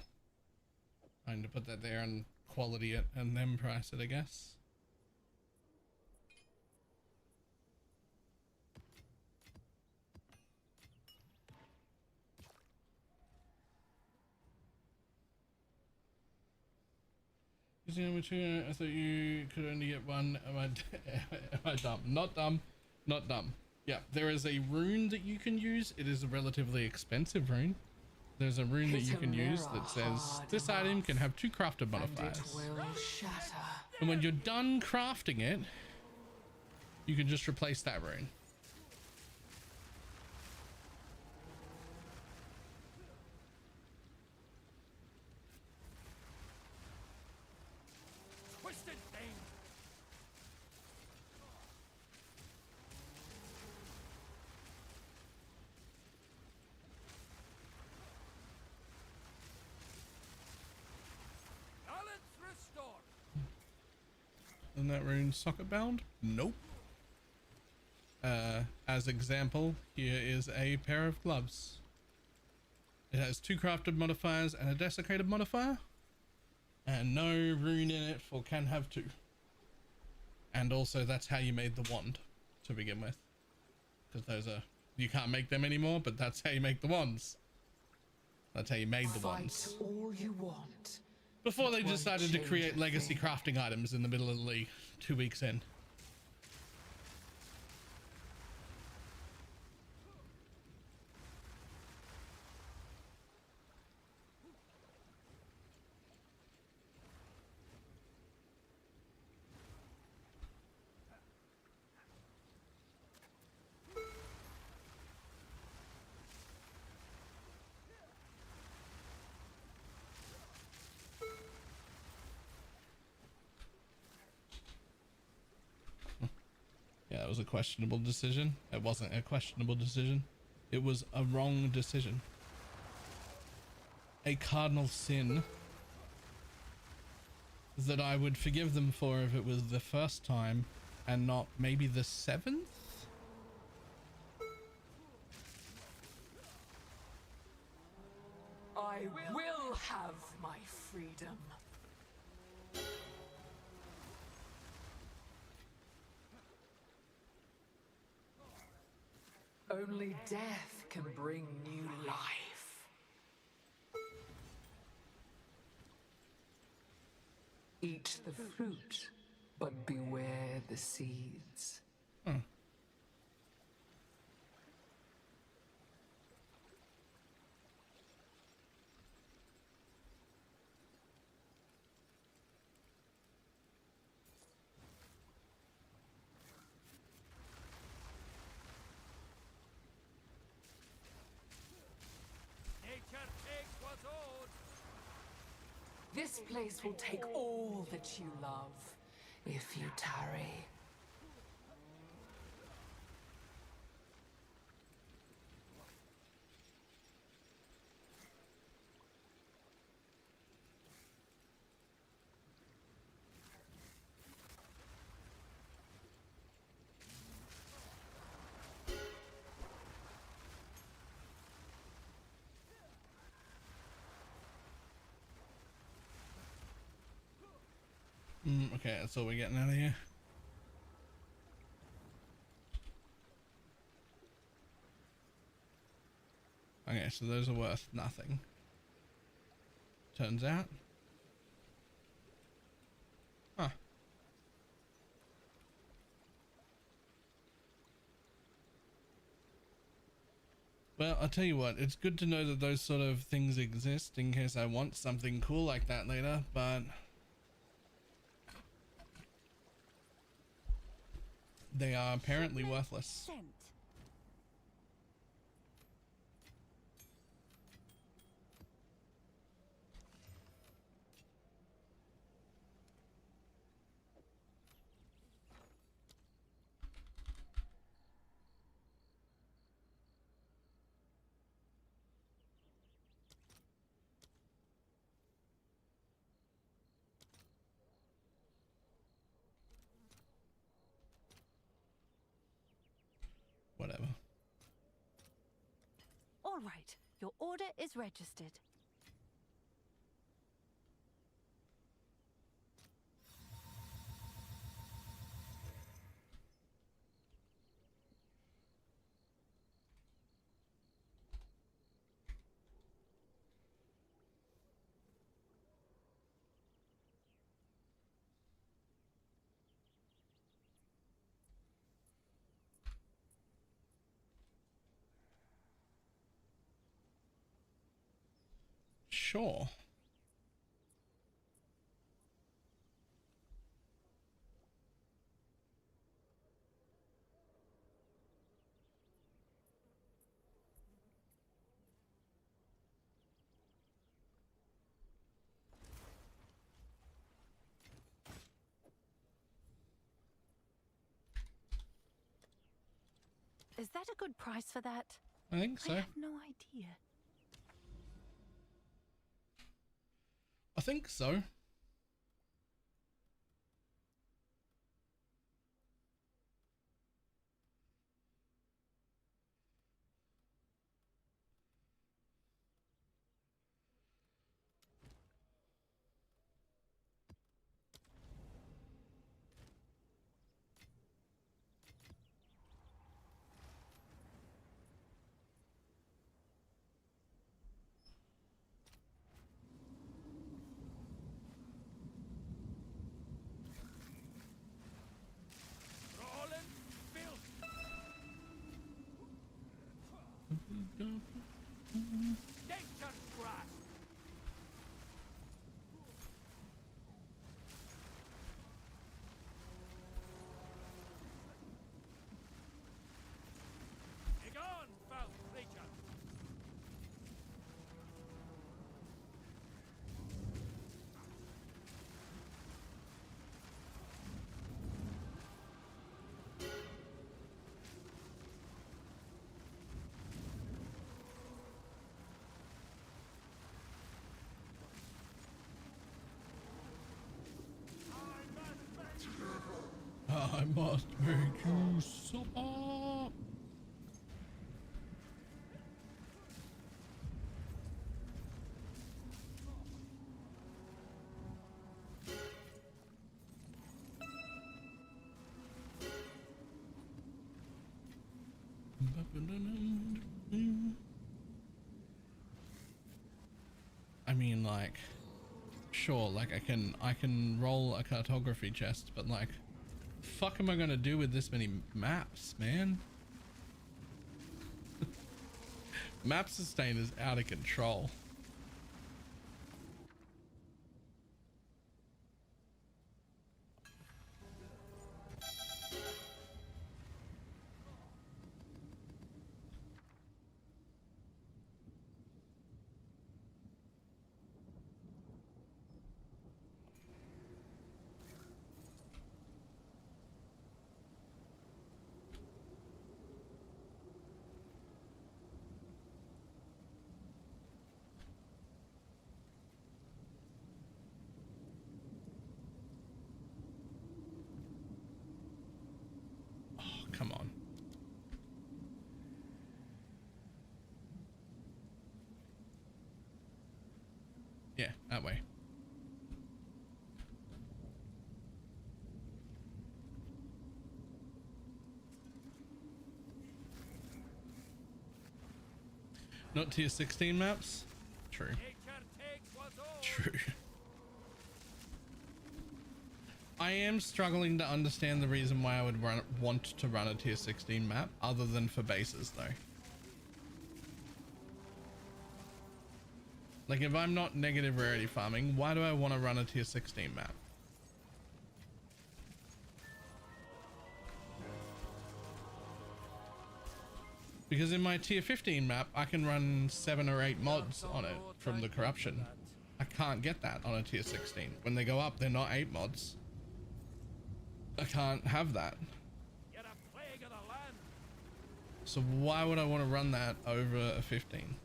Speaker 3: I'm going to put that there and quality it and then price it, I guess. Using number 2, I thought you could only get one. Am I dumb? Not dumb. Not dumb. Yeah, there is a rune that you can use. It is a relatively expensive rune. There's a rune that you can use that says this item can have 2 crafted modifiers. And when you're done crafting it, you can just replace that rune.
Speaker 10: Twisted thing. Balance restored.
Speaker 3: Isn't that rune socket bound? Nope. As example, here is a pair of gloves. It has 2 crafted modifiers and a desecrated modifier, and no rune in it for can have 2. And also that's how you made the wand to begin with, because those are, you can't make them anymore, but that's how you make the wands. That's how you made the wands.
Speaker 13: All you want.
Speaker 3: Before they decided to create legacy crafting items in the middle of the league 2 weeks in. Yeah, it was a questionable decision. It wasn't a questionable decision. It was a wrong decision. A cardinal sin that I would forgive them for if it was the first time and not maybe the 7th?
Speaker 13: I will have my freedom. Only death can bring new life. Eat the fruit, but beware the seeds.
Speaker 10: Nature takes what's owed.
Speaker 13: This place will take all that you love, if you tarry.
Speaker 3: Okay, that's all we're getting out of here. Okay, so those are worth nothing. Turns out. Huh. Well, I'll tell you what, it's good to know that those sort of things exist in case I want something cool like that later, but they are apparently worthless.
Speaker 4: All right, your order is registered.
Speaker 3: sure.
Speaker 4: Is that a good price for that?
Speaker 3: I think so.
Speaker 4: I have no idea.
Speaker 3: I think so.
Speaker 10: Nature's grasp. Begone, foul creature.
Speaker 3: I must make you supper. I mean, like, sure, like I can roll a cartography chest, but like, fuck am I gonna do with this many maps, man? Map sustain is out of control. Come on. Yeah, that way. Not tier 16 maps? True. True. I am struggling to understand the reason why I would want to run a tier 16 map other than for bases though. Like if I'm not negative rarity farming, why do I want to run a tier 16 map? Because in my tier 15 map, I can run 7 or 8 mods on it from the corruption. I can't get that on a tier 16. When they go up, they're not 8 mods. I can't have that. So why would I want to run that over a 15?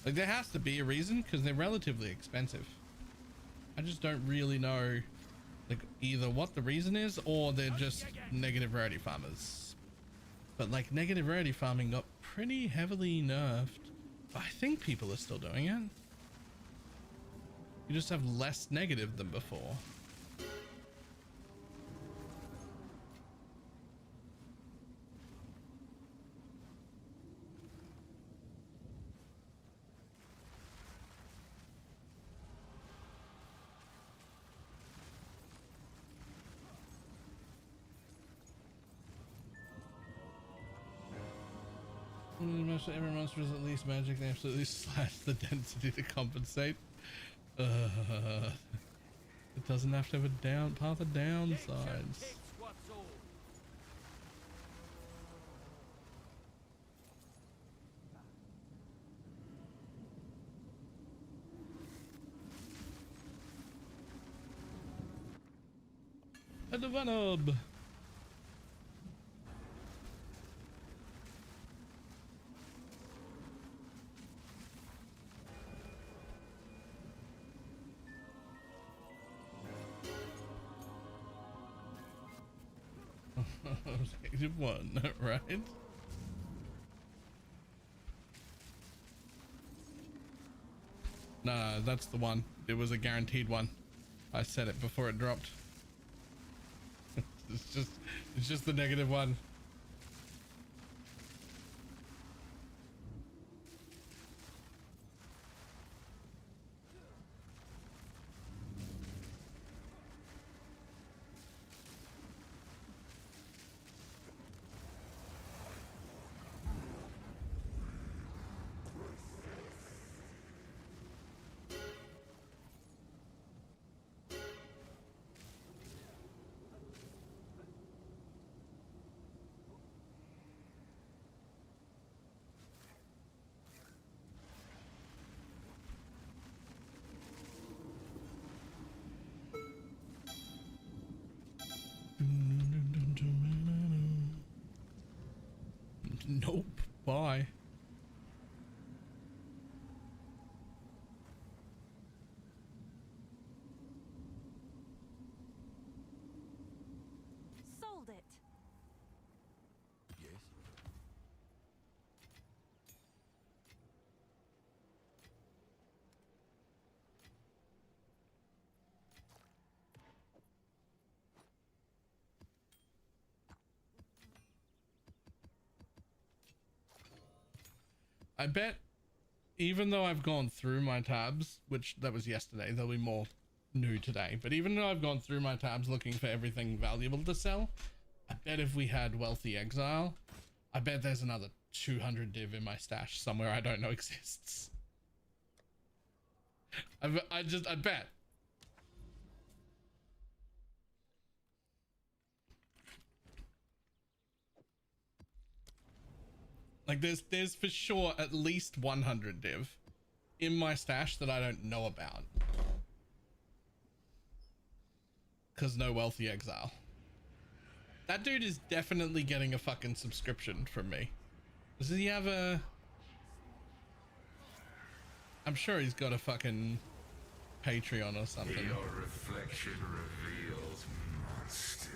Speaker 3: Like there has to be a reason because they're relatively expensive. I just don't really know like either what the reason is or they're just negative rarity farmers. But like negative rarity farming got pretty heavily nerfed. But I think people are still doing it. You just have less negative than before. Every monster is at least magic. They absolutely slash the density to compensate. It doesn't have to have a path of downsides. And the Venom. Objective 1, right? No, that's the one. It was a guaranteed one. I said it before it dropped. It's just the negative one. Nope. Bye.
Speaker 4: Sold it.
Speaker 5: Yes.
Speaker 3: I bet even though I've gone through my tabs, which that was yesterday, there'll be more new today, but even though I've gone through my tabs looking for everything valuable to sell, I bet if we had Wealthy Exile, I bet there's another 200 div in my stash somewhere I don't know exists. I bet. Like there's for sure at least 100 div in my stash that I don't know about. Cause no Wealthy Exile. That dude is definitely getting a fucking subscription from me. Does he have a... I'm sure he's got a fucking Patreon or something.
Speaker 5: Your reflection reveals monsters.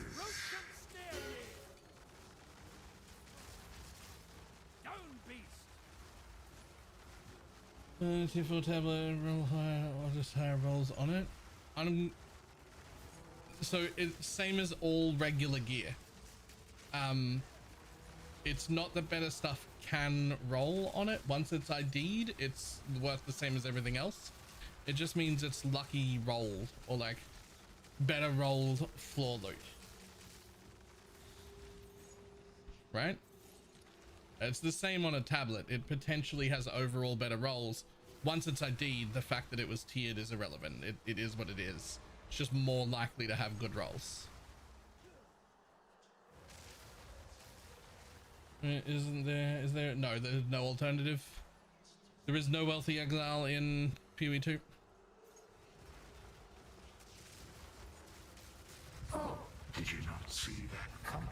Speaker 3: T4 tablet, roll higher, or just higher rolls on it. So it's same as all regular gear. It's not that better stuff can roll on it. Once it's ID'd, it's worth the same as everything else. It just means it's lucky rolled, or like better rolled floor loot. Right? It's the same on a tablet. It potentially has overall better rolls. Once it's ID'd, the fact that it was tiered is irrelevant. It is what it is. It's just more likely to have good rolls. Is there no, there's no alternative. There is no Wealthy Exile in PoE2.
Speaker 5: Oh, did you not see that coming?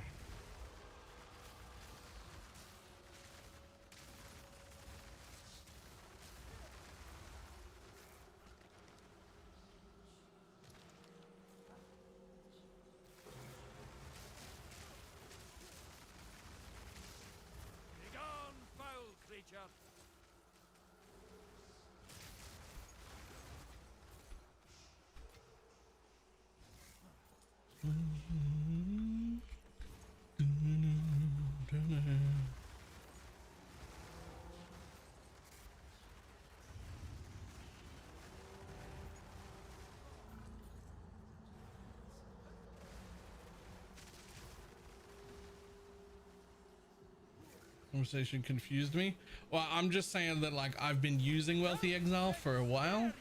Speaker 3: Conversation confused me. Well, I'm just saying that like I've been using Wealthy Exile for a while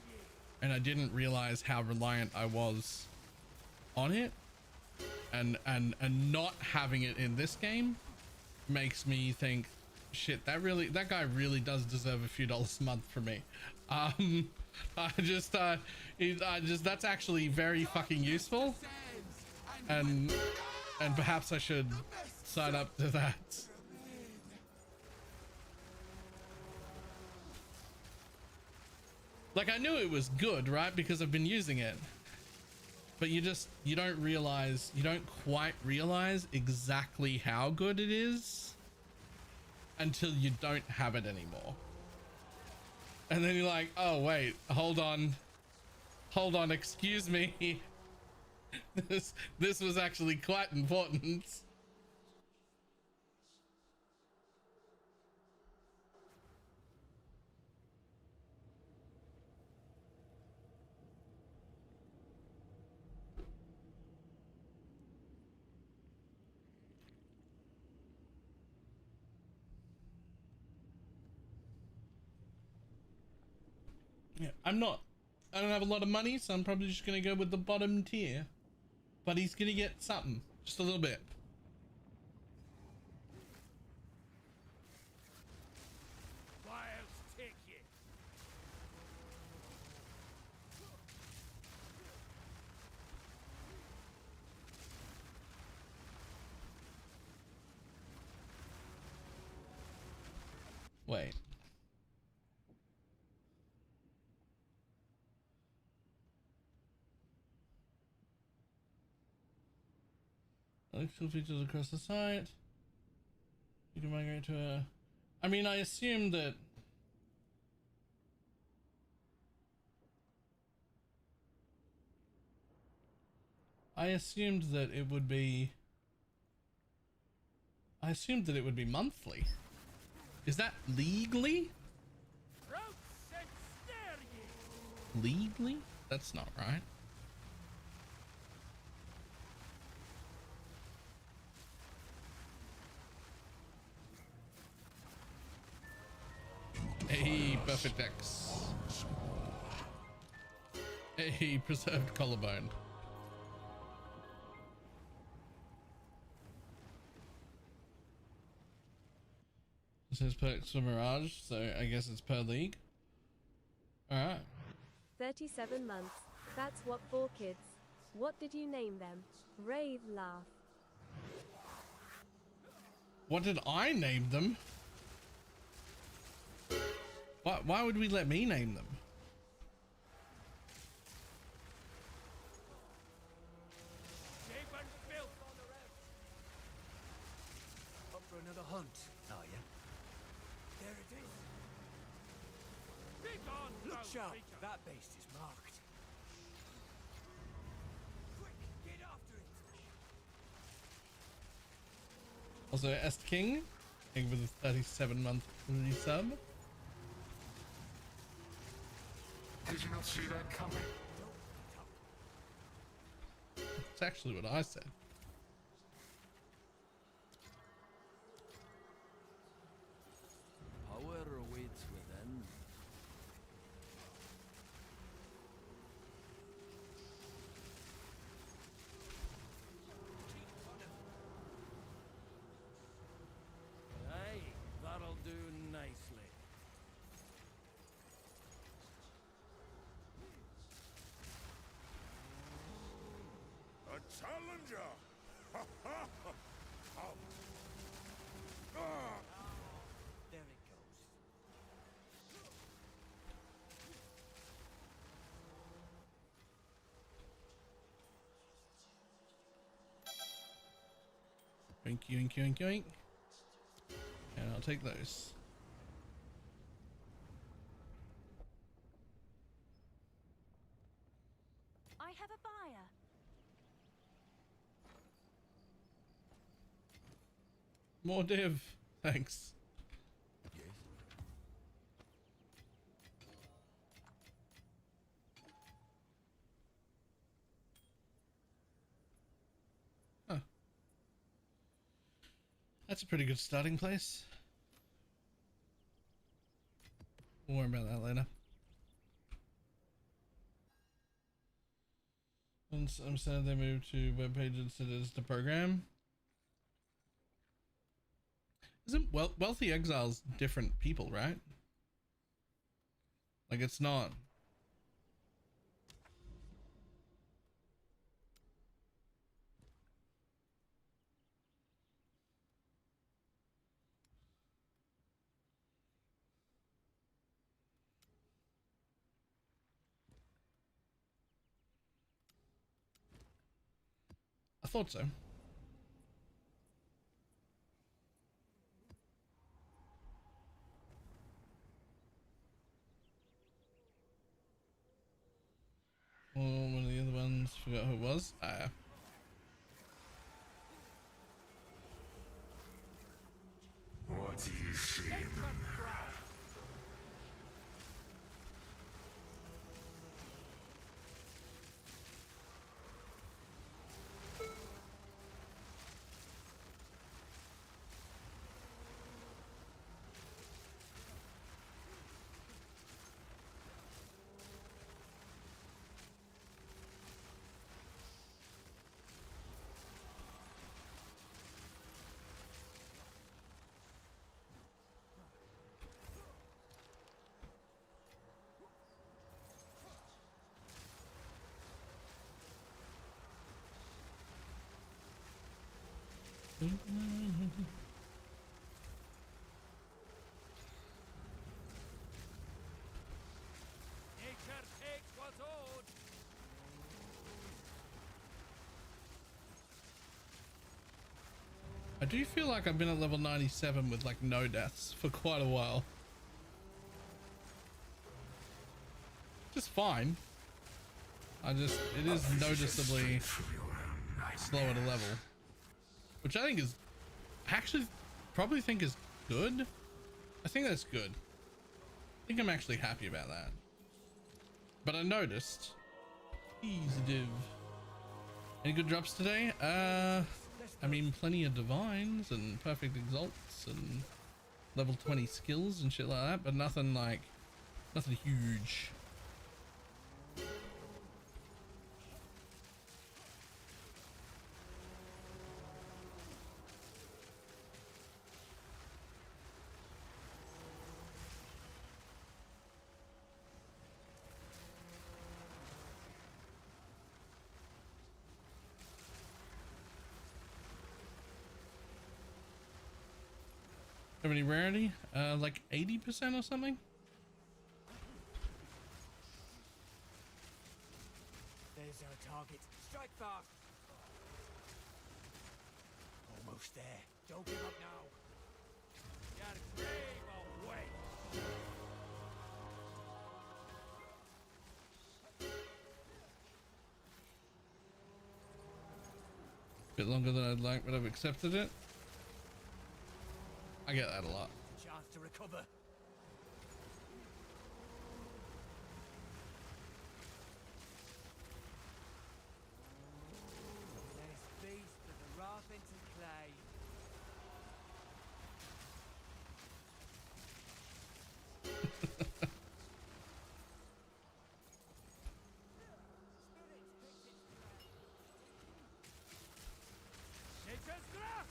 Speaker 3: and I didn't realize how reliant I was on it, and not having it in this game makes me think, shit, that guy really does deserve a few dollars a month from me. That's actually very fucking useful, and perhaps I should sign up to that. Like, I knew it was good, right? Because I've been using it. But you don't quite realize exactly how good it is until you don't have it anymore. And then you're like, oh wait, hold on, excuse me. This was actually quite important. Yeah, I don't have a lot of money, so I'm probably just gonna go with the bottom tier. But he's gonna get something, just a little bit.
Speaker 9: Wild take you.
Speaker 3: Wait. Electrical features across the site. You can migrate to a... I mean, I assumed that... it would be... I assumed that it would be monthly. Is that legally? Legally? That's not right. Hey, perfect X. Hey, preserved collarbone. This is perks for Mirage, so I guess it's per league. Alright.
Speaker 14: 37 months. That's what, 4 kids. What did you name them? Rave laugh.
Speaker 3: What did I name them? Why would we let me name them?
Speaker 10: Up for another hunt, are you? There it is.
Speaker 9: Be gone,
Speaker 10: Look
Speaker 9: foul
Speaker 10: sharp.
Speaker 9: creature.
Speaker 10: That beast is marked. Quick, get after it.
Speaker 3: Also, Est King with a 37-month resub.
Speaker 5: Did you not see that coming?
Speaker 3: That's actually what I said.
Speaker 10: Power awaits within. Aye, that'll do nicely.
Speaker 9: A challenger! Ha ha ha! Out. Ah!
Speaker 10: There it goes.
Speaker 3: Yoink, yoink, yoink, yoink. And I'll take those.
Speaker 4: I have a buyer.
Speaker 3: More div. Thanks.
Speaker 5: Yes.
Speaker 3: Huh. That's a pretty good starting place. We'll worry about that later. Once I'm sad they moved to web page instead of the program. Isn't Wealthy Exiles different people, right? Like it's not. I thought so. Oh, one of the other ones, forgot who it was.
Speaker 5: What do you see in them?
Speaker 9: Nature takes what's owed.
Speaker 3: I do feel like I've been at level 97 with like no deaths for quite a while. Just fine. It is noticeably slower to level, which I think is, actually probably think is good. I think that's good. I think I'm actually happy about that. But I noticed, easy div. Any good drops today? I mean, plenty of divines and perfect exalts and level 20 skills and shit like that, but nothing huge. Have any rarity? Like 80% or something?
Speaker 10: There's our target. Strike fast. Almost there. Don't give up now.
Speaker 9: Your grave away.
Speaker 3: Bit longer than I'd like, but I've accepted it. I get that a lot.
Speaker 10: Chance to recover. There's beast of the rough into clay.
Speaker 9: Nature's grasp.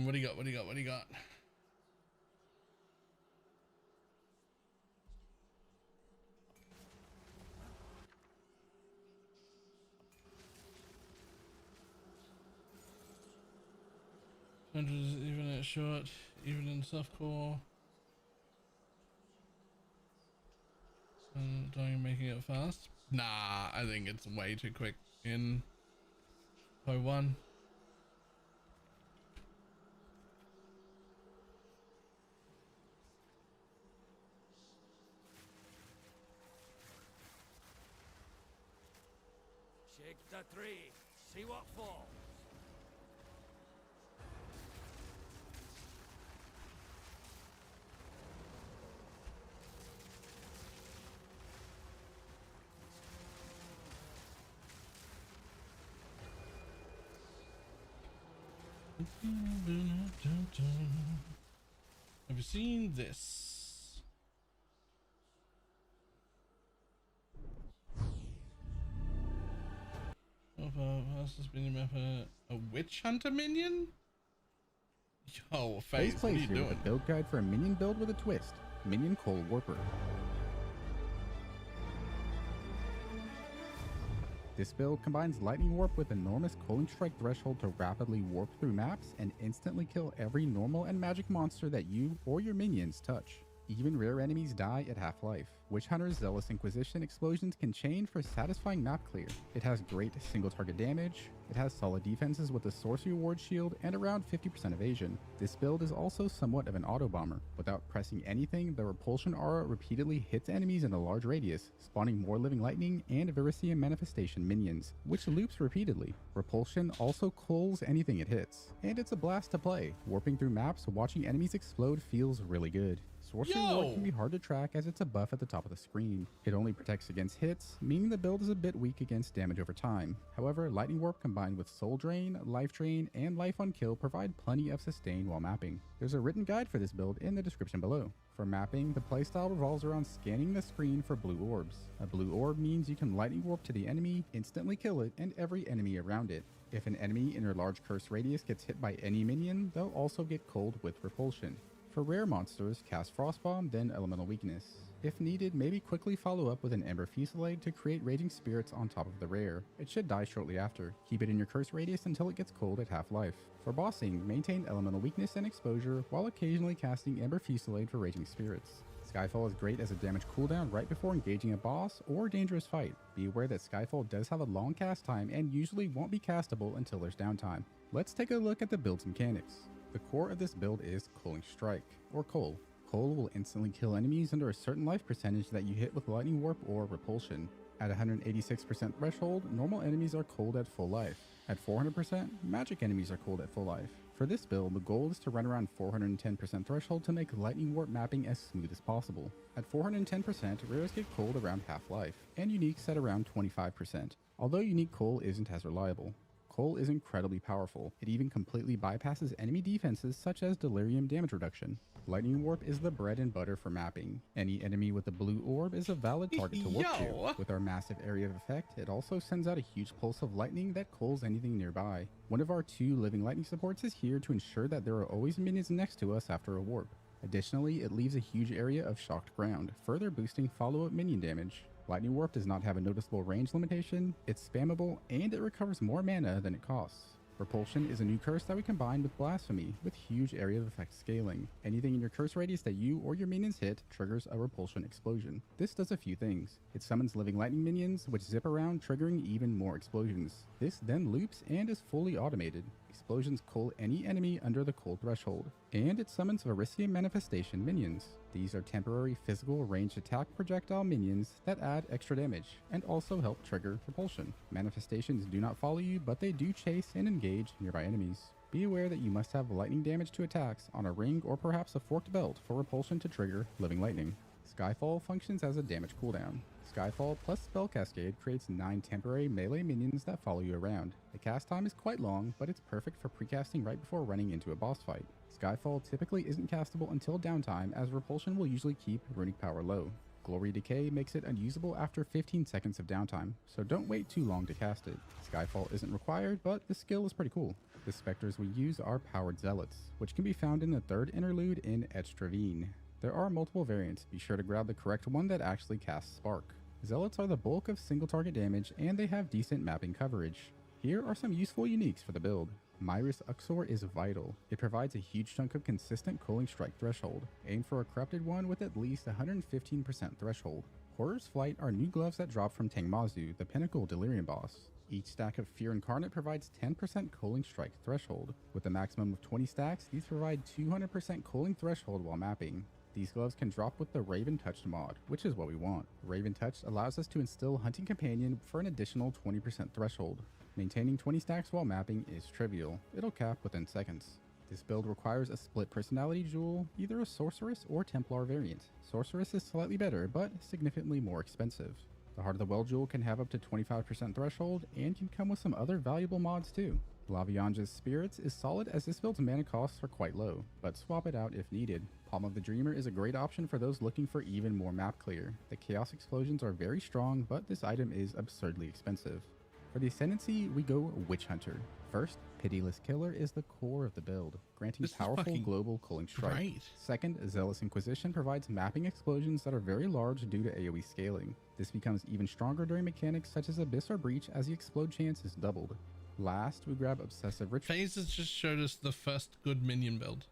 Speaker 3: What do you got? What do you got? What do you got? Even at short, even in softcore. Dying making it fast? Nah, I think it's way too quick in 1.
Speaker 10: Shake the tree. See what falls.
Speaker 3: Have you seen this? A witch hunter minion? Yo, FaZe, what are you
Speaker 15: here
Speaker 3: doing?
Speaker 15: with a build guide for a minion build with a twist. Minion Coal Warper. This build combines Lightning Warp with enormous Coaling Strike threshold to rapidly warp through maps and instantly kill every normal and magic monster that you or your minions touch. Even rare enemies die at half-life. Witch Hunter's Zealous Inquisition explosions can chain for satisfying map clear. It has great single target damage, it has solid defenses with a Sorcery Ward shield and around 50% evasion. This build is also somewhat of an auto bomber. Without pressing anything, the Repulsion Aura repeatedly hits enemies in a large radius, spawning more Living Lightning and Verisium Manifestation minions, which loops repeatedly. Repulsion also culls anything it hits, and it's a blast to play. Warping through maps, watching enemies explode feels really good. Sorcery Ward can be hard to track as it's a buff at the top of the screen. It only protects against hits, meaning the build is a bit weak against damage over time. However, Lightning Warp combined with Soul Drain, Life Drain, and Life on Kill provide plenty of sustain while mapping. There's a written guide for this build in the description below. For mapping, the playstyle revolves around scanning the screen for blue orbs. A blue orb means you can Lightning Warp to the enemy, instantly kill it, and every enemy around it. If an enemy in your large curse radius gets hit by any minion, they'll also get cold with repulsion. For rare monsters, cast Frostbomb, then Elemental Weakness. If needed, maybe quickly follow up with an Ember Fusillade to create Raging Spirits on top of the rare. It should die shortly after. Keep it in your curse radius until it gets cold at half-life. For bossing, maintain Elemental Weakness and Exposure while occasionally casting Ember Fusillade for Raging Spirits. Skyfall is great as a damage cooldown right before engaging a boss or dangerous fight. Be aware that Skyfall does have a long cast time and usually won't be castable until there's downtime. Let's take a look at the build's mechanics. The core of this build is Coaling Strike, or Coal. Coal will instantly kill enemies under a certain life percentage that you hit with Lightning Warp or Repulsion. At 186% threshold, normal enemies are cold at full life. At 400%, magic enemies are cold at full life. For this build, the goal is to run around 410% threshold to make Lightning Warp mapping as smooth as possible. At 410%, rares get cold around half-life, and uniques at around 25%, although unique coal isn't as reliable. Coal is incredibly powerful. It even completely bypasses enemy defenses such as Delirium damage reduction. Lightning Warp is the bread and butter for mapping. Any enemy with a blue orb is a valid target to warp to. With our massive area of effect, it also sends out a huge pulse of lightning that coals anything nearby. One of our 2 living lightning supports is here to ensure that there are always minions next to us after a warp. Additionally, it leaves a huge area of shocked ground, further boosting follow-up minion damage. Lightning Warp does not have a noticeable range limitation, it's spammable, and it recovers more mana than it costs. Repulsion is a new curse that we combine with Blasphemy, with huge area of effect scaling. Anything in your curse radius that you or your minions hit triggers a Repulsion explosion. This does a few things. It summons living lightning minions, which zip around, triggering even more explosions. This then loops and is fully automated. Explosions coal any enemy under the cold threshold. And it summons Verisium Manifestation minions. These are temporary physical ranged attack projectile minions that add extra damage, and also help trigger repulsion. Manifestations do not follow you, but they do chase and engage nearby enemies. Be aware that you must have lightning damage to attacks on a ring or perhaps a forked belt for repulsion to trigger living lightning. Skyfall functions as a damage cooldown. Skyfall plus Spell Cascade creates 9 temporary melee minions that follow you around. The cast time is quite long, but it's perfect for precasting right before running into a boss fight. Skyfall typically isn't castable until downtime, as Repulsion will usually keep runic power low. Glory Decay makes it unusable after 15 seconds of downtime, so don't wait too long to cast it. Skyfall isn't required, but the skill is pretty cool. The specters we use are Powered Zealots, which can be found in the 3rd interlude in Etched Ravine. There are multiple variants, be sure to grab the correct one that actually casts Spark. Zealots are the bulk of single target damage, and they have decent mapping coverage. Here are some useful uniques for the build. Myris Uxor is vital. It provides a huge chunk of consistent Coaling Strike threshold. Aim for a corrupted one with at least 115% threshold. Horror's Flight are new gloves that drop from Tangmazu, the pinnacle Delirium boss. Each stack of Fear Incarnate provides 10% Cooling Strike threshold. With a maximum of 20 stacks, these provide 200% cooling threshold while mapping. These gloves can drop with the Raven Touch mod, which is what we want. Raven Touch allows us to instill Hunting Companion for an additional 20% threshold. Maintaining 20 stacks while mapping is trivial. It'll cap within seconds. This build requires a split personality jewel, either a Sorceress or Templar variant. Sorceress is slightly better, but significantly more expensive. The Heart of the Well jewel can have up to 25% threshold and can come with some other valuable mods too. Lavianja's Spirits is solid as this build's mana costs are quite low, but swap it out if needed. Palm of the Dreamer is a great option for those looking for even more map clear. The Chaos Explosions are very strong, but this item is absurdly expensive. For the Ascendancy, we go Witch Hunter. First, Pitiless Killer is the core of the build, granting powerful global cooling strike.
Speaker 3: Great.
Speaker 15: Second, Zealous Inquisition provides mapping explosions that are very large due to AoE scaling. This becomes even stronger during mechanics such as Abyss or Breach as the explode chance is doubled. Last, we grab Obsessive
Speaker 3: Phases just showed us the first good minion build.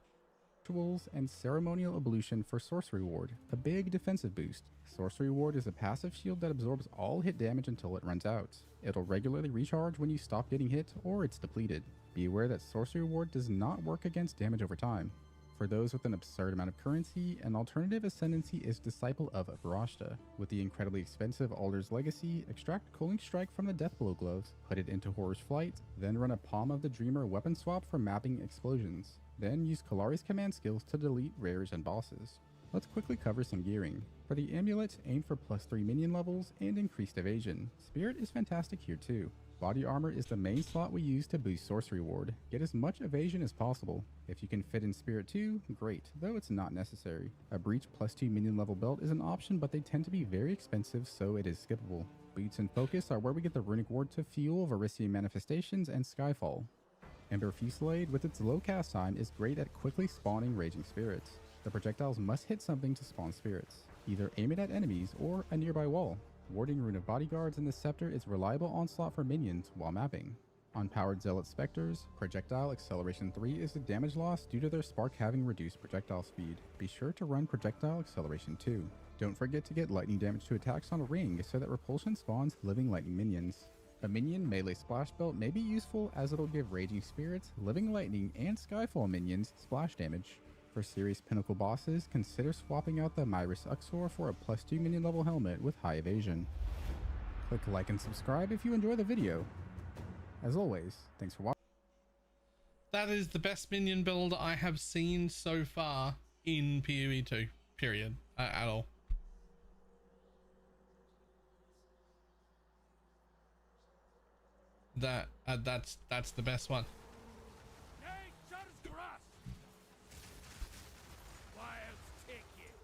Speaker 15: Rituals and Ceremonial Ablution for Sorcery Ward, a big defensive boost. Sorcery Ward is a passive shield that absorbs all hit damage until it runs out. It'll regularly recharge when you stop getting hit or it's depleted. Be aware that Sorcery Ward does not work against damage over time. For those with an absurd amount of currency, an alternative ascendancy is Disciple of Varashta. With the incredibly expensive Alder's Legacy, extract Cooling Strike from the Deathblow gloves, put it into Horror's Flight, then run a Palm of the Dreamer weapon swap for mapping explosions. Then use Kalari's command skills to delete rares and bosses. Let's quickly cover some gearing. For the amulet, aim for +3 minion levels and increased evasion. Spirit is fantastic here too. Body armor is the main slot we use to boost Sorcery Ward. Get as much evasion as possible. If you can fit in Spirit too, great, though it's not necessary. A Breach +2 minion level belt is an option, but they tend to be very expensive, so it is skippable. Boots and Focus are where we get the Runic Ward to fuel Varisian Manifestations and Skyfall. Ember Fusillade, with its low cast time, is great at quickly spawning Raging Spirits. The projectiles must hit something to spawn spirits. Either aim it at enemies or a nearby wall. Warding Rune of Bodyguards and the Scepter is reliable onslaught for minions while mapping. On Powered Zealot Spectres, Projectile Acceleration 3 is the damage loss due to their spark having reduced projectile speed. Be sure to run Projectile Acceleration 2. Don't forget to get lightning damage to attacks on a ring so that repulsion spawns living lightning minions. A minion melee splash belt may be useful as it'll give Raging Spirits, Living Lightning, and Skyfall minions splash damage. For serious pinnacle bosses, consider swapping out the Myris Uxor for a +2 minion level helmet with high evasion. Click like and subscribe if you enjoy the video. As always, thanks for watching.
Speaker 3: That is the best minion build I have seen so far in PoE 2, period, at all. That's the best one.
Speaker 9: Nature's grass. Wild take it.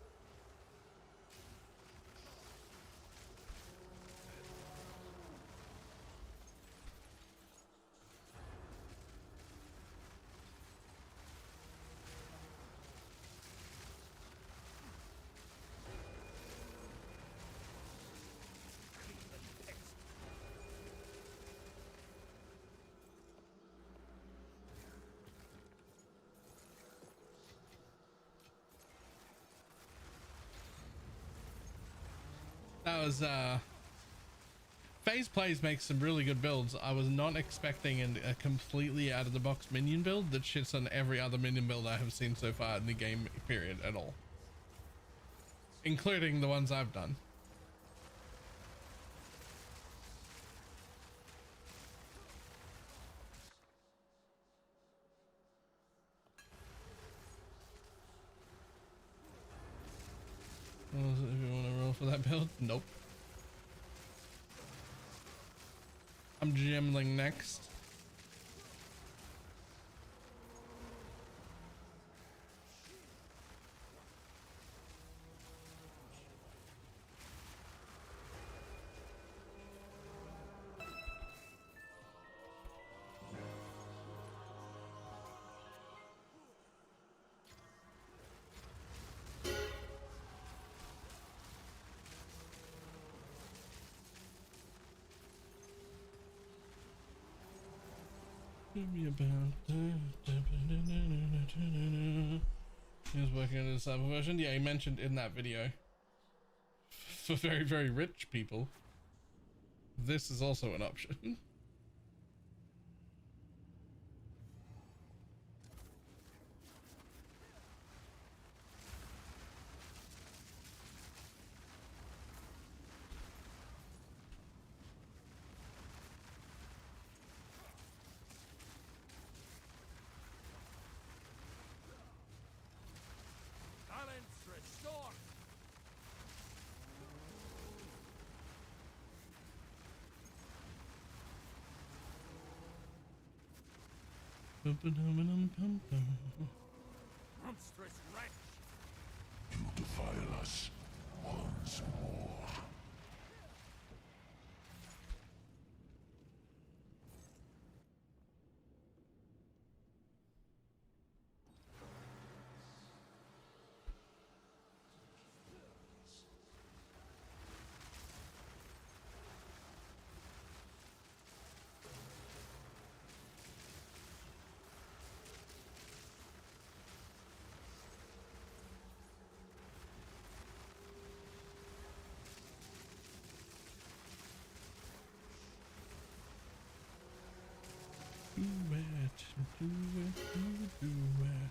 Speaker 3: That was FaZe Plays makes some really good builds. I was not expecting a completely out of the box minion build that shits on every other minion build I have seen so far in the game period at all, including the ones I've done. If you want to roll for that build, nope. I'm gemmling next. He was working on the cyber version. Yeah, he mentioned in that video for very, very rich people, this is also an option.
Speaker 9: Monstrous wretch!
Speaker 5: You defile us once more.
Speaker 3: Do it, do it, do it.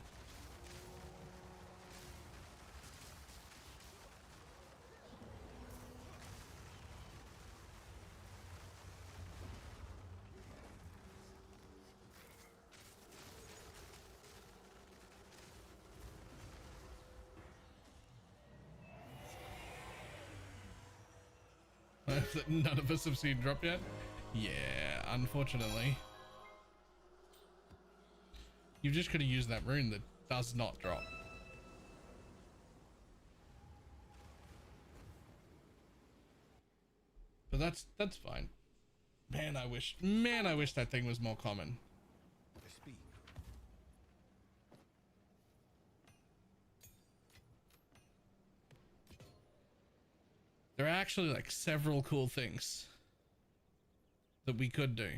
Speaker 3: None of us have seen drop yet? Yeah, unfortunately. You just could have used that rune that does not drop. But that's fine. Man, I wish that thing was more common. There are actually like several cool things that we could do.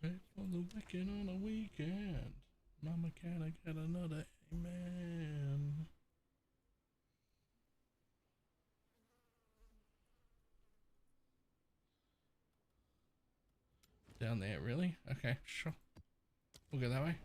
Speaker 3: Pray for the wicked on a weekend. Mama, can I get another amen? Down there, really? Okay, sure. We'll go that way.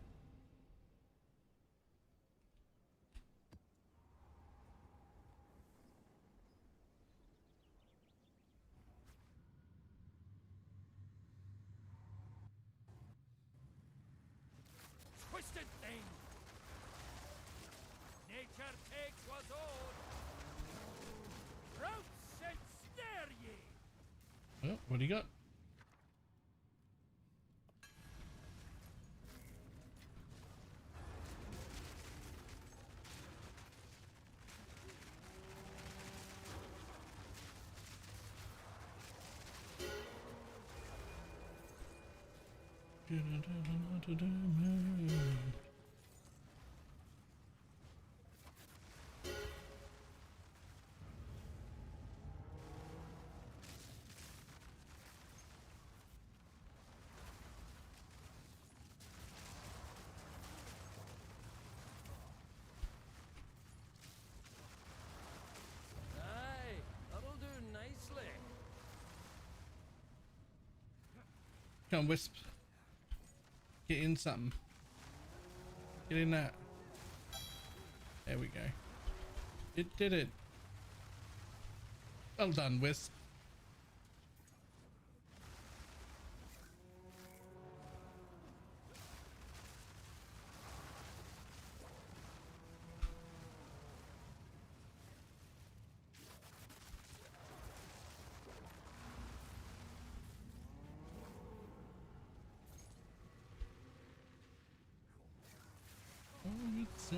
Speaker 9: Twisted thing! Nature takes what's old! Routes and snare ye!
Speaker 3: Oh, what do you got?
Speaker 6: Aye, that'll do nicely.
Speaker 3: Come on, Wisp. Get in something. Get in that. There we go. It did it. Well done, Wisp. Oh, it's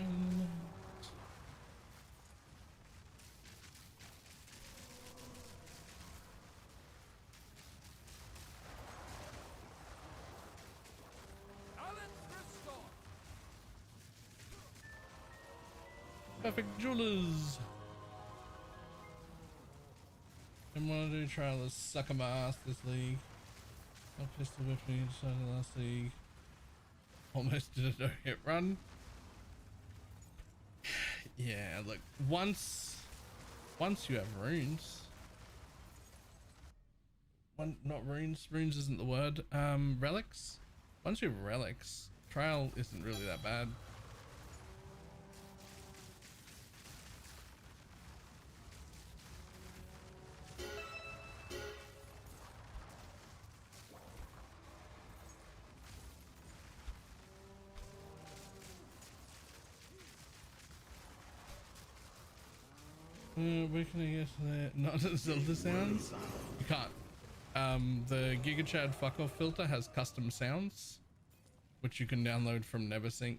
Speaker 9: Balance restored!
Speaker 3: perfect jewelers. Didn't want to do trial of sucker my ass this league. I pistol whipped me inside the last league. Almost did a no-hit run. Yeah, look, once you have runes. Not runes. Runes isn't the word. Relics. Once you have relics, trial isn't really that bad. Where can I get that? Not Zelda sounds? You can't. The Giga Chad fuck off filter has custom sounds, which you can download from Neversync,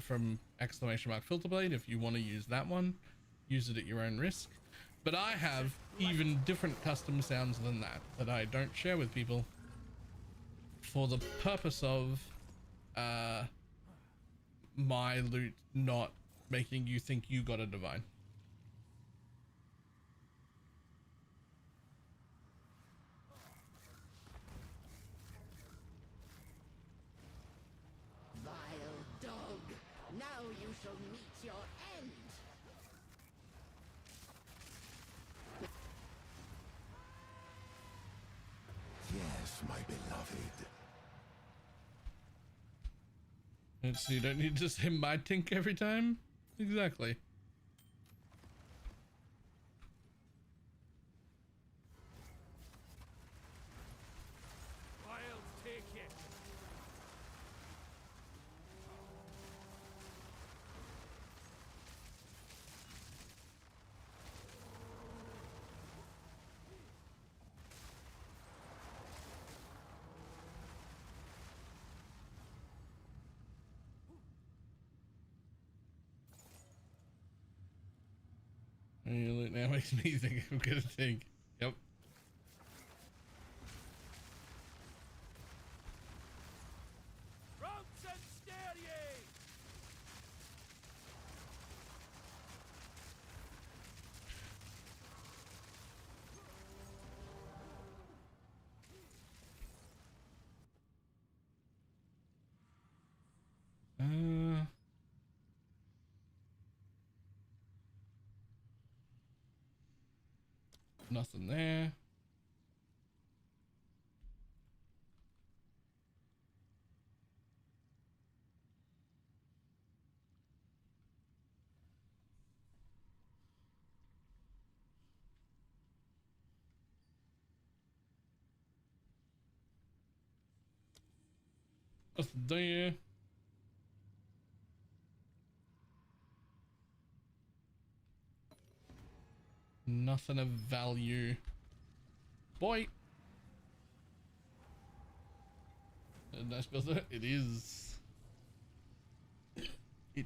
Speaker 3: from !filterblade. If you want to use that one, use it at your own risk. But I have even different custom sounds than that I don't share with people for the purpose of my loot not making you think you got a divine.
Speaker 7: Vile dog! Now you shall meet your end!
Speaker 5: Yes, my beloved.
Speaker 3: So you don't need to say my tink every time? Exactly.
Speaker 9: I'll take it.
Speaker 3: Look, now makes me think I'm gonna think. Yep.
Speaker 9: Routes and steer ye!
Speaker 3: Nothing there. Nothing there. Nothing of value. Boy. Nice builder. It is. It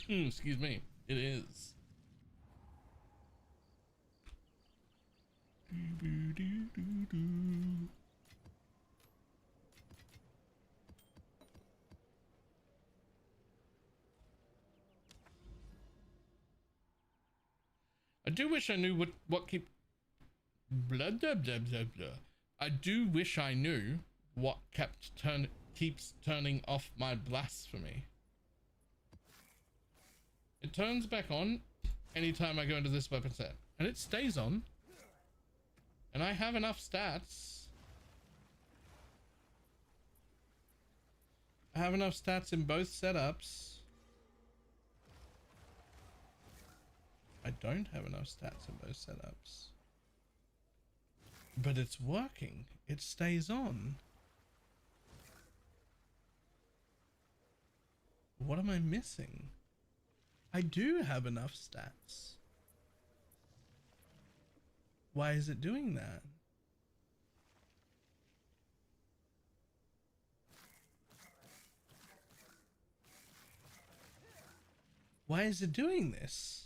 Speaker 3: excuse me. It is. I do wish I knew what keep blah blah blah blah blah. I do wish I knew what keeps turning off my blasphemy. It turns back on anytime I go into this weapon set, and it stays on. And I have enough stats. I have enough stats in both setups. I don't have enough stats in both setups. But it's working. It stays on. What am I missing? I do have enough stats. Why is it doing that? Why is it doing this?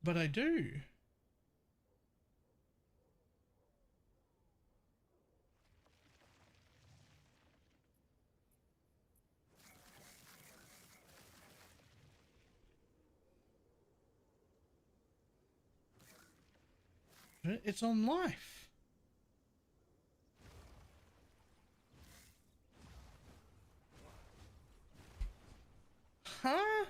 Speaker 3: But I do. It's on life. Huh?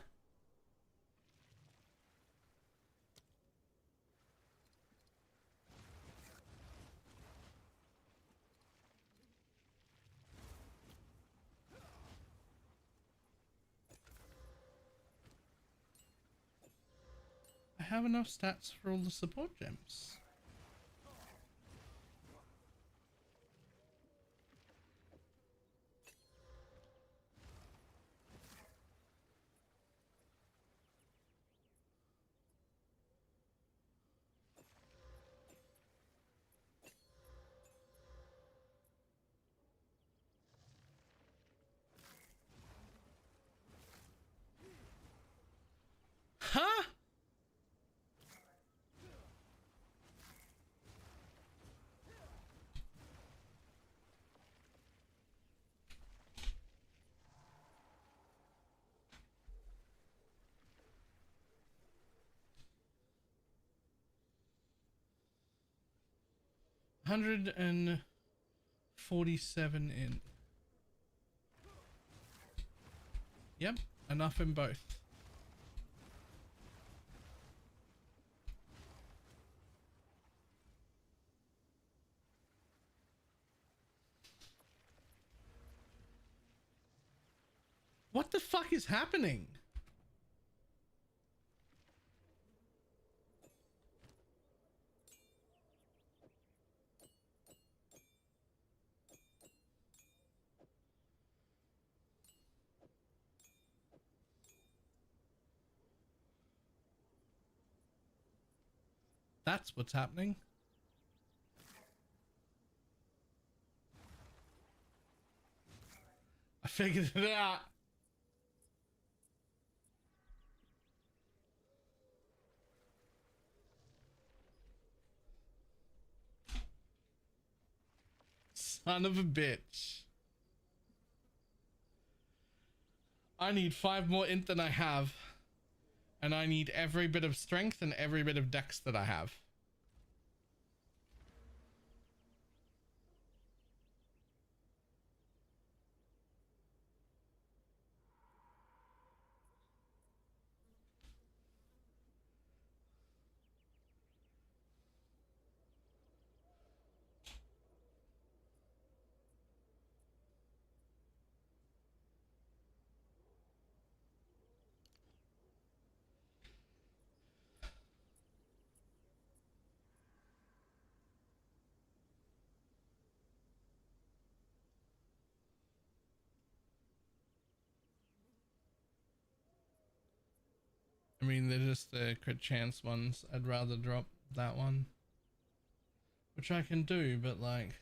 Speaker 3: I have enough stats for all the support gems. 147 in. Yep, enough in both. What the fuck is happening? That's what's happening. I figured it out. Son of a bitch. I need 5 more int than I have. And I need every bit of strength and every bit of dex that I have. I mean, they're just the crit chance ones. I'd rather drop that one. Which I can do, but like...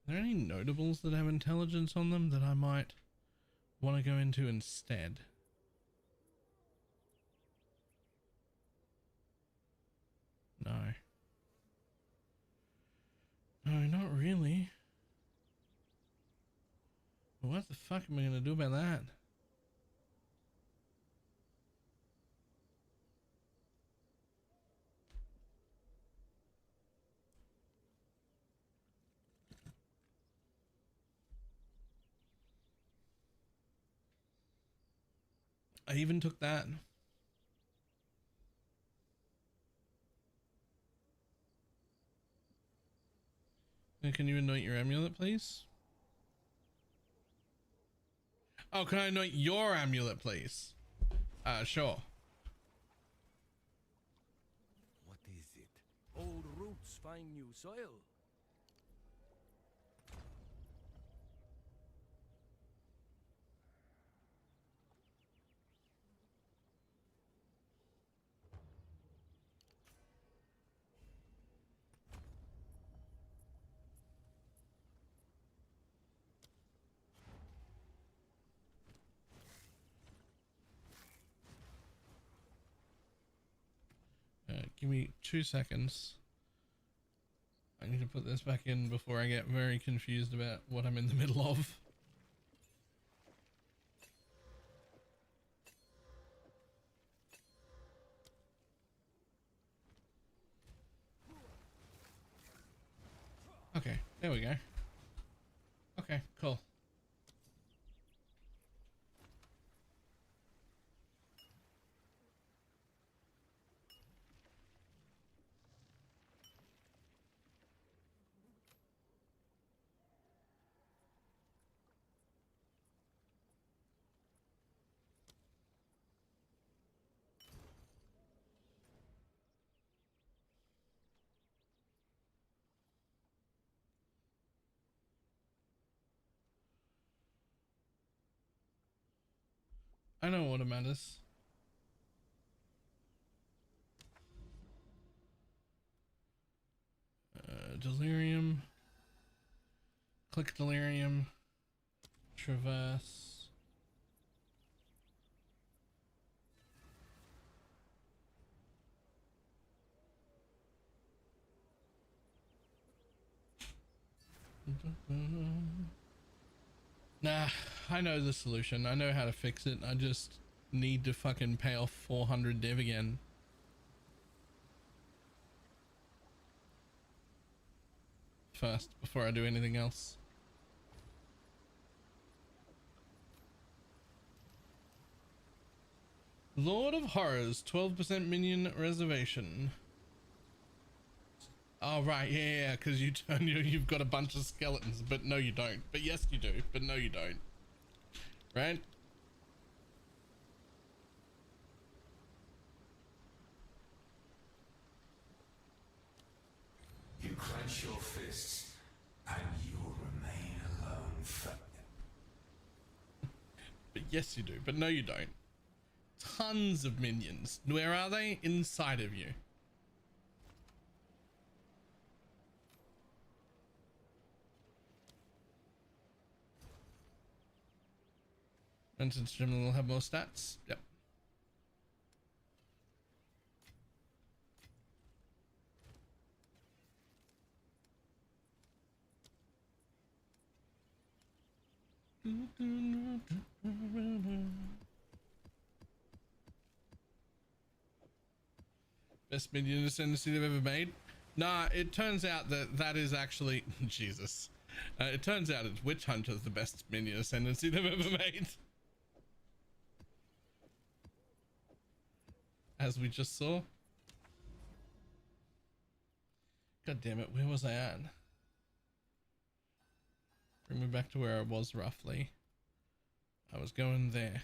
Speaker 3: Are there any notables that have intelligence on them that I might want to go into instead? No. No, not really. What the fuck am I gonna do about that? I even took that. Can you anoint your amulet, please? Oh, can I anoint your amulet, please? Sure.
Speaker 10: What is it? Old roots find new soil.
Speaker 3: Give me 2 seconds. I need to put this back in before I get very confused about what I'm in the middle of. Okay, there we go. Okay, cool. I know what matters. Delirium. Click delirium. Traverse. Nah, I know the solution. I know how to fix it. I just need to fucking pay off 400 div again. First, before I do anything else. Lord of Horrors, 12% minion reservation. Oh right, yeah, because you turn you've got a bunch of skeletons, but no you don't. But yes you do, but no you don't. Right?
Speaker 5: You clench your fists, and you'll remain alone forever.
Speaker 3: But yes you do, but no you don't. Tons of minions. Where are they? Inside of you. Rented stream will have more stats. Yep. Best minion ascendancy they've ever made. Nah, it turns out that that is actually Jesus. It turns out it's Witch Hunter's the best minion ascendancy they've ever made. As we just saw. God damn it, where was I at? Bring me back to where I was roughly. I was going there.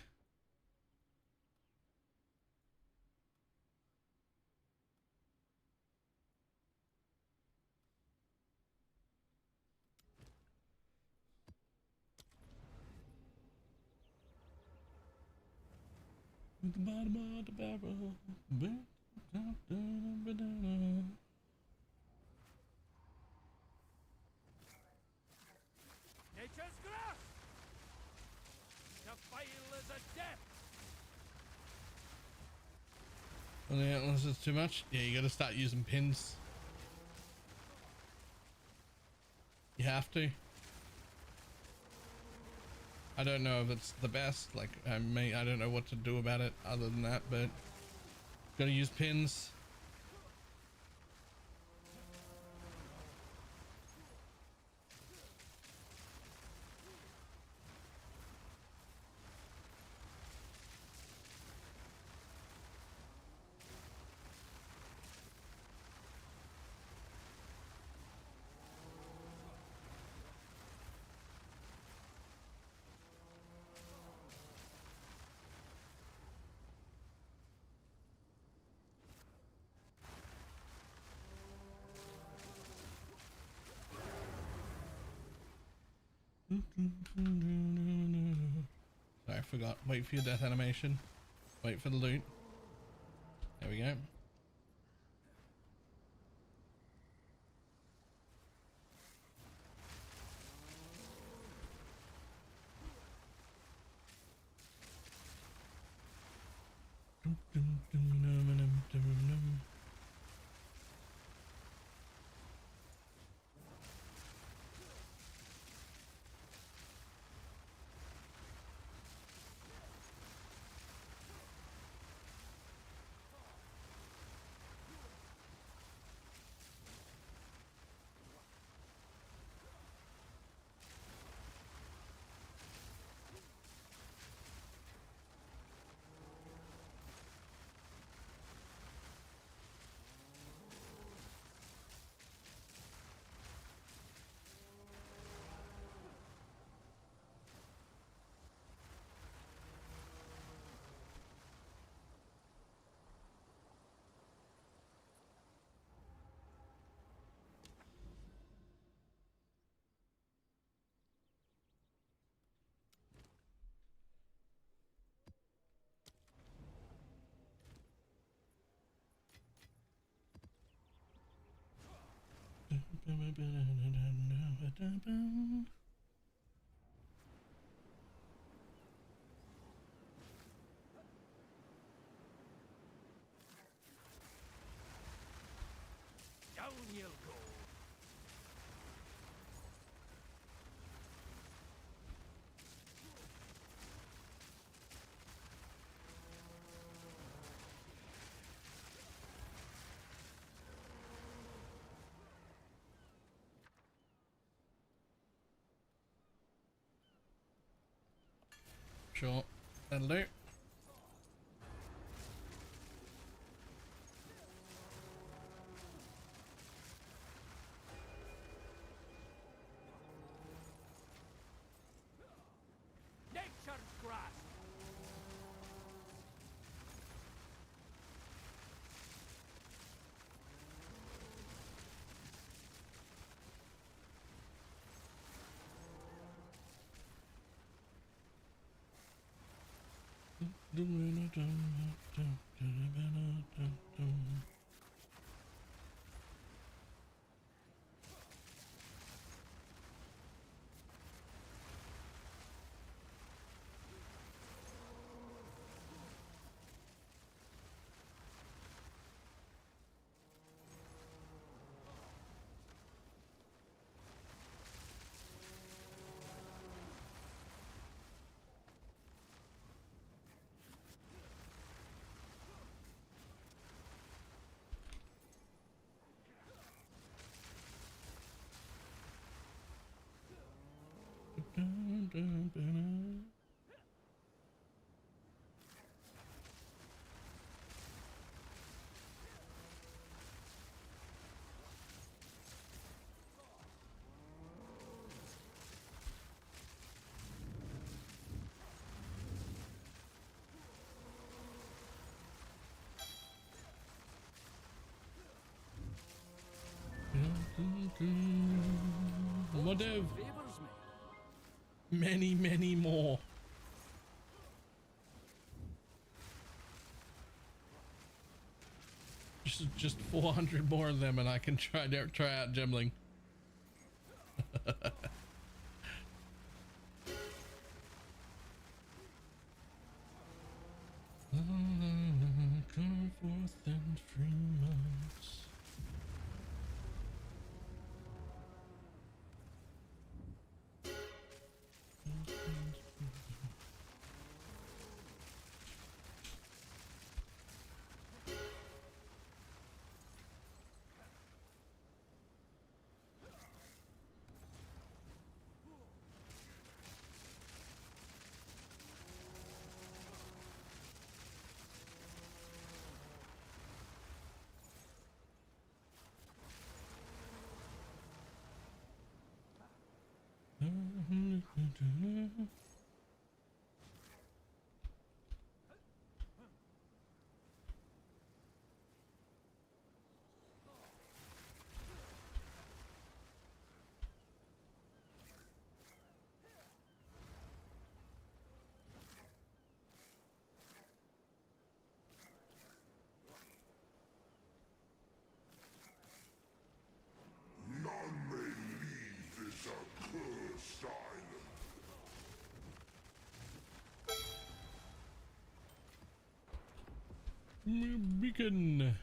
Speaker 3: At the bottom of the barrel.
Speaker 9: Nature's grass! To fail is a death!
Speaker 3: Well, yeah, unless it's too much. Yeah, you gotta start using pins. You have to. I don't know if it's the best, like I don't know what to do about it other than that, but gotta use pins. Sorry, I forgot. Wait for your death animation. Wait for the loot. There we go.
Speaker 9: Down you'll go.
Speaker 3: Sure, that'll do.
Speaker 10: Nature's grasp.
Speaker 3: What do? Many, many more. Just 400 more of them, and I can try out gemmling. Come forth and free minds.
Speaker 5: None may leave this accursed island.
Speaker 3: Beacon.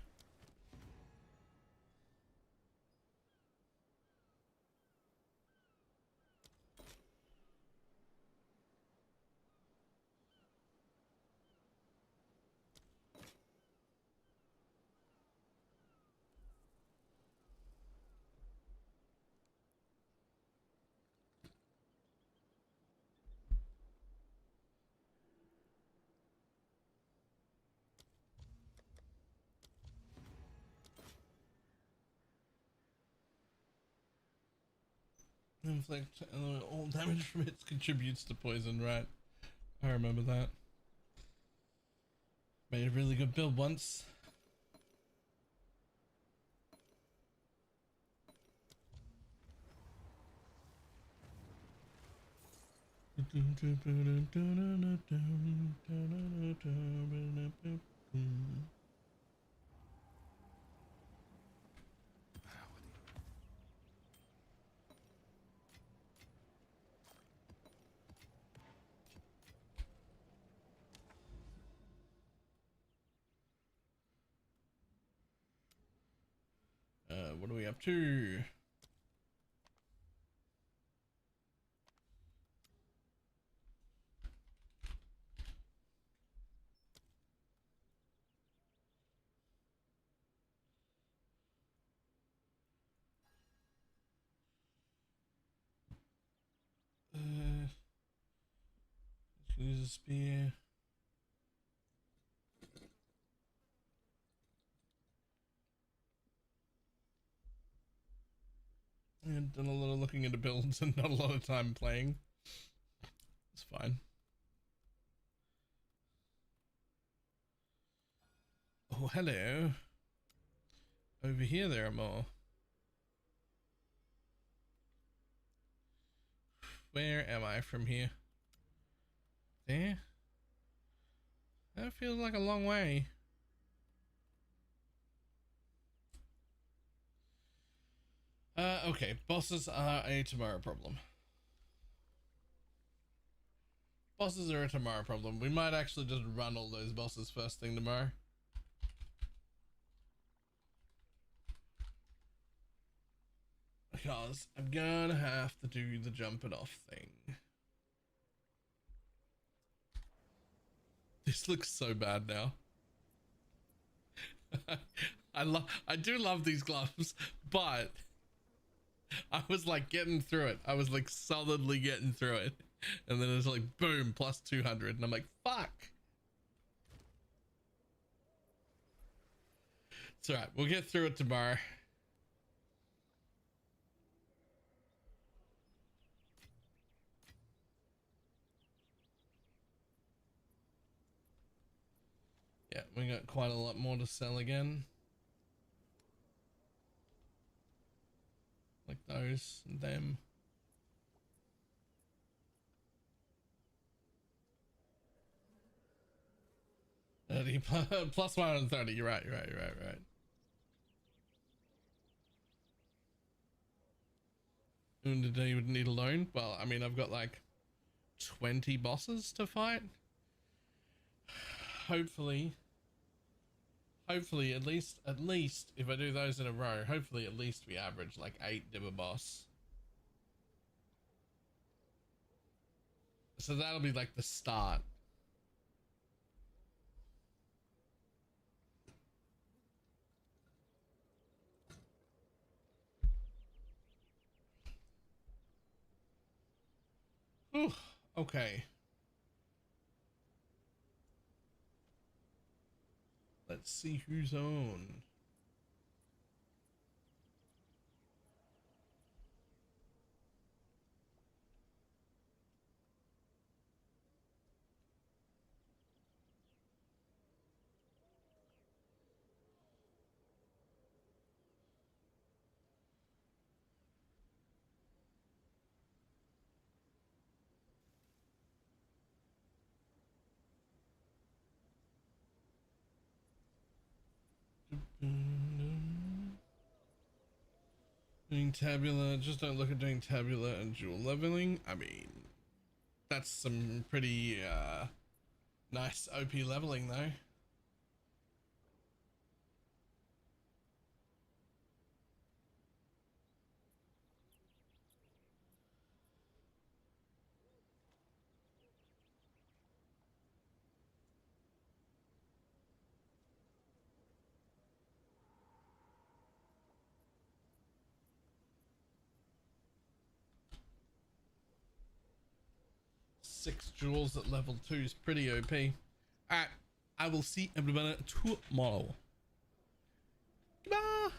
Speaker 3: Inflict all damage from it contributes to poison, right? I remember that. Made a really good build once. What are we up to? Use a spear. I've done a lot of looking into builds and not a lot of time playing. It's fine. Oh, hello. Over here there are more. Where am I from here? There? That feels like a long way. Okay, bosses are a tomorrow problem. Bosses are a tomorrow problem. We might actually just run all those bosses first thing tomorrow. Because I'm gonna have to do the jumping off thing. This looks so bad now. I do love these gloves, but I was like getting through it. I was like solidly getting through it. And then it's like, boom, plus 200. And I'm like, fuck. It's all right. We'll get through it tomorrow. Yeah, we got quite a lot more to sell again. Like those and them. Plus 130. You're right. And today you would need a loan. Well, I mean, I've got like 20 bosses to fight. Hopefully at least if I do those in a row, hopefully at least we average like 8 Dibber boss. So that'll be like the start. Whew, okay. Let's see who's on. Doing tabular, just don't look at doing tabular and dual leveling. I mean, that's some pretty nice OP leveling though. Six jewels at level 2 is pretty OP. Alright, I will see everybody tomorrow. Bye.